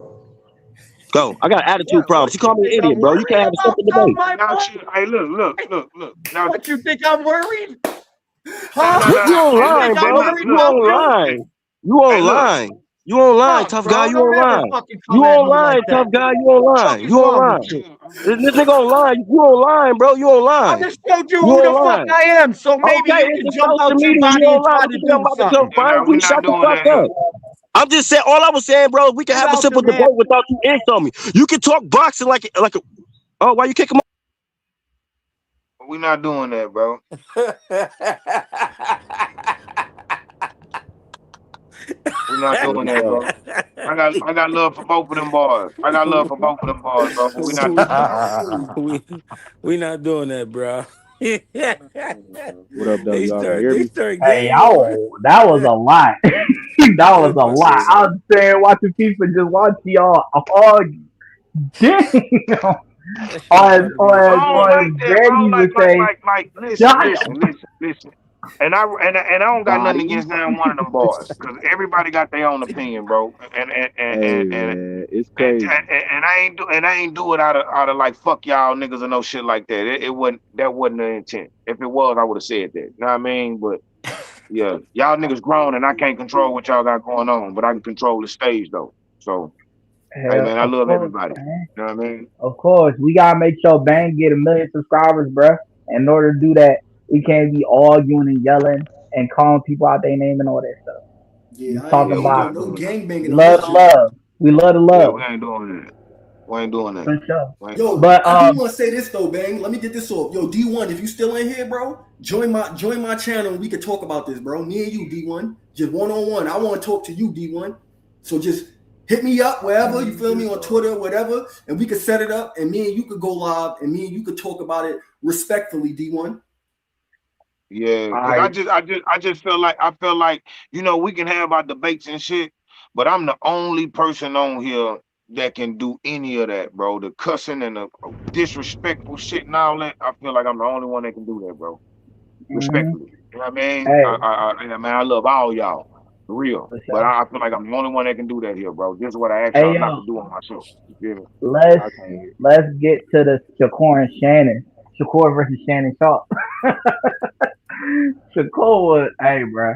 [SPEAKER 10] Go. I got attitude
[SPEAKER 12] What
[SPEAKER 10] problems. You
[SPEAKER 12] you
[SPEAKER 10] call me
[SPEAKER 12] think
[SPEAKER 10] an
[SPEAKER 12] I'm
[SPEAKER 10] idiot, bro. You
[SPEAKER 12] worried
[SPEAKER 10] can't have a
[SPEAKER 12] about?
[SPEAKER 10] simple
[SPEAKER 12] Not
[SPEAKER 10] debate.
[SPEAKER 12] my
[SPEAKER 1] now
[SPEAKER 12] point.
[SPEAKER 1] shit. Hey, look. Now,
[SPEAKER 12] What you think I'm worried?
[SPEAKER 1] no, no,
[SPEAKER 12] Huh?
[SPEAKER 1] no,
[SPEAKER 10] You
[SPEAKER 1] no.
[SPEAKER 12] You
[SPEAKER 1] Hey,
[SPEAKER 12] think
[SPEAKER 10] online,
[SPEAKER 12] I'm
[SPEAKER 10] bro.
[SPEAKER 1] look,
[SPEAKER 12] worried
[SPEAKER 10] You
[SPEAKER 1] look,
[SPEAKER 12] about you?
[SPEAKER 10] online. You
[SPEAKER 1] hey, look.
[SPEAKER 10] online. You online,
[SPEAKER 12] Fuck,
[SPEAKER 10] tough guy.
[SPEAKER 12] bro.
[SPEAKER 10] You
[SPEAKER 12] Don't ever
[SPEAKER 10] online.
[SPEAKER 12] fucking
[SPEAKER 10] You
[SPEAKER 12] come at me
[SPEAKER 10] online,
[SPEAKER 12] like that.
[SPEAKER 10] tough guy. You
[SPEAKER 12] Fuck
[SPEAKER 10] online.
[SPEAKER 12] is
[SPEAKER 10] You
[SPEAKER 12] wrong with
[SPEAKER 10] online.
[SPEAKER 12] you?
[SPEAKER 10] This nigga online. You online, bro. You
[SPEAKER 12] I
[SPEAKER 10] online.
[SPEAKER 12] just showed you
[SPEAKER 10] You
[SPEAKER 12] who the fuck
[SPEAKER 10] online.
[SPEAKER 12] I am, so maybe
[SPEAKER 10] Okay,
[SPEAKER 12] you
[SPEAKER 10] it's
[SPEAKER 12] can
[SPEAKER 10] a
[SPEAKER 12] jump
[SPEAKER 10] social
[SPEAKER 12] out your
[SPEAKER 10] media. You
[SPEAKER 12] body and
[SPEAKER 10] online.
[SPEAKER 12] try
[SPEAKER 10] What
[SPEAKER 12] to
[SPEAKER 10] you think I'm
[SPEAKER 12] do
[SPEAKER 10] about to come
[SPEAKER 12] something.
[SPEAKER 1] Yeah,
[SPEAKER 10] find
[SPEAKER 1] no, we
[SPEAKER 10] you?
[SPEAKER 1] not
[SPEAKER 10] Shut the
[SPEAKER 1] doing
[SPEAKER 10] fuck
[SPEAKER 1] that here.
[SPEAKER 10] up. I'm just saying. All I was saying, bro, is we can
[SPEAKER 12] Get
[SPEAKER 10] have a
[SPEAKER 12] out
[SPEAKER 10] simple
[SPEAKER 12] the man.
[SPEAKER 10] debate without you insult me. You can talk boxing like a. Oh, why you kick him?
[SPEAKER 1] We not doing that, bro. We not
[SPEAKER 13] There
[SPEAKER 1] doing
[SPEAKER 13] we
[SPEAKER 1] that,
[SPEAKER 13] go.
[SPEAKER 1] bro. I got love for both of them boys. I got love for both of them boys, bro. But we not doing that.
[SPEAKER 9] we we not doing that, bro.
[SPEAKER 13] What up, though?
[SPEAKER 9] they
[SPEAKER 13] Y'all can
[SPEAKER 9] start
[SPEAKER 13] hear
[SPEAKER 9] they
[SPEAKER 13] me?
[SPEAKER 9] start
[SPEAKER 2] Hey,
[SPEAKER 9] game war.
[SPEAKER 2] y'all, that was a lot. That was a
[SPEAKER 9] But
[SPEAKER 2] lot. I was saying watching people just watch y'all all damn.
[SPEAKER 9] that shit about to be
[SPEAKER 1] I don't like
[SPEAKER 2] On
[SPEAKER 1] that, bro.
[SPEAKER 2] Brandy would say,
[SPEAKER 1] Listen,
[SPEAKER 2] shut
[SPEAKER 1] listen, listen, listen. And I don't got nothing against
[SPEAKER 13] Bodies.
[SPEAKER 1] neither one of them boys, cause everybody got their own opinion, bro.
[SPEAKER 13] Hey, man, it's crazy.
[SPEAKER 1] And I ain't do it out of like fuck y'all niggas or no shit like that. It wasn't that wasn't the intent. If it was, I would have said that. You know what I mean? But yeah, y'all niggas grown and I can't control what y'all got going on, but I can control the stage though. So hey
[SPEAKER 2] hell,
[SPEAKER 1] man, I
[SPEAKER 2] of
[SPEAKER 1] love
[SPEAKER 2] course,
[SPEAKER 1] everybody.
[SPEAKER 2] man.
[SPEAKER 1] You know what I mean?
[SPEAKER 2] Of course, we gotta make sure Bang get 1 million subscribers, bruh. In order to do that, we can't be arguing and yelling and calling people out their name and all that stuff. We
[SPEAKER 5] Yeah,
[SPEAKER 1] Yeah,
[SPEAKER 2] talking
[SPEAKER 5] we
[SPEAKER 1] we
[SPEAKER 5] ain't
[SPEAKER 2] about
[SPEAKER 5] doing
[SPEAKER 1] not
[SPEAKER 5] no
[SPEAKER 1] doing that.
[SPEAKER 5] gang
[SPEAKER 2] we
[SPEAKER 5] banging on
[SPEAKER 2] love
[SPEAKER 5] this
[SPEAKER 2] the
[SPEAKER 5] joint.
[SPEAKER 2] love. We love the
[SPEAKER 1] Yeah,
[SPEAKER 2] love
[SPEAKER 1] we ain't doing that. We ain't doing that.
[SPEAKER 2] for sure.
[SPEAKER 1] We ain't doing
[SPEAKER 5] Yo,
[SPEAKER 1] that.
[SPEAKER 2] But
[SPEAKER 5] I do want to say this though, Bang. Let me get this off. Yo, D1, if you still in here, bro, join my channel and we can talk about this, bro. Me and you, D1, just one on one. I want to talk to you, D1. So just hit me up wherever you feel me on Twitter, whatever, and we could set it up, and me and you could go live, and me and you could talk about it respectfully, D1.
[SPEAKER 1] Yeah,
[SPEAKER 2] all
[SPEAKER 1] cause
[SPEAKER 2] right,
[SPEAKER 1] I just feel like we can have our debates and shit, but I'm the only person on here that can do any of that, bro. The cussing and the disrespectful shit and all that. I feel like I'm the only one that can do that, bro.
[SPEAKER 2] mm-hmm.
[SPEAKER 1] Respectfully, you know what I mean?
[SPEAKER 2] Hey,
[SPEAKER 1] Man, I love all y'all, for real.
[SPEAKER 2] for
[SPEAKER 1] But
[SPEAKER 2] sure.
[SPEAKER 1] I feel like I'm the only one that can do that here, bro. This is what I ask
[SPEAKER 2] Hey
[SPEAKER 1] y'all not
[SPEAKER 2] yo,
[SPEAKER 1] to do on my show. You feel me?
[SPEAKER 2] let's
[SPEAKER 13] I can't hear.
[SPEAKER 2] let's get to the Shakur and Shannon. Shakur versus Shannon Sharp. Shakur was, hey, bruh.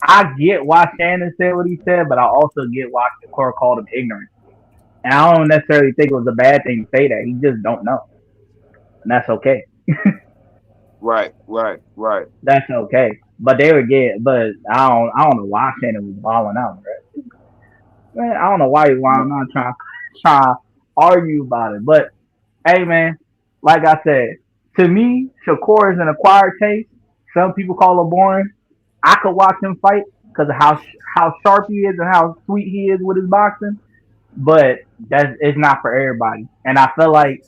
[SPEAKER 2] I get why Shannon said what he said, but I also get why Shakur called him ignorant. And I don't necessarily think it was a bad thing to say that. He just don't know, and that's okay.
[SPEAKER 1] Right.
[SPEAKER 2] That's okay. But they would get. But I don't know why Shannon was balling out, bro. Man, I don't know why he wilding out trying to argue about it. But hey, man, like I said, to me, Shakur is an acquired taste. Some people call it boring. I could watch him fight because of how sharp he is and how sweet he is with his boxing. But that's it's not for everybody. And I feel like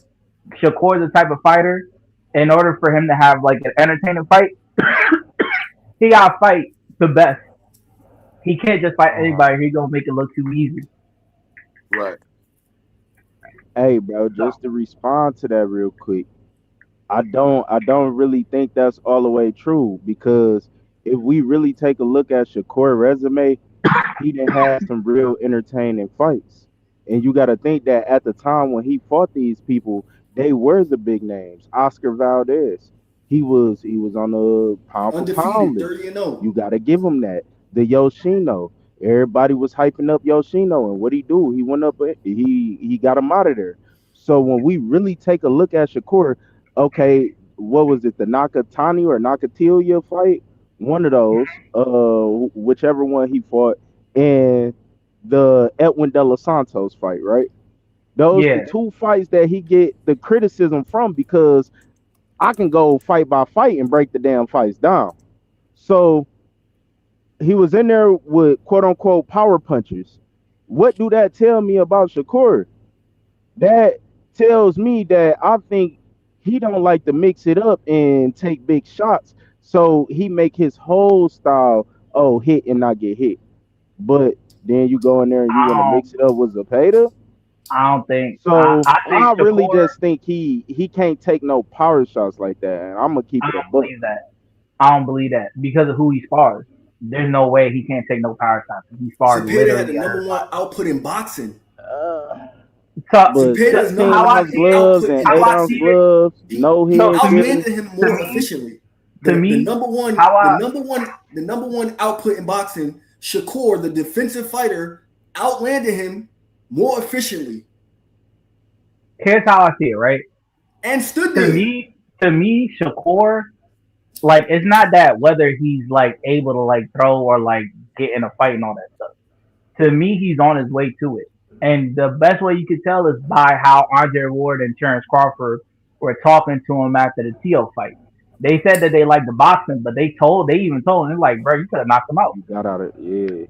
[SPEAKER 2] Shakur is the type of fighter. In order for him to have like an entertaining fight, he gotta fight the best. He can't just fight anybody. He gonna make it look too easy.
[SPEAKER 1] Right.
[SPEAKER 13] Hey, bro,
[SPEAKER 2] So,
[SPEAKER 13] just to respond to that real quick. I don't really think that's all the way true because if we really take a look at Shakur resume, he done had some real entertaining fights. And you gotta think that at the time when he fought these people, they were the big names. Oscar Valdez. He was on the pound for pound
[SPEAKER 5] Undefeated,
[SPEAKER 13] list.
[SPEAKER 5] 30 and 0.
[SPEAKER 13] You gotta give him that. The Yoshino. Everybody was hyping up Yoshino, and what he do? He went up, he got him out of there. So when we really take a look at Shakur, okay, what was it, the Nakatani or Nakatilia fight? One of those, whichever one he fought, and the Edwin De Los Santos fight, right? Those the
[SPEAKER 2] Yeah,
[SPEAKER 13] two fights that he get the criticism from because I can go fight by fight and break the damn fights down. So he was in there with quote unquote power punchers. What do that tell me about Shakur? That tells me that I think he don't like to mix it up and take big shots. So he make his whole style, oh, hit and not get hit. But then you go in there and you want to
[SPEAKER 2] I
[SPEAKER 13] mix it up with Zapata.
[SPEAKER 2] I don't think.
[SPEAKER 13] So
[SPEAKER 2] I think
[SPEAKER 13] I really
[SPEAKER 2] Shakur.
[SPEAKER 13] just think he can't take no power shots like that. And I'm gonna keep
[SPEAKER 2] I
[SPEAKER 13] it a
[SPEAKER 2] don't
[SPEAKER 13] book.
[SPEAKER 2] believe that. I don't believe that because of who he spars. There's no way he can't take no power shots. He spars
[SPEAKER 5] Zapata had
[SPEAKER 2] literally
[SPEAKER 5] the number one
[SPEAKER 2] everybody.
[SPEAKER 5] output in boxing.
[SPEAKER 13] Uh,
[SPEAKER 2] So,
[SPEAKER 13] but
[SPEAKER 5] Zapata is number
[SPEAKER 2] 16
[SPEAKER 13] 16
[SPEAKER 5] one
[SPEAKER 13] ounce
[SPEAKER 2] see it,
[SPEAKER 13] gloves
[SPEAKER 5] output
[SPEAKER 13] and
[SPEAKER 5] in
[SPEAKER 2] how
[SPEAKER 13] 8
[SPEAKER 2] I
[SPEAKER 13] ounce
[SPEAKER 2] see
[SPEAKER 5] boxing.
[SPEAKER 2] it.
[SPEAKER 13] gloves,
[SPEAKER 5] He
[SPEAKER 13] no
[SPEAKER 2] So
[SPEAKER 13] head gimmicks.
[SPEAKER 5] outlanded him
[SPEAKER 2] to
[SPEAKER 5] more
[SPEAKER 2] me,
[SPEAKER 5] efficiently.
[SPEAKER 2] to
[SPEAKER 5] The
[SPEAKER 2] me,
[SPEAKER 5] number one
[SPEAKER 2] how I
[SPEAKER 5] the number one output in boxing, Shakur, the defensive fighter, outlanded him more efficiently
[SPEAKER 2] here's how I see it. Right.
[SPEAKER 5] and stood
[SPEAKER 2] To
[SPEAKER 5] there.
[SPEAKER 2] me, Shakur, like it's not that whether he's like able to like throw or like get in a fight and all that stuff. To me, he's on his way to it. And the best way you could tell is by how Andre Ward and Terrence Crawford were talking to him after the Tio fight. They said that they liked the boxing, but they even told him, like, bro, you could have knocked him out.
[SPEAKER 13] You got out of yeah.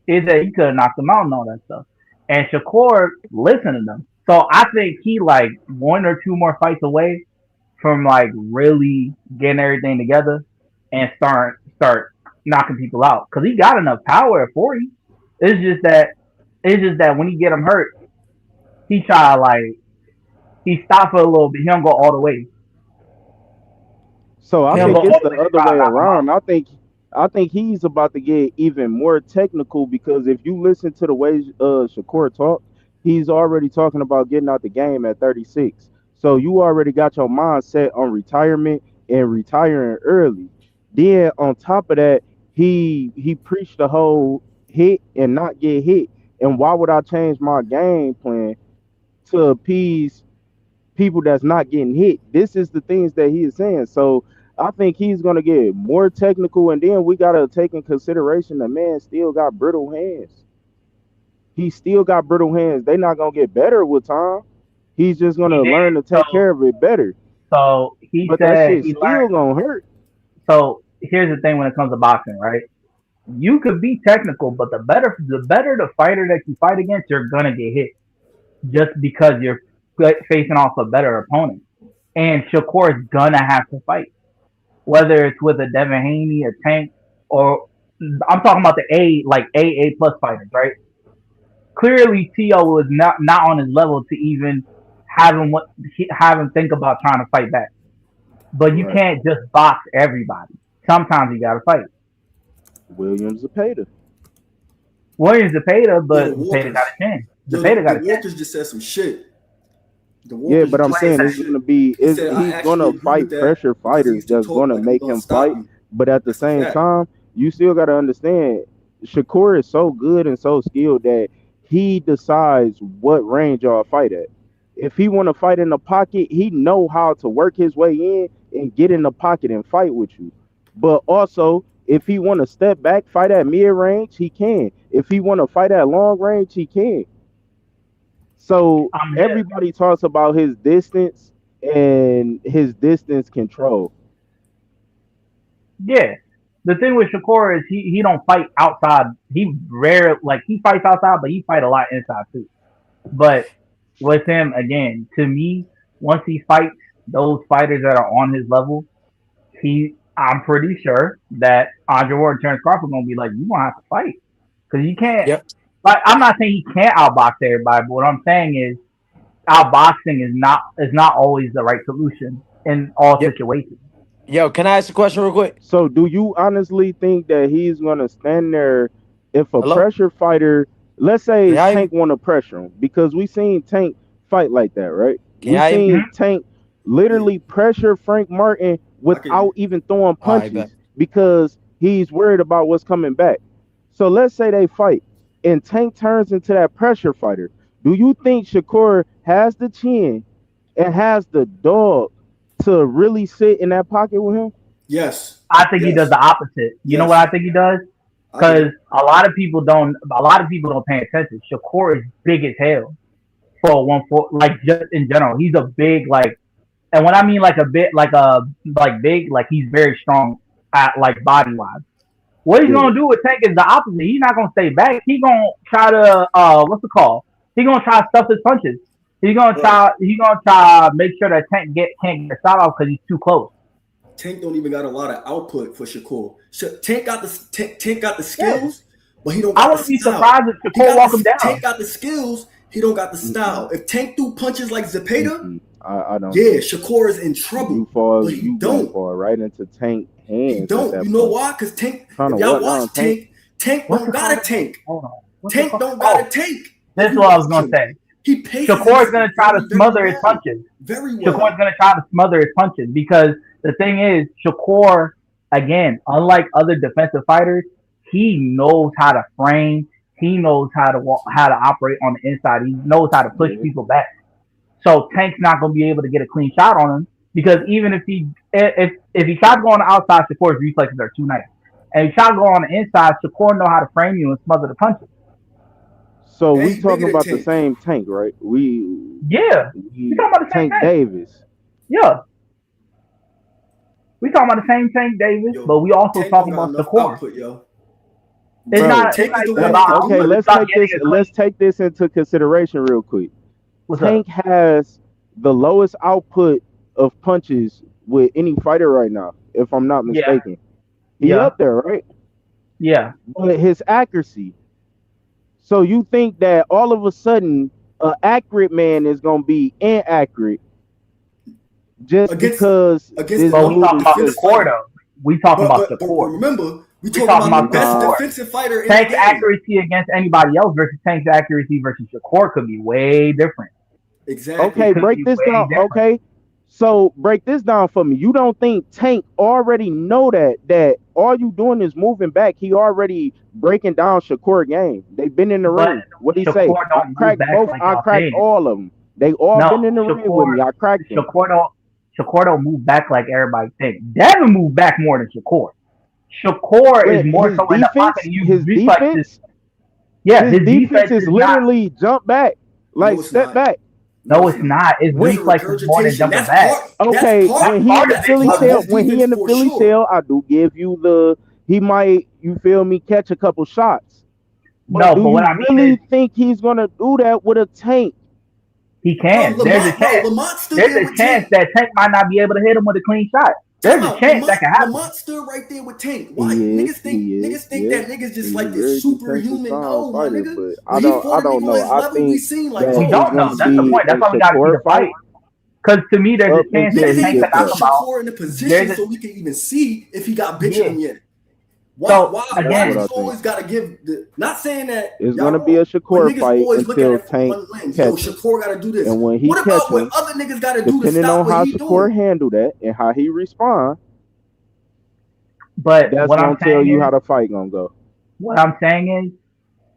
[SPEAKER 2] He said you could have knocked him out and all that stuff. And Shakur listened to them. So I think he like one or two more fights away from like really getting everything together and start knocking people out because he got enough power at 40. It's just that when he get him hurt, he try to like he stop for a little bit. He don't go all the way.
[SPEAKER 13] So I
[SPEAKER 2] He don't go
[SPEAKER 13] think
[SPEAKER 2] all
[SPEAKER 13] it's
[SPEAKER 2] the
[SPEAKER 13] the
[SPEAKER 2] way to
[SPEAKER 13] other
[SPEAKER 2] try to
[SPEAKER 13] way
[SPEAKER 2] knock him out.
[SPEAKER 13] around. I think he's about to get even more technical because if you listen to the way Shakur talk, he's already talking about getting out the game at 36. So you already got your mind set on retirement and retiring early. Then on top of that, he preached the whole hit and not get hit. And why would I change my game plan to appease people that's not getting hit? This is the things that he is saying. So I think he's gonna get more technical, and then we gotta take in consideration the man still got brittle hands. He still got brittle hands. They not gonna get better with time. He's just
[SPEAKER 2] He
[SPEAKER 13] gonna
[SPEAKER 2] did.
[SPEAKER 13] learn to take care of it better.
[SPEAKER 2] He
[SPEAKER 13] But that
[SPEAKER 2] said
[SPEAKER 13] shit
[SPEAKER 2] he learned.
[SPEAKER 13] still gonna hurt.
[SPEAKER 2] So here's the thing when it comes to boxing, right? You could be technical, but the better the fighter that you fight against, you're gonna get hit just because you're facing off a better opponent. And Shakur's gonna have to fight, whether it's with a Devin Haney, a Tank, or I'm talking about the A plus fighters, right? Clearly, Tio was not on his level to even have him think about trying to fight back. But you
[SPEAKER 13] Right.
[SPEAKER 2] can't just box everybody. Sometimes you gotta fight.
[SPEAKER 13] Williams Zepeda.
[SPEAKER 2] Williams Zepeda,
[SPEAKER 5] Yeah,
[SPEAKER 2] but
[SPEAKER 5] the
[SPEAKER 2] Zepeda got
[SPEAKER 5] Walkers.
[SPEAKER 2] a chin.
[SPEAKER 5] Yo,
[SPEAKER 2] Zepeda
[SPEAKER 5] the
[SPEAKER 2] got a chin.
[SPEAKER 5] Walkers just said some shit. The
[SPEAKER 13] Yeah,
[SPEAKER 5] Walkers
[SPEAKER 13] but I'm
[SPEAKER 5] just said
[SPEAKER 2] What
[SPEAKER 13] saying
[SPEAKER 5] some
[SPEAKER 13] it's
[SPEAKER 5] shit.
[SPEAKER 13] gonna be
[SPEAKER 5] He
[SPEAKER 13] is
[SPEAKER 5] said, I
[SPEAKER 13] he's
[SPEAKER 5] actually
[SPEAKER 13] gonna
[SPEAKER 5] agree with
[SPEAKER 13] fight
[SPEAKER 5] that
[SPEAKER 13] pressure
[SPEAKER 5] because he
[SPEAKER 13] fighters
[SPEAKER 5] used to
[SPEAKER 13] that's
[SPEAKER 5] talk
[SPEAKER 13] gonna
[SPEAKER 5] like he
[SPEAKER 13] make
[SPEAKER 5] gonna
[SPEAKER 13] him
[SPEAKER 5] stop
[SPEAKER 13] fight.
[SPEAKER 5] me.
[SPEAKER 13] But at the
[SPEAKER 5] That's a
[SPEAKER 13] same
[SPEAKER 5] fact.
[SPEAKER 13] time, you still gotta understand Shakur is so good and so skilled that he decides what range y'all fight at. If he want to fight in the pocket, he know how to work his way in and get in the pocket and fight with you. But also, if he want to step back, fight at mid range, he can. If he want to fight at long range, he can. So
[SPEAKER 2] I'm
[SPEAKER 13] everybody talks about his distance and his distance control.
[SPEAKER 2] Yeah. The thing with Shakur is he don't fight outside. He rare like he fights outside, but he fight a lot inside too. But with him again, to me, once he fights those fighters that are on his level, I'm pretty sure that Andre Ward and Terrence Crawford gonna be like, you gonna have to fight because you can't.
[SPEAKER 11] Yep.
[SPEAKER 2] Like I'm not saying he can't outbox everybody, but what I'm saying is outboxing is not always the right solution in all
[SPEAKER 11] Yep.
[SPEAKER 2] situations.
[SPEAKER 11] Yo, can I ask a question real quick?
[SPEAKER 13] So do you honestly think that he's gonna stand there if a
[SPEAKER 11] Hello?
[SPEAKER 13] pressure fighter, let's
[SPEAKER 11] Can
[SPEAKER 13] say
[SPEAKER 11] y'all hear me?
[SPEAKER 13] Tank want to pressure him? Because we seen Tank fight like that, right?
[SPEAKER 11] Can
[SPEAKER 13] We
[SPEAKER 11] y'all hear me?
[SPEAKER 13] seen
[SPEAKER 2] Mhm.
[SPEAKER 13] Tank
[SPEAKER 5] Yeah,
[SPEAKER 13] literally pressure Frank Martin
[SPEAKER 5] I can.
[SPEAKER 13] without even throwing
[SPEAKER 11] All right, bet.
[SPEAKER 13] punches because he's worried about what's coming back. So let's say they fight, and Tank turns into that pressure fighter. Do you think Shakur has the chin and has the dog to really sit in that pocket with him?
[SPEAKER 5] Yes.
[SPEAKER 2] I think he does
[SPEAKER 5] Yes.
[SPEAKER 2] the opposite. You know what
[SPEAKER 5] Yes.
[SPEAKER 2] I think he does?
[SPEAKER 5] I
[SPEAKER 2] Because
[SPEAKER 5] do.
[SPEAKER 2] a lot of people don't pay attention. Shakur is big as hell for one for like just in general. He's a big like, and when I mean like a bit like big, like he's very strong at like body wise. What he's
[SPEAKER 13] Yeah.
[SPEAKER 2] gonna do with Tank is the opposite. He's not gonna stay back. He's gonna try to what's it called? He's gonna try to stuff his punches.
[SPEAKER 5] Bro,
[SPEAKER 2] He's gonna try to make sure that Tank can't get a shot off because he's too close.
[SPEAKER 5] Tank don't even got a lot of output for Shakur. Tank got the
[SPEAKER 2] Yeah.
[SPEAKER 5] skills, but he don't
[SPEAKER 2] I
[SPEAKER 5] got the
[SPEAKER 2] wouldn't be
[SPEAKER 5] style.
[SPEAKER 2] surprised if
[SPEAKER 5] He
[SPEAKER 2] Shakur
[SPEAKER 5] got
[SPEAKER 2] walk him
[SPEAKER 5] the
[SPEAKER 2] down.
[SPEAKER 5] Tank got the skills. He don't got the
[SPEAKER 13] Mm-mm.
[SPEAKER 5] style. If Tank threw punches like Zepeda,
[SPEAKER 13] I don't
[SPEAKER 5] yeah,
[SPEAKER 13] think
[SPEAKER 5] Shakur is in
[SPEAKER 13] you
[SPEAKER 5] trouble.
[SPEAKER 13] fall.
[SPEAKER 5] But he
[SPEAKER 13] You gonna
[SPEAKER 5] don't.
[SPEAKER 13] fall right into Tank
[SPEAKER 5] He
[SPEAKER 13] hands at
[SPEAKER 5] don't.
[SPEAKER 13] that
[SPEAKER 5] You know
[SPEAKER 13] point.
[SPEAKER 5] why? Because Tank,
[SPEAKER 13] Trying
[SPEAKER 5] if
[SPEAKER 13] to
[SPEAKER 5] y'all
[SPEAKER 13] what
[SPEAKER 5] watch
[SPEAKER 13] now, Tank?
[SPEAKER 5] Tank
[SPEAKER 2] What's
[SPEAKER 5] don't
[SPEAKER 2] it
[SPEAKER 5] got
[SPEAKER 2] called
[SPEAKER 5] a
[SPEAKER 2] again?
[SPEAKER 5] tank.
[SPEAKER 2] Hold on. What's it
[SPEAKER 5] Tank
[SPEAKER 2] called?
[SPEAKER 5] don't got a
[SPEAKER 2] Oh,
[SPEAKER 5] tank.
[SPEAKER 2] this
[SPEAKER 5] If
[SPEAKER 2] is
[SPEAKER 5] you
[SPEAKER 2] what I was
[SPEAKER 5] watch
[SPEAKER 2] gonna
[SPEAKER 5] him,
[SPEAKER 2] say.
[SPEAKER 5] he paces
[SPEAKER 2] Shakur is
[SPEAKER 5] himself
[SPEAKER 2] gonna try to
[SPEAKER 5] very, very
[SPEAKER 2] smother his
[SPEAKER 5] well.
[SPEAKER 2] punches.
[SPEAKER 5] Very
[SPEAKER 2] Shakur's
[SPEAKER 5] well.
[SPEAKER 2] gonna try to smother his punches because the thing is, Shakur, again, unlike other defensive fighters, he knows how to frame. He knows how to operate on the inside. He knows how to push
[SPEAKER 13] Yeah.
[SPEAKER 2] people back. So Tank's not gonna be able to get a clean shot on him because even if he tries to go on the outside, Shakur's reflexes are too nice. And if he tries to go on the inside, Shakur know how to frame you and smother the punches.
[SPEAKER 13] So
[SPEAKER 5] And
[SPEAKER 13] we
[SPEAKER 5] he bigger
[SPEAKER 13] talking
[SPEAKER 5] than
[SPEAKER 13] about the
[SPEAKER 5] Tank.
[SPEAKER 13] same Tank, right?
[SPEAKER 2] Yeah, we
[SPEAKER 13] We
[SPEAKER 2] talking about the same
[SPEAKER 13] Tank
[SPEAKER 2] thing.
[SPEAKER 13] Davis.
[SPEAKER 2] Yeah, we talking about the same Tank Davis,
[SPEAKER 5] Yo,
[SPEAKER 2] but we also
[SPEAKER 5] Tank don't
[SPEAKER 2] talking
[SPEAKER 5] got
[SPEAKER 2] about
[SPEAKER 5] enough
[SPEAKER 2] Shakur.
[SPEAKER 5] output, yo.
[SPEAKER 13] Bro,
[SPEAKER 2] It's
[SPEAKER 5] Tank
[SPEAKER 2] not
[SPEAKER 5] is the
[SPEAKER 2] even
[SPEAKER 5] one
[SPEAKER 2] about
[SPEAKER 5] that could do
[SPEAKER 13] okay,
[SPEAKER 2] output.
[SPEAKER 5] it.
[SPEAKER 2] It's about getting a clean.
[SPEAKER 13] let's take this into consideration real quick.
[SPEAKER 2] What's up?
[SPEAKER 13] Tank has the lowest output of punches with any fighter right now, if I'm not
[SPEAKER 2] Yeah,
[SPEAKER 13] mistaken. He
[SPEAKER 2] yeah,
[SPEAKER 13] up there, right?
[SPEAKER 2] yeah.
[SPEAKER 13] But his accuracy. So you think that all of a sudden an accurate man is gonna be inaccurate just
[SPEAKER 5] Against
[SPEAKER 13] because
[SPEAKER 5] against
[SPEAKER 13] this
[SPEAKER 5] the
[SPEAKER 2] But we
[SPEAKER 5] number
[SPEAKER 13] dude
[SPEAKER 2] talking
[SPEAKER 5] one
[SPEAKER 13] is
[SPEAKER 2] about
[SPEAKER 5] defense
[SPEAKER 13] just
[SPEAKER 2] Shakur
[SPEAKER 5] fighter.
[SPEAKER 2] though. We talking about
[SPEAKER 5] But
[SPEAKER 2] Shakur.
[SPEAKER 5] remember, we
[SPEAKER 2] We
[SPEAKER 5] talking
[SPEAKER 2] talking
[SPEAKER 5] about the
[SPEAKER 2] about
[SPEAKER 5] best
[SPEAKER 13] nah.
[SPEAKER 2] Shakur.
[SPEAKER 5] defensive fighter in the
[SPEAKER 2] Tank's
[SPEAKER 5] game.
[SPEAKER 2] accuracy against anybody else versus Tank's accuracy versus Shakur could be way different. It
[SPEAKER 13] Okay,
[SPEAKER 5] Exactly.
[SPEAKER 2] could
[SPEAKER 13] break
[SPEAKER 2] be
[SPEAKER 13] this
[SPEAKER 2] way
[SPEAKER 13] down.
[SPEAKER 2] different.
[SPEAKER 13] Okay, so break this down for me. You don't think Tank already know that all you doing is moving back? He already breaking down Shakur game. They've been in the
[SPEAKER 2] But
[SPEAKER 13] ring. What he say?
[SPEAKER 2] Shakur don't move back like
[SPEAKER 13] I
[SPEAKER 2] y'all
[SPEAKER 13] cracked
[SPEAKER 2] saying.
[SPEAKER 13] all of them. They all
[SPEAKER 2] No,
[SPEAKER 13] been in the ring with
[SPEAKER 2] Shakur
[SPEAKER 13] me. I cracked them.
[SPEAKER 2] Shakur don't Shakur don't move back like everybody thinks. Devin moved back more than Shakur. Shakur is
[SPEAKER 13] But
[SPEAKER 2] more so in the pocket and uses reflexes. Yeah,
[SPEAKER 13] his
[SPEAKER 2] his
[SPEAKER 13] defense
[SPEAKER 2] defense
[SPEAKER 13] is
[SPEAKER 2] is not.
[SPEAKER 13] literally jump back,
[SPEAKER 5] No,
[SPEAKER 13] like
[SPEAKER 5] it's
[SPEAKER 13] step
[SPEAKER 5] not.
[SPEAKER 13] back.
[SPEAKER 5] No,
[SPEAKER 2] No,
[SPEAKER 5] it's
[SPEAKER 2] it's
[SPEAKER 5] not.
[SPEAKER 2] not. It's
[SPEAKER 5] It's
[SPEAKER 13] When
[SPEAKER 5] a
[SPEAKER 2] reflexes more than
[SPEAKER 5] regurgitation.
[SPEAKER 2] jumping back.
[SPEAKER 13] okay,
[SPEAKER 2] That's part of
[SPEAKER 5] That's
[SPEAKER 2] it, but
[SPEAKER 5] part of his
[SPEAKER 13] When he
[SPEAKER 5] defense
[SPEAKER 13] in the
[SPEAKER 5] for
[SPEAKER 13] Philly
[SPEAKER 5] sure.
[SPEAKER 13] tail, I do give you the he might, you feel me, catch a couple shots. But
[SPEAKER 2] no.
[SPEAKER 13] do
[SPEAKER 2] But what
[SPEAKER 13] you
[SPEAKER 2] I mean is
[SPEAKER 13] really think he's gonna do that with a Tank?
[SPEAKER 2] he can. There's a chance.
[SPEAKER 5] Lamont stood
[SPEAKER 2] There's
[SPEAKER 5] there
[SPEAKER 2] a
[SPEAKER 5] with
[SPEAKER 2] chance
[SPEAKER 5] Tank.
[SPEAKER 2] that Tank might not be able to hit him with a clean shot.
[SPEAKER 5] Time
[SPEAKER 2] There's a
[SPEAKER 5] out.
[SPEAKER 2] chance that can happen.
[SPEAKER 5] Lamont stood right there with Tank. Why
[SPEAKER 13] He is,
[SPEAKER 5] niggas think
[SPEAKER 13] yeah.
[SPEAKER 5] that niggas just
[SPEAKER 13] He's a
[SPEAKER 5] like this
[SPEAKER 13] very defensive
[SPEAKER 5] superhuman?
[SPEAKER 13] sound
[SPEAKER 5] No, my
[SPEAKER 13] fighter,
[SPEAKER 5] nigga.
[SPEAKER 13] but
[SPEAKER 5] When he
[SPEAKER 13] I
[SPEAKER 5] fought a
[SPEAKER 13] don't
[SPEAKER 5] nigga on
[SPEAKER 13] know.
[SPEAKER 5] his
[SPEAKER 13] I
[SPEAKER 5] level, we
[SPEAKER 13] think
[SPEAKER 5] seen like,
[SPEAKER 13] that
[SPEAKER 2] We
[SPEAKER 13] it's
[SPEAKER 2] don't
[SPEAKER 5] oh,
[SPEAKER 2] know.
[SPEAKER 13] gonna
[SPEAKER 2] That's the
[SPEAKER 13] be
[SPEAKER 2] point. That's
[SPEAKER 13] a
[SPEAKER 2] why we got to see
[SPEAKER 13] Shakur
[SPEAKER 2] the
[SPEAKER 13] fight
[SPEAKER 2] fight. Because to me, there's a
[SPEAKER 13] up
[SPEAKER 2] chance that
[SPEAKER 13] until
[SPEAKER 5] niggas
[SPEAKER 13] he
[SPEAKER 2] Tank
[SPEAKER 5] ain't
[SPEAKER 2] could
[SPEAKER 13] get
[SPEAKER 2] knock
[SPEAKER 5] put
[SPEAKER 13] there.
[SPEAKER 2] him out.
[SPEAKER 5] Shakur in a
[SPEAKER 2] There's
[SPEAKER 5] position
[SPEAKER 2] a
[SPEAKER 5] so we can even see if he got bitch in
[SPEAKER 2] yeah.
[SPEAKER 5] him yet.
[SPEAKER 2] So
[SPEAKER 5] Why
[SPEAKER 13] That's what
[SPEAKER 2] again,
[SPEAKER 13] I
[SPEAKER 5] niggas
[SPEAKER 13] think.
[SPEAKER 5] always gotta give the not saying that
[SPEAKER 13] It's
[SPEAKER 5] y'all
[SPEAKER 13] gonna be a
[SPEAKER 5] wrong, but
[SPEAKER 13] Shakur
[SPEAKER 5] niggas
[SPEAKER 13] fight
[SPEAKER 5] always look at
[SPEAKER 13] until
[SPEAKER 5] it from
[SPEAKER 13] Tank
[SPEAKER 5] one lens. Yo,
[SPEAKER 13] catch him.
[SPEAKER 5] Shakur gotta do this.
[SPEAKER 13] And when he
[SPEAKER 5] What
[SPEAKER 13] catch
[SPEAKER 5] about what
[SPEAKER 13] him,
[SPEAKER 5] other niggas gotta do to
[SPEAKER 13] depending
[SPEAKER 5] stop
[SPEAKER 13] on
[SPEAKER 5] what
[SPEAKER 13] how
[SPEAKER 5] he
[SPEAKER 13] Shakur
[SPEAKER 5] doing?
[SPEAKER 13] handle that and how he respond,
[SPEAKER 2] but
[SPEAKER 13] that's gonna tell you how the fight gonna go.
[SPEAKER 2] what I'm saying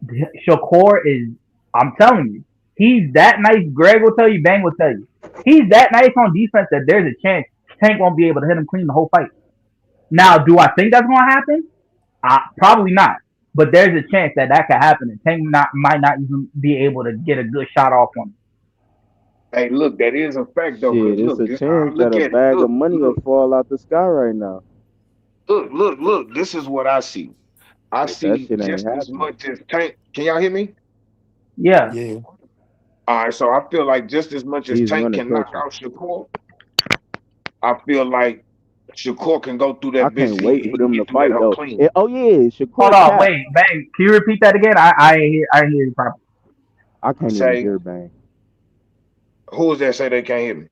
[SPEAKER 2] is, Shakur is. I'm telling you, he's that nice. Greg will tell you. Bang will tell you. He's that nice on defense that there's a chance Tank won't be able to hit him clean the whole fight. Now, do I think that's gonna happen? Probably not. But there's a chance that that could happen, and Tank might not even be able to get a good shot off on him.
[SPEAKER 1] Hey, look, that is a fact though. Cause
[SPEAKER 13] Shit, it's
[SPEAKER 1] look,
[SPEAKER 13] a
[SPEAKER 1] this how I
[SPEAKER 13] chance that
[SPEAKER 1] look
[SPEAKER 13] a
[SPEAKER 1] at it.
[SPEAKER 13] bag of money will fall out the sky right now.
[SPEAKER 1] Look. This is what I see. I
[SPEAKER 13] But that
[SPEAKER 1] see
[SPEAKER 13] shit ain't
[SPEAKER 1] just as
[SPEAKER 13] happening.
[SPEAKER 1] much as Tank. Can y'all hear me?
[SPEAKER 2] Yeah,
[SPEAKER 3] Yeah.
[SPEAKER 1] All right, so I feel like just as much as
[SPEAKER 13] He's
[SPEAKER 1] Tank
[SPEAKER 13] gonna
[SPEAKER 1] can knock
[SPEAKER 13] catch him.
[SPEAKER 1] out Shakur, I feel like Shakur can go through
[SPEAKER 13] I
[SPEAKER 1] that bitch.
[SPEAKER 13] can't wait
[SPEAKER 1] He
[SPEAKER 13] for
[SPEAKER 1] can
[SPEAKER 13] them to
[SPEAKER 1] get through that
[SPEAKER 13] fight
[SPEAKER 1] hoe
[SPEAKER 13] though.
[SPEAKER 1] clean.
[SPEAKER 13] Oh yeah,
[SPEAKER 2] hold
[SPEAKER 13] Shakur
[SPEAKER 2] on,
[SPEAKER 13] cap.
[SPEAKER 2] wait, Bang. Can you repeat that again? I ain't hear you properly.
[SPEAKER 13] I can't even
[SPEAKER 1] Say,
[SPEAKER 13] hear bang.
[SPEAKER 1] who is that say they can't hear me?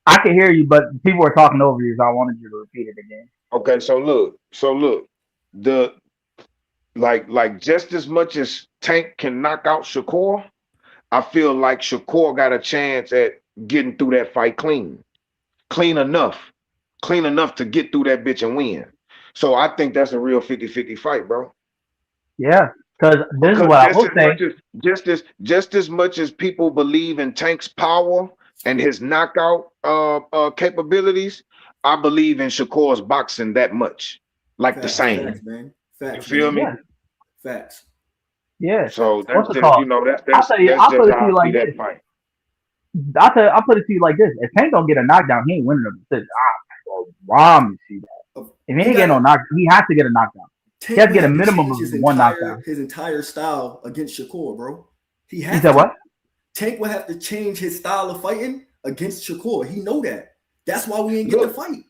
[SPEAKER 2] I can hear you, but people were talking over you, so I wanted you to repeat it again.
[SPEAKER 1] Okay, so look, the like just as much as Tank can knock out Shakur, I feel like Shakur got a chance at getting through that fight clean enough, clean enough to get through that bitch and win. So I think that's a real 50-50 fight, bro.
[SPEAKER 2] Yeah, because this is
[SPEAKER 1] Because
[SPEAKER 2] what I will say.
[SPEAKER 1] just as much as people believe in Tank's power and his knockout capabilities, I believe in Shakur's boxing that much, like the
[SPEAKER 5] Facts,
[SPEAKER 1] same.
[SPEAKER 5] facts, man.
[SPEAKER 1] You
[SPEAKER 5] Facts,
[SPEAKER 1] feel
[SPEAKER 5] man.
[SPEAKER 1] me?
[SPEAKER 2] Yeah,
[SPEAKER 5] Facts,
[SPEAKER 2] yeah.
[SPEAKER 1] So
[SPEAKER 2] What's
[SPEAKER 1] that's
[SPEAKER 2] it
[SPEAKER 1] just
[SPEAKER 2] called?
[SPEAKER 1] that's
[SPEAKER 2] I'll
[SPEAKER 1] just
[SPEAKER 2] put it to
[SPEAKER 1] how
[SPEAKER 2] you
[SPEAKER 1] I see
[SPEAKER 2] like
[SPEAKER 1] that
[SPEAKER 2] this.
[SPEAKER 1] fight.
[SPEAKER 2] I'll put it to you like this. If Tank don't get a knockdown, he ain't winning the decision. I promise you that. If he
[SPEAKER 5] he
[SPEAKER 2] ain't getting
[SPEAKER 5] got
[SPEAKER 2] no
[SPEAKER 5] to
[SPEAKER 2] knockdown, he has to get a knockdown. He
[SPEAKER 5] Tank
[SPEAKER 2] has to
[SPEAKER 5] would
[SPEAKER 2] get a
[SPEAKER 5] have to
[SPEAKER 2] minimum
[SPEAKER 5] change
[SPEAKER 2] of one knockdown.
[SPEAKER 5] his entire style against Shakur, bro. He
[SPEAKER 2] You
[SPEAKER 5] have
[SPEAKER 2] said
[SPEAKER 5] to.
[SPEAKER 2] what?
[SPEAKER 5] Tank would have to change his style of fighting against Shakur. He know that. That's why we ain't get the
[SPEAKER 1] Look,
[SPEAKER 5] fight.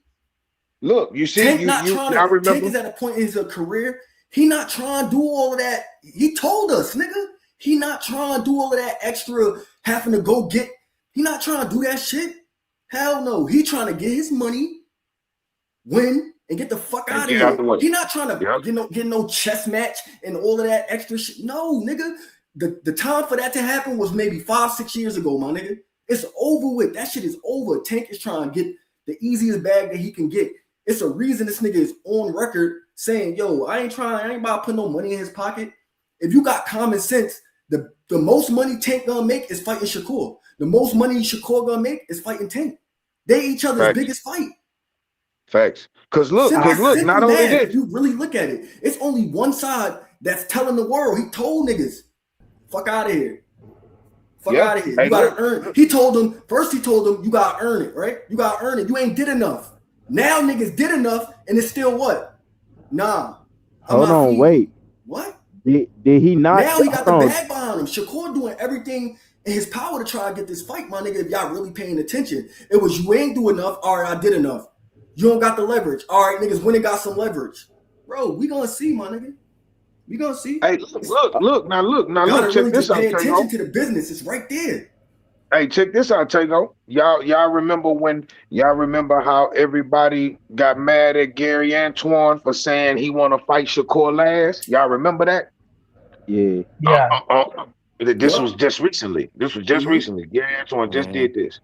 [SPEAKER 1] look, you see,
[SPEAKER 5] Tank not trying
[SPEAKER 1] I
[SPEAKER 5] to. Tank
[SPEAKER 1] remember.
[SPEAKER 5] is at a point in his career. He not trying to do all of that. He told us, nigga. He not trying to do all of that extra having to go get. He not trying to do that shit. Hell no. He trying to get his money, win, and get the fuck
[SPEAKER 1] And
[SPEAKER 5] out of
[SPEAKER 1] get out
[SPEAKER 5] here.
[SPEAKER 1] the way.
[SPEAKER 5] He not trying to
[SPEAKER 1] Yep.
[SPEAKER 5] get no chess match and all of that extra shit. No, nigga. The time for that to happen was maybe 5, 6 years ago, my nigga. It's over with. That shit is over. Tank is trying to get the easiest bag that he can get. It's a reason this nigga is on record saying, yo, I ain't about to put no money in his pocket. If you got common sense, the most money Tank gonna make is fighting Shakur. The most money Shakur gonna make is fighting Tank. They each other's
[SPEAKER 1] Facts.
[SPEAKER 5] biggest fight.
[SPEAKER 1] Facts.
[SPEAKER 5] Simple,
[SPEAKER 1] Cause look,
[SPEAKER 5] simple
[SPEAKER 1] not only
[SPEAKER 5] math. If
[SPEAKER 1] this,
[SPEAKER 5] you really look at it, it's only one side that's telling the world. He told niggas, "Fuck out of here, fuck
[SPEAKER 1] yeah.
[SPEAKER 5] out of here. You
[SPEAKER 1] Hey,
[SPEAKER 5] gotta
[SPEAKER 1] look,
[SPEAKER 5] earn." He told them first. He told them, "You gotta earn it, right? You gotta earn it. You ain't did enough. Now niggas did enough, and it's still what? Nah, I'm
[SPEAKER 13] Hold
[SPEAKER 5] not
[SPEAKER 13] on,
[SPEAKER 5] feeding you.
[SPEAKER 13] wait.
[SPEAKER 5] What?
[SPEAKER 13] Did he not?
[SPEAKER 5] Now he got the
[SPEAKER 13] Hold on.
[SPEAKER 5] bag behind him. Shakur doing everything in his power to try to get this fight, my nigga. If y'all really paying attention, it was you ain't do enough. All right, I did enough. You don't got the leverage. All right, niggas, when it got some leverage, bro, we gonna see, my nigga. We gonna see.
[SPEAKER 1] hey, now look,
[SPEAKER 5] Gotta
[SPEAKER 1] check
[SPEAKER 5] really
[SPEAKER 1] this
[SPEAKER 5] just
[SPEAKER 1] out,
[SPEAKER 5] pay attention
[SPEAKER 1] Tago.
[SPEAKER 5] to the business. It's right there.
[SPEAKER 1] Hey, check this out, Tago. Y'all remember how everybody got mad at Gary Antoine for saying he want to fight Shakur last? Y'all remember that?
[SPEAKER 13] Yeah.
[SPEAKER 1] Uh,
[SPEAKER 2] Yeah,
[SPEAKER 1] uh, uh, this was
[SPEAKER 5] Yup.
[SPEAKER 1] just recently. This was just
[SPEAKER 5] Mm-hmm.
[SPEAKER 1] recently. Gary Antoine just
[SPEAKER 11] Hmm.
[SPEAKER 1] did this.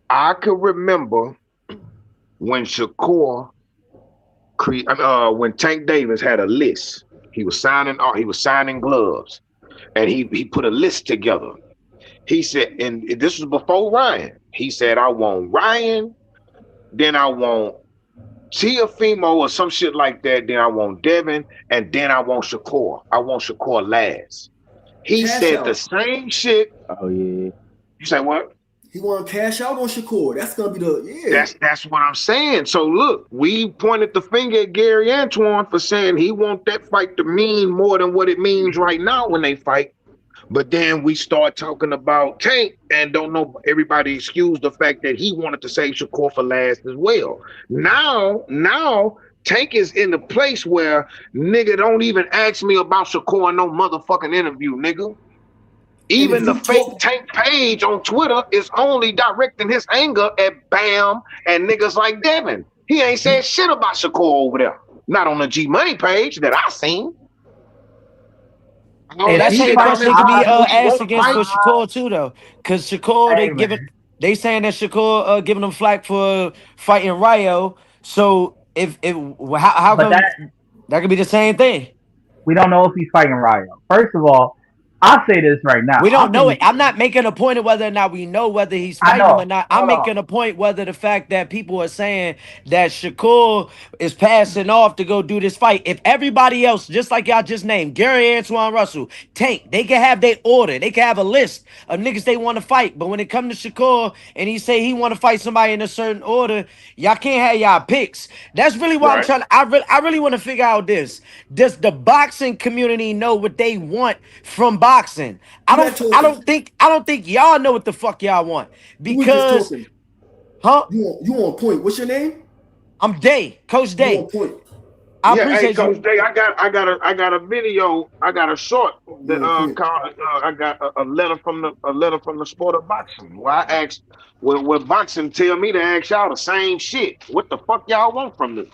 [SPEAKER 1] I could remember when when Tank Davis had a list. He was signing gloves, and he put a list together. He said, and this was before Ryan. He said, I want Ryan, then I want Tiafimo or some shit like that. Then I want Devin, and then I want Shakur. I want Shakur last. He
[SPEAKER 5] Cash
[SPEAKER 1] said the
[SPEAKER 5] out.
[SPEAKER 1] same shit.
[SPEAKER 13] Oh yeah.
[SPEAKER 1] You say what?
[SPEAKER 5] He want to cash out on Shakur. That's gonna be the
[SPEAKER 1] That's what I'm saying. So look, we pointed the finger at Gary Antoine for saying he want that fight to mean more than what it means right now when they fight. But then we start talking about Tank and don't know everybody excuse the fact that he wanted to save Shakur for last as well. Now Tank is in the place where nigga don't even ask me about Shakur in no motherfucking interview, nigga.
[SPEAKER 5] and if
[SPEAKER 1] Even the
[SPEAKER 5] you
[SPEAKER 1] fake
[SPEAKER 5] talk
[SPEAKER 1] Tank page on Twitter is only directing his anger at Bam and niggas like Devin. He ain't said shit about Shakur over there. Not on the G Money page that I seen. All
[SPEAKER 11] Hey,
[SPEAKER 2] if
[SPEAKER 1] that
[SPEAKER 11] that
[SPEAKER 2] he
[SPEAKER 11] same
[SPEAKER 1] shit
[SPEAKER 2] fights,
[SPEAKER 1] coming
[SPEAKER 11] question could
[SPEAKER 1] from
[SPEAKER 11] be
[SPEAKER 1] people he
[SPEAKER 11] asked
[SPEAKER 1] won't
[SPEAKER 11] against
[SPEAKER 1] fight.
[SPEAKER 11] for Shakur too, though, because Shakur
[SPEAKER 2] hey man,
[SPEAKER 11] they saying that Shakur giving them flack for fighting Ryo. So if how
[SPEAKER 2] but that
[SPEAKER 11] come that could be the same thing?
[SPEAKER 2] we don't know if he's fighting Ryo. First of all, I'll say this right now.
[SPEAKER 11] We
[SPEAKER 2] I
[SPEAKER 11] don't know
[SPEAKER 2] think
[SPEAKER 11] it. I'm not making a point of whether or not we know whether he's
[SPEAKER 2] I
[SPEAKER 11] fighting him
[SPEAKER 2] know.
[SPEAKER 11] or not. I'm
[SPEAKER 2] Hold on,
[SPEAKER 11] making a point whether the fact that people are saying that Shakur is passing off to go do this fight. If everybody else, just like y'all just named, Gary Antoine Russell, Tank, they can have their order. They can have a list of niggas they want to fight. But when it comes to Shakur and he say he want to fight somebody in a certain order, y'all can't have y'all picks. That's really why I'm
[SPEAKER 1] Right.
[SPEAKER 11] trying. I really want to figure out this. Does the boxing community know what they want from boxing?
[SPEAKER 5] who that talking,
[SPEAKER 11] I don't think y'all know what the fuck y'all want
[SPEAKER 5] who is this
[SPEAKER 11] because
[SPEAKER 5] talking?
[SPEAKER 11] huh?
[SPEAKER 5] You on point? What's your name?
[SPEAKER 11] I'm Day, Coach
[SPEAKER 5] You
[SPEAKER 11] Day.
[SPEAKER 5] on point?
[SPEAKER 11] I
[SPEAKER 1] Yeah, hey
[SPEAKER 11] appreciate you.
[SPEAKER 1] Coach Day, I got a video, I got a short that
[SPEAKER 5] You on point?
[SPEAKER 1] called I got a letter from the sport of boxing. Where I asked where boxing tell me to ask y'all the same shit. What the fuck y'all want from this?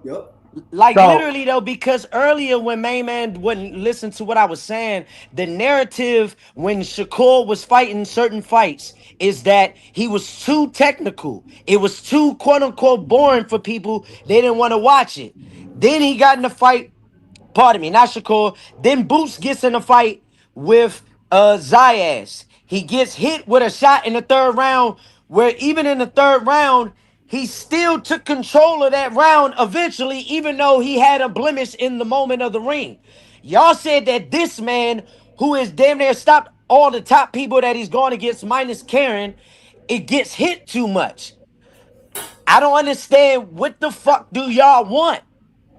[SPEAKER 5] Yup.
[SPEAKER 11] Like
[SPEAKER 2] so
[SPEAKER 11] literally though, because earlier when Main Man wouldn't listen to what I was saying, the narrative when Shakur was fighting certain fights is that he was too technical. It was too quote unquote boring for people. They didn't want to watch it. Then he got in the fight Pardon me, not Shakur. Then Boots gets in a fight with Zayas. He gets hit with a shot in the third round, where even in the third round, he still took control of that round eventually, even though he had a blemish in the moment of the ring. Y'all said that this man, who is damn near stopped all the top people that he's going against, minus Karen, it gets hit too much. I don't understand what the fuck do y'all want?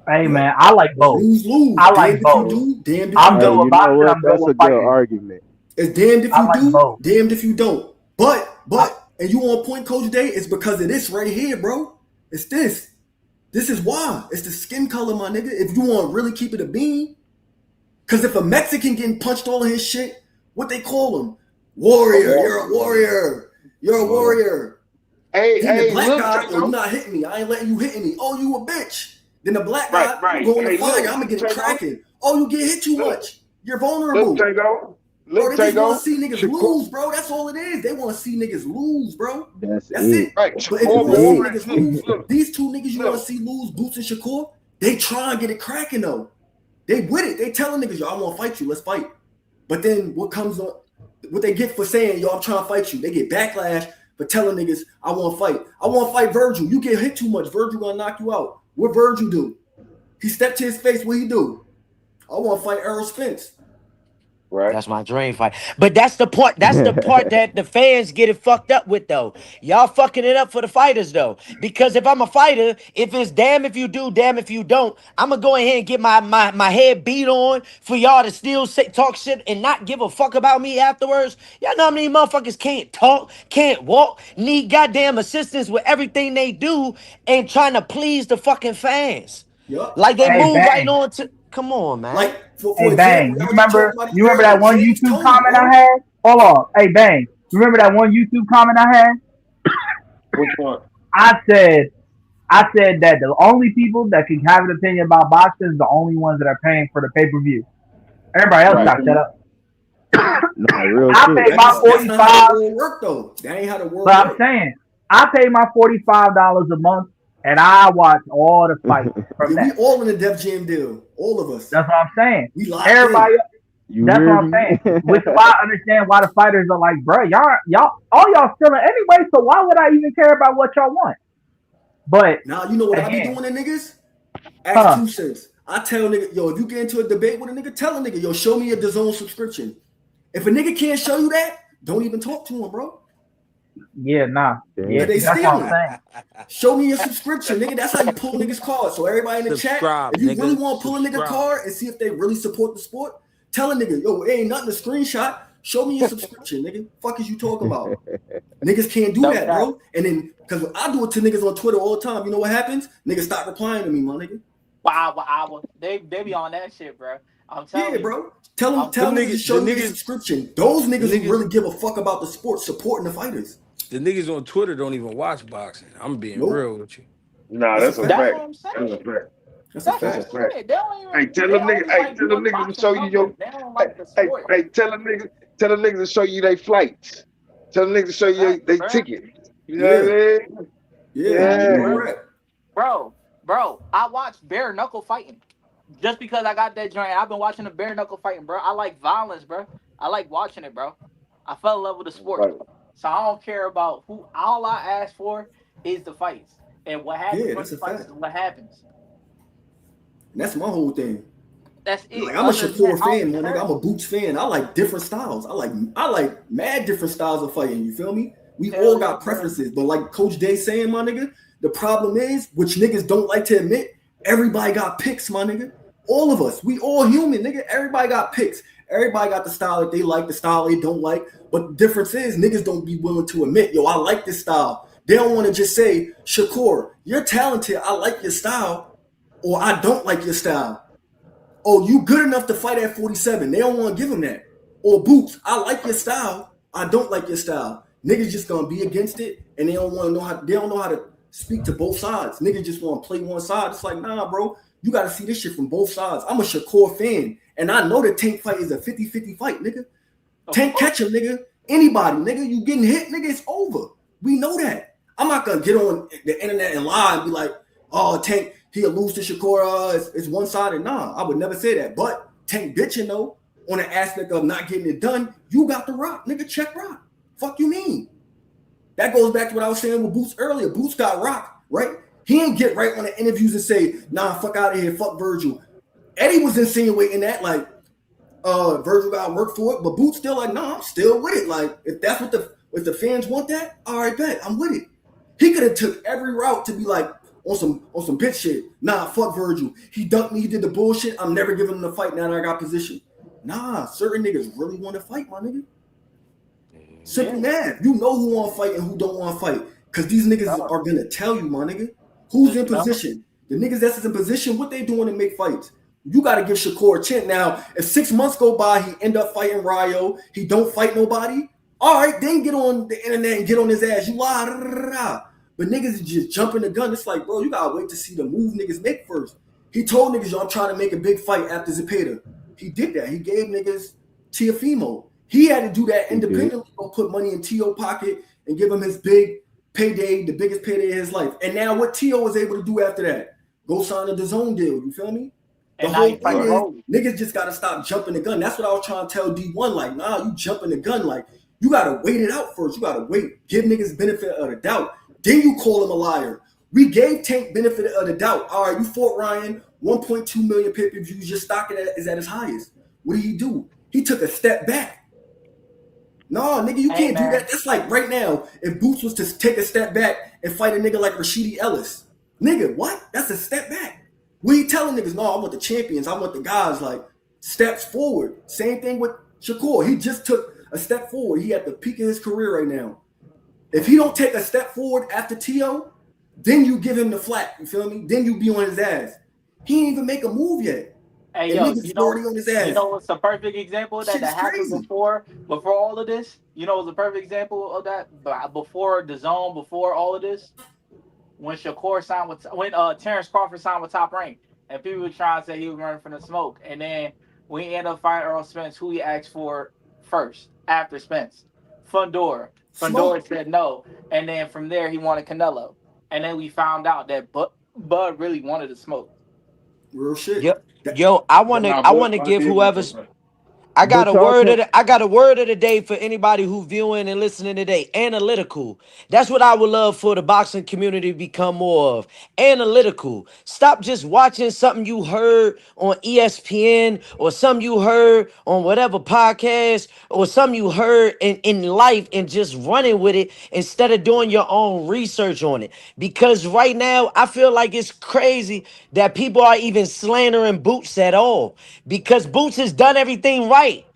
[SPEAKER 2] Hey
[SPEAKER 5] Yep.
[SPEAKER 2] man, I like both.
[SPEAKER 5] Lose, lose.
[SPEAKER 2] I like
[SPEAKER 5] Damned if you
[SPEAKER 2] both.
[SPEAKER 5] do, damned if you
[SPEAKER 2] I'm good
[SPEAKER 13] Hey,
[SPEAKER 5] don't.
[SPEAKER 2] with
[SPEAKER 13] you know
[SPEAKER 2] boxing.
[SPEAKER 13] what?
[SPEAKER 2] I'm good
[SPEAKER 13] That's
[SPEAKER 2] with
[SPEAKER 13] a good
[SPEAKER 2] fighting.
[SPEAKER 13] argument.
[SPEAKER 5] It's damned if
[SPEAKER 2] I
[SPEAKER 5] you
[SPEAKER 2] like
[SPEAKER 5] do,
[SPEAKER 2] both.
[SPEAKER 5] damned if you don't. But,
[SPEAKER 2] I,
[SPEAKER 5] and you on point, Coach Day, it's because of this right here, bro. It's this. This is why. It's the skin color, my nigga. If you want to really keep it a bean, because if a Mexican getting punched all of his shit, what they call him? Warrior. You're a warrior. You're a warrior. Then the
[SPEAKER 1] Hey,
[SPEAKER 5] black
[SPEAKER 1] look,
[SPEAKER 5] guy, oh, you
[SPEAKER 1] Taco.
[SPEAKER 5] not hitting me. I ain't letting you hit me. Oh, you a bitch. Then the black
[SPEAKER 1] Right,
[SPEAKER 5] guy, you
[SPEAKER 1] right.
[SPEAKER 5] go in the
[SPEAKER 1] Hey,
[SPEAKER 5] fire.
[SPEAKER 1] look,
[SPEAKER 5] I'm gonna get it
[SPEAKER 1] Taco.
[SPEAKER 5] cracking. Oh, you get hit too
[SPEAKER 1] Look,
[SPEAKER 5] much. You're
[SPEAKER 1] look,
[SPEAKER 5] vulnerable.
[SPEAKER 1] Taco.
[SPEAKER 5] Bro,
[SPEAKER 1] Look,
[SPEAKER 5] they just want
[SPEAKER 1] Taco.
[SPEAKER 5] to see niggas
[SPEAKER 1] Shakur,
[SPEAKER 5] lose, bro. That's all it is. They want to see niggas lose, bro.
[SPEAKER 13] That's
[SPEAKER 5] That's
[SPEAKER 13] it.
[SPEAKER 5] it.
[SPEAKER 1] right.
[SPEAKER 5] But if you
[SPEAKER 1] Shakur
[SPEAKER 5] want
[SPEAKER 13] That's
[SPEAKER 5] to see
[SPEAKER 1] Moore,
[SPEAKER 13] it.
[SPEAKER 5] niggas
[SPEAKER 1] look,
[SPEAKER 5] lose,
[SPEAKER 1] look,
[SPEAKER 5] these two niggas you want to
[SPEAKER 1] look.
[SPEAKER 5] see lose, Boots and Shakur, they try and get it cracking though. They with it. They telling niggas, yo, I want to fight you. Let's fight. But then what comes on? What they get for saying, yo, I'm trying to fight you? They get backlash for telling niggas, I want to fight. I want to fight Virgil. You get hit too much. Virgil gonna knock you out. What Virgil do? He stepped to his face. What he do? I want to fight Errol Spence.
[SPEAKER 1] Right.
[SPEAKER 11] That's my dream fight. But that's the point. That's the part that the fans get it fucked up with, though. Y'all fucking it up for the fighters, though. Because if I'm a fighter, if it's damn if you do, damn if you don't, I'm gonna go ahead and get my head beat on for y'all to still talk shit and not give a fuck about me afterwards. Y'all know how many motherfuckers can't talk, can't walk, need goddamn assistance with everything they do and trying to please the fucking fans.
[SPEAKER 5] Yup.
[SPEAKER 11] Like they
[SPEAKER 2] hey
[SPEAKER 11] move right
[SPEAKER 2] bang,
[SPEAKER 11] on to. Come on, man.
[SPEAKER 5] Like for
[SPEAKER 2] hey
[SPEAKER 5] example,
[SPEAKER 2] bang.
[SPEAKER 5] y'all just talked about it
[SPEAKER 2] You remember that
[SPEAKER 5] earlier.
[SPEAKER 2] one
[SPEAKER 5] James
[SPEAKER 2] YouTube
[SPEAKER 5] Toney,
[SPEAKER 2] comment I
[SPEAKER 5] bro.
[SPEAKER 2] had? Hold on. Hey bang. Remember that one YouTube comment I had?
[SPEAKER 1] Which one?
[SPEAKER 2] I said I said that the only people that can have an opinion about boxing is the only ones that are paying for the pay per view. Everybody else
[SPEAKER 1] Right.
[SPEAKER 2] got shut up.
[SPEAKER 13] Nah, real
[SPEAKER 2] I
[SPEAKER 13] shit.
[SPEAKER 2] paid my
[SPEAKER 5] That's not how the
[SPEAKER 2] 45,
[SPEAKER 5] world work though. That ain't how the
[SPEAKER 2] but
[SPEAKER 5] world
[SPEAKER 2] I'm
[SPEAKER 5] work.
[SPEAKER 2] saying I pay my $45 a month and I watch all the fights from
[SPEAKER 5] Yeah, we
[SPEAKER 2] that.
[SPEAKER 5] all in the Def Jam deal. All of us.
[SPEAKER 2] That's what I'm saying.
[SPEAKER 5] We locked in.
[SPEAKER 2] Everybody,
[SPEAKER 13] You
[SPEAKER 2] that's what
[SPEAKER 13] hear
[SPEAKER 2] I'm
[SPEAKER 13] me?
[SPEAKER 2] saying. Which is why I understand why the fighters are like, bro, all y'all stealing anyway. So why would I even care about what y'all want? But
[SPEAKER 5] Now you know what I be
[SPEAKER 2] again,
[SPEAKER 5] doing to niggas? Ask
[SPEAKER 2] huh?
[SPEAKER 5] 2 cents. I tell nigga, yo, if you get into a debate with a nigga, tell a nigga, yo, show me a DAZN subscription. If a nigga can't show you that, don't even talk to him, bro.
[SPEAKER 2] Yeah, nah, yeah,
[SPEAKER 5] Cause
[SPEAKER 13] Damn.
[SPEAKER 5] they
[SPEAKER 2] that's what I'm
[SPEAKER 5] stealing.
[SPEAKER 2] saying.
[SPEAKER 5] Show me your subscription, nigga. That's how you pull niggas cards. So everybody in the chat,
[SPEAKER 9] Subscribe,
[SPEAKER 5] if you really
[SPEAKER 9] nigga.
[SPEAKER 5] want to pull a nigga
[SPEAKER 9] Subscribe.
[SPEAKER 5] card and see if they really support the sport, tell a nigga, yo, it ain't nothing to screenshot. Show me your subscription, nigga. Fuck is you talking about? Niggas can't do
[SPEAKER 11] No
[SPEAKER 5] that,
[SPEAKER 11] cap.
[SPEAKER 5] bro. And then, cause I do it to niggas on Twitter all the time. You know what happens? Niggas stop replying to me, my nigga.
[SPEAKER 15] Wow. They be on that shit, bro. I'm
[SPEAKER 5] Yeah,
[SPEAKER 15] telling you.
[SPEAKER 5] bro. Tell them,
[SPEAKER 15] I'm
[SPEAKER 5] tell
[SPEAKER 9] Them
[SPEAKER 5] niggas to
[SPEAKER 9] niggas, the
[SPEAKER 5] show me their
[SPEAKER 9] niggas,
[SPEAKER 5] subscription. Those
[SPEAKER 9] the
[SPEAKER 5] niggas who
[SPEAKER 9] niggas,
[SPEAKER 5] really give a fuck about the sport, supporting the fighters.
[SPEAKER 9] the niggas on Twitter don't even watch boxing. I'm being
[SPEAKER 5] Nope.
[SPEAKER 9] real with you.
[SPEAKER 1] Nah,
[SPEAKER 5] That's a
[SPEAKER 1] that's a
[SPEAKER 5] fact.
[SPEAKER 15] That's
[SPEAKER 1] fact.
[SPEAKER 15] what I'm
[SPEAKER 1] That's a
[SPEAKER 15] saying.
[SPEAKER 1] fact.
[SPEAKER 5] That's a
[SPEAKER 15] That's
[SPEAKER 1] That's
[SPEAKER 15] what
[SPEAKER 1] a
[SPEAKER 15] I'm
[SPEAKER 5] fact.
[SPEAKER 1] fact.
[SPEAKER 15] saying. They don't
[SPEAKER 1] Hey,
[SPEAKER 15] even.
[SPEAKER 1] tell
[SPEAKER 15] They
[SPEAKER 1] them niggas.
[SPEAKER 15] only
[SPEAKER 1] Hey,
[SPEAKER 15] like
[SPEAKER 1] tell them
[SPEAKER 15] doing
[SPEAKER 1] niggas to
[SPEAKER 15] boxing
[SPEAKER 1] show you your.
[SPEAKER 15] numbers. They don't
[SPEAKER 1] Hey,
[SPEAKER 15] like the
[SPEAKER 1] hey,
[SPEAKER 15] sport.
[SPEAKER 1] hey, tell them niggas. Tell them niggas to show you their flights. Tell them niggas to show you
[SPEAKER 15] Facts,
[SPEAKER 1] they
[SPEAKER 15] bro.
[SPEAKER 1] ticket. You know what
[SPEAKER 5] Yeah.
[SPEAKER 1] I mean?
[SPEAKER 5] Yeah.
[SPEAKER 15] Facts,
[SPEAKER 5] You
[SPEAKER 1] Yeah.
[SPEAKER 5] all
[SPEAKER 15] bro.
[SPEAKER 5] right.
[SPEAKER 15] Bro. I watch bare knuckle fighting. Just because I got that joint, I've been watching the bare knuckle fighting, bro. I like violence, bro. I like watching it, bro. I fell in love with the sport.
[SPEAKER 1] Right.
[SPEAKER 15] So I don't care about who. All I ask for is the fights. And what happens
[SPEAKER 5] Yeah,
[SPEAKER 15] during
[SPEAKER 5] that's
[SPEAKER 15] the
[SPEAKER 5] a
[SPEAKER 15] fights
[SPEAKER 5] fact.
[SPEAKER 15] is what happens.
[SPEAKER 5] And that's my whole thing.
[SPEAKER 15] That's it.
[SPEAKER 5] Like I'm a
[SPEAKER 15] Other than that,
[SPEAKER 5] Shakur
[SPEAKER 15] I
[SPEAKER 5] fan,
[SPEAKER 15] don't
[SPEAKER 5] my nigga.
[SPEAKER 15] care.
[SPEAKER 5] I'm a Boots fan. I like different styles. I like mad different styles of fighting. You feel me? We
[SPEAKER 15] Hell
[SPEAKER 5] all
[SPEAKER 15] yeah,
[SPEAKER 5] got
[SPEAKER 15] bro.
[SPEAKER 5] preferences, but like Coach Day saying, my nigga, the problem is, which niggas don't like to admit, everybody got picks, my nigga. All of us, we all human, nigga. Everybody got picks. Everybody got the style that they like, the style they don't like. But the difference is, niggas don't be willing to admit, yo, I like this style. They don't want to just say, Shakur, you're talented. I like your style, or I don't like your style. Oh, you good enough to fight at 47. They don't want to give him that. Or Boots, I like your style. I don't like your style. Niggas just gonna be against it, and they don't want to know how. They don't know how to speak to both sides. Niggas just want to play one side. It's like, nah, bro. You got to see this shit from both sides. I'm a Shakur fan, and I know the Tank fight is a 50-50 fight, nigga.
[SPEAKER 15] Of
[SPEAKER 5] Tank
[SPEAKER 15] course.
[SPEAKER 5] catch him, nigga. Anybody, nigga. You getting hit, nigga. It's over. We know that. I'm not gonna get on the internet and lie and be like, oh, Tank, He'll lose to Shakur. It's one sided. Nah, I would never say that. But Tank bitching though on the aspect of not getting it done. You got the rock, nigga. Check rock. Fuck you mean? That goes back to what I was saying with Boots earlier. Boots got rock, right? He didn't get right on the interviews and say, nah, fuck out of here, fuck Virgil. Eddie was insinuating that, like, Virgil got work for it, but Boots still like, nah, I'm still with it. Like, if that's what the fans want that, all right, bet, I'm with it. He could have took every route to be like on some bitch shit. Nah, fuck Virgil. He dunked me, he did the bullshit. I'm never giving him the fight now that I got position. Nah, certain niggas really want to fight, my nigga.
[SPEAKER 15] Yeah.
[SPEAKER 5] Simple math. You know who want to fight and who don't want to fight. Because these niggas
[SPEAKER 15] No.
[SPEAKER 5] are going to tell you, my nigga. Who's
[SPEAKER 15] Just
[SPEAKER 5] in
[SPEAKER 15] know.
[SPEAKER 5] position? The niggas that's in position, what they doing to make fights? You got to give Shakur a chance. Now, if 6 months go by, he end up fighting Ryo, he don't fight nobody, all right, then get on the internet and get on his ass. You lie. But niggas is just jumping the gun. It's like, bro, you got to wait to see the move niggas make first. He told niggas, yo, I'm trying to make a big fight after Zepeda. He did that. He gave niggas Tiafimo. He had to do that
[SPEAKER 13] He did.
[SPEAKER 5] independently, go put money in T.O. pocket and give him his big payday, the biggest payday of his life. And now what T.O. was able to do after that? Go sign a DAZN deal. You feel me? The
[SPEAKER 15] And now
[SPEAKER 5] whole
[SPEAKER 15] you
[SPEAKER 5] thing
[SPEAKER 15] fighting
[SPEAKER 5] is
[SPEAKER 15] Roly.
[SPEAKER 5] niggas just gotta stop jumping the gun. That's what I was trying to tell D1. Like, nah, you jumping the gun. Like, you gotta wait it out first. You gotta wait. Give niggas benefit of the doubt. Then you call him a liar. We gave Tank benefit of the doubt. All right, you fought Ryan, 1.2 million pay-per-views. Your stock is at its highest. What did he do? He took a step back. No, nigga, you
[SPEAKER 15] Hey
[SPEAKER 5] can't do
[SPEAKER 15] man.
[SPEAKER 5] that. That's like right now, if Boots was to take a step back and fight a nigga like Rashidi Ellis. Nigga, what? That's a step back. We telling niggas, no, I want the champions. I want the guys like steps forward. Same thing with Shakur. He just took a step forward. He at the peak of his career right now. If he don't take a step forward after T.O., then you give him the flat. You feel me? Then you be on his ass. He ain't even make a move yet.
[SPEAKER 15] Hey
[SPEAKER 5] And
[SPEAKER 15] yo,
[SPEAKER 5] niggas is already on his
[SPEAKER 15] you
[SPEAKER 5] ass.
[SPEAKER 15] know what's a perfect example of that
[SPEAKER 5] Shit is
[SPEAKER 15] that happened
[SPEAKER 5] crazy.
[SPEAKER 15] before all of this? You know what's a perfect example of that? Before the zone, before all of this? When Shakur signed with when Terrence Crawford signed with Top Rank, and people were trying to say he was running from the smoke, and then when he ended up fighting Earl Spence, who he asked for first after Spence, Fundora. Fundora
[SPEAKER 5] Smoke.
[SPEAKER 15] said no, and then from there he wanted Canelo, and then we found out that Bud really wanted to smoke.
[SPEAKER 5] Real
[SPEAKER 11] Yo,
[SPEAKER 5] shit. That,
[SPEAKER 11] yo, I wanna give whoever's
[SPEAKER 13] But y'all can
[SPEAKER 11] I got a word of the day for anybody who viewing and listening today. Analytical. That's what I would love for the boxing community to become more of. Analytical. Stop just watching something you heard on ESPN or something you heard on whatever podcast or something you heard in life and just running with it instead of doing your own research on it. Because right now, I feel like it's crazy that people are even slandering Boots at all because Boots has done everything right.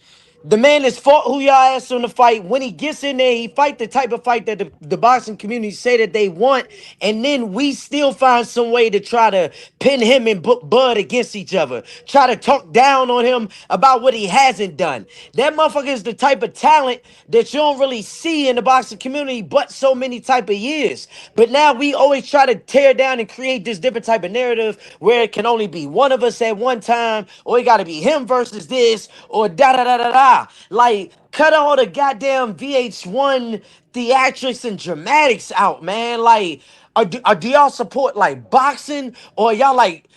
[SPEAKER 11] The man has fought who y'all asked him to fight. When he gets in there, he fight the type of fight that the boxing community say that they want. And then we still find some way to try to pin him and Bud against each other. Try to talk down on him about what he hasn't done. That motherfucker is the type of talent that you don't really see in the boxing community but so many type of years. But now we always try to tear down and create this different type of narrative where it can only be one of us at one time, or it got to be him versus this, or da da da da da. Like, cut all the goddamn VH1 theatrics and dramatics out, man. Like, do y'all support like boxing, or y'all like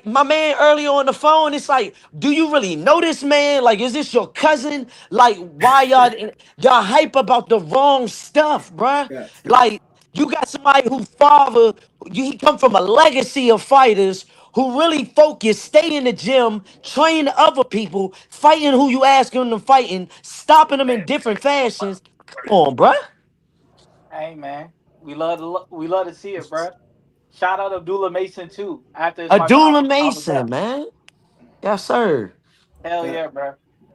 [SPEAKER 11] my man earlier on the phone? It's like, do you really know this man? Like, is this your cousin? Like, why y'all hype about the wrong stuff, bruh?
[SPEAKER 5] facts.
[SPEAKER 11] Like, you got somebody whose father, he come from a legacy of fighters who really focus, stay in the gym, train other people, fighting who you ask them to fighting, stopping them in different fashions. Come on, bruh.
[SPEAKER 15] Hey man, we love to see it, bro. Shout out Abdullah Mason too. After his fight with
[SPEAKER 11] Abdullah
[SPEAKER 15] Alpha.
[SPEAKER 11] Mason, man. Yes, sir.
[SPEAKER 15] Hell
[SPEAKER 5] Fact.
[SPEAKER 15] yeah, bro.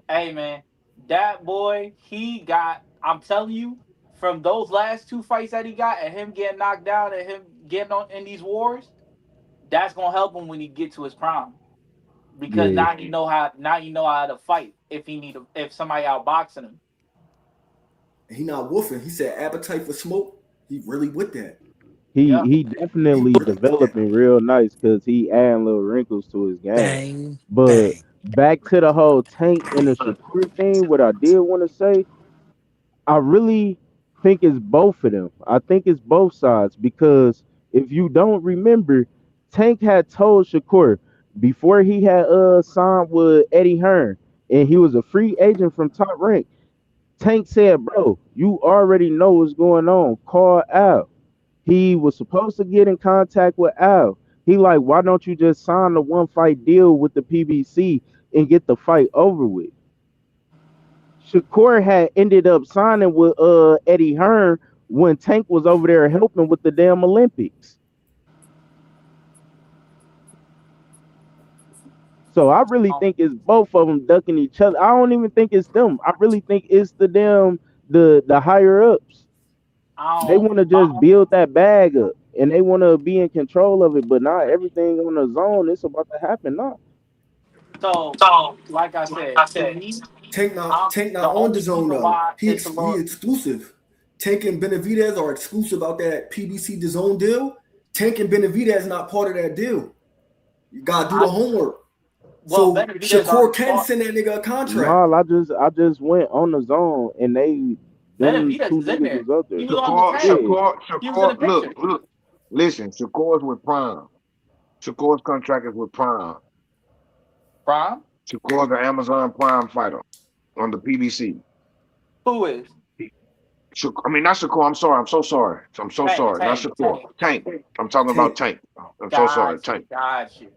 [SPEAKER 15] Hey man, that boy, he got. I'm telling you, from those last two fights that he got, and him getting knocked down, and him getting on in these wars, that's gonna help him when he get to his prime. Because
[SPEAKER 13] yeah.
[SPEAKER 15] now you know how to fight if somebody outboxing him.
[SPEAKER 5] He not woofing. He said appetite for smoke. He really with that.
[SPEAKER 13] He
[SPEAKER 15] Yeah.
[SPEAKER 13] he
[SPEAKER 5] He
[SPEAKER 13] definitely
[SPEAKER 5] really with that.
[SPEAKER 13] developing real nice because he adding little wrinkles to his game.
[SPEAKER 11] Bang,
[SPEAKER 13] But
[SPEAKER 11] bang.
[SPEAKER 13] back to the whole Tank and the Shakur thing, what I did want to say, I really think it's both of them. I think it's both sides because if you don't remember, Tank had told Shakur before he had signed with Eddie Hearn and he was a free agent from Top Rank. Tank said, "Bro, you already know what's going on. Call Al." He was supposed to get in contact with Al. He like, "Why don't you just sign the one fight deal with the PBC and get the fight over with?" Shakur had ended up signing with Eddie Hearn when Tank was over there helping with the damn Olympics. So I really
[SPEAKER 15] Um,
[SPEAKER 13] think it's both of them ducking each other. I don't even think it's them. I really think it's the damn the higher ups.
[SPEAKER 15] I
[SPEAKER 13] They
[SPEAKER 15] don't.
[SPEAKER 13] want to just build that bag up and they want to be in control of it, but not everything on the zone. It's about to happen now.
[SPEAKER 15] So, like I said, to me,
[SPEAKER 5] Tank
[SPEAKER 15] the
[SPEAKER 5] not on the
[SPEAKER 15] only
[SPEAKER 5] zone
[SPEAKER 15] reason
[SPEAKER 5] though.
[SPEAKER 15] why it's a
[SPEAKER 5] He
[SPEAKER 15] little,
[SPEAKER 5] exclusive. Tank and Benavidez are exclusive out that PBC the zone deal. Tank and Benavidez not part of that deal. You gotta do the
[SPEAKER 15] I
[SPEAKER 5] homework.
[SPEAKER 15] well,
[SPEAKER 5] So
[SPEAKER 15] Benavidez
[SPEAKER 5] Shakur
[SPEAKER 15] already
[SPEAKER 5] can
[SPEAKER 15] fought.
[SPEAKER 5] send that nigga a contract.
[SPEAKER 13] No, I just went on the zone and them
[SPEAKER 15] Benavidez
[SPEAKER 13] two
[SPEAKER 15] is in
[SPEAKER 13] niggas
[SPEAKER 15] there.
[SPEAKER 13] was up
[SPEAKER 15] He
[SPEAKER 13] there.
[SPEAKER 15] was on the tag.
[SPEAKER 13] Yeah,
[SPEAKER 15] He was in the
[SPEAKER 1] Shakur,
[SPEAKER 15] picture.
[SPEAKER 1] look. Listen, Shakur's with Prime. Shakur's contract is with Prime.
[SPEAKER 15] Prime.
[SPEAKER 1] Shakur's an Amazon Prime fighter on the PBC.
[SPEAKER 15] Who is
[SPEAKER 1] I mean, not Shakur. I'm sorry. I'm so sorry. I'm so
[SPEAKER 15] Tank?
[SPEAKER 1] sorry. Not
[SPEAKER 15] Tank.
[SPEAKER 1] Shakur.
[SPEAKER 15] Tank.
[SPEAKER 1] Tank. I'm talking about
[SPEAKER 5] Tank.
[SPEAKER 1] Tank. I'm so sorry.
[SPEAKER 15] Got you.
[SPEAKER 1] Tank.
[SPEAKER 15] Got you.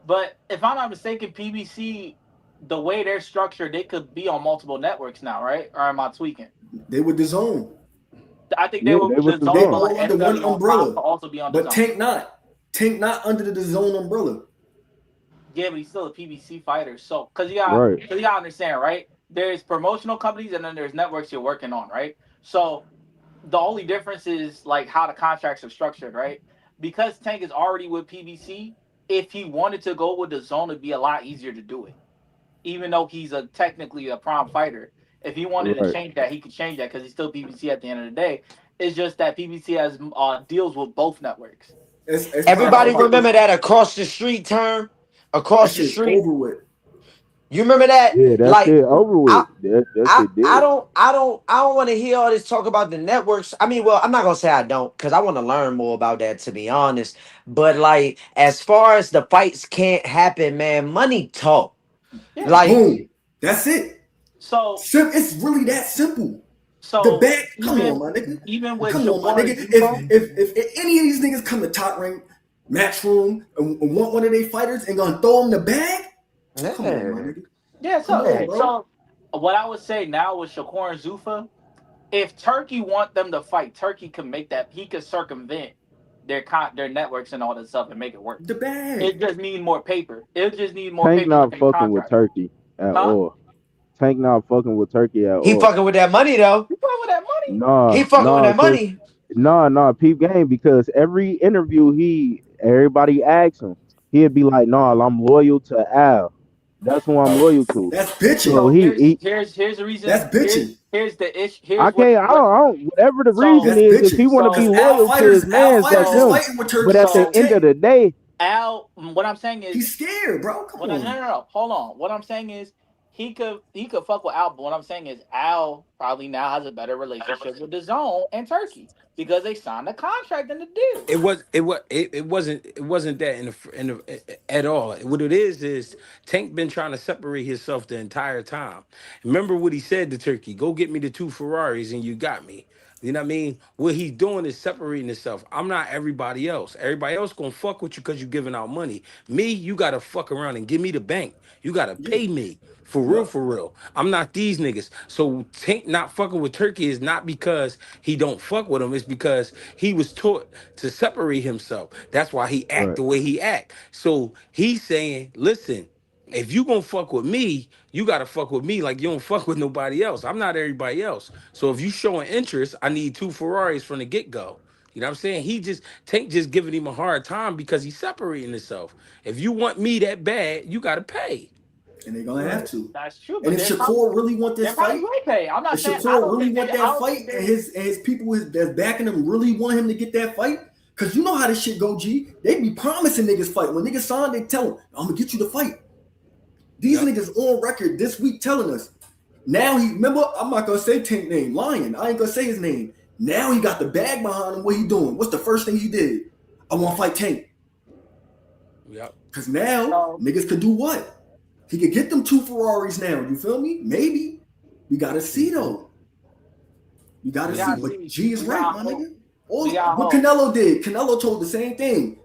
[SPEAKER 15] But if I'm not mistaken, PBC, the way they're structured, they could be on multiple networks now, right? Or am I tweaking?
[SPEAKER 5] They with the zone.
[SPEAKER 15] I think they
[SPEAKER 13] yeah,
[SPEAKER 15] were
[SPEAKER 13] they with
[SPEAKER 15] the
[SPEAKER 13] the
[SPEAKER 5] They
[SPEAKER 15] zone, but
[SPEAKER 13] zone.
[SPEAKER 15] like
[SPEAKER 5] all under one
[SPEAKER 15] everybody on Prime
[SPEAKER 5] umbrella.
[SPEAKER 15] could also be on the
[SPEAKER 5] But
[SPEAKER 15] zone.
[SPEAKER 5] Tank not. Tank not under the zone umbrella.
[SPEAKER 15] Yeah, but he's still a PBC fighter. So,
[SPEAKER 13] Right.
[SPEAKER 15] cause you gotta understand, right? There's promotional companies and then there's networks you're working on, right? So the only difference is like how the contracts are structured, right? Because Tank is already with PBC, if he wanted to go with the zone, it'd be a lot easier to do it. Even though he's a technically a prime fighter, if he wanted to
[SPEAKER 13] Right.
[SPEAKER 15] change that, he could change that because he's still PBC at the end of the day. It's just that PBC has deals with both networks.
[SPEAKER 5] It's
[SPEAKER 15] And
[SPEAKER 11] Everybody
[SPEAKER 5] probably
[SPEAKER 15] so,
[SPEAKER 11] remember that across the street term?
[SPEAKER 5] that
[SPEAKER 11] Across the
[SPEAKER 5] shit's
[SPEAKER 11] street.
[SPEAKER 5] over with.
[SPEAKER 11] You remember that?
[SPEAKER 13] Yeah, that
[SPEAKER 11] Like
[SPEAKER 13] shit over
[SPEAKER 11] I
[SPEAKER 13] with. That
[SPEAKER 11] I
[SPEAKER 13] shit dead.
[SPEAKER 11] don't want to hear all this talk about the networks. I mean, well, I'm not gonna say I don't, because I want to learn more about that, to be honest. But like, as far as the fights can't happen, man, money talk.
[SPEAKER 15] yeah.
[SPEAKER 11] Like,
[SPEAKER 5] Boom. That's it.
[SPEAKER 15] So
[SPEAKER 5] It's really that simple. The
[SPEAKER 15] so
[SPEAKER 5] bag, come on, my nigga.
[SPEAKER 15] even with
[SPEAKER 5] Come on, my
[SPEAKER 15] Shakur
[SPEAKER 5] nigga.
[SPEAKER 15] and Zuko,
[SPEAKER 5] If any of these niggas come to top rank match room and want one of their fighters and gonna throw them the bag, come on, my
[SPEAKER 11] yeah,
[SPEAKER 5] nigga.
[SPEAKER 15] yeah.
[SPEAKER 5] Come
[SPEAKER 15] So
[SPEAKER 5] on,
[SPEAKER 11] yeah.
[SPEAKER 5] bro.
[SPEAKER 15] so what I would say now with Shakur and Zufa, if Turkey want them to fight, Turkey can make that. He could circumvent their networks and all that stuff and make it work.
[SPEAKER 5] The bag.
[SPEAKER 15] It just need more paper. It just need more
[SPEAKER 13] Tank
[SPEAKER 15] paper
[SPEAKER 13] not
[SPEAKER 15] within the
[SPEAKER 13] fucking with
[SPEAKER 15] contract.
[SPEAKER 13] Turkey at
[SPEAKER 15] Huh?
[SPEAKER 13] all. Tank not fucking with Turkey at
[SPEAKER 11] He
[SPEAKER 13] all.
[SPEAKER 11] fucking with that money though.
[SPEAKER 15] You play with that money?
[SPEAKER 11] He
[SPEAKER 13] Nah,
[SPEAKER 11] fucking with
[SPEAKER 13] nah,
[SPEAKER 11] that
[SPEAKER 13] cause
[SPEAKER 11] money.
[SPEAKER 13] nah, peep game because every interview everybody asks him, he'd be like, "Nah, I'm loyal to Al. That's who I'm loyal to."
[SPEAKER 5] That's bitching.
[SPEAKER 13] So
[SPEAKER 15] So
[SPEAKER 13] he, he
[SPEAKER 15] here's the reason.
[SPEAKER 5] That's bitching.
[SPEAKER 15] Here's the issue.
[SPEAKER 13] I
[SPEAKER 15] Here's
[SPEAKER 13] can't,
[SPEAKER 15] what.
[SPEAKER 13] I don't, whatever the reason
[SPEAKER 15] So
[SPEAKER 5] That's
[SPEAKER 13] is, if he
[SPEAKER 5] bitching.
[SPEAKER 13] want to be
[SPEAKER 5] Cause
[SPEAKER 15] so
[SPEAKER 13] loyal to his
[SPEAKER 5] Al
[SPEAKER 13] mans, that's
[SPEAKER 5] fighters is
[SPEAKER 15] so
[SPEAKER 13] him.
[SPEAKER 5] fighting with
[SPEAKER 13] But
[SPEAKER 5] Turkey
[SPEAKER 13] at
[SPEAKER 5] to
[SPEAKER 13] the
[SPEAKER 15] so
[SPEAKER 13] end of
[SPEAKER 5] Tank.
[SPEAKER 13] the day,
[SPEAKER 15] Al, what I'm saying is,
[SPEAKER 5] He's scared, bro. Come
[SPEAKER 15] what I, no,
[SPEAKER 5] on.
[SPEAKER 15] no, no, hold on. What I'm saying is, he could fuck with Al, but what I'm saying is, Al probably now has a better relationship with the Zone and Turkey because they signed the contract and the deal.
[SPEAKER 8] It wasn't that at all. What it is Tank been trying to separate himself the entire time. Remember what he said to Turkey: "Go get me the two Ferraris, and you got me." You know what I mean? What he's doing is separating himself. I'm not everybody else. Everybody else gonna fuck with you because you giving out money. Me, you gotta fuck around and give me the bank. You gotta
[SPEAKER 5] Yeah.
[SPEAKER 8] pay me. For real,
[SPEAKER 5] Yep.
[SPEAKER 8] for real. I'm not these niggas. So Tank not fucking with Turkey is not because he don't fuck with him. It's because he was taught to separate himself. That's why he act
[SPEAKER 13] right,
[SPEAKER 8] the way he act. So he's saying, listen, if you gonna fuck with me, you gotta fuck with me like you don't fuck with nobody else. I'm not everybody else. So if you showing interest, I need two Ferraris from the get-go. You know what I'm saying? Tank just giving him a hard time because he's separating himself. If you want me that bad, you gotta pay.
[SPEAKER 5] And they're gonna have
[SPEAKER 13] right.
[SPEAKER 5] to.
[SPEAKER 15] That's true,
[SPEAKER 5] And
[SPEAKER 15] but
[SPEAKER 5] if Shakur really want
[SPEAKER 15] they
[SPEAKER 5] this
[SPEAKER 15] probably
[SPEAKER 5] fight,
[SPEAKER 15] will pay. I'm not
[SPEAKER 5] if
[SPEAKER 15] saying I
[SPEAKER 5] Shakur
[SPEAKER 15] don't
[SPEAKER 5] really
[SPEAKER 15] think they.
[SPEAKER 5] want
[SPEAKER 15] I
[SPEAKER 5] that
[SPEAKER 15] don't think
[SPEAKER 5] fight and
[SPEAKER 15] they.
[SPEAKER 5] his people that's backing him really want him to get that fight, cause you know how this shit go, G. They be promising niggas fight. When niggas sign, they tell them, I'm gonna get you the fight. These
[SPEAKER 8] Yep.
[SPEAKER 5] niggas on record this week telling us. Now he remember, I'm not gonna say Tank name, Lion. I ain't gonna say his name. Now he got the bag behind him. What he doing? What's the first thing he did? I want to fight Tank.
[SPEAKER 9] Yep.
[SPEAKER 5] Cause now
[SPEAKER 15] So
[SPEAKER 5] niggas could do what? He could get them two Ferraris now. You feel me? Maybe. We gotta see
[SPEAKER 9] Mm-hmm.
[SPEAKER 5] though. We gotta
[SPEAKER 15] we
[SPEAKER 5] see.
[SPEAKER 15] gotta
[SPEAKER 9] Mm-hmm.
[SPEAKER 5] But
[SPEAKER 15] see.
[SPEAKER 5] G is
[SPEAKER 15] We
[SPEAKER 5] right,
[SPEAKER 15] got
[SPEAKER 5] my
[SPEAKER 15] hope.
[SPEAKER 5] nigga.
[SPEAKER 15] We
[SPEAKER 5] All
[SPEAKER 15] got
[SPEAKER 5] what
[SPEAKER 15] hope.
[SPEAKER 5] Canelo did. Canelo told the same thing.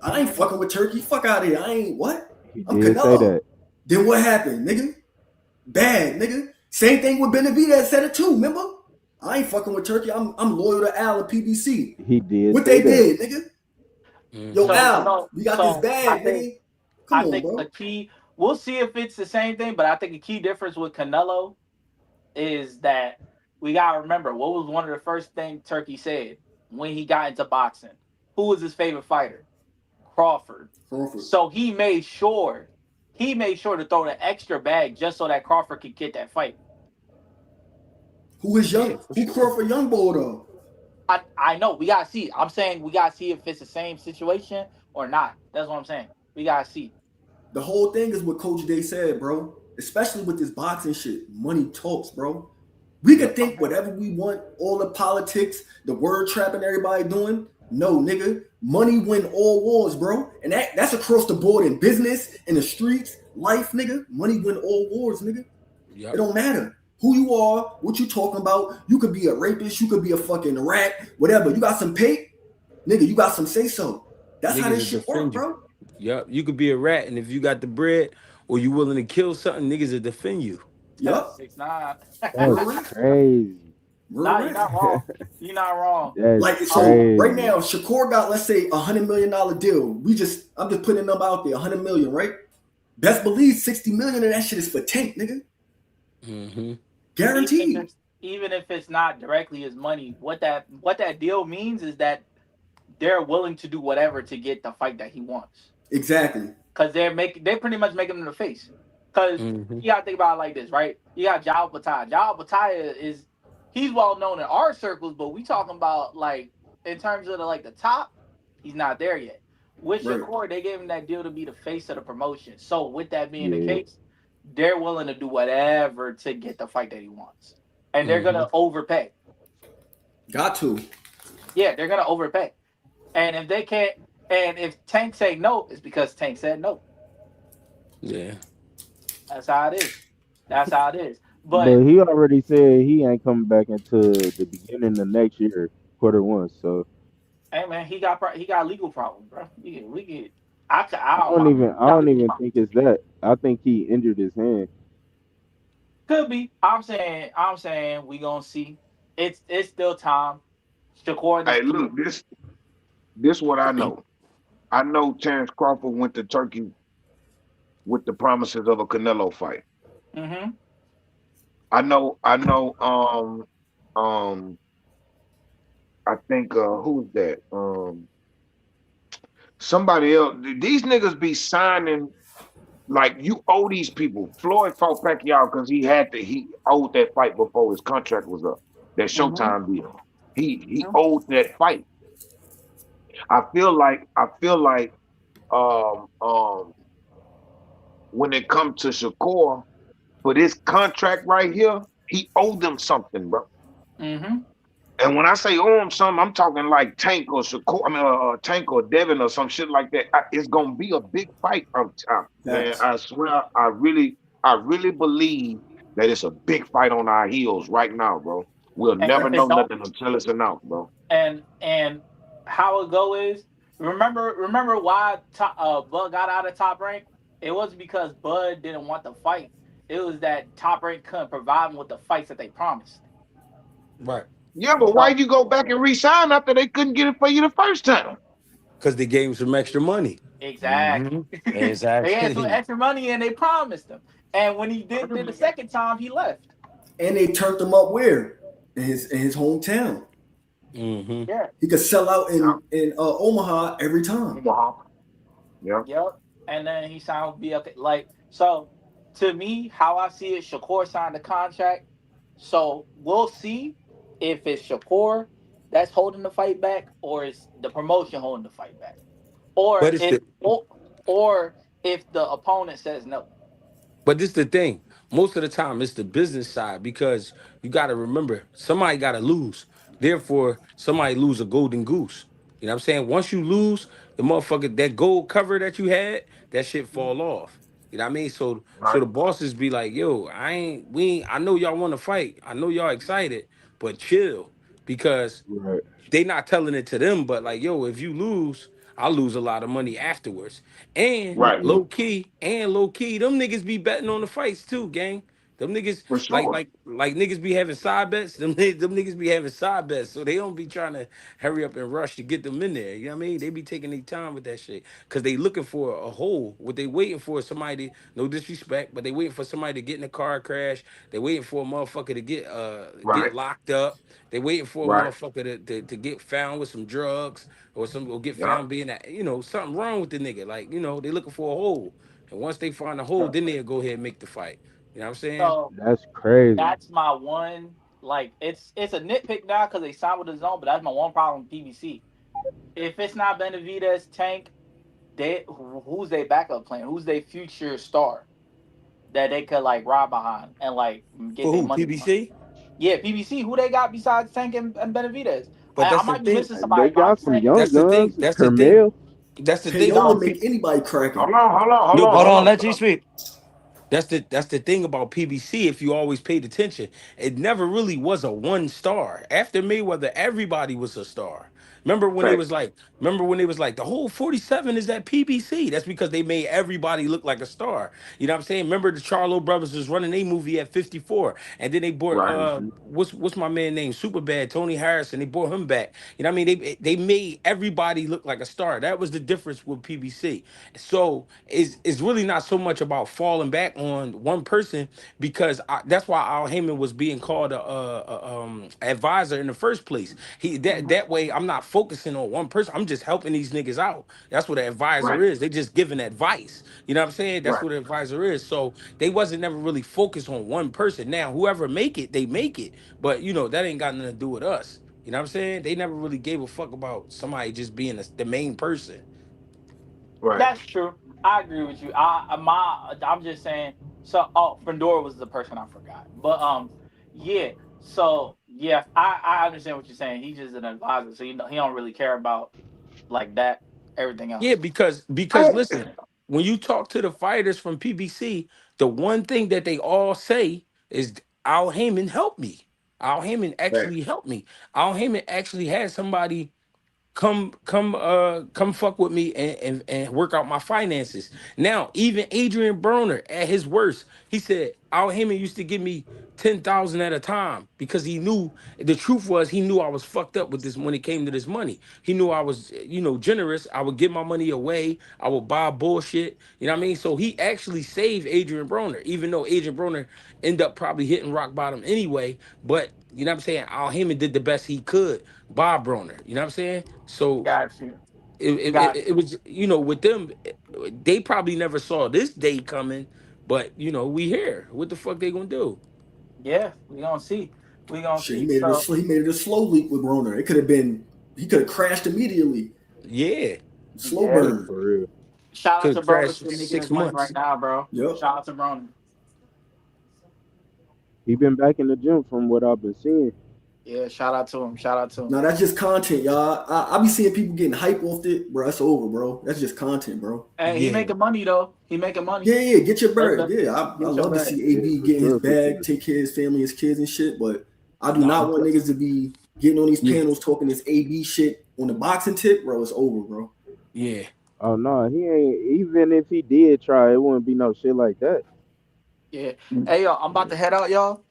[SPEAKER 5] I ain't
[SPEAKER 15] Hmm.
[SPEAKER 5] fucking with Turkey. Fuck out of here. I ain't what?
[SPEAKER 13] He
[SPEAKER 5] I'm
[SPEAKER 13] did say
[SPEAKER 5] Canelo.
[SPEAKER 13] that.
[SPEAKER 5] Then what happened, nigga? Bad, nigga. Same thing with Benavidez said it too, remember? I ain't fucking with Turkey. I'm loyal to Al and PBC.
[SPEAKER 13] He did
[SPEAKER 5] What
[SPEAKER 13] say
[SPEAKER 5] they
[SPEAKER 13] that.
[SPEAKER 5] did, nigga? Yo,
[SPEAKER 9] Mm-hmm.
[SPEAKER 15] So
[SPEAKER 5] Al,
[SPEAKER 15] so
[SPEAKER 5] we got this
[SPEAKER 15] so I
[SPEAKER 5] bag,
[SPEAKER 15] think
[SPEAKER 5] nigga. Come
[SPEAKER 15] I
[SPEAKER 5] on,
[SPEAKER 15] think a
[SPEAKER 5] bro.
[SPEAKER 15] key. We'll see if it's the same thing, but I think a key difference with Canelo is that we gotta remember what was one of the first things Turkey said when he got into boxing. Who was his favorite fighter? Crawford.
[SPEAKER 5] Crawford.
[SPEAKER 15] So he made sure to throw the extra bag just so that Crawford could get that fight.
[SPEAKER 5] Who is
[SPEAKER 9] Yeah,
[SPEAKER 5] young?
[SPEAKER 9] for
[SPEAKER 5] Who
[SPEAKER 9] sure.
[SPEAKER 5] Crawford young boy though?
[SPEAKER 15] I know we gotta see. I'm saying we gotta see if it's the same situation or not. That's what I'm saying. We gotta see.
[SPEAKER 5] The whole thing is what Coach Day said, bro. Especially with this boxing shit. Money talks, bro. We could
[SPEAKER 9] Yep.
[SPEAKER 5] think whatever we want, all the politics, the word trapping everybody doing. No, nigga. Money win all wars, bro. And that's across the board in business, in the streets, life, nigga. Money win all wars, nigga. It
[SPEAKER 9] Yep.
[SPEAKER 5] don't matter who you are, what you talking about. You could be a rapist, you could be a fucking rat, whatever. You got some pay, nigga. You got some say so. That's how
[SPEAKER 9] Niggas
[SPEAKER 5] this
[SPEAKER 9] will
[SPEAKER 5] shit work,
[SPEAKER 9] defend you.
[SPEAKER 5] bro.
[SPEAKER 9] Yep. You could be a rat, and if you got the bread or you willing to kill something, niggas will defend you.
[SPEAKER 5] Yup,
[SPEAKER 15] 6ix9ine.
[SPEAKER 5] real
[SPEAKER 13] That's
[SPEAKER 5] rap,
[SPEAKER 13] crazy.
[SPEAKER 5] real
[SPEAKER 15] Nah, you're
[SPEAKER 5] rap.
[SPEAKER 15] not wrong. You're not wrong.
[SPEAKER 13] That's
[SPEAKER 5] Like so, right
[SPEAKER 13] crazy.
[SPEAKER 5] now, Shakur got let's say $100 million deal. I'm just putting a number out there, 100 million, right? Best believe 60 million of that shit is for Tank, nigga,
[SPEAKER 9] Mm-hmm.
[SPEAKER 15] Even if
[SPEAKER 5] guaranteed.
[SPEAKER 15] it's not directly his money, what that deal means is that they're willing to do whatever to get the fight that he wants.
[SPEAKER 5] Exactly.
[SPEAKER 15] Because they pretty much make him in the face. Because
[SPEAKER 9] Mm-hmm.
[SPEAKER 15] you gotta think about it like this, right? You got Jao Batai. Jao Batai is he's well known in our circles, but we talking about like in terms of the top, he's not there yet. With
[SPEAKER 5] Right.
[SPEAKER 15] Shakur, they gave him that deal to be the face of the promotion. So with that being the
[SPEAKER 13] Yeah.
[SPEAKER 15] case, they're willing to do whatever to get the fight that he wants, and they're
[SPEAKER 9] Mm-hmm.
[SPEAKER 15] gonna overpay.
[SPEAKER 5] Got to.
[SPEAKER 15] Yeah, they're gonna overpay, and if they can't, and if Tank say no, it's because Tank said no.
[SPEAKER 9] Yeah.
[SPEAKER 15] That's how it is. That's how it is.
[SPEAKER 13] But
[SPEAKER 15] But
[SPEAKER 13] he already said he ain't coming back until the beginning of next year, quarter 1. So
[SPEAKER 15] hey man, he got legal problems, bro. We get. I
[SPEAKER 13] I
[SPEAKER 15] don't
[SPEAKER 13] don't
[SPEAKER 15] mind.
[SPEAKER 13] even
[SPEAKER 15] He
[SPEAKER 13] I
[SPEAKER 15] got
[SPEAKER 13] don't
[SPEAKER 15] legal
[SPEAKER 13] even
[SPEAKER 15] problems.
[SPEAKER 13] think it's that. I think he injured his hand.
[SPEAKER 15] Could be. I'm saying we gonna see. It's still time. Shakur and his
[SPEAKER 1] Hey, look,
[SPEAKER 15] team.
[SPEAKER 1] this what I know. I know Terrence Crawford went to Turkey with the promises of a Canelo fight.
[SPEAKER 15] Mm-hmm.
[SPEAKER 1] I know. I think who's that? Somebody else. These niggas be signing like you owe these people. Floyd fought Pacquiao because he owed that fight before his contract was up. That
[SPEAKER 15] Mm-hmm.
[SPEAKER 1] Showtime deal. He owed that fight. I feel like um um when it comes to Shakur for this contract right here, he owed them something, bro.
[SPEAKER 15] Mm-hmm.
[SPEAKER 1] And when I say owe him something, I'm talking like Tank or Shakur, I mean, Tank or Devin or some shit like that. It's gonna be a big fight. Man,
[SPEAKER 5] Facts.
[SPEAKER 1] I swear, I really believe that it's a big fight on our heels right now, bro. We'll
[SPEAKER 15] And
[SPEAKER 1] never
[SPEAKER 15] if it
[SPEAKER 1] know
[SPEAKER 5] Facts.
[SPEAKER 15] don't,
[SPEAKER 1] nothing until it's announced, bro.
[SPEAKER 15] and how it go is remember why Bud got out of Top Rank? It wasn't because Bud didn't want the fight. It was that Top Rank couldn't provide him with the fights that they promised.
[SPEAKER 9] Right.
[SPEAKER 1] Yeah, but
[SPEAKER 15] So
[SPEAKER 1] why'd you go back and re-sign after they couldn't get it for you the first time?
[SPEAKER 9] Because they gave him some extra money.
[SPEAKER 15] exactly,
[SPEAKER 3] Mm-hmm.
[SPEAKER 15] they had some
[SPEAKER 3] Exactly.
[SPEAKER 15] extra money and they promised him. And when he did the second time, he left.
[SPEAKER 5] And they turned him up where? In his hometown.
[SPEAKER 9] Mm-hmm.
[SPEAKER 15] Yeah.
[SPEAKER 5] He could sell out
[SPEAKER 1] Yeah,
[SPEAKER 5] in Omaha every time.
[SPEAKER 1] Omaha. Yeah.
[SPEAKER 15] Yep. And then he signed with BLK. Like, so to me, how I see it, Shakur signed the contract. So we'll see if it's Shakur that's holding the fight back or is the promotion holding the fight back. Or
[SPEAKER 9] But it's
[SPEAKER 15] if
[SPEAKER 9] the
[SPEAKER 15] or if the opponent says no.
[SPEAKER 9] but this the thing. Most of the time it's the business side because you gotta remember somebody gotta lose. Therefore, somebody lose a golden goose.
[SPEAKER 8] You know what I'm saying? Once you lose, the motherfucker that gold cover that you had, that shit fall off. You know what I mean? So
[SPEAKER 1] Right.
[SPEAKER 8] the bosses be like, yo, I know y'all want to fight. I know y'all excited, but chill. Because
[SPEAKER 13] Right.
[SPEAKER 8] they not telling it to them, but like, yo, if you lose, I'll lose a lot of money afterwards. And
[SPEAKER 1] Right.
[SPEAKER 13] Mm-hmm.
[SPEAKER 8] low key, them niggas be betting on the fights too, gang. Them niggas
[SPEAKER 1] For sure.
[SPEAKER 8] like niggas be having side bets. Them niggas be having side bets, so they don't be trying to hurry up and rush to get them in there. You know what I mean? They be taking their time with that shit because they looking for a hole. What they waiting for is somebody. No disrespect, but they waiting for somebody to get in a car crash. They waiting for a motherfucker to get
[SPEAKER 1] Right.
[SPEAKER 8] locked up. They waiting for a
[SPEAKER 1] Right.
[SPEAKER 8] motherfucker to get found with some drugs or get
[SPEAKER 1] Yeah.
[SPEAKER 8] found being that something wrong with the nigga. Like they looking for a hole, and once they find a hole, then they'll go ahead and make the fight. You know what I'm saying?
[SPEAKER 15] So
[SPEAKER 13] That's crazy.
[SPEAKER 15] that's my one. Like it's a nitpick now because they signed with the zone, but that's my one problem with PBC. If it's not Benavidez, Tank, who's their backup plan? Who's their future star that they could like ride behind and like get
[SPEAKER 8] For
[SPEAKER 15] their
[SPEAKER 8] who?
[SPEAKER 15] money from?
[SPEAKER 8] PBC?
[SPEAKER 15] Yeah, PBC. Who they got besides Tank and Benavidez?
[SPEAKER 8] But
[SPEAKER 15] I
[SPEAKER 8] that's the
[SPEAKER 15] might be
[SPEAKER 8] thing.
[SPEAKER 15] missing
[SPEAKER 13] They
[SPEAKER 15] somebody, but I'm
[SPEAKER 13] got
[SPEAKER 15] just
[SPEAKER 13] some
[SPEAKER 15] saying.
[SPEAKER 13] young
[SPEAKER 8] That's the thing.
[SPEAKER 13] guns,
[SPEAKER 8] That's the thing.
[SPEAKER 13] Kermel.
[SPEAKER 8] That's the thing
[SPEAKER 5] Payola
[SPEAKER 8] about
[SPEAKER 15] No,
[SPEAKER 5] make anybody cracking.
[SPEAKER 1] Hold on. Hold on. Hold
[SPEAKER 8] no,
[SPEAKER 1] on.
[SPEAKER 11] Hold
[SPEAKER 8] but
[SPEAKER 1] Hold
[SPEAKER 11] on,
[SPEAKER 1] on.
[SPEAKER 11] let
[SPEAKER 1] Hold
[SPEAKER 11] G
[SPEAKER 1] on.
[SPEAKER 11] speak.
[SPEAKER 8] that's the thing about PBC. If you always paid attention, it never really was a one star. After Mayweather, everybody was a star. Remember when they was
[SPEAKER 1] Facts.
[SPEAKER 8] like, remember when they was like, the whole 47 is that PBC. That's because they made everybody look like a star. You know what I'm saying? Remember the Charlo brothers was running a movie at 54, and then they brought
[SPEAKER 1] Right.
[SPEAKER 8] what's my man name? Superbad, Tony Harrison. They brought him back. You know what I mean? They made everybody look like a star. That was the difference with PBC. So it's really not so much about falling back on one person because that's why Al Heyman was being called a advisor in the first place. That way I'm not focusing on one person. I'm just helping these niggas out. That's what an advisor
[SPEAKER 1] Right.
[SPEAKER 8] is. They just giving advice. You know what I'm saying? That's
[SPEAKER 1] Right.
[SPEAKER 8] what an advisor is. So they wasn't never really focused on one person. Now whoever make it, they make it. But that ain't got nothing to do with us. You know what I'm saying? They never really gave a fuck about somebody just being the main person.
[SPEAKER 1] Right.
[SPEAKER 15] that's true. I agree with you. I'm just saying. So, Fedora was the person I forgot, but yeah. So yeah, I understand what you're saying. He's just an advisor, so he don't really care about like that everything
[SPEAKER 8] Yeah,
[SPEAKER 15] else.
[SPEAKER 8] because listen, when you talk to the fighters from PBC, the one thing that they all say is Al Heyman helped me. Al Heyman
[SPEAKER 1] Facts.
[SPEAKER 8] actually helped me. Al Heyman actually had somebody come fuck with me and work out my finances. Now, even Adrian Broner at his worst, he said Al Heyman used to give me 10,000 at a time because he knew the truth was he knew I was fucked up with this when it came to this money. He knew I was, generous. I would give my money away. I would buy bullshit. You know what I mean? So he actually saved Adrian Broner, even though Adrian Broner ended up probably hitting rock bottom anyway. But you know what I'm saying? Al Heyman did the best he could. Bob Broner. You know what I'm saying? So
[SPEAKER 15] Got you.
[SPEAKER 8] it
[SPEAKER 15] Got you.
[SPEAKER 8] was with them, they probably never saw this day coming, but we here. What the fuck they gonna do?
[SPEAKER 15] Yeah, we gonna see. We gonna
[SPEAKER 5] Shit, he
[SPEAKER 15] see.
[SPEAKER 5] made it.
[SPEAKER 15] So
[SPEAKER 5] He made it a slow leak with Broner. It could have been. He could have crashed immediately.
[SPEAKER 8] Yeah,
[SPEAKER 5] Slow
[SPEAKER 15] yeah,
[SPEAKER 5] burn.
[SPEAKER 13] For real.
[SPEAKER 15] shout out
[SPEAKER 8] could
[SPEAKER 15] to Broner
[SPEAKER 8] crash
[SPEAKER 15] for making his
[SPEAKER 8] six
[SPEAKER 15] money right
[SPEAKER 8] months.
[SPEAKER 15] now, bro.
[SPEAKER 5] Yep.
[SPEAKER 15] Shout out to Broner.
[SPEAKER 13] He been back in the gym from what I've been seeing.
[SPEAKER 15] Yeah, shout out to him. Shout out to him.
[SPEAKER 5] Now that's just content, y'all. I be seeing people getting hype off it, bro. That's over, bro. That's just content, bro.
[SPEAKER 15] Hey, he
[SPEAKER 8] Yeah,
[SPEAKER 15] making money though. He making money.
[SPEAKER 5] Yeah, yeah, get your bread.
[SPEAKER 15] Let
[SPEAKER 5] Yeah, I
[SPEAKER 15] get your
[SPEAKER 5] love to
[SPEAKER 15] bag.
[SPEAKER 5] see
[SPEAKER 13] Yeah,
[SPEAKER 5] AB
[SPEAKER 13] for
[SPEAKER 5] getting his
[SPEAKER 13] sure, for
[SPEAKER 5] bag,
[SPEAKER 13] sure.
[SPEAKER 5] take care of his family, his kids and shit. But I do
[SPEAKER 8] nah,
[SPEAKER 5] not want niggas to be getting on these
[SPEAKER 8] yeah,
[SPEAKER 5] panels talking this AB shit on the boxing tip, bro. It's over, bro.
[SPEAKER 8] yeah.
[SPEAKER 13] Oh no, he ain't. Even if he did try, it wouldn't be no shit like that.
[SPEAKER 15] Yeah. Hey yo, I'm about to head out, y'all.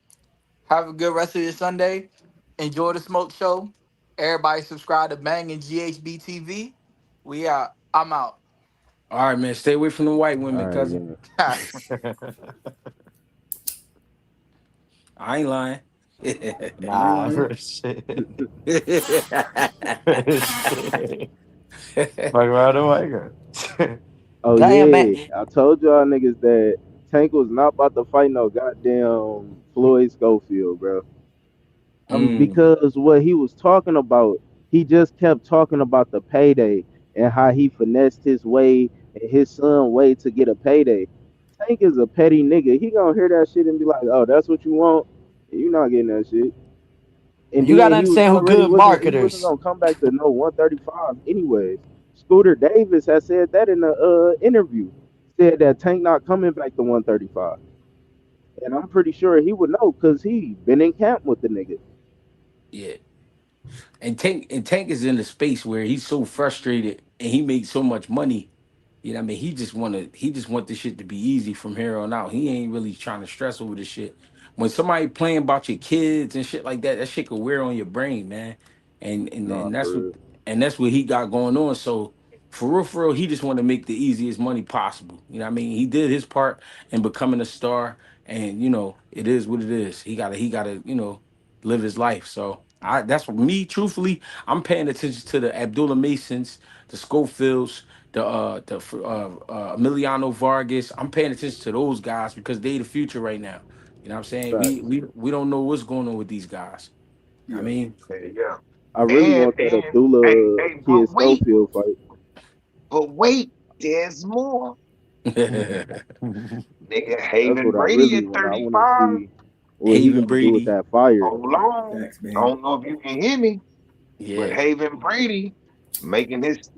[SPEAKER 15] Have a good rest of your Sunday. Enjoy the smoke show. Everybody subscribe to Bang and GHBTV. We out. I'm out.
[SPEAKER 8] All right, man. Stay away from the white
[SPEAKER 13] All
[SPEAKER 8] women,
[SPEAKER 13] right,
[SPEAKER 8] cousin.
[SPEAKER 13] yeah.
[SPEAKER 8] I ain't lying.
[SPEAKER 5] I ain't
[SPEAKER 11] Nah,
[SPEAKER 5] lying.
[SPEAKER 11] for shit. Shit. Fuck around the white girl.
[SPEAKER 13] Oh
[SPEAKER 11] Damn, man.
[SPEAKER 13] yeah, I told y'all niggas that Tank was not about to fight no goddamn Floyd Schofield, bro.
[SPEAKER 8] Mm,
[SPEAKER 13] Because what he was talking about, he just kept talking about the payday and how he finessed his way and his son way to get a payday. Tank is a petty nigga. He gonna hear that shit and be like, "Oh, that's what you want? You not getting that shit." And
[SPEAKER 11] You
[SPEAKER 13] then
[SPEAKER 11] gotta understand who good
[SPEAKER 13] he wasn't
[SPEAKER 11] marketers.
[SPEAKER 13] gonna come back to no 135 anyways. Scooter Davis has said that in the interview. Said that Tank not coming back to 135. And I'm pretty sure he would know because he been in camp with the nigga.
[SPEAKER 8] Yeah. And Tank is in a space where he's so frustrated and he makes so much money. You know what I mean? He just want this shit to be easy from here on out. He ain't really trying to stress over this shit. When somebody playing about your kids and shit like that, that shit could wear on your brain, man. And and,
[SPEAKER 13] Nah,
[SPEAKER 8] and that's
[SPEAKER 13] for
[SPEAKER 8] what
[SPEAKER 13] real.
[SPEAKER 8] and that's what he got going on. So for real, he just want to make the easiest money possible. You know what I mean? He did his part in becoming a star, and it is what it is. He gotta live his life. So that's what me, truthfully, I'm paying attention to the Abdullah Masons, the Schofields, the Emiliano Vargas. I'm paying attention to those guys because they the future right now. You know what I'm saying? We
[SPEAKER 13] Facts.
[SPEAKER 8] we we don't know what's going on with these guys. I
[SPEAKER 5] Yeah.
[SPEAKER 8] mean,
[SPEAKER 1] Yeah.
[SPEAKER 13] I really
[SPEAKER 1] And
[SPEAKER 13] want that
[SPEAKER 1] hey,
[SPEAKER 13] Abdullah
[SPEAKER 1] hey,
[SPEAKER 13] Kid Schofield fight.
[SPEAKER 1] but wait, there's more. Nigga,
[SPEAKER 13] That's
[SPEAKER 1] Haven
[SPEAKER 13] what I
[SPEAKER 1] Brady
[SPEAKER 13] really
[SPEAKER 1] at
[SPEAKER 13] want. I want to
[SPEAKER 1] 35.
[SPEAKER 13] see what he
[SPEAKER 8] Haven
[SPEAKER 13] gonna do with
[SPEAKER 8] Brady.
[SPEAKER 13] that fire.
[SPEAKER 1] Hold on.
[SPEAKER 5] Facts,
[SPEAKER 1] I
[SPEAKER 5] man.
[SPEAKER 1] don't know if you can hear me, but
[SPEAKER 8] Yeah.
[SPEAKER 1] Haven Brady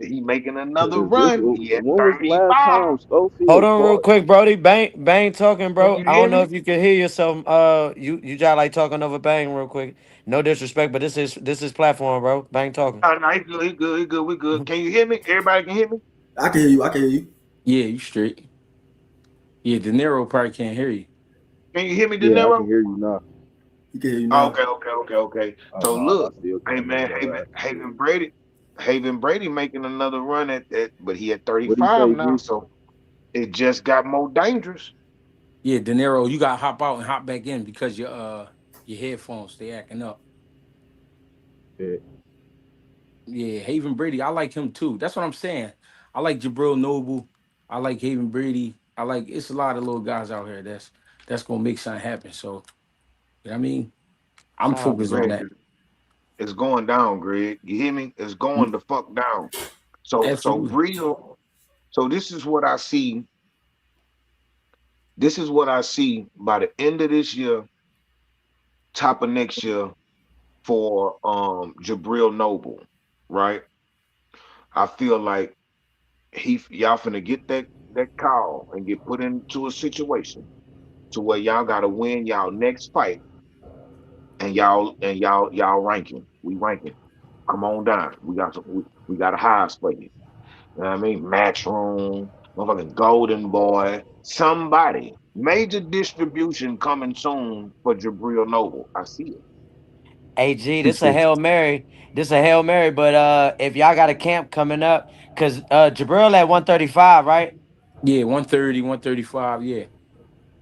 [SPEAKER 1] he making another
[SPEAKER 13] Cause this,
[SPEAKER 1] run. He at
[SPEAKER 13] when was the last
[SPEAKER 1] 35.
[SPEAKER 13] time
[SPEAKER 11] Hold
[SPEAKER 13] Schofield
[SPEAKER 11] on real
[SPEAKER 13] fought?
[SPEAKER 11] quick, Brody. Bang talking,
[SPEAKER 1] Can
[SPEAKER 11] bro.
[SPEAKER 1] you
[SPEAKER 11] I
[SPEAKER 1] hear
[SPEAKER 11] don't know
[SPEAKER 1] me?
[SPEAKER 11] if you can hear yourself. You just like talking over Bang real quick. No disrespect, but this is platform, bro. Bang talking.
[SPEAKER 1] Oh, no, he good, he good, he good, we good. Can you hear me? Everybody can hear me?
[SPEAKER 5] I can hear you. I can hear you.
[SPEAKER 8] Yeah, you straight. Yeah, De Niro probably can't hear you.
[SPEAKER 1] Can you hear me, De
[SPEAKER 13] Yeah, I can
[SPEAKER 1] Niro?
[SPEAKER 13] hear you now.
[SPEAKER 5] He can hear you
[SPEAKER 1] Oh,
[SPEAKER 5] now.
[SPEAKER 1] okay.
[SPEAKER 13] Oh
[SPEAKER 1] So
[SPEAKER 13] no, I
[SPEAKER 1] look,
[SPEAKER 13] still
[SPEAKER 1] hey
[SPEAKER 13] can't hear
[SPEAKER 1] man,
[SPEAKER 13] your ass.
[SPEAKER 1] Haven Brady making another run but he at
[SPEAKER 13] What do you
[SPEAKER 1] 35
[SPEAKER 13] say,
[SPEAKER 1] now,
[SPEAKER 13] G?
[SPEAKER 1] so it just got more dangerous.
[SPEAKER 8] Yeah, De Niro, you gotta hop out and hop back in because your headphones they acting up.
[SPEAKER 13] Yeah.
[SPEAKER 8] Yeah, Haven Brady, I like him too. That's what I'm saying. I like Jabril Noble. I like Haven Brady. It's a lot of little guys out here that's gonna make something happen. So, you know what I mean? I'm
[SPEAKER 11] Shout out to
[SPEAKER 8] focused on
[SPEAKER 1] Man,
[SPEAKER 11] Brady.
[SPEAKER 8] that.
[SPEAKER 1] it's going down, Greg. You hear me? It's going
[SPEAKER 8] Mm,
[SPEAKER 1] the fuck down. So
[SPEAKER 8] absolutely.
[SPEAKER 1] real. So this is what I see. This is what I see by the end of this year, top of next year for Jabril Noble, right? I feel like y'all finna get that call and get put into a situation to where y'all gotta win y'all next fight and y'all ranking. We ranking. Come on down. We got a highs for you. You know what I mean? Matchroom, motherfucking Golden Boy, somebody. Major distribution coming soon for Jabril Noble. I see it.
[SPEAKER 11] AG, this a
[SPEAKER 8] Appreciate you.
[SPEAKER 11] Hail Mary. This a Hail Mary, but if y'all got a camp coming up, cause Jabril at 135, right?
[SPEAKER 8] Yeah, 130, 135. Yeah.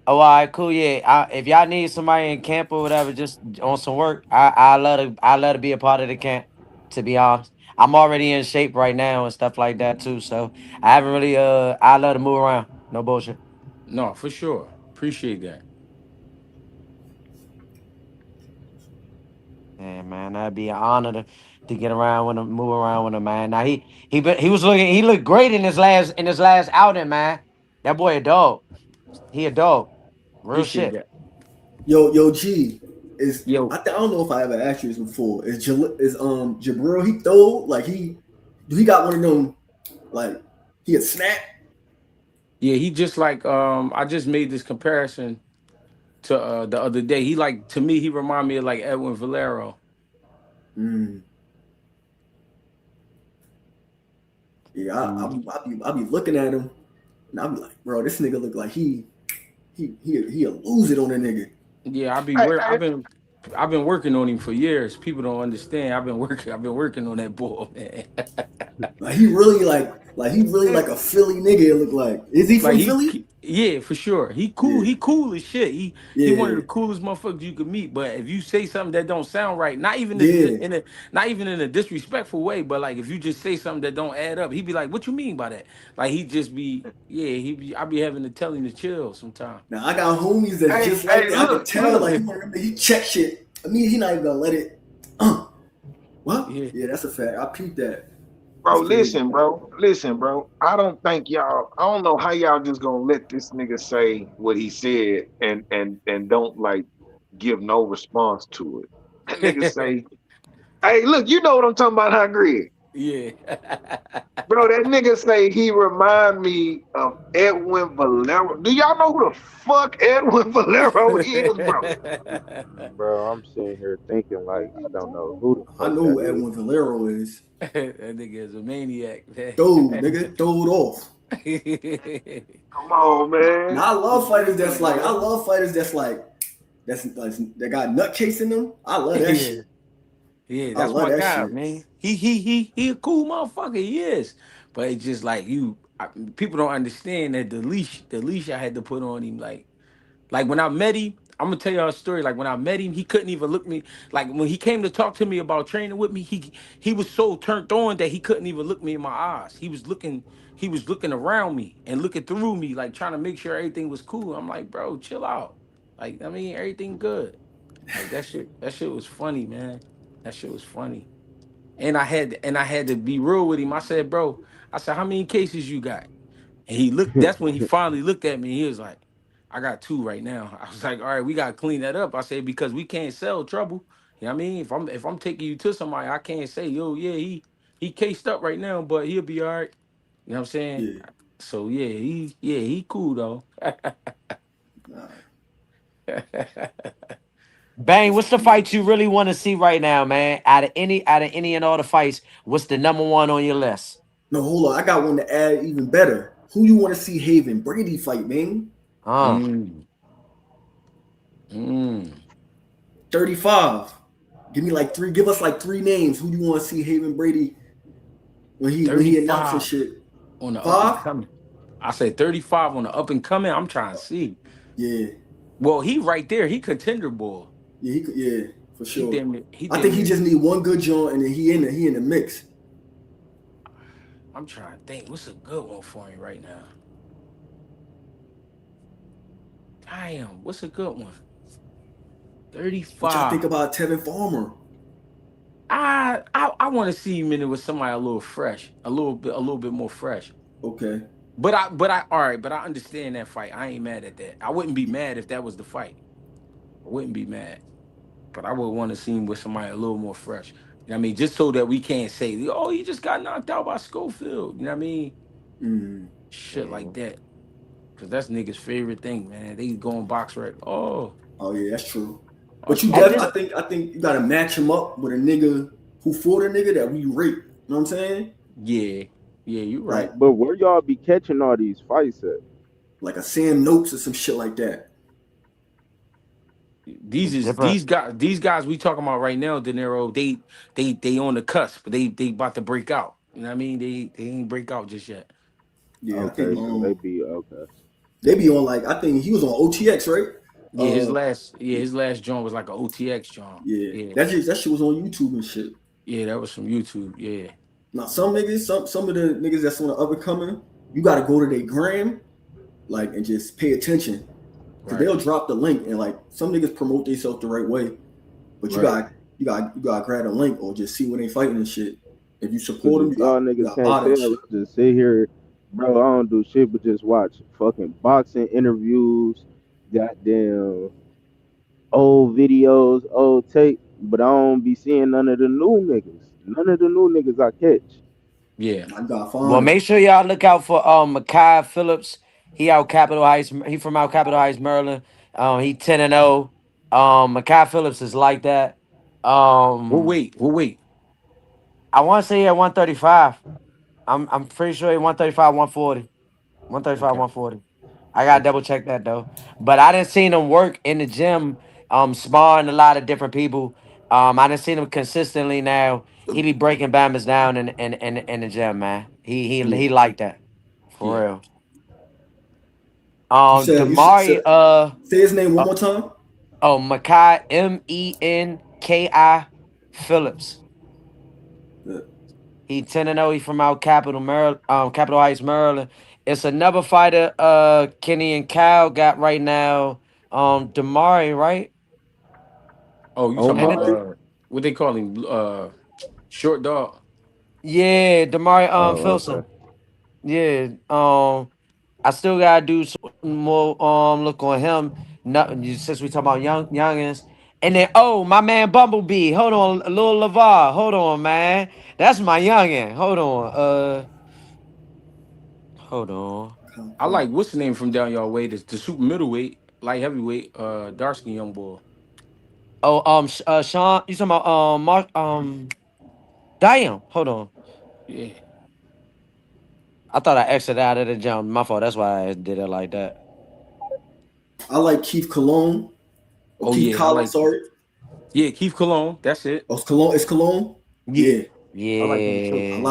[SPEAKER 11] Oh, all right, cool. Yeah, if y'all need somebody in camp or whatever, just on some work, I love to be a part of the camp. To be honest, I'm already in shape right now and stuff like that too. So I haven't really I love to move around. No bullshit.
[SPEAKER 8] No, for sure. Appreciate that.
[SPEAKER 11] Yeah, man, that'd be an honor to get around with him, move around with him, man. Now he looked great in his last outing, man. That boy a dog. He a dog. Real
[SPEAKER 8] Appreciate
[SPEAKER 11] shit.
[SPEAKER 8] that.
[SPEAKER 5] Yo, G is.
[SPEAKER 8] Yo,
[SPEAKER 5] I don't know if I ever asked you this before. Is Jabril? He throw like he got one of them like he a snap.
[SPEAKER 8] yeah, he just like I just made this comparison to the other day. To me, he remind me of like Edwin Valero.
[SPEAKER 5] Mm, yeah,
[SPEAKER 8] Mhm.
[SPEAKER 5] I be looking at him and I be like, bro, this nigga look like he'll lose it on a nigga.
[SPEAKER 8] Yeah,
[SPEAKER 1] Hey,
[SPEAKER 8] I've
[SPEAKER 1] hey,
[SPEAKER 8] been working on him for years. People don't understand. I've been working on that bull, man.
[SPEAKER 5] Like he really
[SPEAKER 1] hey,
[SPEAKER 5] like a Philly nigga. It look like. Is he
[SPEAKER 8] Like
[SPEAKER 5] from Philly?
[SPEAKER 8] yeah, for sure. He cool.
[SPEAKER 5] Yeah,
[SPEAKER 8] He cool as shit. He one of
[SPEAKER 5] yeah,
[SPEAKER 8] the coolest motherfuckers you could meet. But if you say something that don't sound right,
[SPEAKER 5] yeah.
[SPEAKER 8] not even in a disrespectful way, but like if you just say something that don't add up, he be like, "What you mean by that?" Like he just be yeah. I be having to tell him to chill sometimes.
[SPEAKER 5] Now I got homies that's just like
[SPEAKER 1] hey,
[SPEAKER 5] that. I can tell like
[SPEAKER 1] look.
[SPEAKER 5] he want to he check shit. I mean, he not even gonna let it. What?
[SPEAKER 8] Yeah,
[SPEAKER 5] Yeah, that's a fact. I peeped that.
[SPEAKER 1] Bro,
[SPEAKER 5] That's crazy.
[SPEAKER 1] listen, bro. I don't know how y'all just gonna let this nigga say what he said and don't like give no response to it. That nigga say, hey, look, you know what I'm talking about, huh, Greg?
[SPEAKER 8] Yeah.
[SPEAKER 1] Bro, that nigga say he remind me of Edwin Valero. Do y'all know who the fuck Edwin Valero is, bro?
[SPEAKER 13] Bro, I'm sitting here thinking like I don't know who the
[SPEAKER 5] I
[SPEAKER 13] fuck
[SPEAKER 5] know
[SPEAKER 13] that
[SPEAKER 5] who
[SPEAKER 13] is.
[SPEAKER 5] Edwin Valero is.
[SPEAKER 8] That nigga is a maniac, man.
[SPEAKER 5] Throw, nigga, throw it off.
[SPEAKER 1] Come on, man.
[SPEAKER 5] Now I love fighters that got nutcase in them. I love that
[SPEAKER 8] Yeah.
[SPEAKER 5] shit.
[SPEAKER 8] Yeah,
[SPEAKER 5] I
[SPEAKER 8] that's
[SPEAKER 5] love
[SPEAKER 8] my
[SPEAKER 5] that
[SPEAKER 8] guy,
[SPEAKER 5] shit.
[SPEAKER 8] man. He a cool motherfucker. He is, but it's just like people don't understand that the leash I had to put on him, like when I met him. I'm gonna tell y'all a story. Like when I met him, he couldn't even look me. Like when he came to talk to me about training with me, he was so turned on that he couldn't even look me in my eyes. He was looking around me and looking through me, like trying to make sure everything was cool. I'm like, bro, chill out. Like I mean, everything good. Like that shit was funny, man. That shit was funny. And I had to be real with him. I said, bro, I said, how many cases you got? And he looked, that's when he finally looked at me. He was like, I got two right now. I was like, all right, we gotta clean that up. I said, because we can't sell trouble. You know what I mean? If I'm taking you to somebody, I can't say, yo, yeah, he cased up right now, but he'll be all right. You know what I'm saying?
[SPEAKER 5] Yeah.
[SPEAKER 8] So he cool though.
[SPEAKER 5] Nah,
[SPEAKER 11] Bang,
[SPEAKER 5] that's
[SPEAKER 11] what's the
[SPEAKER 5] cool.
[SPEAKER 11] fight you really want to see right now, man? Out of any and all the fights, what's the number one on your list?
[SPEAKER 5] No, hold on. I got one to add even better. Who you want to see Haven Brady fight, man?
[SPEAKER 11] Uh,
[SPEAKER 8] mm, mm.
[SPEAKER 5] 35. Give us like three names. Who you want to see Haven Brady when he announced his
[SPEAKER 8] 35
[SPEAKER 5] shit?
[SPEAKER 8] on the up and
[SPEAKER 5] Five?
[SPEAKER 8] coming. I said 35 on the up and coming. I'm trying to see.
[SPEAKER 5] Yeah.
[SPEAKER 8] Well, he right there. He contender boy.
[SPEAKER 5] Yeah, for
[SPEAKER 8] He
[SPEAKER 5] sure.
[SPEAKER 8] damn near. He
[SPEAKER 5] I think
[SPEAKER 8] damn
[SPEAKER 5] he
[SPEAKER 8] near.
[SPEAKER 5] just need one good joint and then he in the mix.
[SPEAKER 8] I'm trying to think. What's a good one for him right now? Damn. What's a good one?
[SPEAKER 5] What y'all think
[SPEAKER 8] 35.
[SPEAKER 5] about Tevin Farmer?
[SPEAKER 8] I want to see him in it with somebody a little fresh, a little bit more fresh.
[SPEAKER 5] Okay.
[SPEAKER 8] But I all right. But I understand that fight. I ain't mad at that. I wouldn't be mad if that was the fight. I wouldn't be mad. But I would want to see him with somebody a little more fresh. You know what I mean? Just so that we can't say, oh, he just got knocked out by Schofield. You know what I mean?
[SPEAKER 5] Mm.
[SPEAKER 8] Shit like
[SPEAKER 13] Mhm.
[SPEAKER 8] that. Cause that's niggas' favorite thing, man. They go and box right. Oh,
[SPEAKER 5] Oh yeah, that's true.
[SPEAKER 8] oh,
[SPEAKER 5] But you
[SPEAKER 11] and
[SPEAKER 5] def
[SPEAKER 11] this,
[SPEAKER 5] I think you gotta match him up with a nigga who fought a nigga that we rate. You know what I'm saying?
[SPEAKER 8] yeah, yeah, you're right.
[SPEAKER 5] Like
[SPEAKER 13] But where y'all be catching all these fights at?
[SPEAKER 5] like a Sam Noakes or some shit like that.
[SPEAKER 8] These is
[SPEAKER 11] different.
[SPEAKER 8] these guys we talking about right now, De Niro. They on the cusp. They about to break out. You know what I mean? They ain't break out just yet.
[SPEAKER 5] Yeah, I think
[SPEAKER 13] Okay, so they be okay.
[SPEAKER 5] they be on like I think he was on OTX, right?
[SPEAKER 8] Yeah, his
[SPEAKER 5] Uh
[SPEAKER 8] last yeah his last joint was like a OTX joint.
[SPEAKER 5] yeah.
[SPEAKER 8] Yeah,
[SPEAKER 5] That shit was on YouTube and shit.
[SPEAKER 8] yeah, that was from YouTube. Yeah,
[SPEAKER 5] Now some niggas, some of the niggas that's on the up and coming, you gotta go to their gram, like and just pay attention. Cause
[SPEAKER 8] right,
[SPEAKER 5] they'll drop the link and like some niggas promote themselves the right way. But you
[SPEAKER 8] right.
[SPEAKER 5] got you got to grab a link or just see when they fighting and shit. If you
[SPEAKER 13] Cause
[SPEAKER 5] support them,
[SPEAKER 13] if y'all
[SPEAKER 5] you
[SPEAKER 13] niggas
[SPEAKER 5] got to
[SPEAKER 13] can't
[SPEAKER 5] buy that
[SPEAKER 13] tell,
[SPEAKER 5] shit.
[SPEAKER 13] I just sit here, bro. I don't do shit but just watch fucking boxing interviews, goddamn old videos, old tape. But I don't be seeing none of the new niggas. None of the new niggas I catch.
[SPEAKER 8] Yeah.
[SPEAKER 5] I gotta
[SPEAKER 11] Well,
[SPEAKER 5] find them.
[SPEAKER 11] make sure y'all look out for Makai Phillips. He out Capitol Heights. He from out Capitol Heights, Maryland. He 10-0. Makai Phillips is like that.
[SPEAKER 8] We'll
[SPEAKER 11] Um,
[SPEAKER 8] wait. We'll wait.
[SPEAKER 11] I want to say he at 135. I'm pretty sure he 135, 140. 135,
[SPEAKER 8] Okay.
[SPEAKER 11] 140. I gotta double
[SPEAKER 8] Okay.
[SPEAKER 11] check that though. But I didn't seen him work in the gym, sparring a lot of different people. I didn't seen him consistently now. He be breaking Bama's down in the gym, man.
[SPEAKER 8] Yeah.
[SPEAKER 11] He like that. For
[SPEAKER 8] Yeah.
[SPEAKER 11] real.
[SPEAKER 5] You
[SPEAKER 11] Damari,
[SPEAKER 5] said say his name one
[SPEAKER 11] uh
[SPEAKER 5] more time.
[SPEAKER 11] Makai Menki Phillips.
[SPEAKER 5] Yeah.
[SPEAKER 11] He 10-0. He from out Capital Maryland, Capitol Heights, Maryland. It's another fighter, Kenny and Cal got right now. Damari, right?
[SPEAKER 8] Oh, you talking
[SPEAKER 11] And
[SPEAKER 8] about
[SPEAKER 11] it,
[SPEAKER 5] Omari.
[SPEAKER 8] what they call him? Short dog.
[SPEAKER 11] yeah, Damari
[SPEAKER 13] Oh,
[SPEAKER 11] Filson.
[SPEAKER 13] okay.
[SPEAKER 11] Yeah. I still gotta do some more look on him. Not since we talk about youngins. And then, oh, my man Bumblebee. Hold on, Lil Lavar. Hold on, man. That's my youngin. Hold on. Hold on.
[SPEAKER 8] I like what's the name from down y'all way? The super middleweight, light heavyweight, dark skin young boy.
[SPEAKER 11] Oh, Sean, you talking about Mark damn. Hold on.
[SPEAKER 8] Yeah.
[SPEAKER 11] I thought I exited out of the jump. My fault. That's why I did it like that.
[SPEAKER 5] I like Keith Cologne or
[SPEAKER 8] Oh
[SPEAKER 5] Keith
[SPEAKER 8] yeah, I
[SPEAKER 5] Collins.
[SPEAKER 8] like
[SPEAKER 5] Sorry,
[SPEAKER 8] yeah, Keith Cologne. That's it.
[SPEAKER 5] oh it's Cologne. It's Cologne.
[SPEAKER 11] Yeah.
[SPEAKER 5] Yeah,
[SPEAKER 8] I like him too.
[SPEAKER 11] Yeah.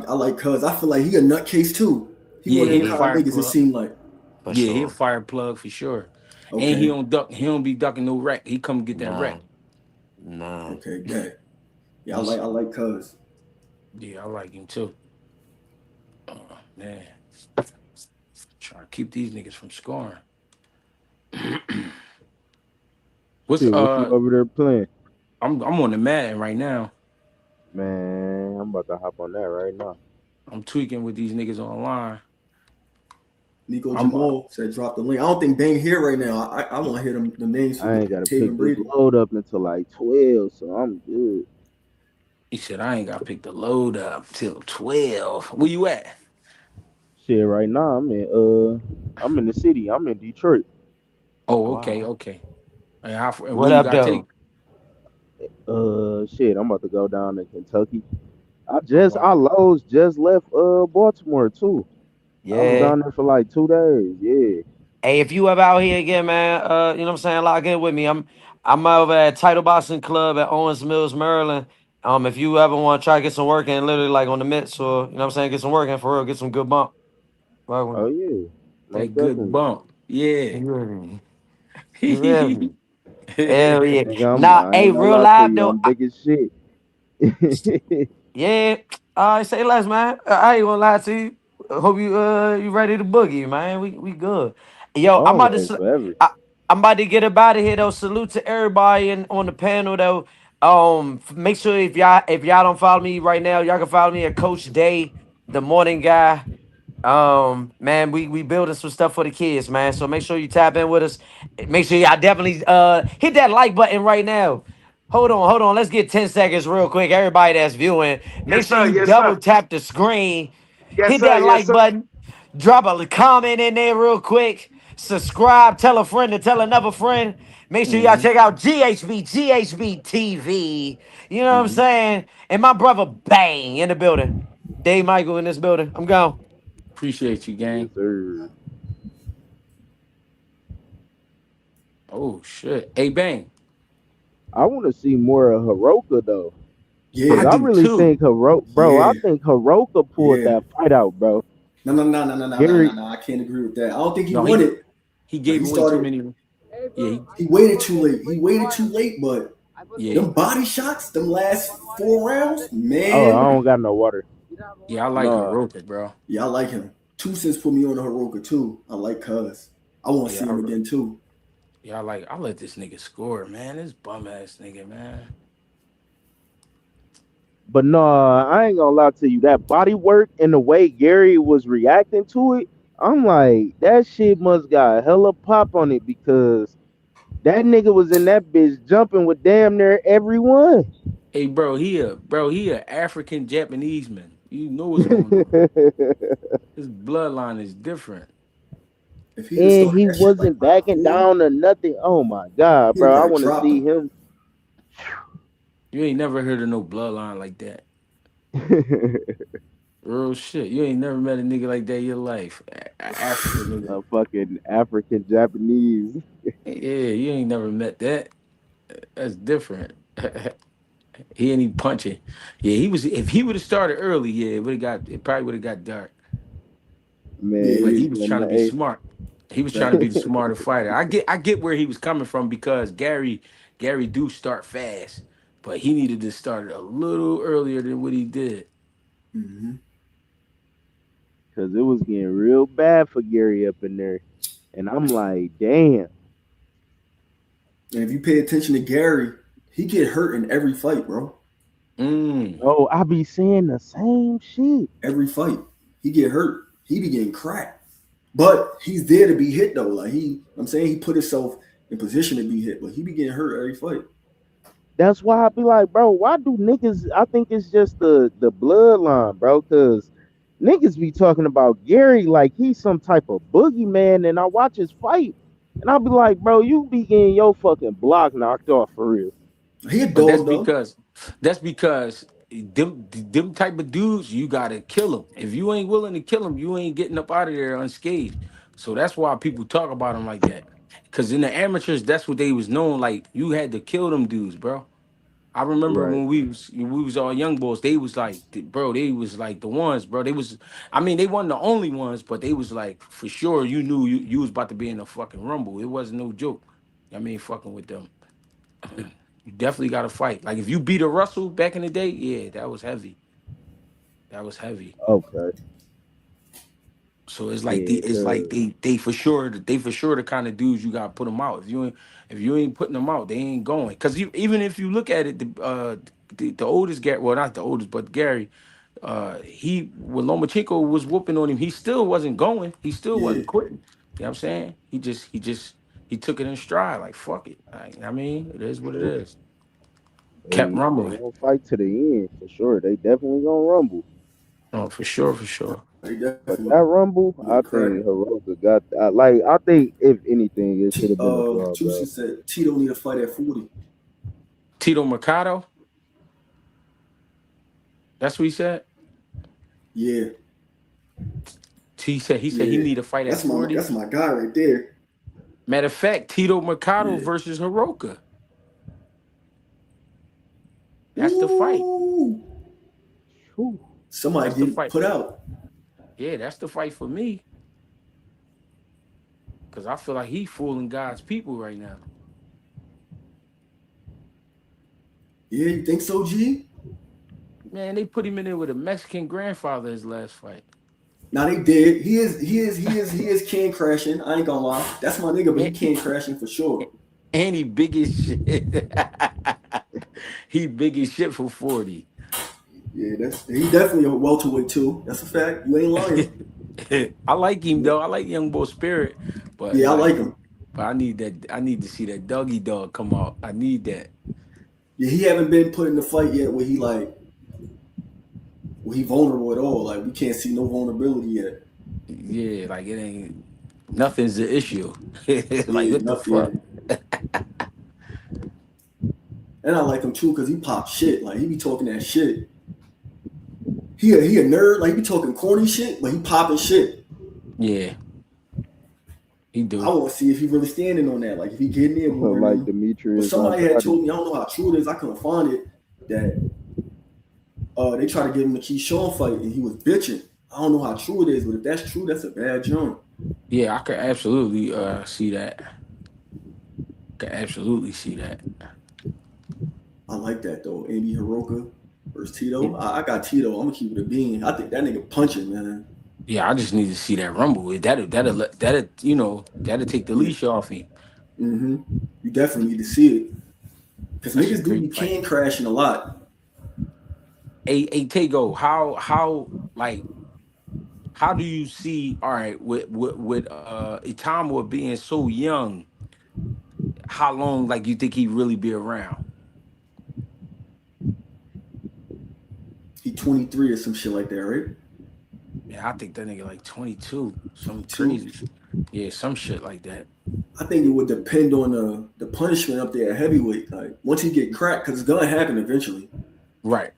[SPEAKER 5] I like Cuz. I feel like he a nutcase too. He
[SPEAKER 8] Yeah,
[SPEAKER 5] one of
[SPEAKER 8] he
[SPEAKER 5] them
[SPEAKER 8] a
[SPEAKER 11] Yeah.
[SPEAKER 5] kind of
[SPEAKER 8] fire
[SPEAKER 5] niggas. It
[SPEAKER 8] plug.
[SPEAKER 5] seemed like
[SPEAKER 11] For
[SPEAKER 8] Yeah, he a
[SPEAKER 11] sure.
[SPEAKER 8] fire plug for sure. And he
[SPEAKER 5] okay,
[SPEAKER 8] don't duck. He don't be ducking no wreck. He come get that
[SPEAKER 11] Nah.
[SPEAKER 8] wreck.
[SPEAKER 11] Nah.
[SPEAKER 5] okay, bet. Yeah,
[SPEAKER 11] He's
[SPEAKER 5] I like Cuz.
[SPEAKER 8] Yeah, I like him too. Man, trying to keep these niggas from scoring. What's
[SPEAKER 13] Shit, what you over there playing?
[SPEAKER 8] I'm on the Madden right now.
[SPEAKER 13] Man, I'm about to hop on that right now.
[SPEAKER 8] I'm tweaking with these niggas online.
[SPEAKER 5] Nico
[SPEAKER 8] I'm
[SPEAKER 5] Jamal said drop the link. I don't think Bang here right now. I want to hear them the names for
[SPEAKER 13] I ain't gotta
[SPEAKER 5] Taven
[SPEAKER 13] pick this
[SPEAKER 5] Brady.
[SPEAKER 13] load up until like 12, so I'm good.
[SPEAKER 8] He said I ain't gotta pick the load up till 12. Where you at?
[SPEAKER 13] Shit, right now I'm in the city. I'm in Detroit.
[SPEAKER 8] Oh, okay,
[SPEAKER 11] wow.
[SPEAKER 8] okay. And
[SPEAKER 11] What
[SPEAKER 8] where you
[SPEAKER 11] up,
[SPEAKER 8] gotta take?
[SPEAKER 11] though?
[SPEAKER 13] Shit, I'm about to go down to Kentucky.
[SPEAKER 8] Okay.
[SPEAKER 13] I Lowe's just left Baltimore too. I was
[SPEAKER 11] Yeah.
[SPEAKER 13] down there for like 2 days. Yeah.
[SPEAKER 11] Hey, if you ever out here again, man, you know what I'm saying, lock in with me. I'm over at Title Boxing Club at Owens Mills, Maryland. If you ever want to try to get some work in, literally like on the mitts, or you know what I'm saying, get some work in for real, get some good bump. Fuck with me.
[SPEAKER 13] Oh yeah. Most
[SPEAKER 8] That good
[SPEAKER 13] definitely.
[SPEAKER 8] bump. Yeah.
[SPEAKER 11] You heard me. You heard me. Hell yeah.
[SPEAKER 13] Nigga,
[SPEAKER 11] Nah,
[SPEAKER 13] I
[SPEAKER 11] hey,
[SPEAKER 13] ain't gonna
[SPEAKER 11] real
[SPEAKER 13] lie to
[SPEAKER 11] live
[SPEAKER 13] you.
[SPEAKER 11] though.
[SPEAKER 13] I'm big as shit.
[SPEAKER 11] Yeah, say less, man. I ain't gonna lie to you. Hope you ready to boogie, man. We good. Yo,
[SPEAKER 13] Always, forever.
[SPEAKER 11] I'm about to get up out of here though. Salute to everybody on the panel though. Make sure if y'all don't follow me right now, y'all can follow me at Coach Day, the morning guy. Man, we building some stuff for the kids, man. So make sure you tap in with us. Make sure y'all definitely hit that like button right now. Hold on. Let's get 10 seconds real quick. Everybody that's viewing, make
[SPEAKER 1] Yes,
[SPEAKER 11] sure
[SPEAKER 1] sir.
[SPEAKER 11] you
[SPEAKER 1] Yes,
[SPEAKER 11] double
[SPEAKER 1] sir.
[SPEAKER 11] tap the screen.
[SPEAKER 1] Yes,
[SPEAKER 11] Hit
[SPEAKER 1] sir.
[SPEAKER 11] that
[SPEAKER 1] Yes,
[SPEAKER 11] like
[SPEAKER 1] sir.
[SPEAKER 11] button. Drop a comment in there real quick. Subscribe. Tell a friend to tell another friend. Make sure y'all
[SPEAKER 13] Hmm.
[SPEAKER 11] check out GHB TV. You know what I'm
[SPEAKER 13] Hmm.
[SPEAKER 11] saying? And my brother Bang in the building. Dave Michael in this building. I'm gone.
[SPEAKER 8] Appreciate you,
[SPEAKER 13] Yes,
[SPEAKER 8] gang.
[SPEAKER 13] sir.
[SPEAKER 8] Oh shit. Hey bang.
[SPEAKER 13] I want to see more of Hiroka though, cause
[SPEAKER 8] I
[SPEAKER 5] Yeah,
[SPEAKER 13] I
[SPEAKER 8] do
[SPEAKER 13] really
[SPEAKER 8] too.
[SPEAKER 13] think Hiroka, bro. I
[SPEAKER 5] yeah,
[SPEAKER 13] think Hiroka pulled
[SPEAKER 5] yeah.
[SPEAKER 13] that fight out, bro.
[SPEAKER 5] No.
[SPEAKER 13] Gary,
[SPEAKER 5] I can't agree with that. I don't think he
[SPEAKER 8] No,
[SPEAKER 5] won it,
[SPEAKER 8] he
[SPEAKER 5] but
[SPEAKER 8] gave
[SPEAKER 5] he
[SPEAKER 8] away too
[SPEAKER 5] started.
[SPEAKER 8] many. Yeah,
[SPEAKER 5] He waited too late. He waited too late, but
[SPEAKER 8] yeah,
[SPEAKER 5] them body shots, them last 4 rounds,
[SPEAKER 13] oh, I
[SPEAKER 5] man.
[SPEAKER 13] don't got no water.
[SPEAKER 8] yeah. I like
[SPEAKER 13] No,
[SPEAKER 8] Hiroka, bro.
[SPEAKER 5] Yeah, I like him. Two Cents put me on the Hiroka too. I like Cuz. I want to see
[SPEAKER 8] Yeah,
[SPEAKER 5] him again too.
[SPEAKER 8] yeah. I let this nigga score, man. This bum ass nigga, man.
[SPEAKER 13] but no, I ain't gonna lie to you. That body work and the way Gary was reacting to it, I'm like, that shit must got hella pop on it because that nigga was in that bitch jumping with damn near everyone.
[SPEAKER 8] Hey, he a African Japanese man. You know what's going on. His bloodline is different.
[SPEAKER 5] If he'd have
[SPEAKER 13] And
[SPEAKER 5] started
[SPEAKER 13] he
[SPEAKER 5] that shit like
[SPEAKER 13] wasn't
[SPEAKER 5] round
[SPEAKER 13] backing
[SPEAKER 5] four,
[SPEAKER 13] down or nothing. Oh my god,
[SPEAKER 5] he'd have
[SPEAKER 13] bro! I
[SPEAKER 5] probably
[SPEAKER 13] want to
[SPEAKER 5] dropped
[SPEAKER 13] see
[SPEAKER 5] him.
[SPEAKER 13] him.
[SPEAKER 8] You ain't never heard of no bloodline like that. Real shit. You ain't never met a nigga like that in your life. African nigga.
[SPEAKER 13] A fucking African Japanese.
[SPEAKER 8] Yeah, you ain't never met that. That's different. He ain't even punching. Yeah, he was. If he would have started early, yeah, it probably would have got dark.
[SPEAKER 13] Man, he
[SPEAKER 8] But
[SPEAKER 5] Yeah,
[SPEAKER 13] was
[SPEAKER 8] he was
[SPEAKER 13] getting
[SPEAKER 8] trying to
[SPEAKER 13] the
[SPEAKER 8] be
[SPEAKER 13] A.
[SPEAKER 8] smart. He was trying to
[SPEAKER 5] that
[SPEAKER 8] be the smarter fighter. I get where he was coming from because Gary do start fast, but he needed to start a little earlier than what he did.
[SPEAKER 5] hmm
[SPEAKER 13] Cause it was getting real bad for Gary up in there. And I'm like, damn.
[SPEAKER 5] And if you pay attention to Gary, he get hurt in every fight, bro.
[SPEAKER 8] Mm.
[SPEAKER 13] Oh, I be saying the same shit.
[SPEAKER 5] Every fight, he get hurt. He be getting cracked. But he's there to be hit though. Like I'm saying he put himself in position to be hit, but he be getting hurt every fight.
[SPEAKER 13] That's why I be like, bro, why do niggas? I think it's just the bloodline, bro. Cause niggas be talking about Gary like he's some type of boogeyman, and I watch his fight, and I'll be like, bro, you be getting your fucking block knocked off for real.
[SPEAKER 5] He a
[SPEAKER 8] But
[SPEAKER 5] dog though.
[SPEAKER 8] that's because them type of dudes, you gotta kill them. If you ain't willing to kill them, you ain't getting up out of there unscathed. So that's why people talk about them like that. Cause in the amateurs, that's what they was known. Like you had to kill them dudes, bro. I remember
[SPEAKER 13] Right.
[SPEAKER 8] when we was all young boys, they was like, bro, they was like the ones, bro. They was, I mean, they wasn't the only ones, but they was like for sure. You knew you was about to be in a fucking rumble. It wasn't no joke. I mean, fucking with them. You definitely got to fight. Like if you beat a Russell back in the day, yeah, that was heavy. That was heavy.
[SPEAKER 13] Okay.
[SPEAKER 8] So it's like
[SPEAKER 13] Yeah. Cause
[SPEAKER 8] they for sure the kind of dudes you got to put them out. If you ain't putting them out, they ain't going. Cause even if you look at it, the oldest Gary, well not the oldest, but Gary, he when Lomachenko was whooping on him, he still wasn't going. He still
[SPEAKER 5] Yeah,
[SPEAKER 8] wasn't quitting. You know what I'm saying? He took it in stride. Like fuck it. Like, I mean, it is what it is. Kept
[SPEAKER 13] they
[SPEAKER 8] rumbling.
[SPEAKER 13] gonna fight to the end for sure. They definitely gonna rumble.
[SPEAKER 8] Oh, for sure, for sure.
[SPEAKER 5] he
[SPEAKER 13] But
[SPEAKER 5] definitely
[SPEAKER 13] that rumble,
[SPEAKER 5] with
[SPEAKER 13] I
[SPEAKER 5] a
[SPEAKER 13] think
[SPEAKER 5] crack.
[SPEAKER 13] Hiroka got. I think if anything, it should have been a draw,
[SPEAKER 5] Juicy
[SPEAKER 13] bro.
[SPEAKER 5] said Tito need a fight at 40.
[SPEAKER 8] Tito Mercado, that's what he said.
[SPEAKER 5] Yeah,
[SPEAKER 8] He said he
[SPEAKER 5] yeah.
[SPEAKER 8] need a fight at
[SPEAKER 5] That's my
[SPEAKER 8] 40.
[SPEAKER 5] that's my guy right there.
[SPEAKER 8] Matter of fact, Tito Mercado
[SPEAKER 5] Yeah.
[SPEAKER 8] versus Hiroka. That's the fight.
[SPEAKER 5] Ooh.
[SPEAKER 13] Whew.
[SPEAKER 8] That's
[SPEAKER 5] Somebody
[SPEAKER 8] the
[SPEAKER 5] get
[SPEAKER 8] fight.
[SPEAKER 5] put out.
[SPEAKER 8] Yeah, that's the fight for me. Cause I feel like he fooling God's people right now.
[SPEAKER 5] Yeah, you think so, G?
[SPEAKER 8] Man, they put him in there with a Mexican grandfather his last fight.
[SPEAKER 5] Now they did. He is can crashing. I ain't gonna lie. That's my nigga, but he
[SPEAKER 8] And,
[SPEAKER 5] can crashing for sure.
[SPEAKER 8] and he big as shit. He big as shit for 40.
[SPEAKER 5] Yeah, that's he definitely a welterweight too. That's a fact. You ain't lying.
[SPEAKER 8] I like him though. I like young boy spirit, but
[SPEAKER 5] Yeah, I like
[SPEAKER 8] like,
[SPEAKER 5] him.
[SPEAKER 8] but I need that. I need to see that doggy dog come out. I need that.
[SPEAKER 5] Yeah, he haven't been put in the fight yet where he vulnerable at all. Like we can't see no vulnerability yet.
[SPEAKER 8] Yeah, like it ain't nothing's the issue. Like
[SPEAKER 5] Yeah,
[SPEAKER 8] what the
[SPEAKER 5] nothing. Yeah.
[SPEAKER 8] fuck?
[SPEAKER 5] And I like him too because he pop shit. Like he be talking that shit. He a nerd. Like he be talking corny shit, but he popping shit.
[SPEAKER 8] Yeah, he
[SPEAKER 5] I
[SPEAKER 8] do.
[SPEAKER 5] want to see if he really standing on that. Like if he getting there more
[SPEAKER 13] Like
[SPEAKER 5] now. But
[SPEAKER 13] Demetrius
[SPEAKER 5] somebody had
[SPEAKER 13] Andrade.
[SPEAKER 5] told me, I don't know how true it is. I couldn't find it that they tried to give him a Keyshawn fight and he was bitching. I don't know how true it is, but if that's true, that's a bad joint.
[SPEAKER 8] Yeah, I could absolutely see that. Could absolutely see that.
[SPEAKER 5] I like that though. Andy Hiroka versus
[SPEAKER 8] Yeah,
[SPEAKER 5] Tito. I got Tito. I'm gonna keep it a bean. I think that nigga punching, man.
[SPEAKER 8] yeah, I just need to see that rumble. That'll that'll take the
[SPEAKER 5] Yeah.
[SPEAKER 8] leash off him.
[SPEAKER 5] Mm-hmm. You definitely need to see it. Because
[SPEAKER 8] That's a
[SPEAKER 5] niggas do
[SPEAKER 8] great
[SPEAKER 5] be
[SPEAKER 8] fight.
[SPEAKER 5] can crashing a lot.
[SPEAKER 8] Hey, Tego, how do you see? All right, with Itama being so young, how long like you think he really be around?
[SPEAKER 5] He 23 or some shit like that, right?
[SPEAKER 8] Yeah, I think that nigga like 22, some
[SPEAKER 5] 22.
[SPEAKER 8] crazy. Yeah, some shit like that.
[SPEAKER 5] I think it would depend on the punishment up there at heavyweight. Like once he get cracked, because it's gonna happen eventually.
[SPEAKER 8] Right.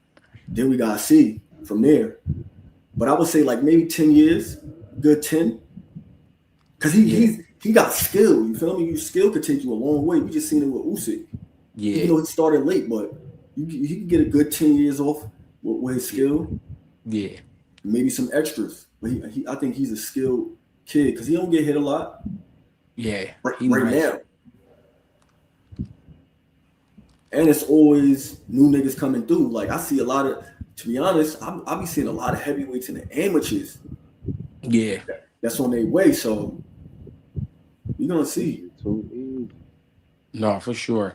[SPEAKER 5] Then we gotta see from there. But I would say like maybe 10 years, good 10. Cause
[SPEAKER 8] Yeah.
[SPEAKER 5] he got skill. You feel me? Your skill could take you a long way. We just seen it with Usyk. Even
[SPEAKER 8] Yeah.
[SPEAKER 5] though he started late, but he can get a good 10 years off with his
[SPEAKER 8] Yeah.
[SPEAKER 5] skill.
[SPEAKER 8] Yeah.
[SPEAKER 5] Maybe some extras. But I think he's a skilled kid because he don't get hit a lot
[SPEAKER 8] Yeah. He
[SPEAKER 5] right
[SPEAKER 8] nice.
[SPEAKER 5] now. And it's always new niggas coming through. Like I see a lot of, to be honest, I be seeing a lot of heavyweights in the amateurs
[SPEAKER 8] Yeah.
[SPEAKER 5] that's on their way. So you're gonna
[SPEAKER 13] This
[SPEAKER 5] see.
[SPEAKER 13] shit too easy.
[SPEAKER 8] No, for sure.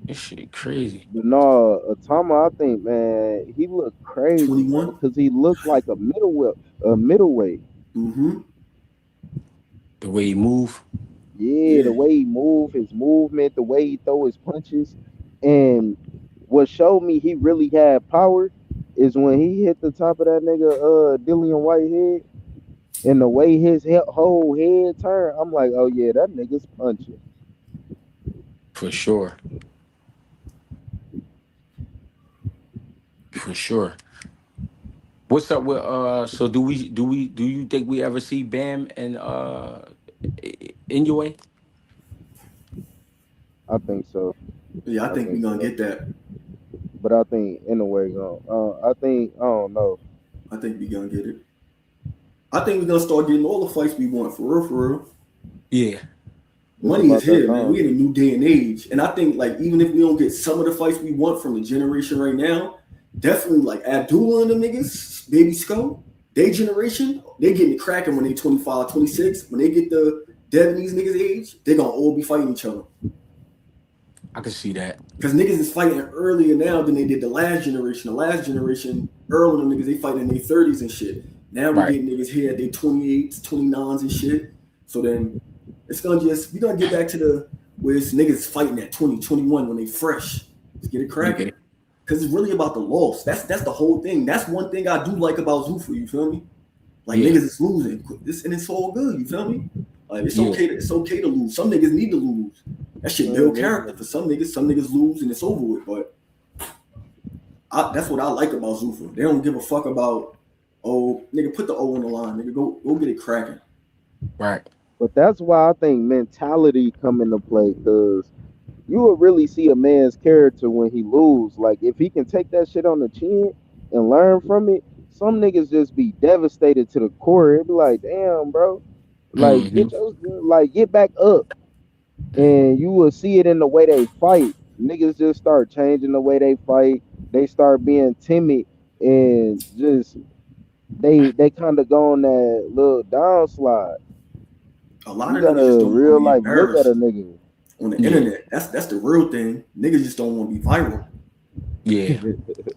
[SPEAKER 8] This shit crazy.
[SPEAKER 13] But no, Atama, I think, man, he looked crazy, bro,
[SPEAKER 5] 21.
[SPEAKER 13] because he looked like a middleweight. A middleweight.
[SPEAKER 5] Mm-hmm.
[SPEAKER 8] The way he move.
[SPEAKER 13] Yeah, the
[SPEAKER 5] Yeah.
[SPEAKER 13] way he move, his movement, the way he throw his punches, and what showed me he really had power is when he hit the top of that nigga Dillian Whitehead, and the way his whole head turned. I'm like, oh yeah, that nigga's punching.
[SPEAKER 8] For sure. For sure. What's up with so do you think we ever see Bam and Inouye?
[SPEAKER 13] I think so.
[SPEAKER 5] Yeah, I
[SPEAKER 13] I
[SPEAKER 5] think we
[SPEAKER 13] think
[SPEAKER 5] gonna
[SPEAKER 13] so.
[SPEAKER 5] get that.
[SPEAKER 13] But I think in a way, gone. I think I don't know.
[SPEAKER 5] I think we gonna get it. I think we gonna start getting all the fights we want for real, for real.
[SPEAKER 8] Yeah.
[SPEAKER 13] It's
[SPEAKER 5] Money is
[SPEAKER 13] about that
[SPEAKER 5] here, man. We
[SPEAKER 13] time.
[SPEAKER 5] in a new day and age, and I think like even if we don't get some of the fights we want from the generation right now, definitely like Abdullah and the niggas, Baby Skull, they generation, they getting it cracking when they 25, 26. When they get the Devonese niggas age, they gonna all be fighting each other.
[SPEAKER 8] I can see that.
[SPEAKER 5] Because niggas is fighting earlier now than they did the last generation. The last generation, earlier niggas, they fighting in their 30s and shit. Now we
[SPEAKER 8] Right.
[SPEAKER 5] getting niggas here at their 28s, 29s and shit. So then it's gonna just, we gonna get back to the, where it's niggas fighting at 20, 21 when they fresh. Let's get it
[SPEAKER 8] Yeah.
[SPEAKER 5] cracking. Because it's really about the loss. That's the whole thing. That's one thing I do like about Zuffa, you feel me? Like
[SPEAKER 8] Yeah.
[SPEAKER 5] niggas is losing. And it's all good, you feel me? Like
[SPEAKER 8] Yeah.
[SPEAKER 5] it's okay to lose. Some niggas need to lose. That shit build character for some niggas. Some niggas lose and it's over with. But that's what I like about Zuffa. They don't give a fuck about, oh nigga, put the O on the line, nigga. Go get it cracking.
[SPEAKER 8] Right.
[SPEAKER 13] But that's why I think mentality come into play, because you will really see a man's character when he lose. Like if he can take that shit on the chin and learn from it, some niggas just be devastated to the core. It be like, damn, bro, like
[SPEAKER 8] Hmm.
[SPEAKER 13] get back up, and you will see it in the way they fight. Niggas just start changing the way they fight. They start being timid and just they kind of go on that little downslide.
[SPEAKER 5] A lot
[SPEAKER 13] You
[SPEAKER 5] of niggas just
[SPEAKER 13] gotta
[SPEAKER 5] don't want to
[SPEAKER 13] real
[SPEAKER 5] be
[SPEAKER 13] life look at a
[SPEAKER 5] embarrassed
[SPEAKER 13] nigga.
[SPEAKER 5] on the
[SPEAKER 8] Yeah.
[SPEAKER 5] internet. That's the real thing. Niggas just don't want to be viral.
[SPEAKER 8] Yeah.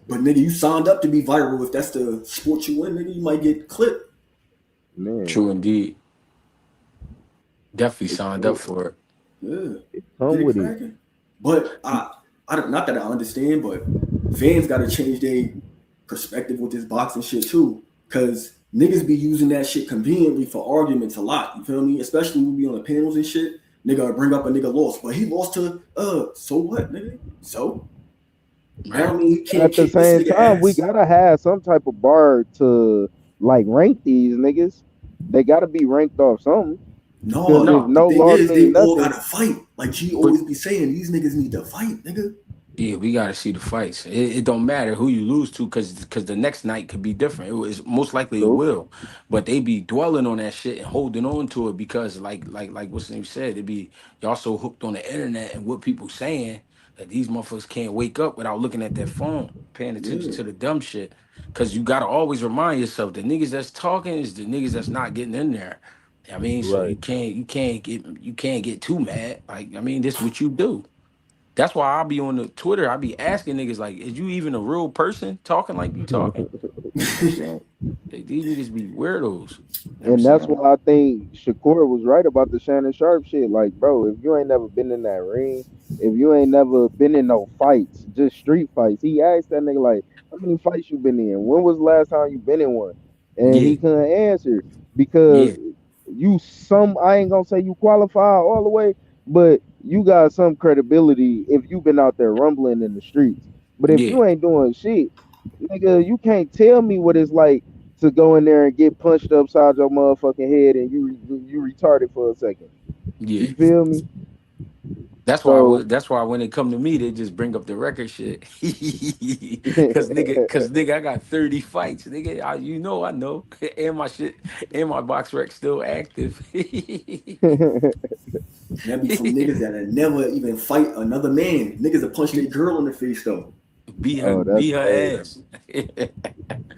[SPEAKER 5] But nigga, you signed up to be viral. If that's the sport you in, nigga, you might get clipped.
[SPEAKER 13] Man,
[SPEAKER 8] True indeed. Definitely
[SPEAKER 13] it
[SPEAKER 8] signed up
[SPEAKER 13] come,
[SPEAKER 8] for it.
[SPEAKER 5] Yeah,
[SPEAKER 13] it
[SPEAKER 5] get
[SPEAKER 13] come
[SPEAKER 5] it
[SPEAKER 13] with it.
[SPEAKER 5] cracking. But I don't, not that I understand, but fans got to change their perspective with this boxing shit too, because niggas be using that shit conveniently for arguments a lot. You feel me? Especially when we be on the panels and shit. Nigga bring up a nigga lost, but he lost to so what, nigga? So now I
[SPEAKER 8] Right.
[SPEAKER 5] mean he can't
[SPEAKER 13] At the
[SPEAKER 5] kick this
[SPEAKER 13] same
[SPEAKER 5] nigga
[SPEAKER 13] time, we
[SPEAKER 5] ass.
[SPEAKER 13] gotta have some type of bar to like rank these niggas. They gotta be ranked off something. Because
[SPEAKER 5] No,
[SPEAKER 13] if
[SPEAKER 8] No.
[SPEAKER 5] the
[SPEAKER 13] no
[SPEAKER 5] thing
[SPEAKER 13] loss
[SPEAKER 5] is they
[SPEAKER 13] mean
[SPEAKER 5] all
[SPEAKER 13] nothing,
[SPEAKER 5] gotta fight. Like G
[SPEAKER 8] But
[SPEAKER 5] always be saying, these niggas need to fight, nigga.
[SPEAKER 8] yeah, we gotta see the fights. It don't matter who you lose to, cause the next night could be different. It was most likely it
[SPEAKER 13] true.
[SPEAKER 8] will, but they be dwelling on that shit and holding on to it because like what's the name said, it be y'all so hooked on the internet and what people saying that these motherfuckers can't wake up without looking at their phone, paying attention
[SPEAKER 5] Yeah.
[SPEAKER 8] to the dumb shit. Cause you gotta always remind yourself the niggas that's talking is the niggas that's not getting in there. I mean, so
[SPEAKER 13] Right.
[SPEAKER 8] you can't get too mad. Like I mean, this what you do. That's why I'll be on the Twitter. I'll be asking niggas like, is you even a real person talking like you talking? You know what I'm saying? These niggas be weirdos. You know what I'm
[SPEAKER 13] And that's
[SPEAKER 8] saying?
[SPEAKER 13] why I think Shakur was right about the Shannon Sharp shit. Like, bro, if you ain't never been in that ring, if you ain't never been in no fights, just street fights, he asked that nigga like, how many fights you been in? When was the last time you been in one? And
[SPEAKER 8] Yeah,
[SPEAKER 13] he couldn't answer because
[SPEAKER 8] yeah,
[SPEAKER 13] I ain't gonna say you qualify all the way, but you got some credibility if you been out there rumbling in the streets. But if
[SPEAKER 8] yeah,
[SPEAKER 13] you ain't doing shit, nigga, you can't tell me what it's like to go in there and get punched upside your motherfucking head and you retarded for a second.
[SPEAKER 8] yeah.
[SPEAKER 13] You feel me?
[SPEAKER 8] That's why.
[SPEAKER 13] So
[SPEAKER 8] That's why when they come to me, they just bring up the record shit. Cause nigga, I got 30 fights. Nigga, I know, and my shit, and my box rec still active.
[SPEAKER 5] That be from niggas that never even fight another man. Niggas that punch their girl in the face though.
[SPEAKER 8] beat her,
[SPEAKER 13] oh, that's
[SPEAKER 8] beat her
[SPEAKER 13] crazy.
[SPEAKER 8] ass,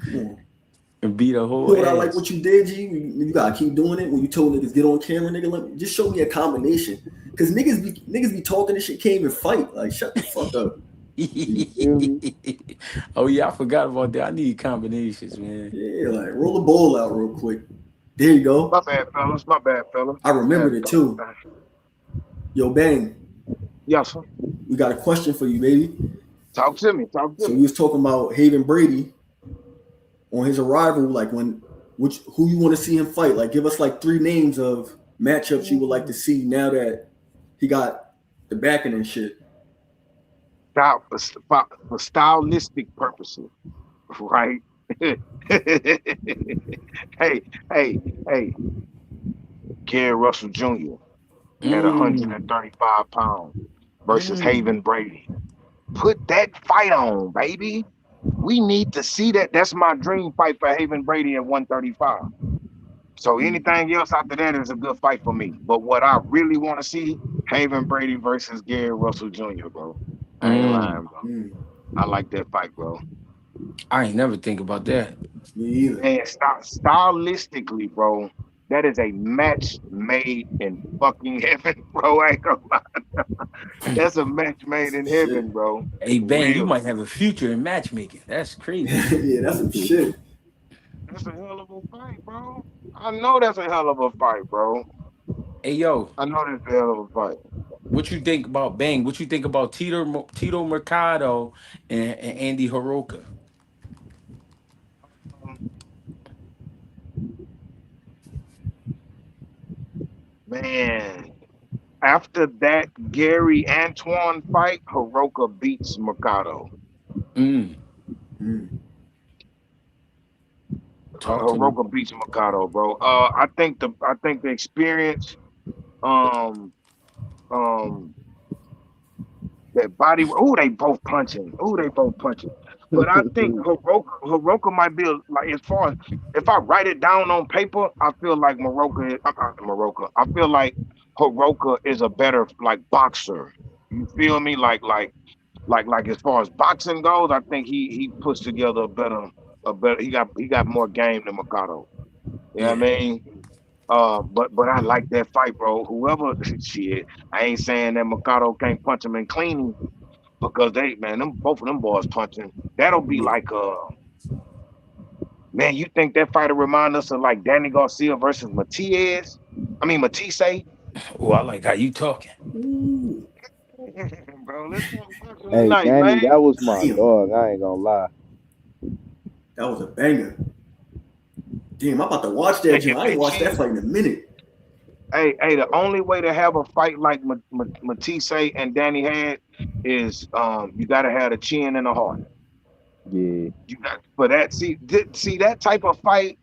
[SPEAKER 5] Come on.
[SPEAKER 8] and beat her
[SPEAKER 5] You
[SPEAKER 8] whole
[SPEAKER 5] know what I like
[SPEAKER 8] ass.
[SPEAKER 5] what you did, G? You gotta keep doing it when you told niggas get on camera, nigga. Just show me a combination. Cause niggas be talking this shit, can't even fight. Like shut the fuck up.
[SPEAKER 13] You feel me?
[SPEAKER 8] Oh yeah, I forgot about that. I need combinations, man.
[SPEAKER 5] Yeah, like roll the ball out real quick. There you go.
[SPEAKER 1] My bad, fellas. My bad, fellas.
[SPEAKER 5] I
[SPEAKER 1] I had
[SPEAKER 5] remembered
[SPEAKER 1] a
[SPEAKER 5] it
[SPEAKER 1] thought.
[SPEAKER 5] too. Yo, Bang,
[SPEAKER 1] Yes, sir.
[SPEAKER 5] we got a question for you, baby.
[SPEAKER 1] Talk to me. Talk to
[SPEAKER 5] So
[SPEAKER 1] me.
[SPEAKER 5] we was talking about Haven Brady on his arrival, like when which who you want to see him fight. Like give us like three names of matchups you would like to see now that he got the backing and shit.
[SPEAKER 1] For stylistic purposes, right? hey, hey. Gary Russell Jr. at
[SPEAKER 8] Mm.
[SPEAKER 1] 135 pounds versus
[SPEAKER 8] Mm.
[SPEAKER 1] Haven Brady. Put that fight on, baby. We need to see that. That's my dream fight for Haven Brady at 135. So
[SPEAKER 5] Mm,
[SPEAKER 1] anything else after that is a good fight for me. But what I really want to see, Haven Brady versus Gary Russell Jr., bro. I ain't
[SPEAKER 8] Mm.
[SPEAKER 1] lying, bro.
[SPEAKER 5] mm,
[SPEAKER 1] I like that fight, bro.
[SPEAKER 8] I ain't never think about that.
[SPEAKER 5] me either.
[SPEAKER 1] Man, stylistically, bro, that is a match made in fucking heaven, bro. I ain't gonna lie. That's a match
[SPEAKER 5] That's
[SPEAKER 1] made
[SPEAKER 5] some
[SPEAKER 1] in
[SPEAKER 5] shit.
[SPEAKER 1] heaven, bro.
[SPEAKER 8] Hey,
[SPEAKER 1] For
[SPEAKER 8] Bang, you
[SPEAKER 1] real.
[SPEAKER 8] might have a future in matchmaking. That's crazy.
[SPEAKER 5] Yeah, that's some shit.
[SPEAKER 1] That's a hell of a fight, bro. I know that's a hell of a fight, bro.
[SPEAKER 8] Hey, yo,
[SPEAKER 1] I know that's a hell of a fight.
[SPEAKER 8] what you think about Bang? What you think about Tito Mercado and Andy Hiroka?
[SPEAKER 1] Um, man, after that Gary Antoine fight, Hiroka beats Mikado.
[SPEAKER 8] Mm.
[SPEAKER 5] Mm,
[SPEAKER 8] Talk to me.
[SPEAKER 1] Hiroka beats Mikado, bro. I think the experience, um, um, that body. Oh, they both punching. Oh, they both punching. But I think Hiroka might be like as far as if I write it down on paper, I feel like Moroka. I feel like Hiroka is a better like boxer. You feel me? Like as far as boxing goes, I think he puts together a better. He got more game than Mikado. You know what I
[SPEAKER 8] Yeah.
[SPEAKER 1] mean? But I like that fight, bro. Whoever shit, I ain't saying that Mikado can't punch him and clean him because they man, them both of them boys punching. That'll be
[SPEAKER 5] yeah.
[SPEAKER 1] like man, you think that fighter remind us of like Danny Garcia versus Matias? I mean Matisse?
[SPEAKER 8] Oh, I like how you talking.
[SPEAKER 5] Ooh,
[SPEAKER 1] Bro, let's talk boxing
[SPEAKER 13] Hey,
[SPEAKER 1] tonight,
[SPEAKER 13] Danny,
[SPEAKER 1] man.
[SPEAKER 13] that was my
[SPEAKER 5] damn,
[SPEAKER 13] dog. I ain't gonna lie.
[SPEAKER 5] that was a banger. Damn, I'm about to watch that, Jim.
[SPEAKER 1] If
[SPEAKER 5] I
[SPEAKER 1] they
[SPEAKER 5] ain't watched that
[SPEAKER 1] cheat,
[SPEAKER 5] fight in a minute.
[SPEAKER 1] hey, the only way to have a fight like Matisse and Danny had is you gotta have the chin and the heart.
[SPEAKER 13] Yeah.
[SPEAKER 1] You got for that. See that type of fight.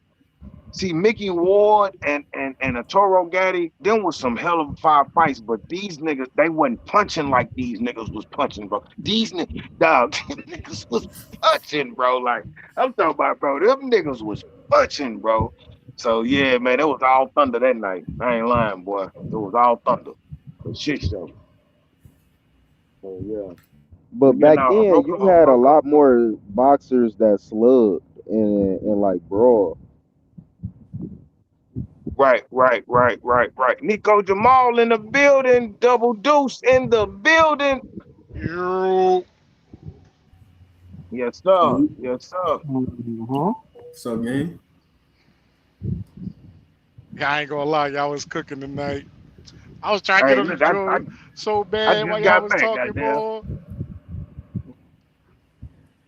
[SPEAKER 1] See, Mickey Ward and a Toro Gaddy, them was some hell of fire fights, but these niggas, they wasn't punching like these niggas was punching, bro. These niggas, dog, these niggas was punching, bro. Like, I'm talking about, bro, them niggas was punching, bro. So, yeah, man, it was all thunder that night. I ain't lying, boy. It was all thunder. The shit show. So, yeah.
[SPEAKER 13] But
[SPEAKER 1] But, yeah,
[SPEAKER 13] back
[SPEAKER 1] now,
[SPEAKER 13] then, you had a lot more boxers that slugged and like brawl.
[SPEAKER 1] right. Nico Jamal in the building, Double Deuce in the building.
[SPEAKER 6] You.
[SPEAKER 1] Yes, sir.
[SPEAKER 5] You,
[SPEAKER 1] Yes, sir.
[SPEAKER 2] Mm-hmm.
[SPEAKER 5] what's up, gang?
[SPEAKER 6] Yeah, I ain't gonna lie, y'all was cooking tonight. I was trying to get
[SPEAKER 1] Hey,
[SPEAKER 6] on the
[SPEAKER 1] look, I, I,
[SPEAKER 6] joint so
[SPEAKER 1] I
[SPEAKER 6] bad while
[SPEAKER 1] just
[SPEAKER 6] y'all
[SPEAKER 1] got
[SPEAKER 6] was
[SPEAKER 1] back,
[SPEAKER 6] talking,
[SPEAKER 1] goddamn.
[SPEAKER 6] boy.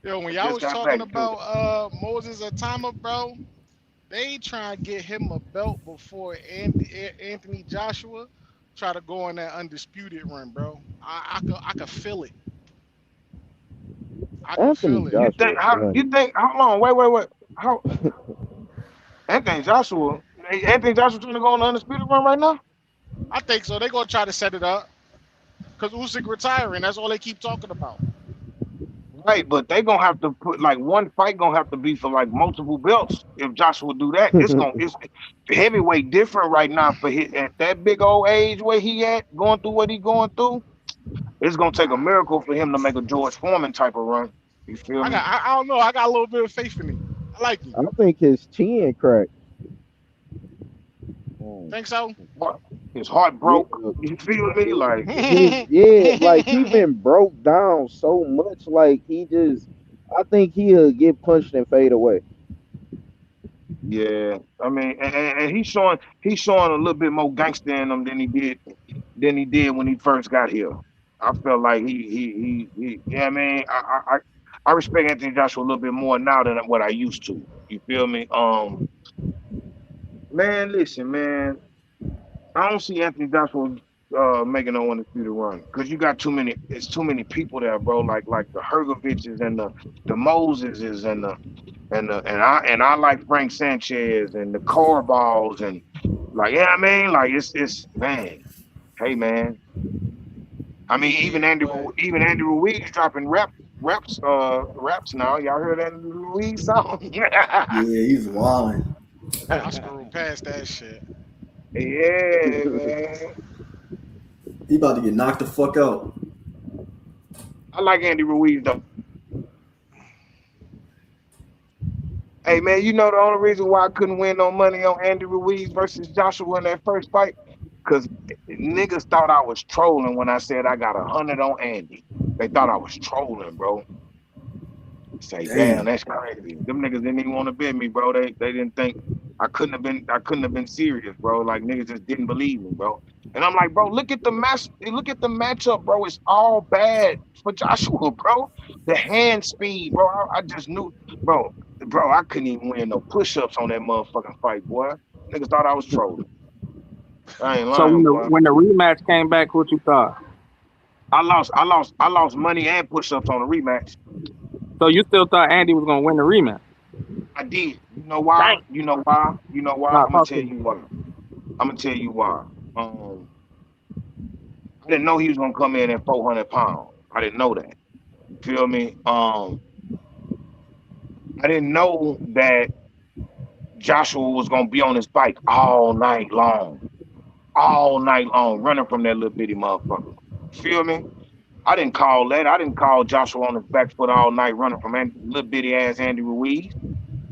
[SPEAKER 6] Yo,
[SPEAKER 1] I
[SPEAKER 6] when y'all
[SPEAKER 1] just
[SPEAKER 6] was
[SPEAKER 1] got
[SPEAKER 6] talking
[SPEAKER 1] back to
[SPEAKER 6] about Moses Atama, bro, they trying to get him a belt before Anthony Joshua try to go on that undisputed run, bro. I could feel it. I could
[SPEAKER 13] Anthony
[SPEAKER 6] feel it.
[SPEAKER 13] Joshua,
[SPEAKER 1] you
[SPEAKER 13] funny.
[SPEAKER 1] think how long? Wait. How Anthony Joshua? Anthony Joshua trying to go on the undisputed run right now?
[SPEAKER 6] I think so. They gonna try to set it up because Usyk retiring. That's all they keep talking about.
[SPEAKER 1] Right, but they gonna have to put like one fight gonna have to be for like multiple belts. If Joshua do that, it's heavyweight different right now for his at that big old age where he at going through what he going through. It's gonna take a miracle for him to make a George Foreman type of run. You feel me?
[SPEAKER 6] I don't know. I got a little bit of faith in him. I like him.
[SPEAKER 13] I think his chin cracked. Mm.
[SPEAKER 6] Think so?
[SPEAKER 1] What? His heart
[SPEAKER 13] Yeah,
[SPEAKER 1] broke. You feel me? Like
[SPEAKER 13] his yeah, like he been broke down so much. Like he just, I think he'll get punched and fade away.
[SPEAKER 1] yeah, I mean, and he's showing a little bit more gangster in him than he did when he first got here. I felt like yeah, man. I respect Anthony Joshua a little bit more now than what I used to. You feel me? Man, listen, man. I don't see Anthony Joshua making no undisputed run because you got too many. It's too many people there, bro. Like the Hergoviches and the Moseses and I like Frank Sanchez and the Carballs and like yeah, I mean like it's man. Hey man, I mean
[SPEAKER 16] Yeah, but
[SPEAKER 1] Even Andy Ruiz dropping raps now. Y'all heard that Andy Ruiz song?
[SPEAKER 5] Yeah, he's wilding.
[SPEAKER 16] I scrolled past that shit.
[SPEAKER 1] Yeah, man.
[SPEAKER 5] He about to get knocked the fuck out.
[SPEAKER 1] I like Andy Ruiz though. Hey man, you know the only reason why I couldn't win no money on Andy Ruiz versus Joshua in that first fight? Cause niggas thought I was trolling when I said I got 100 on Andy. They thought I was trolling, bro. Say, damn,
[SPEAKER 5] Damn.
[SPEAKER 1] that's crazy. Them niggas didn't even want to bet me, bro. They didn't think I couldn't have been serious, bro. Like niggas just didn't believe me, bro. And I'm like, bro, look at the matchup, bro. It's all bad for Joshua, bro. The hand speed, bro. I just knew, bro, I couldn't even win no push-ups on that motherfucking fight, boy. Niggas thought I was trolling. I ain't
[SPEAKER 2] So
[SPEAKER 1] lying, boy.
[SPEAKER 2] when the rematch came back, what you thought?
[SPEAKER 1] I lost money and push-ups on the rematch.
[SPEAKER 2] So you still thought Andy was gonna win the rematch?
[SPEAKER 1] I did. You know why?
[SPEAKER 2] Dang.
[SPEAKER 1] You know why? You know why?
[SPEAKER 2] Nah,
[SPEAKER 1] I'm gonna
[SPEAKER 2] talk
[SPEAKER 1] tell
[SPEAKER 2] to me.
[SPEAKER 1] you why. I'm gonna tell you why. Um, I didn't know he was gonna come in at 400 pounds. I didn't know that. You feel me? I didn't know that Joshua was gonna be on his bike all night long, running from that little bitty motherfucker. You feel me? I didn't call that. I didn't call Joshua on his back foot all night running from little bitty ass Andy Ruiz.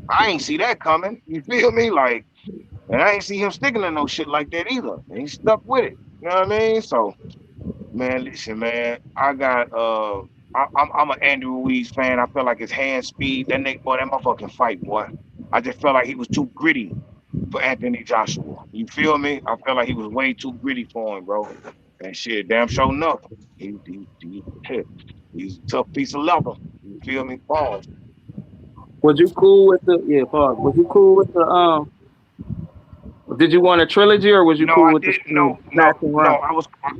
[SPEAKER 1] I ain't see that coming. You feel me? Like, and I ain't see him sticking to no shit like that either. And he stuck with it. You know what I mean? So, man, listen, man, I'm an Andy Ruiz fan. I felt like his hand speed, that nigga, boy, that motherfucking fight, boy. I just felt like he was too gritty for Anthony Joshua. You feel me? I felt like he was way too gritty for him, bro. And shit, damn sure enough. He's a tough piece of leather. You feel me? Pause.
[SPEAKER 2] Was you cool with the pause? Was you cool with the Did you want a trilogy or was you
[SPEAKER 1] No,
[SPEAKER 2] cool
[SPEAKER 1] I
[SPEAKER 2] with the
[SPEAKER 1] didn't. No,
[SPEAKER 2] smash
[SPEAKER 1] no,
[SPEAKER 2] and
[SPEAKER 1] no.
[SPEAKER 2] run?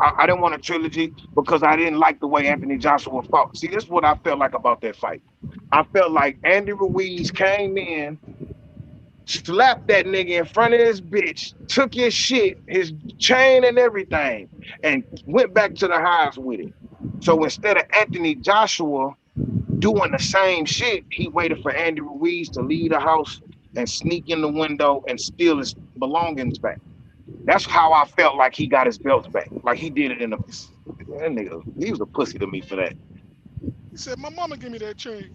[SPEAKER 1] I didn't want a trilogy because I didn't like the way Anthony Joshua fought. See, this is what I felt like about that fight. I felt like Andy Ruiz came in, slapped that nigga in front of his bitch, took his shit, his chain and everything, and went back to the house with it. So instead of Anthony Joshua doing the same shit, he waited for Andy Ruiz to leave the house and sneak in the window and steal his belongings back. That's how I felt like he got his belts back. Like he did it in the that nigga. He was a pussy to me for that.
[SPEAKER 16] He said, "My mama give me that chain."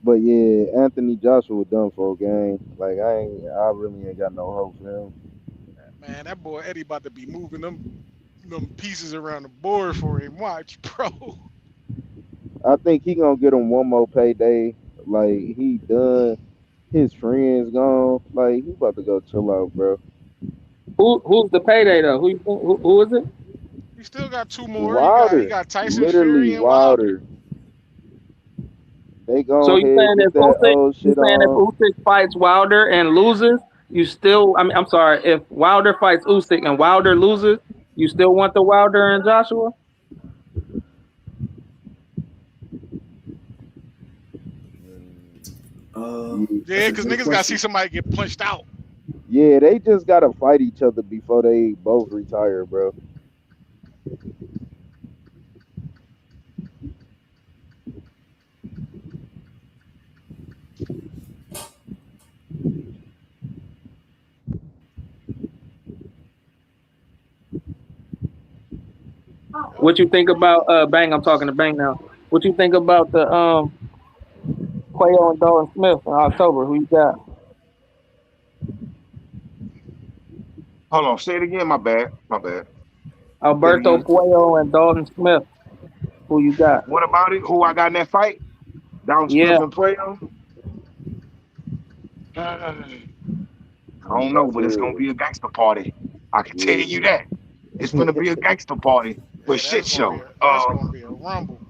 [SPEAKER 13] But yeah, Anthony Joshua done for a game. Like I really ain't got no hope for him.
[SPEAKER 16] Man, that boy Eddie about to be moving them pieces around the board for him. Watch, bro.
[SPEAKER 13] I think he gonna get him one more payday. Like he done. His friends gone. Like he about to go chill out, bro.
[SPEAKER 2] Who's the payday though? Who is it?
[SPEAKER 16] He still got two more. He
[SPEAKER 13] Wilder,
[SPEAKER 16] got Tyson
[SPEAKER 13] literally
[SPEAKER 16] Fury and Wilder.
[SPEAKER 13] Wilder. They go
[SPEAKER 2] So you
[SPEAKER 13] ahead
[SPEAKER 2] saying
[SPEAKER 13] get
[SPEAKER 2] if
[SPEAKER 13] that old shit on.
[SPEAKER 2] Usyk fights Wilder and loses, you still? I mean, I'm sorry. If Wilder fights Usyk and Wilder loses, you still want the Wilder and Joshua?
[SPEAKER 13] Yeah,
[SPEAKER 16] Yeah,
[SPEAKER 5] That's a
[SPEAKER 16] because
[SPEAKER 5] good
[SPEAKER 16] niggas got to see
[SPEAKER 5] question.
[SPEAKER 16] somebody get punched out.
[SPEAKER 13] yeah, they just gotta fight each other before they both retire, bro.
[SPEAKER 2] What you think about Bang? I'm talking to Bang now. What you think about the Quayo and Dalton Smith in October? Who you got?
[SPEAKER 1] Hold on, say it again. My bad. My bad. Say it
[SPEAKER 2] Alberto
[SPEAKER 1] again.
[SPEAKER 2] Puello and Dalton Smith. Who you got?
[SPEAKER 1] What about it? Who I got in that fight? Down Smith
[SPEAKER 2] Yeah,
[SPEAKER 1] and Puello. I don't know, but it's gonna
[SPEAKER 13] Yeah,
[SPEAKER 1] be a gangster party. I can tell you
[SPEAKER 13] yeah.
[SPEAKER 1] that. It's gonna be a gangster party for
[SPEAKER 16] Yeah,
[SPEAKER 1] shit show.
[SPEAKER 16] gonna be a rumble.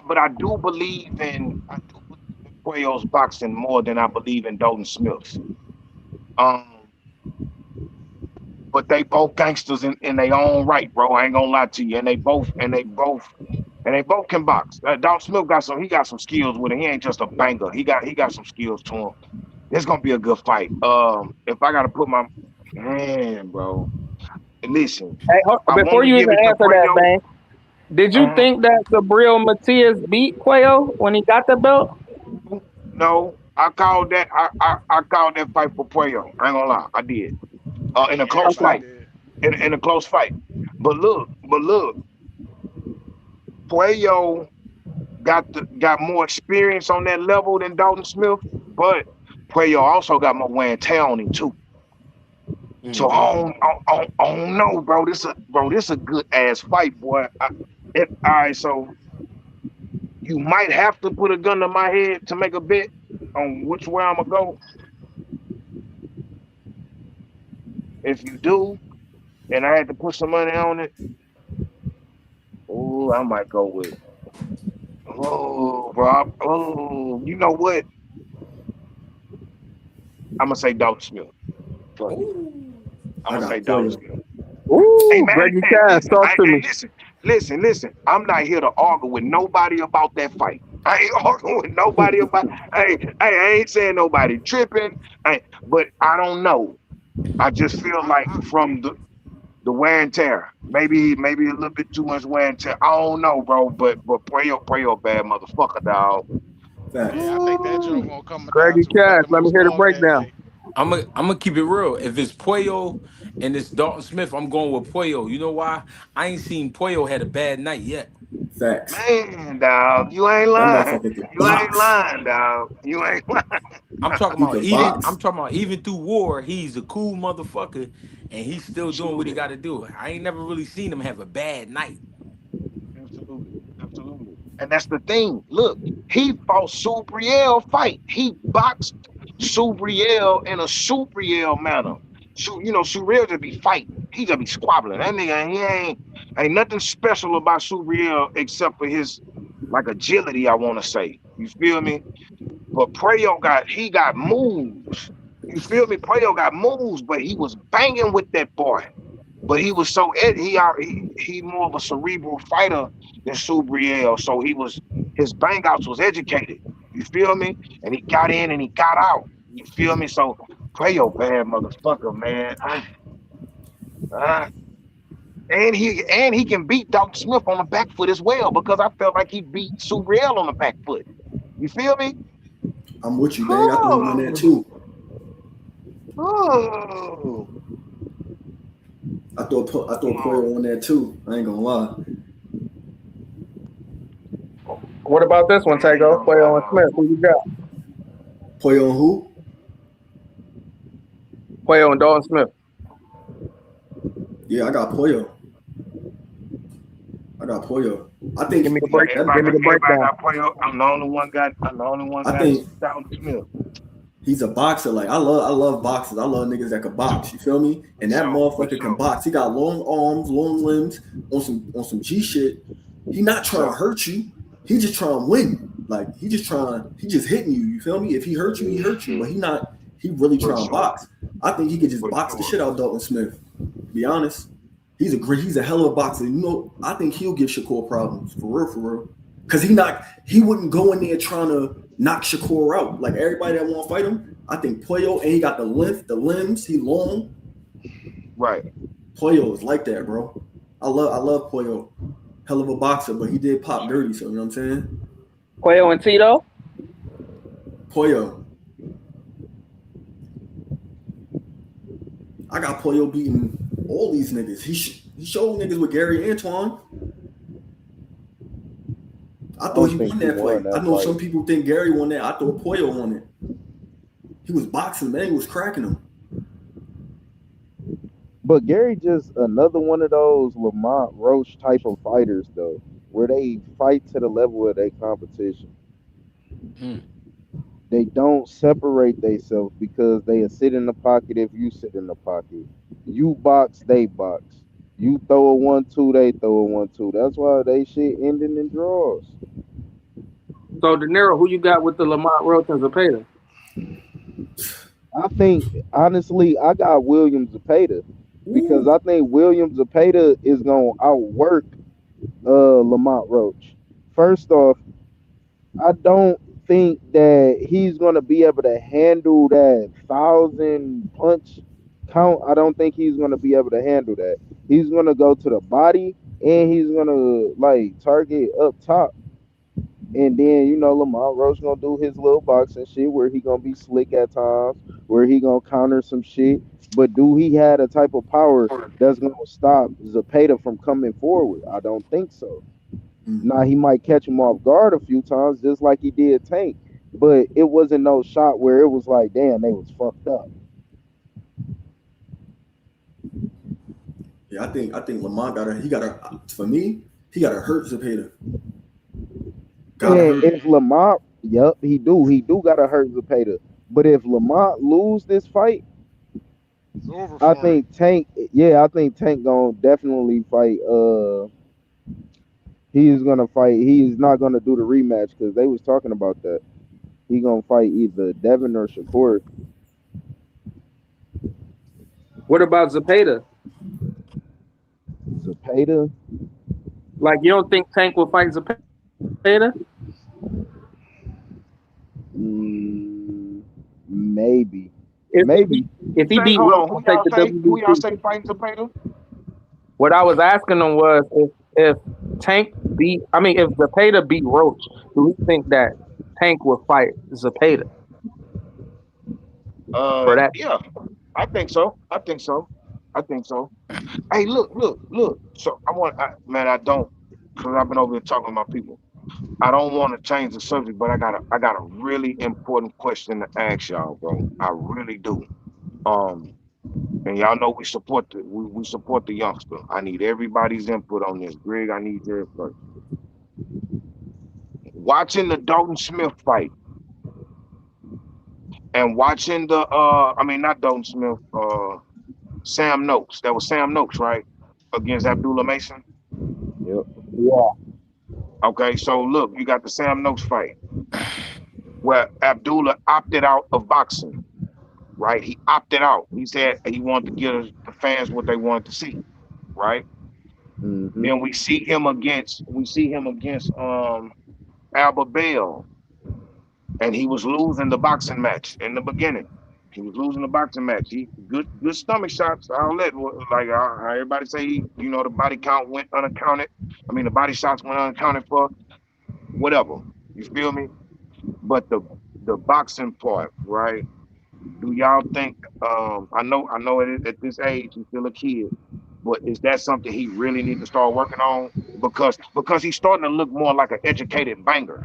[SPEAKER 1] But I do believe in Quayo's boxing more than I believe in Dalton Smith's. Um, but they both gangsters in their own right, bro. I ain't gonna lie to you. And they both can box. Dalton Smith got some skills with it. He ain't just a banger. He got some skills to him. It's gonna be a good fight. If I gotta put my man, bro. Listen,
[SPEAKER 17] Hey,
[SPEAKER 1] I want
[SPEAKER 17] before
[SPEAKER 1] to
[SPEAKER 17] you
[SPEAKER 1] give
[SPEAKER 17] even
[SPEAKER 1] it to
[SPEAKER 17] answer that,
[SPEAKER 1] Quayo.
[SPEAKER 17] Bang, did you
[SPEAKER 1] Uh,
[SPEAKER 17] think that Gabriel Matias beat Quayo when he got the belt?
[SPEAKER 1] no, I called that fight for Puello. I ain't gonna lie, I did. In a close
[SPEAKER 17] Okay.
[SPEAKER 16] Everybody
[SPEAKER 1] fight.
[SPEAKER 16] did.
[SPEAKER 1] In a close fight. But look, Puello got more experience on that level than Dalton Smith, but Puello also got more wear and tear on him too. So
[SPEAKER 8] Mm-hmm.
[SPEAKER 1] I don't know, bro. This a good ass fight, boy. All right, so you might have to put a gun to my head to make a bet on which way I'm gonna go. If you do, and I had to put some money on it, oh, I might go with. Oh, bro. Oh, you know what? I'm gonna say Dalton Smith. Fuck it.
[SPEAKER 8] Ooh.
[SPEAKER 1] I'm
[SPEAKER 5] I
[SPEAKER 1] gonna say
[SPEAKER 5] got
[SPEAKER 1] Dalton
[SPEAKER 5] Poyo.
[SPEAKER 1] Smith. Hey
[SPEAKER 17] Ooh,
[SPEAKER 1] man,
[SPEAKER 17] Greggy
[SPEAKER 1] hey,
[SPEAKER 17] Cash,
[SPEAKER 1] listen,
[SPEAKER 17] talk
[SPEAKER 1] hey,
[SPEAKER 17] to
[SPEAKER 1] hey,
[SPEAKER 17] me.
[SPEAKER 1] listen. I'm not here to argue with nobody about that fight. I ain't arguing with nobody about. I ain't saying nobody tripping. But I don't know. I just feel like
[SPEAKER 16] I
[SPEAKER 1] from the wear and tear, maybe a little bit too much wear and tear. I don't know, bro. But Puello, bad motherfucker, dog.
[SPEAKER 5] Facts.
[SPEAKER 16] yeah, I think that
[SPEAKER 1] Ooh,
[SPEAKER 16] joke gonna come down
[SPEAKER 17] Greggy
[SPEAKER 16] to who got
[SPEAKER 17] Cash,
[SPEAKER 16] the
[SPEAKER 17] let me
[SPEAKER 16] most
[SPEAKER 17] hear the
[SPEAKER 16] dog that
[SPEAKER 17] breakdown.
[SPEAKER 16] day.
[SPEAKER 8] I'm gonna keep it real. If it's Puello and it's Dalton Smith, I'm going with Puello. You know why? I ain't seen Puello had a bad night yet.
[SPEAKER 5] Facts.
[SPEAKER 1] man, dog, you ain't
[SPEAKER 5] That
[SPEAKER 1] lying.
[SPEAKER 5] motherfucker can
[SPEAKER 1] You ain't
[SPEAKER 5] box.
[SPEAKER 1] lying, dog. You ain't lying.
[SPEAKER 8] I'm talking
[SPEAKER 5] He
[SPEAKER 8] about
[SPEAKER 5] can
[SPEAKER 8] even.
[SPEAKER 5] box.
[SPEAKER 8] I'm talking about even through war, he's a cool motherfucker, and he's still doing what he
[SPEAKER 1] Absolutely.
[SPEAKER 8] got to do. I ain't never really seen him have a bad night.
[SPEAKER 1] Absolutely. Absolutely. And that's the thing. Look, he fought Subriel fight. He boxed Subriel in a Subriel manner. Subriel just be fighting. He just be squabbling. That nigga, he ain't nothing special about Subriel except for his like agility, I want to say. You feel me? But he got moves. You feel me? Preo got moves, but he was banging with that boy. But he was so he more of a cerebral fighter than Subriel. So his bang outs was educated. You feel me? And he got in and he got out. You feel me? So Preo bad motherfucker, man. I, and he can beat Dalton Smith on the back foot as well because I felt like he beat Subriel on the back foot. You feel me?
[SPEAKER 5] I'm with you, bang. I thought he won that
[SPEAKER 1] Oh,
[SPEAKER 5] too.
[SPEAKER 1] oh.
[SPEAKER 5] I thought Poyo won that too. I ain't gonna lie.
[SPEAKER 17] What about this one, Tago?
[SPEAKER 1] Damn,
[SPEAKER 17] Quayo and
[SPEAKER 1] dog.
[SPEAKER 17] Smith. Who you got?
[SPEAKER 5] Poyo and who?
[SPEAKER 17] Quayo and Dalton Smith.
[SPEAKER 5] Yeah, I got Poyo. I got Poyo. I
[SPEAKER 17] Give
[SPEAKER 5] think
[SPEAKER 17] me the
[SPEAKER 1] Yeah,
[SPEAKER 17] break.
[SPEAKER 5] that.
[SPEAKER 17] Give me the
[SPEAKER 1] everybody
[SPEAKER 17] breakdown.
[SPEAKER 1] got Puyo. I'm the only one
[SPEAKER 5] I
[SPEAKER 1] got
[SPEAKER 5] think
[SPEAKER 1] Dalton Smith.
[SPEAKER 5] he's a boxer. Like I love boxers. I love niggas that can box. You feel me?
[SPEAKER 1] For
[SPEAKER 5] And that
[SPEAKER 1] sure, for
[SPEAKER 5] motherfucker can
[SPEAKER 1] sure,
[SPEAKER 5] box. He got long arms, long limbs, on some G shit. He not
[SPEAKER 1] for
[SPEAKER 5] trying to
[SPEAKER 1] sure,
[SPEAKER 5] hurt you. He just trying to win. Like he just hitting you. You feel me? If he hurt you, he hurt you. But he not. He really
[SPEAKER 1] for
[SPEAKER 5] trying to
[SPEAKER 1] sure,
[SPEAKER 5] box. I think he could just
[SPEAKER 1] for
[SPEAKER 5] box the
[SPEAKER 1] sure.
[SPEAKER 5] shit out of Dalton Smith. To be honest, he's a hell of a boxer. You know, I think he'll give Shakur problems for real. Cause he wouldn't go in there trying to knock Shakur out. Like everybody that want to fight him, I think Poyo, and he got the length, the limbs, he long.
[SPEAKER 1] Right.
[SPEAKER 5] Poyo is like that, bro. I love Poyo. Hell of a boxer, but he did pop dirty, so you know what I'm saying?
[SPEAKER 17] Quayo and Tito.
[SPEAKER 5] Poyo. I got Poyo beating all these niggas. He showed niggas with Gary Antoine. I
[SPEAKER 13] I
[SPEAKER 5] thought
[SPEAKER 13] don't
[SPEAKER 5] he
[SPEAKER 13] think
[SPEAKER 5] won
[SPEAKER 13] he
[SPEAKER 5] that
[SPEAKER 13] won
[SPEAKER 5] fight. I
[SPEAKER 13] that
[SPEAKER 5] know
[SPEAKER 13] fight.
[SPEAKER 5] some people think Gary won that. I thought Poyo won it. He was boxing, man. He was cracking him.
[SPEAKER 13] But Gary just another one of those Lamont Roach type of fighters though, where they fight to the level of their competition.
[SPEAKER 8] Hmm.
[SPEAKER 13] They don't separate themselves because they sit in the pocket if you sit in the pocket. You box, they box. You throw a 1-2, they throw a 1-2. That's why they shit ending in draws.
[SPEAKER 17] So De Niro, who you got with the Lamont Roach and Zepeda?
[SPEAKER 13] I think honestly, I got Williams Zepeda because
[SPEAKER 14] Ooh.
[SPEAKER 13] I think Williams Zepeda is gonna outwork Lamont Roach. First off, I don't think that he's gonna be able to handle that 1,000 punch count. I don't think he's gonna be able to handle that. He's gonna go to the body and he's gonna like target up top. And then Lamont Roach gonna do his little boxing shit where he gonna be slick at times, where he gonna counter some shit. But do he have a type of power that's gonna stop Zapata from coming forward? I don't think so.
[SPEAKER 5] Mm.
[SPEAKER 13] Now he might catch him off guard a few times, just like he did Tank. But it wasn't no shot where it was like, damn, they was fucked up.
[SPEAKER 5] Yeah, I think Lamont got to for me, he got to hurt Zepeda. Gotta
[SPEAKER 13] And
[SPEAKER 5] hurt him.
[SPEAKER 13] if Lamont, yep, he do gotta hurt Zapata. But if Lamont lose this fight,
[SPEAKER 16] It's over
[SPEAKER 13] I
[SPEAKER 16] for him.
[SPEAKER 13] think Tank, yeah, I think Tank gonna definitely fight. He's gonna fight. He's not gonna do the rematch because they was talking about that. He gonna fight either Devin or Shakur.
[SPEAKER 17] What about Zepeda?
[SPEAKER 13] Zapata,
[SPEAKER 17] Like, you don't think Tank will fight Zepeda?
[SPEAKER 13] mm, maybe,
[SPEAKER 17] If
[SPEAKER 13] maybe.
[SPEAKER 17] if he
[SPEAKER 1] Say,
[SPEAKER 17] beat
[SPEAKER 1] hold
[SPEAKER 17] Roach,
[SPEAKER 1] on.
[SPEAKER 17] he'll take the
[SPEAKER 1] Who y'all
[SPEAKER 17] WBC.
[SPEAKER 1] say fighting Zepeda?
[SPEAKER 17] What I was asking him was if Tank beat, I mean, if Zepeda beat Roach, do we think that Tank will fight Zepeda for that?
[SPEAKER 1] Yeah, I think so. I think so. I think so. Hey, look. So man, I don't, cause I've been over here talking to my people. I don't want to change the subject, but I got a really important question to ask y'all, bro. I really do. Um, and y'all know we support the youngster. I need everybody's input on this. Greg, I need yours first. Watching the Dalton Smith fight and watching I mean not Dalton Smith, Sam Noakes. That was Sam Noakes, right? Against Abdullah
[SPEAKER 13] Mhm.
[SPEAKER 1] Mason.
[SPEAKER 13] Yep.
[SPEAKER 17] Yeah.
[SPEAKER 1] Okay, so look, you got the Sam Noakes fight where Abdullah opted out of boxing, right? He opted out. He said he wanted to give the fans what they wanted to see, right?
[SPEAKER 13] Mhm.
[SPEAKER 1] Then we see him against Albert Bell, and he was losing the boxing match in the beginning. He was losing the boxing match. He good stomach shots. I'll let like everybody say the body count went unaccounted. I mean the body shots went unaccounted for. Whatever. You feel me? But the boxing part, right? Do y'all think? I know at this age he's still a kid, but is that something he really need to start working on? Because he's starting to look more like an educated banger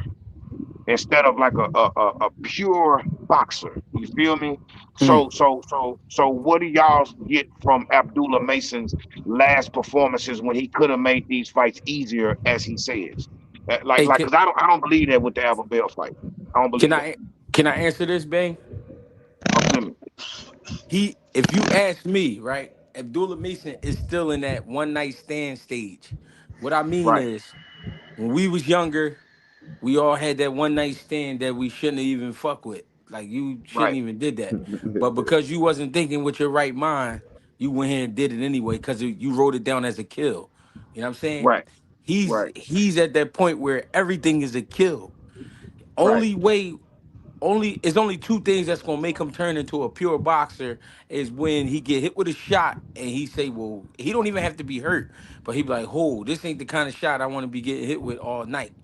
[SPEAKER 1] instead of like a pure boxer. You feel me?
[SPEAKER 8] Mm.
[SPEAKER 1] So what do y'all get from Abdullah Mason's last performances when he could have made these fights easier, as he says?
[SPEAKER 8] Hey,
[SPEAKER 1] Because I don't believe that with the Albert Bell fight. I don't
[SPEAKER 8] can
[SPEAKER 1] believe that.
[SPEAKER 8] I can I answer this, Bang?
[SPEAKER 1] Talk to me.
[SPEAKER 8] If you ask me, right, Abdullah Mason is still in that one night stand stage. What I mean
[SPEAKER 1] Right,
[SPEAKER 8] is, when we was younger, we all had that one night stand that we shouldn't even fuck with. Like you shouldn't
[SPEAKER 1] right,
[SPEAKER 8] even did that. But because you wasn't thinking with your right mind, you went here and did it anyway because you wrote it down as a kill. You know what I'm saying?
[SPEAKER 1] right, right,
[SPEAKER 8] He's at that point where everything is a kill.
[SPEAKER 1] right,
[SPEAKER 8] Only way only two things that's gonna make him turn into a pure boxer is when he get hit with a shot and he say, well, he don't even have to be hurt, but he be like, oh, this ain't the kind of shot I want to be getting hit with all night.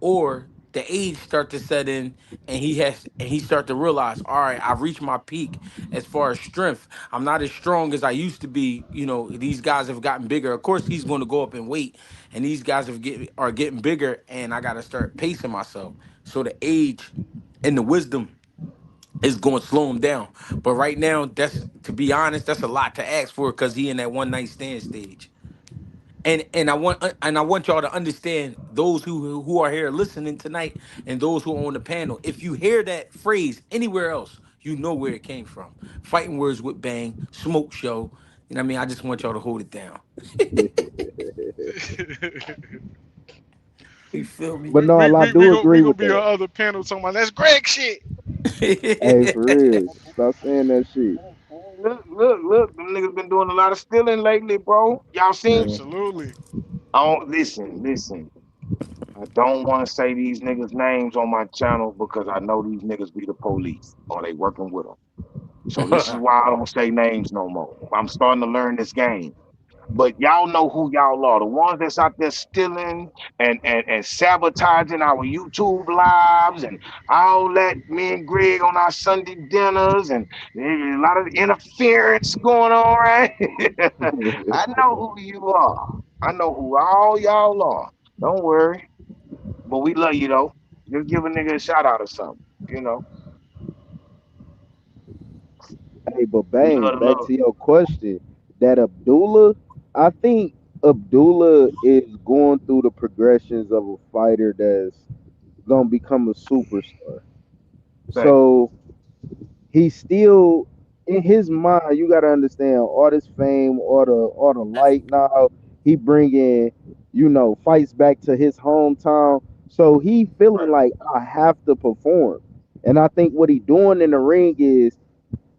[SPEAKER 8] Or the age start to set in and he start to realize, all right, I've reached my peak as far as strength. I'm not as strong as I used to be. These guys have gotten bigger. Of course, he's going to go up in weight, and these guys are getting bigger, and I got to start pacing myself. So the age and the wisdom is going to slow him down. But right now, that's to be honest, that's a lot to ask for because he in that one night stand stage. And I want y'all to understand, those who are here listening tonight and those who are on the panel. If you hear that phrase anywhere else, you know where it came from. Fighting words with Bang, Smoke Show. You know what I mean? I just want y'all to hold it down. You feel me?
[SPEAKER 13] But no, I
[SPEAKER 16] We
[SPEAKER 13] do
[SPEAKER 16] gonna we
[SPEAKER 13] agree
[SPEAKER 16] gonna
[SPEAKER 13] with
[SPEAKER 16] be on
[SPEAKER 13] that.
[SPEAKER 16] other panel talking about that's Greg shit.
[SPEAKER 13] Hey, for real, stop saying that shit.
[SPEAKER 1] Look, them niggas been doing a lot of stealing lately, bro. Y'all seen?
[SPEAKER 13] Man,
[SPEAKER 16] Absolutely.
[SPEAKER 1] Oh, listen. I don't want to say these niggas' names on my channel because I know these niggas be the police or they working with them. So this is why I don't say names no more. I'm starting to learn this game. But y'all know who y'all are. The ones that's out there stealing and sabotaging our YouTube lives and all that. Me and Greg on our Sunday dinners and a lot of interference going on, right? I know who you are. I know who all y'all are. Don't worry. But we love you though. Just give a nigga a shout out or something. You know,
[SPEAKER 13] hey, but
[SPEAKER 1] we
[SPEAKER 13] bang,
[SPEAKER 1] love the
[SPEAKER 13] back
[SPEAKER 1] love.
[SPEAKER 13] to your question. That Abdullah, I think Abdullah is going through the progressions of a fighter that's gonna become a superstar.
[SPEAKER 1] Okay.
[SPEAKER 13] So he's still in his mind. You gotta understand all this fame, all the light. Now he bringing, fights back to his hometown. So he feeling
[SPEAKER 1] Right.
[SPEAKER 13] like I have to perform. And I think what he doing in the ring is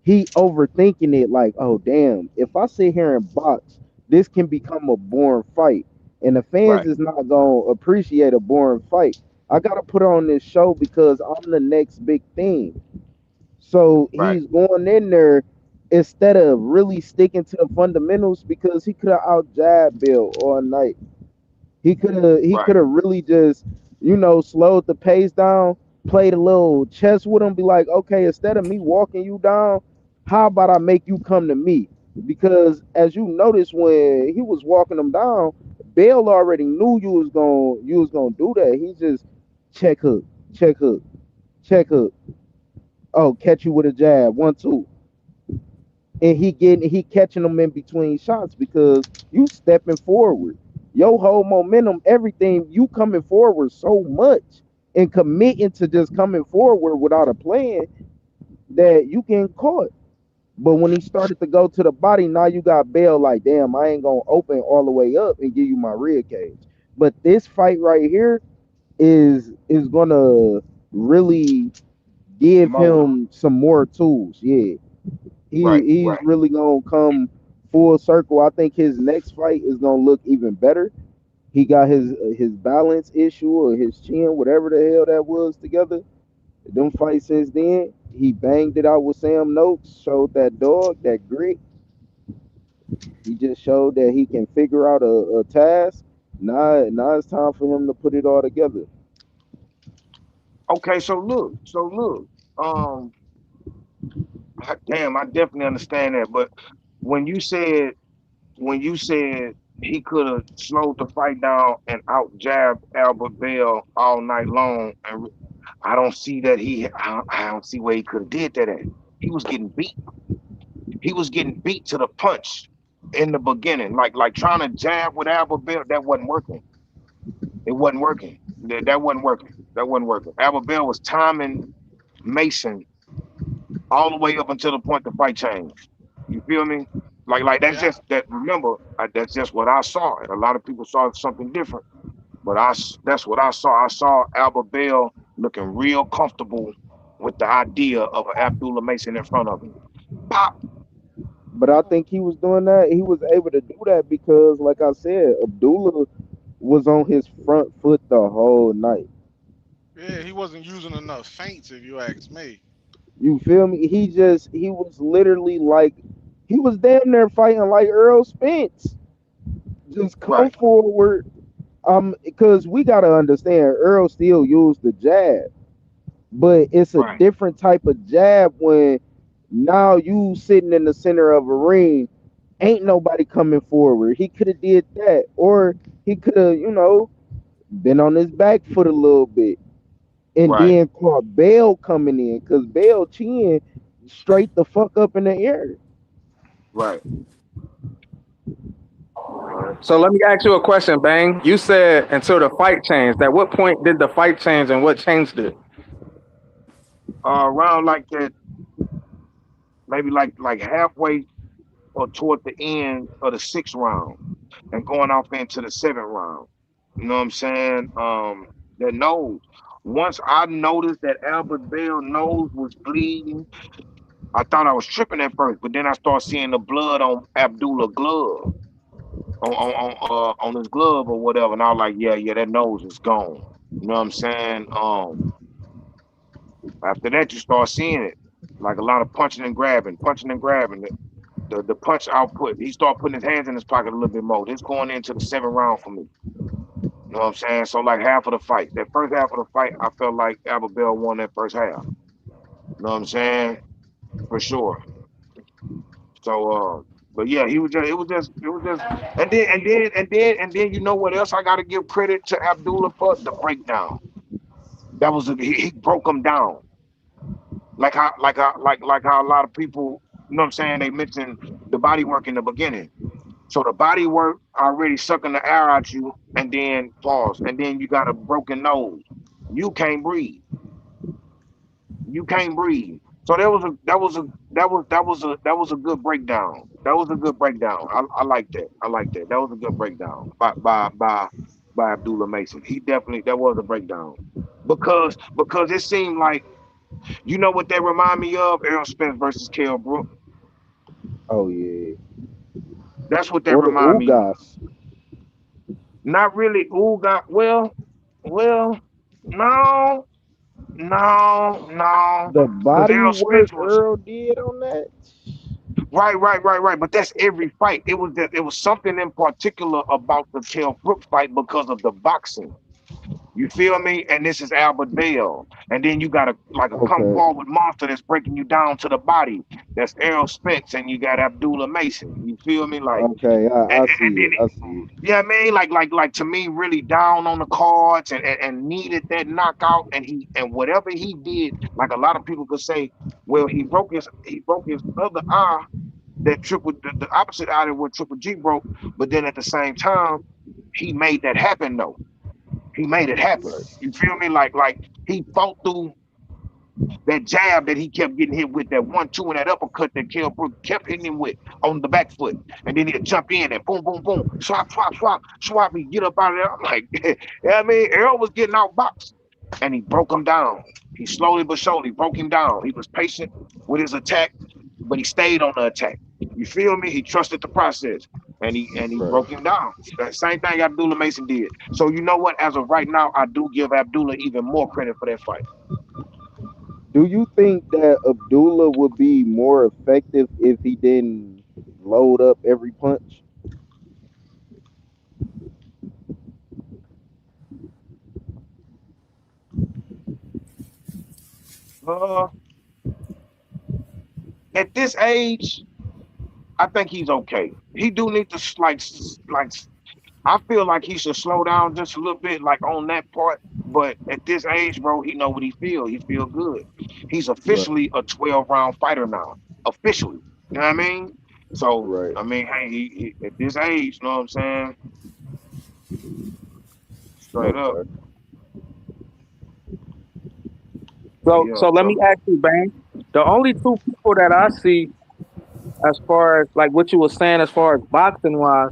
[SPEAKER 13] he overthinking it. Like, oh damn, if I sit here and box, this can become a boring fight, and the fans
[SPEAKER 1] Right.
[SPEAKER 13] is not gonna appreciate a boring fight. I gotta put on this show because I'm the next big thing. So
[SPEAKER 1] Right.
[SPEAKER 13] he's going in there instead of really sticking to the fundamentals because he could have out jab Bill all night. He could
[SPEAKER 1] Right.
[SPEAKER 13] have really just, slowed the pace down, played a little chess with him, be like, okay, instead of me walking you down, how about I make you come to me? Because as you notice when he was walking him down, Bale already knew you was gonna do that. He just check hook, check hook, check hook. Oh, catch you with a jab, 1-2, and he catching them in between shots because you stepping forward, your whole momentum, everything, you coming forward so much and committing to just coming forward without a plan that you getting caught. But when he started to go to the body, now you got Bell like, damn, I ain't gonna open all the way up and give you my rib cage. But this fight right here is gonna really give
[SPEAKER 1] Mold him.
[SPEAKER 13] him some more tools. Yeah,
[SPEAKER 1] Right.
[SPEAKER 13] he's
[SPEAKER 1] Right.
[SPEAKER 13] really gonna come full circle. I think his next fight is gonna look even better. He got his balance issue or his chin, whatever the hell that was together. Them fights since then, he banged it out with Sam Noakes, showed that dog, that grit. He just showed that he can figure out a task. Now it's time for him to put it all together.
[SPEAKER 1] Okay. So look. Um. Damn. I definitely understand that. But when you said when you said he could have slowed the fight down and out jabbed Albert Bell all night long, and I don't see that I don't see where he could have did that at. He was getting beat. He was getting beat to the punch in the beginning, like trying to jab with Albert Bell. That wasn't working. It wasn't working. That wasn't working. That wasn't working. Albert Bell was timing Mason all the way up until the point the fight changed. You feel me? Like that's
[SPEAKER 16] Yeah.
[SPEAKER 1] just that. Remember, that's just what I saw. And a lot of people saw something different, but that's what I saw. I saw Albert Bell looking real comfortable with the idea of an Abdullah Mason in front of him. Pop.
[SPEAKER 13] But I think he was doing that. He was able to do that because, like I said, Abdullah was on his front foot the whole night.
[SPEAKER 16] Yeah, he wasn't using enough feints, if you ask me.
[SPEAKER 13] You feel me? He was literally like he was damn near fighting like Earl Spence. Just come
[SPEAKER 1] Right,
[SPEAKER 13] forward. Because we gotta understand Earl still used the jab, but it's a
[SPEAKER 1] right,
[SPEAKER 13] different type of jab when now you sitting in the center of a ring, ain't nobody coming forward. He could have did that, or he could have, been on his back foot a little bit and
[SPEAKER 1] right,
[SPEAKER 13] then caught Bell coming in because Bell chin straight the fuck up in the air.
[SPEAKER 1] right.
[SPEAKER 17] So let me ask you a question, Bang. You said until the fight changed. At what point did the fight change and what changed it?
[SPEAKER 1] Around like that, maybe like halfway or toward the end of the sixth round, and going off into the seventh round. You know what I'm saying? That nose. Once I noticed that Albert Bell nose was bleeding, I thought I was tripping at first, but then I started seeing the blood on Abdullah glove, on his glove or whatever, and I was like, yeah, that nose is gone. You know what I'm saying? After that, you start seeing it, like a lot of punching and grabbing. The punch output. He started putting his hands in his pocket a little bit more. This going into the seventh round for me. You know what I'm saying? So like half of the fight, that first half of the fight, I felt like Albert Bell won that first half. You know what I'm saying? For sure. So but yeah, it was just and then you know what else I gotta give credit to Abdullah for? The breakdown. He broke him down. Like how a lot of people, you know what I'm saying, they mentioned the body work in the beginning. So the body work already sucking the air out you, and then pause, and then you got a broken nose. You can't breathe. You can't breathe. So that was a good breakdown. That was a good breakdown. I like that. I like that. That was a good breakdown by Abdullah Mason. He definitely, that was a breakdown. Because it seemed like, you know what that remind me of? Errol Spence versus Kell Brook.
[SPEAKER 13] Oh yeah.
[SPEAKER 1] That's what that
[SPEAKER 13] Or the
[SPEAKER 1] remind me of.
[SPEAKER 13] Ugas.
[SPEAKER 1] Not really. Ooh, got well, no, no.
[SPEAKER 13] The
[SPEAKER 1] Because
[SPEAKER 13] body
[SPEAKER 1] Errol
[SPEAKER 13] work
[SPEAKER 1] Spence was
[SPEAKER 13] Earl did on that.
[SPEAKER 1] right. But that's every fight. It was something in particular about the Kell Brook fight because of the boxing. You feel me? And this is Albert Bell. And then you got a come
[SPEAKER 13] Okay.
[SPEAKER 1] forward monster that's breaking you down to the body. That's Errol Spence, and you got Abdullah Mason. You feel me? Like,
[SPEAKER 13] Okay. I
[SPEAKER 1] and
[SPEAKER 13] see
[SPEAKER 1] then
[SPEAKER 13] it. I see it.
[SPEAKER 1] yeah, I mean, like to me, really down on the cards, and needed that knockout, and whatever he did, like a lot of people could say, well, he broke his other eye, that the opposite eye that what Triple G broke, but then at the same time, he made that happen though. He made it happen.
[SPEAKER 13] Right.
[SPEAKER 1] You feel me? Like he fought through that jab that he kept getting hit with, that 1-2, and that uppercut that Kell Brook kept hitting him with on the back foot. And then he'd jump in and boom, boom, boom, swap, he get up out of there. I'm like, yeah, I mean, Errol was getting outboxed, and he broke him down. He slowly but surely broke him down. He was patient with his attack, but he stayed on the attack. You feel me? He trusted the process. And he
[SPEAKER 13] Right.
[SPEAKER 1] broke him down. That same thing Abdullah Mason did. So you know what? As of right now, I do give Abdullah even more credit for that fight.
[SPEAKER 13] Do you think that Abdullah would be more effective if he didn't load up every punch?
[SPEAKER 1] Uh, at this age, I think he's okay. He do need to I feel like he should slow down just a little bit, like on that part. But at this age, bro, he know what he feel. He feel good. He's
[SPEAKER 13] Right.
[SPEAKER 1] officially a 12-round fighter now. Officially. You know what I mean? So
[SPEAKER 13] Right.
[SPEAKER 1] I mean, hey, he at this age, you know what I'm saying? Straight up.
[SPEAKER 13] Okay.
[SPEAKER 1] But
[SPEAKER 17] So
[SPEAKER 1] yeah,
[SPEAKER 17] so let me
[SPEAKER 1] so
[SPEAKER 17] ask you, Bang. The only two people that I see as far as like what you were saying as far as boxing wise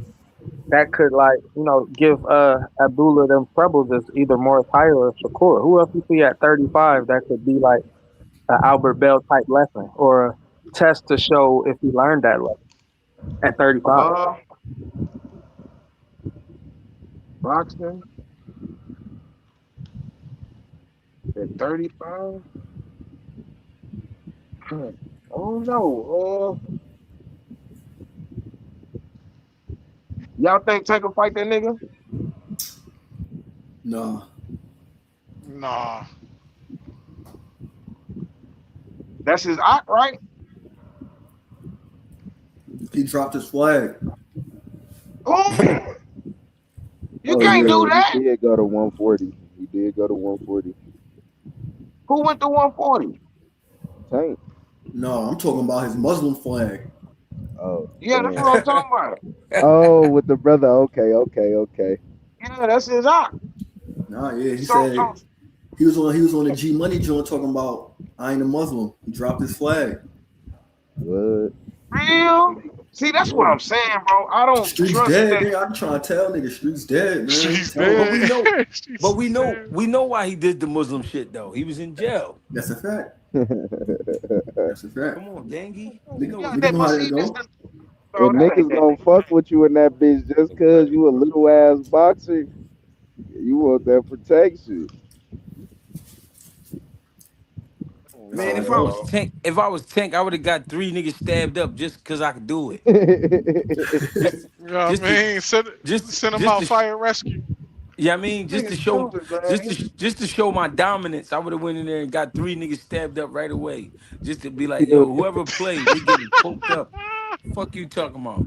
[SPEAKER 17] that could like, give Abdullah them troubles is either Morris Hire or Shakur. Who else you see at 35 that could be like an Albert Bell type lesson or a test to show if he learned that lesson at 35?
[SPEAKER 1] uh boxing at 35. Oh no. Y'all think Tank will fight that nigga?
[SPEAKER 5] Nah,
[SPEAKER 16] Nah.
[SPEAKER 1] That's his op, right?
[SPEAKER 5] he dropped his flag.
[SPEAKER 1] Who? You
[SPEAKER 13] Oh
[SPEAKER 1] can't do
[SPEAKER 13] yeah, he
[SPEAKER 1] that.
[SPEAKER 13] did go to 140. He did go to 140.
[SPEAKER 1] Who went to 140?
[SPEAKER 13] Tank.
[SPEAKER 5] No, I'm talking about his Muslim flag.
[SPEAKER 13] Oh
[SPEAKER 1] Yeah, that's
[SPEAKER 13] damn.
[SPEAKER 1] what I'm talking about.
[SPEAKER 13] Oh, with the brother. Okay, okay, okay.
[SPEAKER 1] Yeah, that's his art.
[SPEAKER 5] Nah, yeah, he
[SPEAKER 1] So,
[SPEAKER 5] said he was on the G Money joint talking about I ain't a Muslim. He dropped his flag.
[SPEAKER 13] What?
[SPEAKER 1] real. See, that's what
[SPEAKER 5] Yeah.
[SPEAKER 1] I'm saying, bro. I don't
[SPEAKER 5] Streets
[SPEAKER 1] trust
[SPEAKER 5] dead,
[SPEAKER 1] that.
[SPEAKER 5] nigga. I'm trying to tell nigga, streets dead, man.
[SPEAKER 16] She's
[SPEAKER 5] Tell
[SPEAKER 8] But
[SPEAKER 5] him.
[SPEAKER 8] we
[SPEAKER 16] dead.
[SPEAKER 8] know, but
[SPEAKER 16] She's dead.
[SPEAKER 8] we know why he did the Muslim shit though. He was in jail.
[SPEAKER 5] That's a fact. That's a fact.
[SPEAKER 8] Come on, Dangy. We
[SPEAKER 5] Nigga,
[SPEAKER 8] know
[SPEAKER 1] Yeah,
[SPEAKER 8] what's
[SPEAKER 5] niggas
[SPEAKER 1] that,
[SPEAKER 5] know
[SPEAKER 8] going
[SPEAKER 1] but
[SPEAKER 5] how
[SPEAKER 8] on.
[SPEAKER 5] that
[SPEAKER 1] see, this,
[SPEAKER 5] go.
[SPEAKER 1] bro,
[SPEAKER 13] And
[SPEAKER 1] that ain't
[SPEAKER 13] niggas
[SPEAKER 1] that.
[SPEAKER 13] gonna fuck with you in that bitch just cause you a little ass boxer. You want that protection.
[SPEAKER 1] I don't
[SPEAKER 8] Man,
[SPEAKER 1] know,
[SPEAKER 8] if I
[SPEAKER 5] So
[SPEAKER 8] was
[SPEAKER 1] bro.
[SPEAKER 8] Tank, I would have got 3 niggas stabbed up just because I could do it. Just,
[SPEAKER 16] You know what
[SPEAKER 8] just
[SPEAKER 16] I
[SPEAKER 8] to,
[SPEAKER 16] mean? Send them
[SPEAKER 8] just
[SPEAKER 16] out
[SPEAKER 8] to,
[SPEAKER 16] fire rescue.
[SPEAKER 8] yeah, I mean, just to
[SPEAKER 1] Niggas
[SPEAKER 8] show,
[SPEAKER 1] stupid, man.
[SPEAKER 8] just to show my dominance, I would have went in there and got 3 niggas stabbed up right away, just to be like,
[SPEAKER 13] Yo,
[SPEAKER 8] yo, whoever played, they getting poked up. Fuck you talking about?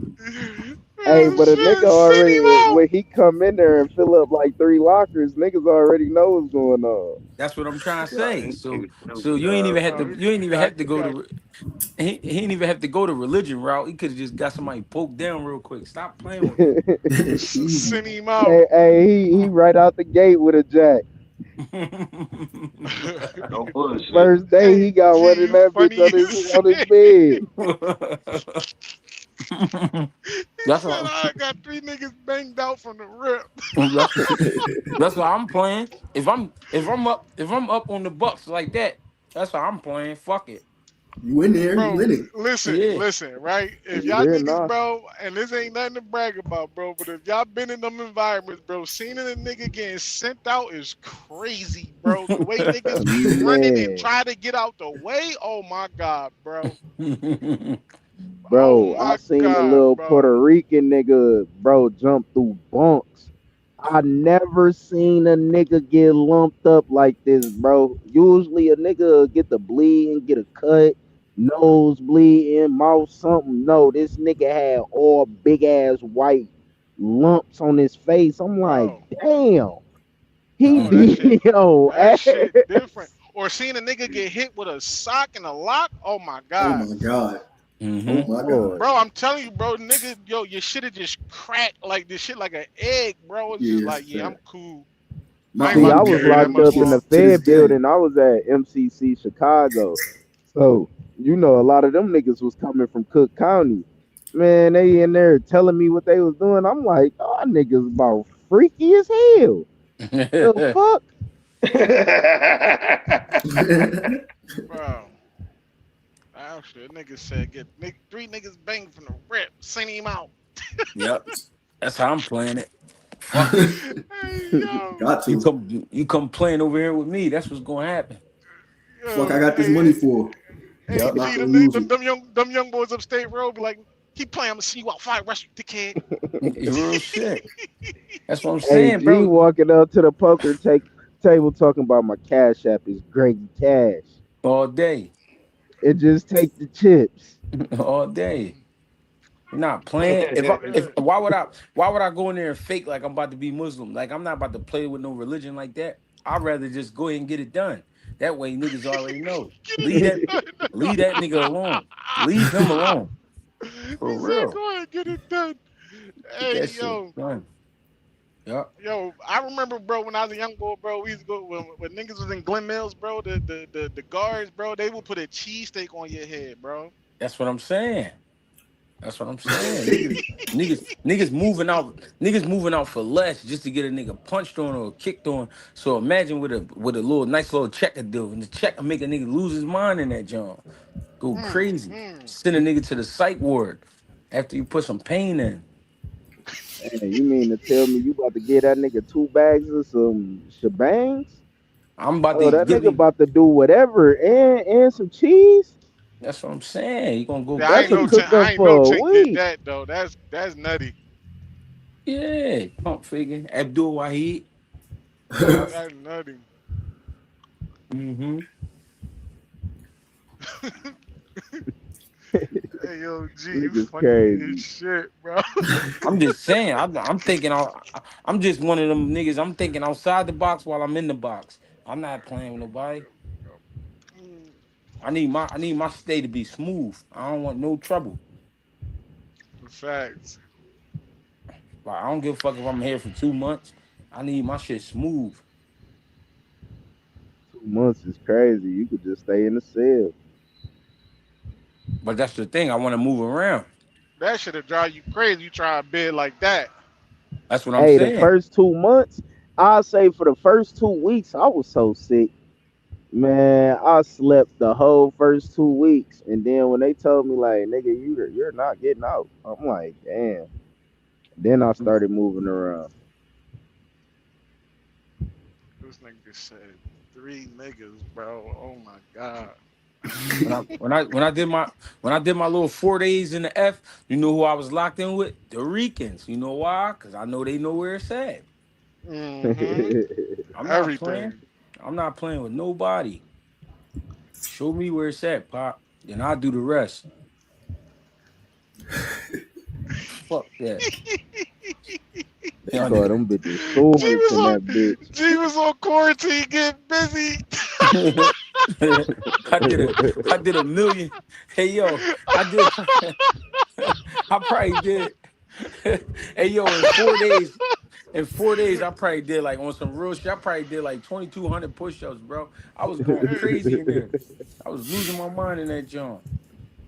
[SPEAKER 13] hey,
[SPEAKER 16] Oh,
[SPEAKER 13] but a nigga
[SPEAKER 16] shit, send him
[SPEAKER 13] already
[SPEAKER 16] out.
[SPEAKER 13] when he come in there and fill up like 3 lockers, niggas already know what's going on.
[SPEAKER 8] That's what I'm trying to
[SPEAKER 1] Yeah,
[SPEAKER 8] say.
[SPEAKER 1] these
[SPEAKER 8] So,
[SPEAKER 1] niggas stupid,
[SPEAKER 8] so
[SPEAKER 1] dog.
[SPEAKER 16] Oh,
[SPEAKER 8] you ain't
[SPEAKER 16] he
[SPEAKER 8] even
[SPEAKER 16] got
[SPEAKER 8] have to
[SPEAKER 16] he
[SPEAKER 8] go
[SPEAKER 16] got
[SPEAKER 8] to. He ain't even have to go the religion route. He could have just got somebody poked down real quick. Stop playing with me.
[SPEAKER 5] easy.
[SPEAKER 16] send him out.
[SPEAKER 13] Hey, he right out the gate with a jack.
[SPEAKER 1] No bullshit.
[SPEAKER 13] First day
[SPEAKER 16] Hey,
[SPEAKER 13] he got
[SPEAKER 16] G,
[SPEAKER 13] one in
[SPEAKER 16] you
[SPEAKER 13] that bitch
[SPEAKER 16] funny as
[SPEAKER 13] on his
[SPEAKER 16] shit.
[SPEAKER 13] bed.
[SPEAKER 16] He
[SPEAKER 8] that's
[SPEAKER 16] said
[SPEAKER 8] what
[SPEAKER 16] I got 3 niggas banged out from the rip.
[SPEAKER 8] that's that's what I'm playing. If I'm up on the Bucks like that, that's how I'm playing. Fuck it.
[SPEAKER 5] You in there, you
[SPEAKER 16] Bro,
[SPEAKER 5] in it.
[SPEAKER 8] Yeah.
[SPEAKER 16] listen, right? If y'all
[SPEAKER 13] Yeah,
[SPEAKER 16] niggas,
[SPEAKER 13] nah.
[SPEAKER 16] bro, and this ain't nothing to brag about, bro, but if y'all been in them environments, bro, seeing a nigga getting sent out is crazy, bro. The way niggas be running and
[SPEAKER 13] Man.
[SPEAKER 16] try to get out the way, oh my god, bro. Oh
[SPEAKER 13] Bro, I
[SPEAKER 16] my
[SPEAKER 13] seen a
[SPEAKER 16] god,
[SPEAKER 13] little
[SPEAKER 16] bro.
[SPEAKER 13] Puerto Rican nigga, bro, jump through bunks. I never seen a nigga get lumped up like this, bro. Usually a nigga get the bleed and get a cut, nose bleeding, mouth something. No, this nigga had all big ass white lumps on his face. I'm like,
[SPEAKER 16] Bro,
[SPEAKER 13] damn. He
[SPEAKER 16] bro, that shit,
[SPEAKER 13] be yo,
[SPEAKER 16] that shit different.
[SPEAKER 13] ass.
[SPEAKER 16] Or seeing a nigga get hit with a sock and a lock, oh my
[SPEAKER 5] Oh
[SPEAKER 16] god.
[SPEAKER 5] my god.
[SPEAKER 8] hmm
[SPEAKER 5] Oh my god.
[SPEAKER 13] Lord.
[SPEAKER 16] Bro, I'm telling you, bro, nigga, yo, your shit just cracked like this shit like an egg, bro. It's just
[SPEAKER 5] Yeah, that's
[SPEAKER 16] like,
[SPEAKER 5] a
[SPEAKER 16] yeah,
[SPEAKER 5] fact.
[SPEAKER 16] I'm cool.
[SPEAKER 5] My
[SPEAKER 16] I ain't
[SPEAKER 13] See,
[SPEAKER 16] about
[SPEAKER 13] I
[SPEAKER 16] to
[SPEAKER 5] uncle
[SPEAKER 16] be
[SPEAKER 13] was
[SPEAKER 16] in here
[SPEAKER 5] carried
[SPEAKER 16] that
[SPEAKER 13] locked
[SPEAKER 5] them
[SPEAKER 16] much
[SPEAKER 13] up in the
[SPEAKER 5] shits
[SPEAKER 16] longer.
[SPEAKER 5] to this
[SPEAKER 13] Fed
[SPEAKER 5] day.
[SPEAKER 13] building. I was at MCC Chicago. So, you know, a lot of them niggas was coming from Cook County. Man, they in there telling me what they was doing. I'm like, oh, niggas about freaky as hell. The fuck?
[SPEAKER 16] Bro, actually, nigga said get 3 niggas banged from the rip, send him out.
[SPEAKER 8] Yep. That's how I'm playing it. Fuck it.
[SPEAKER 16] Hey, yo,
[SPEAKER 5] Got to.
[SPEAKER 8] You come playing over here with me. That's what's gonna happen.
[SPEAKER 5] Fuck, I
[SPEAKER 16] yo,
[SPEAKER 5] got this
[SPEAKER 16] hey,
[SPEAKER 5] money for.
[SPEAKER 16] hey,
[SPEAKER 8] Yep.
[SPEAKER 5] I'm not
[SPEAKER 16] G,
[SPEAKER 5] gonna use it.
[SPEAKER 16] them young boys upstate road be like, keep playing, I'm gonna see you out, fire rush you, dickhead.
[SPEAKER 8] Real shit. That's what I'm
[SPEAKER 13] Hey,
[SPEAKER 8] saying,
[SPEAKER 13] G
[SPEAKER 8] bro.
[SPEAKER 13] walking up to the poker table talking about my cash app is Greggy Cash.
[SPEAKER 8] All day.
[SPEAKER 13] It just take the chips.
[SPEAKER 8] All day. You're not playing. If why would I go in there and fake like I'm about to be Muslim? Like I'm not about to play with no religion like that. I'd rather just go ahead and get it done. That way niggas already know.
[SPEAKER 16] Get
[SPEAKER 8] Leave
[SPEAKER 16] it
[SPEAKER 8] that
[SPEAKER 16] done.
[SPEAKER 8] leave that nigga alone. Leave him alone. For
[SPEAKER 16] He said,
[SPEAKER 8] real.
[SPEAKER 16] go ahead, get it done.
[SPEAKER 8] Get
[SPEAKER 16] Hey,
[SPEAKER 8] that shit
[SPEAKER 16] yo,
[SPEAKER 8] done. Yup.
[SPEAKER 16] yo, I remember, bro, when I was a young boy, bro, we used to go when niggas was in Glen Mills, bro. The guards, bro, they would put a cheesesteak on your head, bro.
[SPEAKER 8] That's what I'm saying. That's what I'm saying. Niggas moving out for less just to get a nigga punched on or kicked on. So imagine with a little nice little check to do, and the check will make a nigga lose his mind in that joint. Go
[SPEAKER 16] Mm,
[SPEAKER 8] crazy.
[SPEAKER 16] mm.
[SPEAKER 8] Send a nigga to the psych ward after you put some pain in.
[SPEAKER 13] Man, you mean to tell me you about to get that nigga 2 bags of some shebangs?
[SPEAKER 8] I'm about
[SPEAKER 13] Oh,
[SPEAKER 8] to
[SPEAKER 13] that
[SPEAKER 8] give
[SPEAKER 13] nigga
[SPEAKER 8] him.
[SPEAKER 13] about to do whatever and some cheese.
[SPEAKER 8] That's what I'm saying. You gonna go
[SPEAKER 16] Yeah, I
[SPEAKER 13] That
[SPEAKER 16] ain't
[SPEAKER 13] could
[SPEAKER 16] know
[SPEAKER 8] crazy.
[SPEAKER 16] Tank.
[SPEAKER 13] cook
[SPEAKER 16] I
[SPEAKER 13] up
[SPEAKER 16] ain't know
[SPEAKER 13] for a
[SPEAKER 16] Tank did
[SPEAKER 13] week.
[SPEAKER 16] that though. That's nutty.
[SPEAKER 8] Yeah, pump figure. Abdul Wahid.
[SPEAKER 16] That's nutty.
[SPEAKER 8] Mm-hmm.
[SPEAKER 16] Hey yo, G, you
[SPEAKER 13] Niggas
[SPEAKER 16] funny as
[SPEAKER 13] crazy.
[SPEAKER 16] shit, bro.
[SPEAKER 8] I'm just saying. I'm thinking. I'm just one of them niggas. I'm thinking outside the box while I'm in the box. I'm not playing with nobody.
[SPEAKER 16] Mm,
[SPEAKER 8] I need my stay to be smooth. I don't want no trouble.
[SPEAKER 16] Facts.
[SPEAKER 8] Like, I don't give a fuck if I'm here for 2 months. I need my shit smooth.
[SPEAKER 13] 2 months is crazy. You could just stay in the cell.
[SPEAKER 8] But that's the thing. I want to move around.
[SPEAKER 16] That should have drive you crazy. You try a bed like that.
[SPEAKER 8] That's what I'm
[SPEAKER 13] Hey, the
[SPEAKER 8] saying.
[SPEAKER 13] first 2 months, I'll say for the first 2 weeks, I was so sick. Man, I slept the whole first 2 weeks, and then when they told me like, nigga, you're not getting out, I'm like, damn. Then I started moving around.
[SPEAKER 16] This nigga said 3 niggas, bro. Oh my god.
[SPEAKER 8] When I did my little 4 days in the F, you know who I was locked in with? The Ricans. You know why? Because I know they know where it's at.
[SPEAKER 16] Mm-hmm.
[SPEAKER 8] I'm not playing.
[SPEAKER 16] Everything.
[SPEAKER 8] I'm not playing with nobody. Show me where it's at, Pop. Then I'll do the rest. Fuck that.
[SPEAKER 13] They
[SPEAKER 8] Y'all
[SPEAKER 13] call
[SPEAKER 8] niggas.
[SPEAKER 13] them bitches
[SPEAKER 16] G
[SPEAKER 13] swords
[SPEAKER 16] was
[SPEAKER 13] in
[SPEAKER 16] on
[SPEAKER 13] that bitch.
[SPEAKER 16] G was on quarantine getting busy.
[SPEAKER 8] I did a I did a million. Hey yo, I did I probably did. Hey yo, in 4 days. In 4 days, I probably did like on some real shit. I probably did like 2,200 push-ups, bro. I was going crazy in there. I was losing my mind in that joint.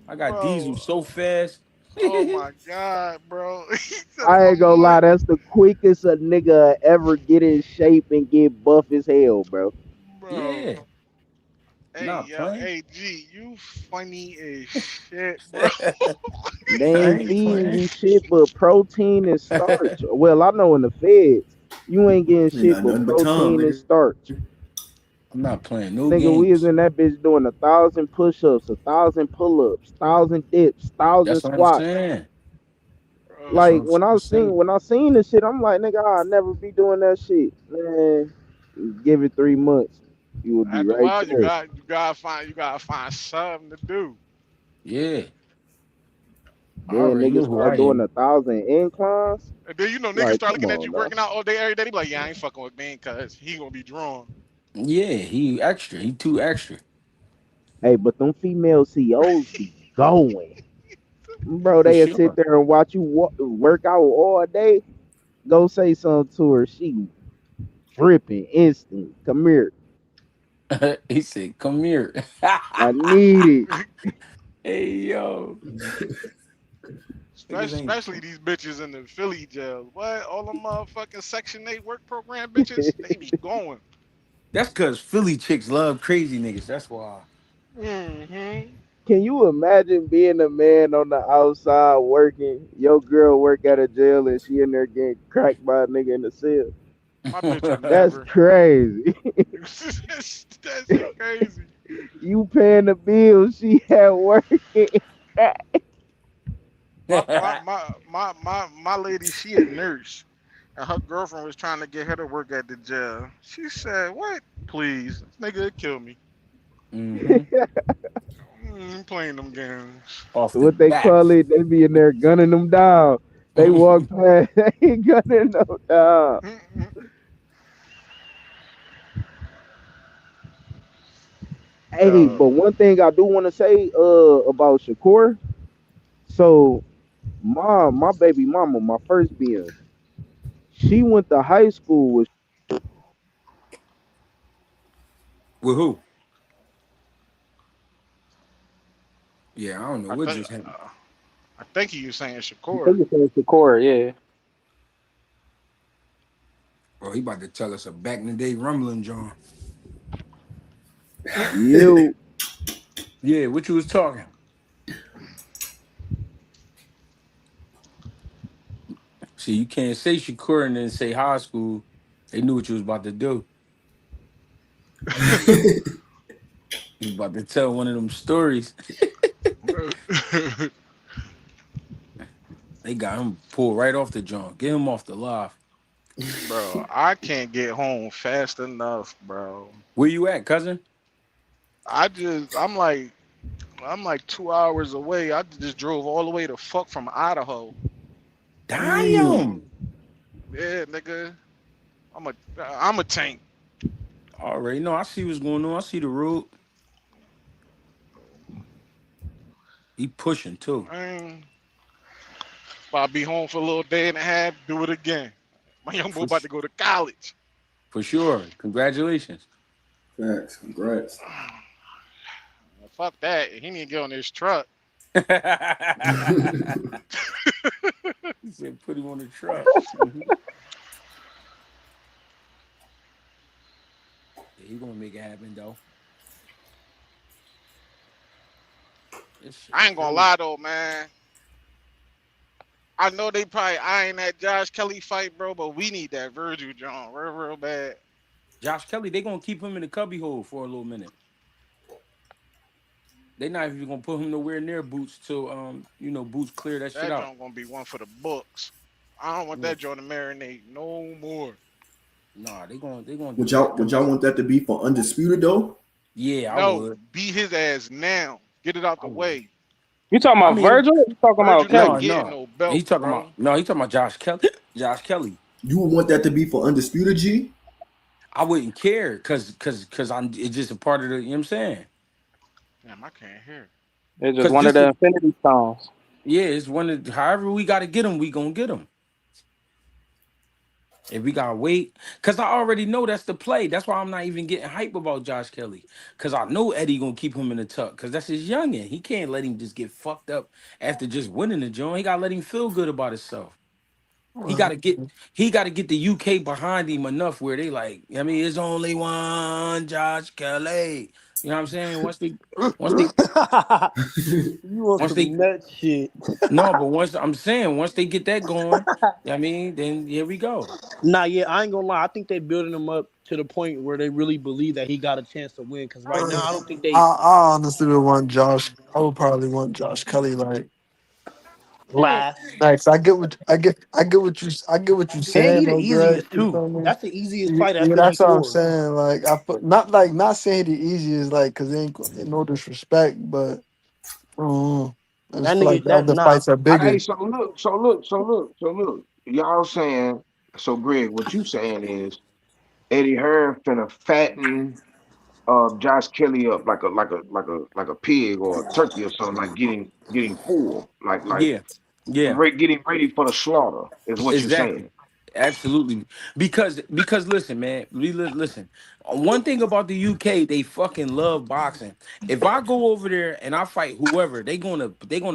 [SPEAKER 8] I got diesel
[SPEAKER 16] Bro,
[SPEAKER 8] so fast.
[SPEAKER 16] oh my god, bro. He said in
[SPEAKER 13] I
[SPEAKER 16] my
[SPEAKER 13] ain't gonna lie,
[SPEAKER 16] mind,
[SPEAKER 13] that's the quickest a nigga ever get in shape and get buff as hell, bro.
[SPEAKER 16] bro.
[SPEAKER 8] Yeah,
[SPEAKER 16] Hey,
[SPEAKER 8] not
[SPEAKER 16] yo,
[SPEAKER 8] playing.
[SPEAKER 16] hey, G, you funny as shit, bro.
[SPEAKER 13] They
[SPEAKER 8] I
[SPEAKER 13] ain't
[SPEAKER 8] ain't
[SPEAKER 13] feeding
[SPEAKER 8] playing.
[SPEAKER 13] you shit but protein and starch. Well, I know in the feds, you ain't getting
[SPEAKER 5] Ain't
[SPEAKER 13] shit
[SPEAKER 5] got
[SPEAKER 13] but
[SPEAKER 5] nothing but Tom,
[SPEAKER 13] protein and
[SPEAKER 5] nigga.
[SPEAKER 13] starch.
[SPEAKER 8] I'm not playing no
[SPEAKER 13] Nigga, we is
[SPEAKER 8] games.
[SPEAKER 13] in that bitch doing 1,000 push-ups, 1,000 pull-ups, 1,000 dips, 1,000
[SPEAKER 8] That's what I'm
[SPEAKER 13] squats.
[SPEAKER 8] saying. That's what
[SPEAKER 13] Like
[SPEAKER 16] Bro,
[SPEAKER 8] I'm saying.
[SPEAKER 13] when I seen this shit, I'm like, nigga, I'll never be doing that shit. Man, give it 3 months, you will be
[SPEAKER 16] after a
[SPEAKER 13] right
[SPEAKER 16] while,
[SPEAKER 13] there.
[SPEAKER 16] you gotta find something to do.
[SPEAKER 8] Yeah, I
[SPEAKER 13] Then
[SPEAKER 8] already
[SPEAKER 13] niggas
[SPEAKER 8] know who
[SPEAKER 13] start
[SPEAKER 8] I
[SPEAKER 13] doing
[SPEAKER 8] am.
[SPEAKER 13] 1,000 inclines.
[SPEAKER 16] And then niggas
[SPEAKER 13] Like,
[SPEAKER 16] start
[SPEAKER 13] come
[SPEAKER 16] looking at
[SPEAKER 13] on
[SPEAKER 16] you
[SPEAKER 13] now.
[SPEAKER 16] working out all day, every day. They be like, yeah, I ain't fucking with man, cause he gonna be drawn.
[SPEAKER 8] Yeah, he extra. He too extra.
[SPEAKER 13] Hey, but them female CEOs be going. Bro,
[SPEAKER 8] For
[SPEAKER 13] they'll sit
[SPEAKER 8] sure.
[SPEAKER 13] there and watch you work out all day. Go say something to her. She dripping instant. Come here.
[SPEAKER 8] He said, "Come here."
[SPEAKER 13] I need it.
[SPEAKER 8] Hey yo, niggas ain't.
[SPEAKER 16] Especially these bitches in the Philly jails. What? All them motherfucking Section 8 work program bitches, they be going.
[SPEAKER 8] That's because Philly chicks love crazy niggas. That's why.
[SPEAKER 16] Mm-hmm.
[SPEAKER 13] Can you imagine being a man on the outside working? Your girl work at a jail and she in there getting cracked by a nigga in the cell.
[SPEAKER 16] My bitch would
[SPEAKER 13] That's
[SPEAKER 16] never.
[SPEAKER 13] crazy.
[SPEAKER 16] That shit crazy.
[SPEAKER 13] You paying the bills, she at work.
[SPEAKER 16] My lady, she a nurse, and her girlfriend was trying to get her to work at the jail. She said, "What? Please, this nigga will kill me.
[SPEAKER 8] Hmm.
[SPEAKER 16] Playing them games."
[SPEAKER 8] Off the
[SPEAKER 13] What they
[SPEAKER 8] back.
[SPEAKER 13] call it, they be in there gunning them down. They walk past, they gunning them down. Hey,
[SPEAKER 16] Yo,
[SPEAKER 13] but one thing I do want to say about Shakur. So my baby mama, my first BM, she went to high school with
[SPEAKER 8] With who? Yeah, I don't know
[SPEAKER 16] I
[SPEAKER 8] what
[SPEAKER 16] think
[SPEAKER 8] just happened.
[SPEAKER 16] I think he was saying
[SPEAKER 17] I think
[SPEAKER 16] Shakur.
[SPEAKER 17] it's in Shakur, yeah.
[SPEAKER 8] Bro, he about to tell us a back in the day rumbling, John.
[SPEAKER 13] you.
[SPEAKER 8] Yeah, what you was talking? See, you can't say Shakur and then say high school. They knew what you was about to do. You was about to tell one of them stories. They got him pulled right off the joint. Get him off the live.
[SPEAKER 16] Bro, I can't get home fast enough, bro.
[SPEAKER 8] Where you at, cousin?
[SPEAKER 16] I just I'm like 2 hours away. I just drove all the way to fuck from Idaho.
[SPEAKER 8] Damn.
[SPEAKER 16] Yeah, nigga. I'm a tank.
[SPEAKER 8] Already know. I see what's going on. I see the road. He pushing too.
[SPEAKER 16] Man, If I be home for a little day and a half, do it again. My young boy
[SPEAKER 8] For,
[SPEAKER 16] about to go to college.
[SPEAKER 8] for sure. Congratulations.
[SPEAKER 5] Facts. Congrats.
[SPEAKER 16] Fuck that. He need to get on his truck.
[SPEAKER 8] He said put him on the truck. Yeah, he gonna make it happen though. This shit
[SPEAKER 16] I ain't gonna
[SPEAKER 8] crazy.
[SPEAKER 16] lie though, man. I know they probably eyeing that Josh Kelly fight, bro, but we need that Virgil John real bad.
[SPEAKER 8] Josh Kelly, they gonna keep him in the cubby hole for a little minute. They not even gonna put him nowhere near Boots till Boots clear that shit
[SPEAKER 16] That
[SPEAKER 8] out.
[SPEAKER 16] joint gonna be one for the books. I don't want
[SPEAKER 8] Yeah.
[SPEAKER 16] that joint to marinate no more.
[SPEAKER 8] Nah, they gonna
[SPEAKER 5] Would
[SPEAKER 8] do that
[SPEAKER 5] y'all
[SPEAKER 8] though.
[SPEAKER 5] would y'all want that to be for undisputed though?
[SPEAKER 8] Yeah, I
[SPEAKER 16] No,
[SPEAKER 8] would.
[SPEAKER 16] beat his ass now. Get it out
[SPEAKER 8] I
[SPEAKER 16] the
[SPEAKER 8] would.
[SPEAKER 16] way.
[SPEAKER 17] You talking
[SPEAKER 8] I
[SPEAKER 17] about
[SPEAKER 8] mean,
[SPEAKER 17] Virgil? Or you talking about
[SPEAKER 16] Virgil not
[SPEAKER 17] Kelly?
[SPEAKER 16] getting
[SPEAKER 8] no.
[SPEAKER 16] no
[SPEAKER 8] He
[SPEAKER 16] belts,
[SPEAKER 8] talking about
[SPEAKER 16] bro.
[SPEAKER 8] no. He talking about Josh Kelly. Josh Kelly.
[SPEAKER 5] You would want that to be for undisputed, G?
[SPEAKER 8] I wouldn't care because I'm it's just a part of the. You know what I'm saying?
[SPEAKER 16] Damn, I can't hear.
[SPEAKER 17] It's just
[SPEAKER 8] Because
[SPEAKER 17] one of
[SPEAKER 8] just
[SPEAKER 17] the
[SPEAKER 8] to,
[SPEAKER 17] Infinity Stones.
[SPEAKER 8] yeah, it's one of however we got to get him, we gonna get him. If we gotta wait, because I already know that's the play. That's why I'm not even getting hype about Josh Kelly. Because I know Eddie gonna keep him in the tuck. Because that's his youngin. He can't let him just get fucked up after just winning the joint. He gotta let him feel good about himself. He
[SPEAKER 3] Well,
[SPEAKER 8] gotta get he gotta get the UK behind him enough where they like, I mean, it's only one Josh Kelly. You know what I'm saying? Once they
[SPEAKER 14] You want
[SPEAKER 8] once they
[SPEAKER 14] some nut shit?
[SPEAKER 8] no, but once I'm saying once they get that going, I mean, then here we go.
[SPEAKER 14] Nah, yeah, I ain't gonna lie. I think they building him up to the point where they really believe that he got a chance to win. Because right now, I don't think they
[SPEAKER 3] I honestly would want Josh. I would probably want Josh Kelly.
[SPEAKER 14] last.
[SPEAKER 3] I get what I get what you
[SPEAKER 14] And
[SPEAKER 3] saying
[SPEAKER 14] he the
[SPEAKER 3] though, Greg.
[SPEAKER 14] easiest
[SPEAKER 3] You
[SPEAKER 14] too.
[SPEAKER 3] feel me?
[SPEAKER 14] That's the easiest fight at
[SPEAKER 3] Yeah, that's what I'm
[SPEAKER 14] 54.
[SPEAKER 3] saying. I put not saying the easiest, because ain't no disrespect, but I just
[SPEAKER 14] That
[SPEAKER 3] feel like
[SPEAKER 14] nigga,
[SPEAKER 3] the
[SPEAKER 14] that
[SPEAKER 3] other
[SPEAKER 14] nah.
[SPEAKER 3] fights are
[SPEAKER 1] Hey,
[SPEAKER 3] bigger.
[SPEAKER 1] so look. Y'all saying so, Greg? What you saying is Eddie Hearn finna fatten Josh Kelly up like a pig or a turkey or something, like getting full,
[SPEAKER 8] Yeah, yeah,
[SPEAKER 1] getting ready for the slaughter is what you're
[SPEAKER 8] exactly.
[SPEAKER 1] saying.
[SPEAKER 8] Absolutely, because listen, man, listen. One thing about the UK, they fucking love boxing. If I go over there and I fight whoever, they gonna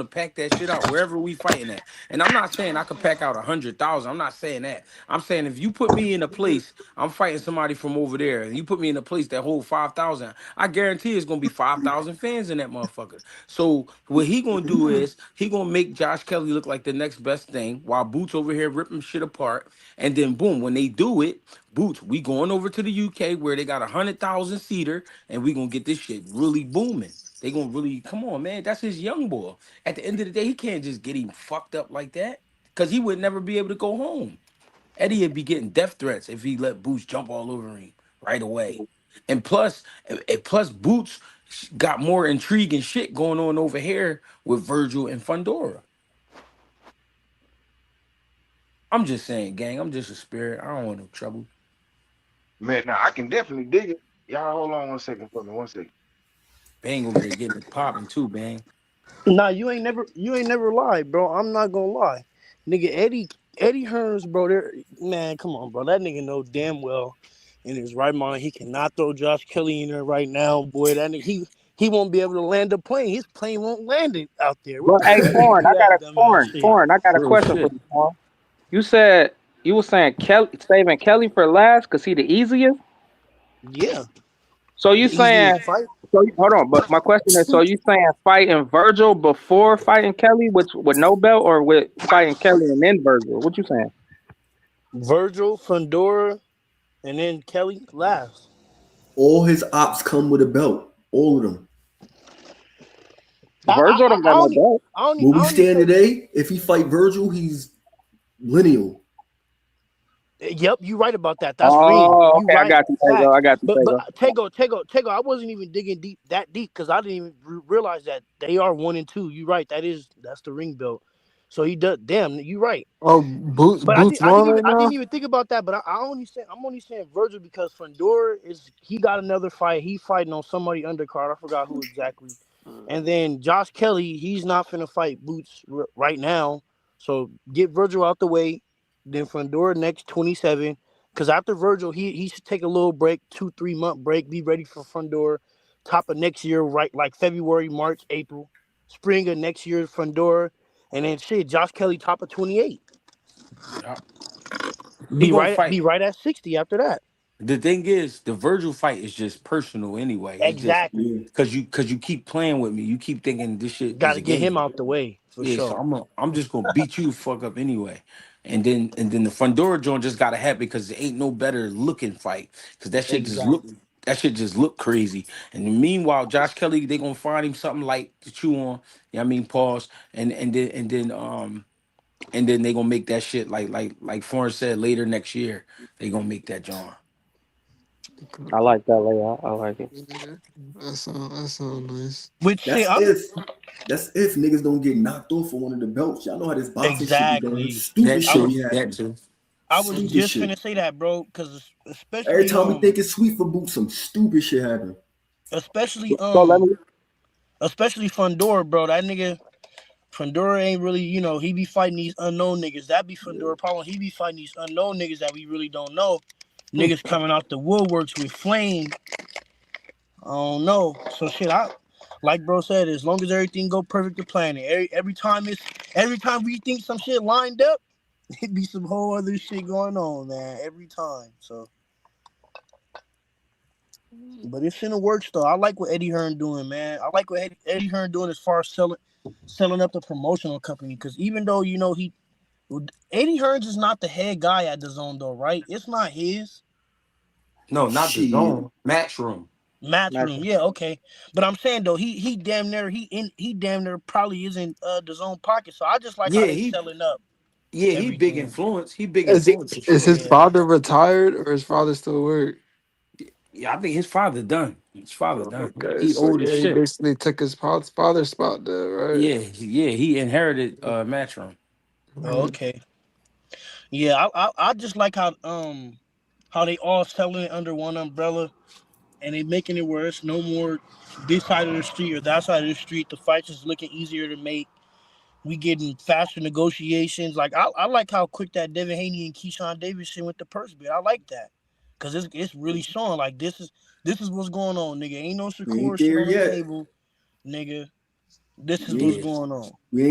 [SPEAKER 8] pack that shit out wherever we fighting at. And I'm not saying I could pack out 100,000. I'm not saying that. I'm saying if you put me in a place, I'm fighting somebody from over there, and you put me in a place that hold 5,000, I guarantee it's gonna be 5,000 fans in that motherfucker. So what he gonna do is he gonna make Josh Kelly look like the next best thing, while Boots over here ripping shit apart. And then boom, when they do it, Boots, we going over to the UK where they got 100,000 seater, and we gonna get this shit really booming. They gonna really come on, man. That's his young boy. At the end of the day, he can't just get him fucked up like that, cause he would never be able to go home. Eddie would be getting death threats if he let Boots jump all over him right away. And plus Boots got more intriguing shit going on over here with Virgil and Fundora. I'm just saying, gang. I'm just a spirit. I don't want no trouble.
[SPEAKER 1] Man, now I can definitely dig it. Y'all hold on one second for me, 1 second.
[SPEAKER 8] Bang over there getting it popping too, bang.
[SPEAKER 14] Nah, you ain't never lied, bro. I'm not gonna lie, nigga. Eddie Hearns, bro. There, man. Come on, bro. That nigga know damn well in his right mind he cannot throw Josh Kelly in there right now, boy. That nigga, he won't be able to land a plane. His plane won't land it out there. What
[SPEAKER 17] But
[SPEAKER 14] the
[SPEAKER 17] hey,
[SPEAKER 14] fuck you
[SPEAKER 17] Corn,
[SPEAKER 14] do
[SPEAKER 17] I got
[SPEAKER 14] that
[SPEAKER 17] a
[SPEAKER 14] dumbass
[SPEAKER 17] Corn,
[SPEAKER 14] shit?
[SPEAKER 17] Corn. I got a
[SPEAKER 8] Real
[SPEAKER 17] question for
[SPEAKER 8] shit.
[SPEAKER 17] you, Corn. You were saying Kelly, saving Kelly for last because he the easiest.
[SPEAKER 14] Yeah,
[SPEAKER 17] So you
[SPEAKER 14] the easiest
[SPEAKER 17] saying?
[SPEAKER 14] fight.
[SPEAKER 17] Hold on, but my question is: so you saying fighting Virgil before fighting Kelly, which with no belt, or with fighting Kelly and then Virgil? What you saying?
[SPEAKER 14] Virgil, Fundora, and then Kelly last.
[SPEAKER 5] All his ops come with a belt. All of them.
[SPEAKER 14] I
[SPEAKER 17] Virgil
[SPEAKER 14] I,
[SPEAKER 17] don't
[SPEAKER 14] I
[SPEAKER 17] got no
[SPEAKER 14] only
[SPEAKER 17] belt.
[SPEAKER 14] I only
[SPEAKER 5] Where
[SPEAKER 14] I
[SPEAKER 5] we
[SPEAKER 14] only
[SPEAKER 5] stand
[SPEAKER 14] say
[SPEAKER 5] today, if he fight Virgil, he's lineal.
[SPEAKER 14] yep, you right about that. That's ring.
[SPEAKER 17] Oh,
[SPEAKER 14] You
[SPEAKER 17] okay, I
[SPEAKER 14] right.
[SPEAKER 17] got you, Tego.
[SPEAKER 14] Facts.
[SPEAKER 17] I got you,
[SPEAKER 14] But
[SPEAKER 17] Tego.
[SPEAKER 14] Tego, I wasn't even digging deep because I didn't even realize that they are 1 and 2. You right. That's the ring belt. So he does. Damn, you right.
[SPEAKER 3] Oh, Boots
[SPEAKER 14] But I did
[SPEAKER 3] Boots
[SPEAKER 14] I
[SPEAKER 3] won
[SPEAKER 14] didn't even
[SPEAKER 3] right
[SPEAKER 14] I didn't
[SPEAKER 3] now.
[SPEAKER 14] even think about that. But I'm only saying Virgil because Fundora is he got another fight. He fighting on somebody undercard. I forgot who exactly. And then Josh Kelly, he's not finna fight Boots right now. So get Virgil out the way, then Fundora next 27. Because after Virgil, he should take a little break, 2 3 month break, be ready for Fundora. Top of next year, right like February, March, April, spring of next year, Fundora, and then shit, Josh Kelly top of 28.
[SPEAKER 8] Yeah. He gonna fight.
[SPEAKER 14] Be right at 60 after that.
[SPEAKER 8] The thing is, the Virgil fight is just personal anyway. It's just
[SPEAKER 14] Exactly.
[SPEAKER 8] because you keep playing with me. You keep thinking this shit
[SPEAKER 14] Got
[SPEAKER 8] is
[SPEAKER 14] to
[SPEAKER 8] a
[SPEAKER 14] get him
[SPEAKER 8] game.
[SPEAKER 14] out the way for
[SPEAKER 8] Yeah, so
[SPEAKER 14] sure.
[SPEAKER 8] I'm just gonna beat you the fuck up anyway. And then the Fundora joint just gotta happen because there ain't no better looking fight. Cause
[SPEAKER 14] Exactly.
[SPEAKER 8] that shit just look crazy. And meanwhile, Josh Kelly, they gonna find him something light to chew on. Yeah, I mean pause. And then they gonna make that shit like Foreign said later next year. They gonna make that joint.
[SPEAKER 17] I like that layout. I like it.
[SPEAKER 18] Yeah, that sound nice.
[SPEAKER 14] Which shit,
[SPEAKER 5] That's
[SPEAKER 14] I'm
[SPEAKER 5] if niggas don't get knocked off for one of the belts. Y'all know how this boxing shit be going.
[SPEAKER 14] exactly.
[SPEAKER 5] Stupid
[SPEAKER 8] That
[SPEAKER 14] I
[SPEAKER 5] shit
[SPEAKER 14] was
[SPEAKER 8] too.
[SPEAKER 5] be
[SPEAKER 8] That
[SPEAKER 5] happening.
[SPEAKER 8] too.
[SPEAKER 14] I was
[SPEAKER 5] Stupid
[SPEAKER 14] just
[SPEAKER 5] shit.
[SPEAKER 14] finna say that, bro, because
[SPEAKER 5] Every
[SPEAKER 14] especially
[SPEAKER 5] time we think it's sweet for boots, some stupid shit happen.
[SPEAKER 14] especially
[SPEAKER 17] So let me.
[SPEAKER 14] especially Fundora, bro. That nigga Fundora ain't really, he be fighting these unknown niggas. That be Fundora problem. He be fighting these unknown niggas that we really don't know. Niggas coming out the woodworks with flame. I don't know. So shit, I like bro said, as long as everything go perfect to plan, every time we think some shit lined up, it be some whole other shit going on, man. Every time. So, but it's in the works though. I like what Eddie Hearn doing, man. I like what Eddie Hearn doing as far as selling up the promotional company. Because even though Eddie Hearns is not the head guy at the zone though, right? It's not his
[SPEAKER 8] No, not the
[SPEAKER 5] Shit.
[SPEAKER 8] zone. Match room.
[SPEAKER 14] match
[SPEAKER 17] Max,
[SPEAKER 14] room. Yeah, okay. But I'm saying though, he damn near he damn near probably is in the zone pocket. So I just like how
[SPEAKER 8] Yeah,
[SPEAKER 14] they
[SPEAKER 8] he
[SPEAKER 14] selling up
[SPEAKER 8] yeah, he big
[SPEAKER 14] everything.
[SPEAKER 8] influence. He big
[SPEAKER 18] Is
[SPEAKER 8] influence for
[SPEAKER 18] is
[SPEAKER 8] sure.
[SPEAKER 18] his
[SPEAKER 14] Yeah.
[SPEAKER 18] father retired or his father still work?
[SPEAKER 8] Yeah, I think his father done. His father done.
[SPEAKER 18] Okay,
[SPEAKER 8] He
[SPEAKER 18] so
[SPEAKER 8] old as
[SPEAKER 18] yeah, he
[SPEAKER 8] shit.
[SPEAKER 18] basically took his father's spot there, right?
[SPEAKER 8] Yeah, he inherited Matchroom.
[SPEAKER 14] Oh,
[SPEAKER 18] Mhm.
[SPEAKER 14] okay. Yeah, I just like how they all selling it under one umbrella and they making it where it's no more this side of the street or that side of the street. The fights is looking easier to make. We getting faster negotiations. Like I like how quick that Devin Haney and Keyshawn Davidson with the purse bid. I like that because it's really showing like this is what's going on, nigga. Ain't no
[SPEAKER 5] We ain't
[SPEAKER 14] Shakur shit
[SPEAKER 5] there
[SPEAKER 14] on the
[SPEAKER 5] yet.
[SPEAKER 14] table, nigga. This is
[SPEAKER 5] We
[SPEAKER 14] what's
[SPEAKER 5] ain't,
[SPEAKER 8] Yeah,
[SPEAKER 14] going on.
[SPEAKER 5] we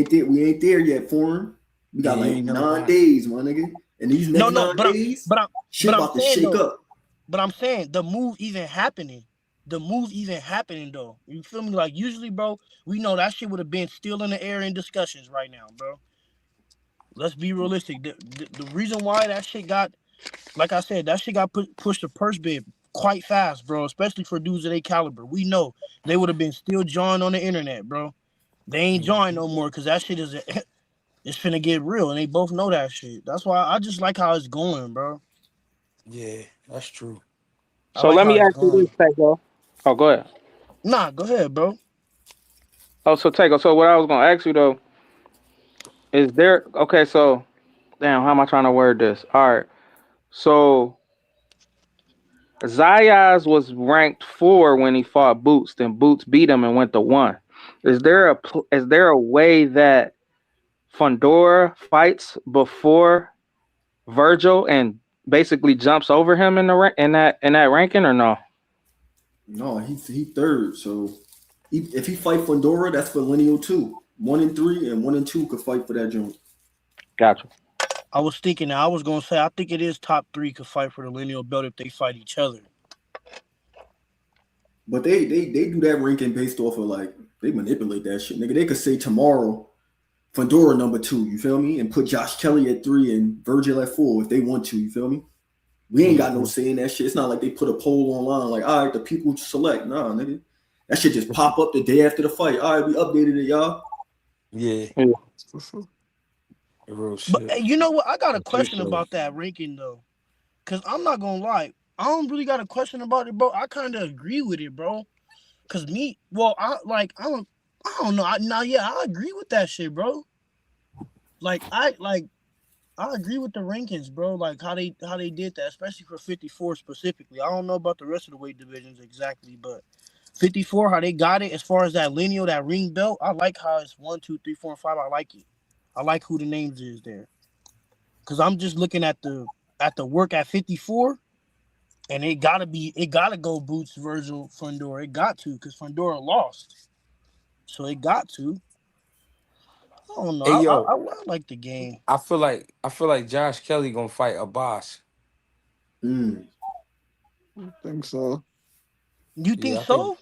[SPEAKER 5] ain't there yet, foreign. We
[SPEAKER 8] yeah,
[SPEAKER 5] got
[SPEAKER 8] you
[SPEAKER 5] like
[SPEAKER 8] ain't never
[SPEAKER 5] 9 days, my nigga. And these
[SPEAKER 14] No,
[SPEAKER 5] next
[SPEAKER 14] no,
[SPEAKER 5] 9 days,
[SPEAKER 14] but
[SPEAKER 5] shit
[SPEAKER 14] I'm
[SPEAKER 5] about to
[SPEAKER 14] saying
[SPEAKER 5] shake
[SPEAKER 14] though,
[SPEAKER 5] up.
[SPEAKER 14] but I'm saying the move even happening. The move even happening though. You feel me? Like usually, bro, we know that shit would have been still in the air in discussions right now, bro. Let's be realistic. The reason why that shit got, like I said, that shit got pushed to purse bid quite fast, bro. Especially for dudes of their caliber. We know they would have been still jawing on the internet, bro. They ain't jawing no more because that shit is it's finna get real, and they both know that shit. That's why I just like how it's going, bro.
[SPEAKER 8] yeah. That's true.
[SPEAKER 14] I
[SPEAKER 17] so
[SPEAKER 14] like
[SPEAKER 17] let
[SPEAKER 14] how
[SPEAKER 17] me
[SPEAKER 14] it's
[SPEAKER 17] ask you
[SPEAKER 14] going.
[SPEAKER 17] this, Tago. Oh, go ahead.
[SPEAKER 14] Nah, go ahead, bro.
[SPEAKER 17] Oh, so Tago. So what I was gonna ask you though is there? Okay, so damn, how am I trying to word this? All right, so Zayas was ranked 4 when he fought Boots. Then Boots beat him and went to 1. Is there a way that Fundora fights before Virgil and basically jumps over him in the in that ranking or no?
[SPEAKER 5] No, he third. So if he fight Fundora, that's for lineal 2. 1 and 3 and 1 and 2 could fight for that joint.
[SPEAKER 17] Gotcha.
[SPEAKER 14] I was thinking, I was gonna say, I think it is top three could fight for the lineal belt if they fight each other.
[SPEAKER 5] But they do that ranking based off of like they manipulate that shit, nigga. They could say tomorrow Fundora number 2, you feel me, and put Josh Kelly at 3 and Virgil at 4 if they want to, you feel me. We ain't got no
[SPEAKER 8] Hmm.
[SPEAKER 5] say in that shit. It's not like they put a poll online like, all right, the people select. Nah, nigga. That shit just pop up the day after the fight. All right, we updated it, y'all.
[SPEAKER 8] Yeah,
[SPEAKER 17] Yeah.
[SPEAKER 8] real
[SPEAKER 14] But
[SPEAKER 8] shit.
[SPEAKER 14] hey, you know what? I got a
[SPEAKER 8] For
[SPEAKER 14] question
[SPEAKER 8] sure.
[SPEAKER 14] about that ranking though, cause I'm not gonna lie, I don't really got a question about it, bro. I kind of agree with it, bro. Cause me, well, I don't know. Yeah, I agree with that shit, bro. Like I agree with the rankings, bro. Like how they did that, especially for 54 specifically. I don't know about the rest of the weight divisions exactly, but 54, how they got it as far as that lineal, that ring belt. I like how it's 1, 2, 3, 4, and 5. I like it. I like who the names is there. Cause I'm just looking at the work at 54, and it gotta go Boots, Virgil, Fundora. It got to, cause Fundora lost, so it got to. I don't know.
[SPEAKER 8] Hey yo,
[SPEAKER 14] I like the game.
[SPEAKER 8] I feel like Josh Kelly gonna fight a boss.
[SPEAKER 5] Mm.
[SPEAKER 18] I think so.
[SPEAKER 14] You think
[SPEAKER 8] Yeah, I think
[SPEAKER 14] so?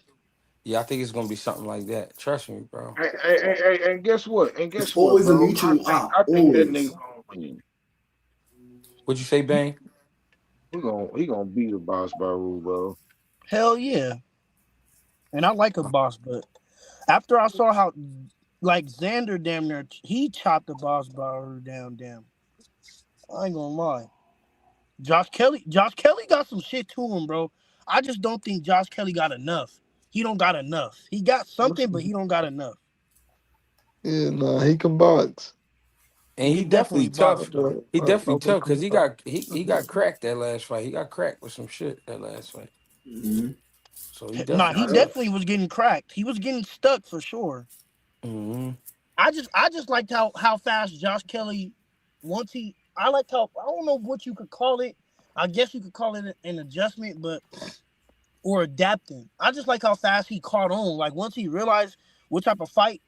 [SPEAKER 8] yeah, I think it's gonna be something like that. Trust me, bro.
[SPEAKER 1] And guess what? And
[SPEAKER 5] It's
[SPEAKER 1] guess what,
[SPEAKER 5] always a
[SPEAKER 1] bro? I
[SPEAKER 5] mutual
[SPEAKER 1] think
[SPEAKER 5] op.
[SPEAKER 1] I think that nigga
[SPEAKER 5] Always.
[SPEAKER 1] gonna win.
[SPEAKER 8] What'd you say, Bang?
[SPEAKER 1] He gonna beat the boss Baru, bro.
[SPEAKER 14] Hell yeah. And I like a boss, but after I saw how like Xander damn near he chopped the boss bar down, damn. I ain't gonna lie. Josh Kelly got some shit to him, bro. I just don't think Josh Kelly got enough. He don't got enough. He got something, but he don't got enough.
[SPEAKER 18] Yeah, nah, he can box.
[SPEAKER 8] And
[SPEAKER 14] He
[SPEAKER 8] he
[SPEAKER 14] definitely
[SPEAKER 8] definitely
[SPEAKER 14] boxed
[SPEAKER 8] tough.
[SPEAKER 14] though.
[SPEAKER 8] He definitely tough because he
[SPEAKER 18] Uh,
[SPEAKER 8] got he got cracked that last fight. He got cracked with some shit that last fight.
[SPEAKER 5] Mm-hmm.
[SPEAKER 8] So he
[SPEAKER 14] Nah,
[SPEAKER 8] definitely
[SPEAKER 14] he
[SPEAKER 1] Nah,
[SPEAKER 8] tough.
[SPEAKER 14] definitely was getting cracked. He was getting stuck for sure.
[SPEAKER 8] Hmm.
[SPEAKER 14] I just liked how fast Josh Kelly once he I liked how I don't know what you could call it. I guess you could call it an adjustment, but or adapting. I just like how fast he caught on. Like once he realized what type of fight,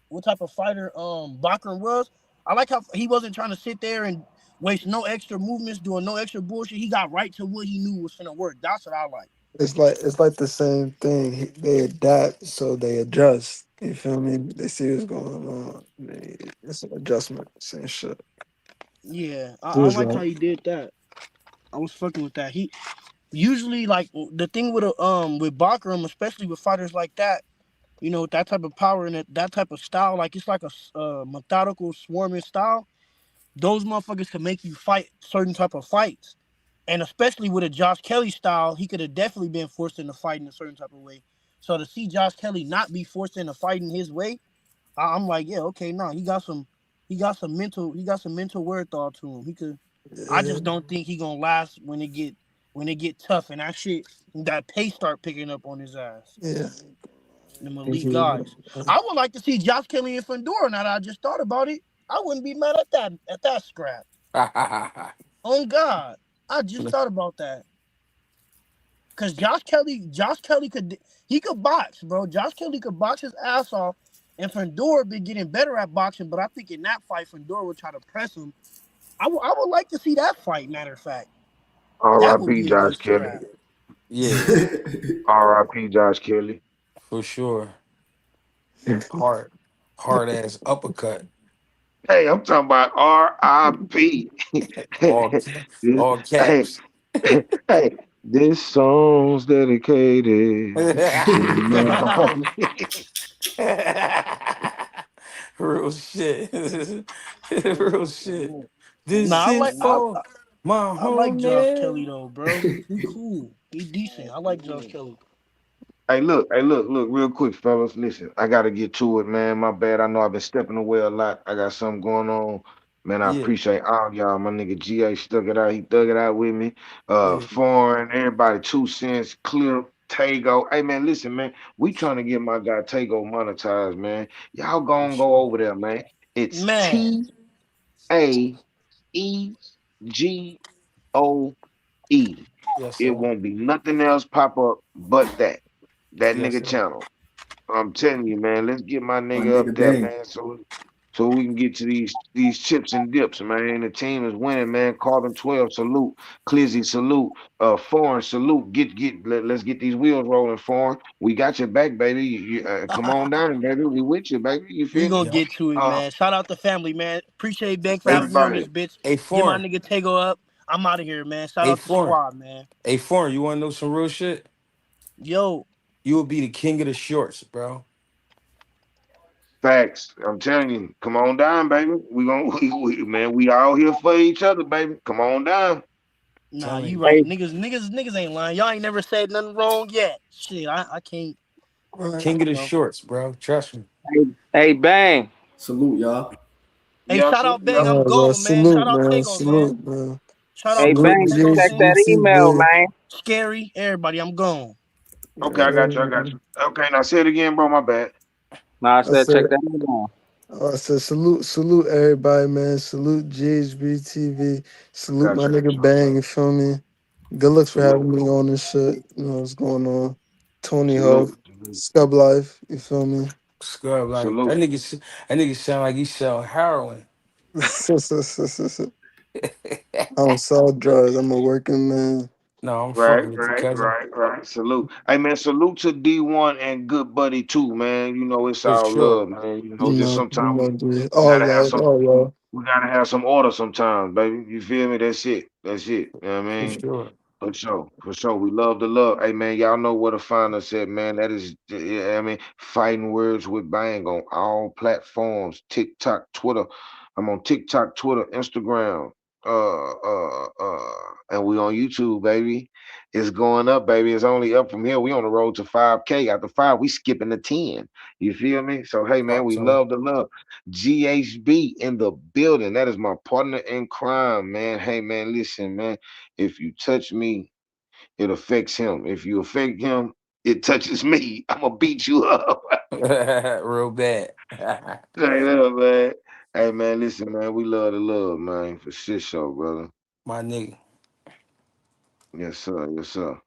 [SPEAKER 14] what type of fighter Bachran was. I like how he wasn't trying to sit there and waste no extra movements, doing no extra bullshit. He got right to what he knew was gonna work. That's what I like.
[SPEAKER 18] it's like the same thing. They adapt, so they adjust. You feel me? They see what's going on. It's an adjustment. Same shit.
[SPEAKER 14] Yeah, I
[SPEAKER 18] Feels
[SPEAKER 14] liked how
[SPEAKER 18] right.
[SPEAKER 14] he did that. I was fucking with that. He usually like the thing with a with Bachram, especially with fighters like that, you know, that type of power and that type of style, like it's like a methodical swarming style. Those motherfuckers can make you fight certain type of fights, and especially with a Josh Kelly style, he could have definitely been forced into fight in a certain type of way. So to see Josh Kelly not be forced into fighting his way, I'm like, yeah, okay, nah, he got some mental wherewithal to him. He could. I
[SPEAKER 18] Yeah,
[SPEAKER 14] just don't think he gonna last when it get tough and that shit that pace start picking up on his ass.
[SPEAKER 18] yeah.
[SPEAKER 14] Them
[SPEAKER 18] Thank
[SPEAKER 14] elite
[SPEAKER 18] you.
[SPEAKER 14] guys. I would like to see Josh Kelly and Fedora. Now that I just thought about it, I wouldn't be mad at that scrap. On God, I just thought about that. Cause Josh Kelly he could box, bro. Josh Kelly could box his ass off, and Fedora been getting better at boxing. But I think in that fight, Fedora would try to press him. I would like to see that fight. Matter of fact, that would
[SPEAKER 1] R.I.P.
[SPEAKER 14] be a
[SPEAKER 1] Josh
[SPEAKER 14] good
[SPEAKER 1] Kelly.
[SPEAKER 14] scrap.
[SPEAKER 8] Yeah,
[SPEAKER 1] R.I.P. Josh Kelly.
[SPEAKER 8] for sure. Hard, hard ass uppercut.
[SPEAKER 1] Hey, I'm talking about R.I.P.
[SPEAKER 8] All all
[SPEAKER 1] Hey,
[SPEAKER 8] caps.
[SPEAKER 1] hey, this song's dedicated to my
[SPEAKER 8] Real shit. Real shit. This
[SPEAKER 14] Nah,
[SPEAKER 8] is for my
[SPEAKER 14] I like Josh Kelly
[SPEAKER 8] homie.
[SPEAKER 14] though, bro. He cool. He decent. I like Josh Kelly.
[SPEAKER 1] Hey, look, real quick, fellas. Listen, I gotta get to it, man. My bad. I know I've been stepping away a lot. I got something going on. Man, I
[SPEAKER 8] Yeah,
[SPEAKER 1] appreciate all y'all. My nigga GA stuck it out. He dug it out with me.
[SPEAKER 8] yeah.
[SPEAKER 1] Foreign, everybody, 2 cents, Clip, Tago. Hey, man, listen, man. We trying to get my guy Tago monetized, man. Y'all
[SPEAKER 14] For
[SPEAKER 1] gonna go
[SPEAKER 14] sure.
[SPEAKER 1] over there, man. It's
[SPEAKER 14] Man,
[SPEAKER 1] TAEGOE.
[SPEAKER 8] Yes,
[SPEAKER 1] It
[SPEAKER 8] sir.
[SPEAKER 1] won't be nothing else pop up but that
[SPEAKER 8] Yes,
[SPEAKER 1] nigga
[SPEAKER 8] sir.
[SPEAKER 1] channel. I'm telling you, man. Let's get my
[SPEAKER 5] My
[SPEAKER 1] nigga up
[SPEAKER 5] nigga
[SPEAKER 1] there,
[SPEAKER 5] Bang.
[SPEAKER 1] man. So we can get to these chips and dips, man. The team is winning, man. Carbon 12, salute. Clizzy, salute. Foreign, salute. Let's get these wheels rolling, foreign. We got your back, baby. Come on down, baby. We with you, baby. You
[SPEAKER 14] we
[SPEAKER 1] feel me?
[SPEAKER 14] gonna
[SPEAKER 8] Yep.
[SPEAKER 14] get to it,
[SPEAKER 1] Uh,
[SPEAKER 14] man. Shout out to family, man. Appreciate Bank for having me on
[SPEAKER 1] everybody.
[SPEAKER 14] this bitch.
[SPEAKER 8] A
[SPEAKER 14] Get my
[SPEAKER 8] foreign.
[SPEAKER 14] nigga Tego up. I'm out of here, man. Shout
[SPEAKER 8] A
[SPEAKER 14] out to
[SPEAKER 8] foreign.
[SPEAKER 14] squad, man.
[SPEAKER 8] A foreign. You wanna know some real shit?
[SPEAKER 14] Yo,
[SPEAKER 8] You will be the king of the shorts, bro.
[SPEAKER 1] Facts. I'm telling you. Come on down, baby. We gonna man, we all here for each other, baby. Come on down.
[SPEAKER 14] nah,
[SPEAKER 8] Telling
[SPEAKER 14] you
[SPEAKER 8] you.
[SPEAKER 14] right.
[SPEAKER 17] Hey,
[SPEAKER 14] Niggas ain't lying. Y'all ain't never said nothing wrong yet. Shit, I can't,
[SPEAKER 18] Right.
[SPEAKER 8] King of
[SPEAKER 14] you
[SPEAKER 8] the
[SPEAKER 14] know.
[SPEAKER 8] shorts, bro. Trust me.
[SPEAKER 17] hey, bang.
[SPEAKER 5] Salute, y'all.
[SPEAKER 14] Hey,
[SPEAKER 1] Yes,
[SPEAKER 14] shout
[SPEAKER 1] sir.
[SPEAKER 14] out Bang.
[SPEAKER 1] Yes,
[SPEAKER 14] I'm
[SPEAKER 18] Yeah,
[SPEAKER 1] sir.
[SPEAKER 18] bro.
[SPEAKER 14] gone, man. Shout
[SPEAKER 18] Salute,
[SPEAKER 14] out
[SPEAKER 18] man.
[SPEAKER 14] Tego, man.
[SPEAKER 18] Salute, man.
[SPEAKER 14] Shout out
[SPEAKER 17] Hey,
[SPEAKER 14] Big
[SPEAKER 18] Salute
[SPEAKER 17] bang.
[SPEAKER 14] Tego,
[SPEAKER 17] Check
[SPEAKER 14] man.
[SPEAKER 17] that
[SPEAKER 18] GACC,
[SPEAKER 17] email,
[SPEAKER 18] man.
[SPEAKER 17] man.
[SPEAKER 14] Scary. Everybody, I'm gone.
[SPEAKER 1] Okay, I got you. I
[SPEAKER 18] Yeah.
[SPEAKER 1] got you. Okay, now say it again, bro. My bad.
[SPEAKER 17] Nah, I
[SPEAKER 18] I
[SPEAKER 17] said check
[SPEAKER 18] said,
[SPEAKER 17] that email.
[SPEAKER 18] I said salute everybody, man. Salute GHBTV. Salute my
[SPEAKER 1] Got you.
[SPEAKER 18] nigga Bang. You feel me? Good looks for
[SPEAKER 1] Salute.
[SPEAKER 18] having me on this shit. You know what's going on. Tony Huff,
[SPEAKER 1] Salute.
[SPEAKER 18] Scub Life. You feel me?
[SPEAKER 8] Scrub like
[SPEAKER 1] Salute.
[SPEAKER 8] that nigga sound like he sell heroin.
[SPEAKER 18] I don't sell drugs. I'm a working man.
[SPEAKER 8] No, I'm
[SPEAKER 1] Right,
[SPEAKER 8] fucking with the
[SPEAKER 1] right,
[SPEAKER 8] cousin.
[SPEAKER 1] right, right. Salute. Hey man, salute to D1 and good buddy too, man. You know it's
[SPEAKER 8] For
[SPEAKER 1] all
[SPEAKER 8] sure.
[SPEAKER 1] love, man. You
[SPEAKER 18] You
[SPEAKER 1] know, just
[SPEAKER 18] know,
[SPEAKER 1] sometimes
[SPEAKER 18] dude.
[SPEAKER 1] we
[SPEAKER 18] All
[SPEAKER 1] gotta have
[SPEAKER 18] love,
[SPEAKER 1] some
[SPEAKER 18] all love.
[SPEAKER 1] we gotta have some order sometimes, baby. You feel me? That's it. That's it. You know what I
[SPEAKER 8] For
[SPEAKER 1] mean?
[SPEAKER 8] sure.
[SPEAKER 1] For sure, for sure. We love the love. Hey man, y'all know where to find us at, man. That is, yeah, I mean, fighting words with Bang on all platforms. TikTok, Twitter. I'm on TikTok, Twitter, Instagram. And we on YouTube, baby. It's going up, baby. It's only up from here. We on the road to 5K. After five, we skipping to 10. You feel me? So hey man,
[SPEAKER 8] Talk
[SPEAKER 1] we
[SPEAKER 8] to him.
[SPEAKER 1] love the love. GHB in the building. That is my partner in crime, man. Hey man, listen, man. If you touch me, it affects him. If you affect him, it touches me. I'm gonna beat you up.
[SPEAKER 8] Real bad.
[SPEAKER 1] Straight up, man. Hey man, listen, man. We love the love, man. For shit show, brother.
[SPEAKER 8] My nigga.
[SPEAKER 1] Yes, sir. Yes, sir.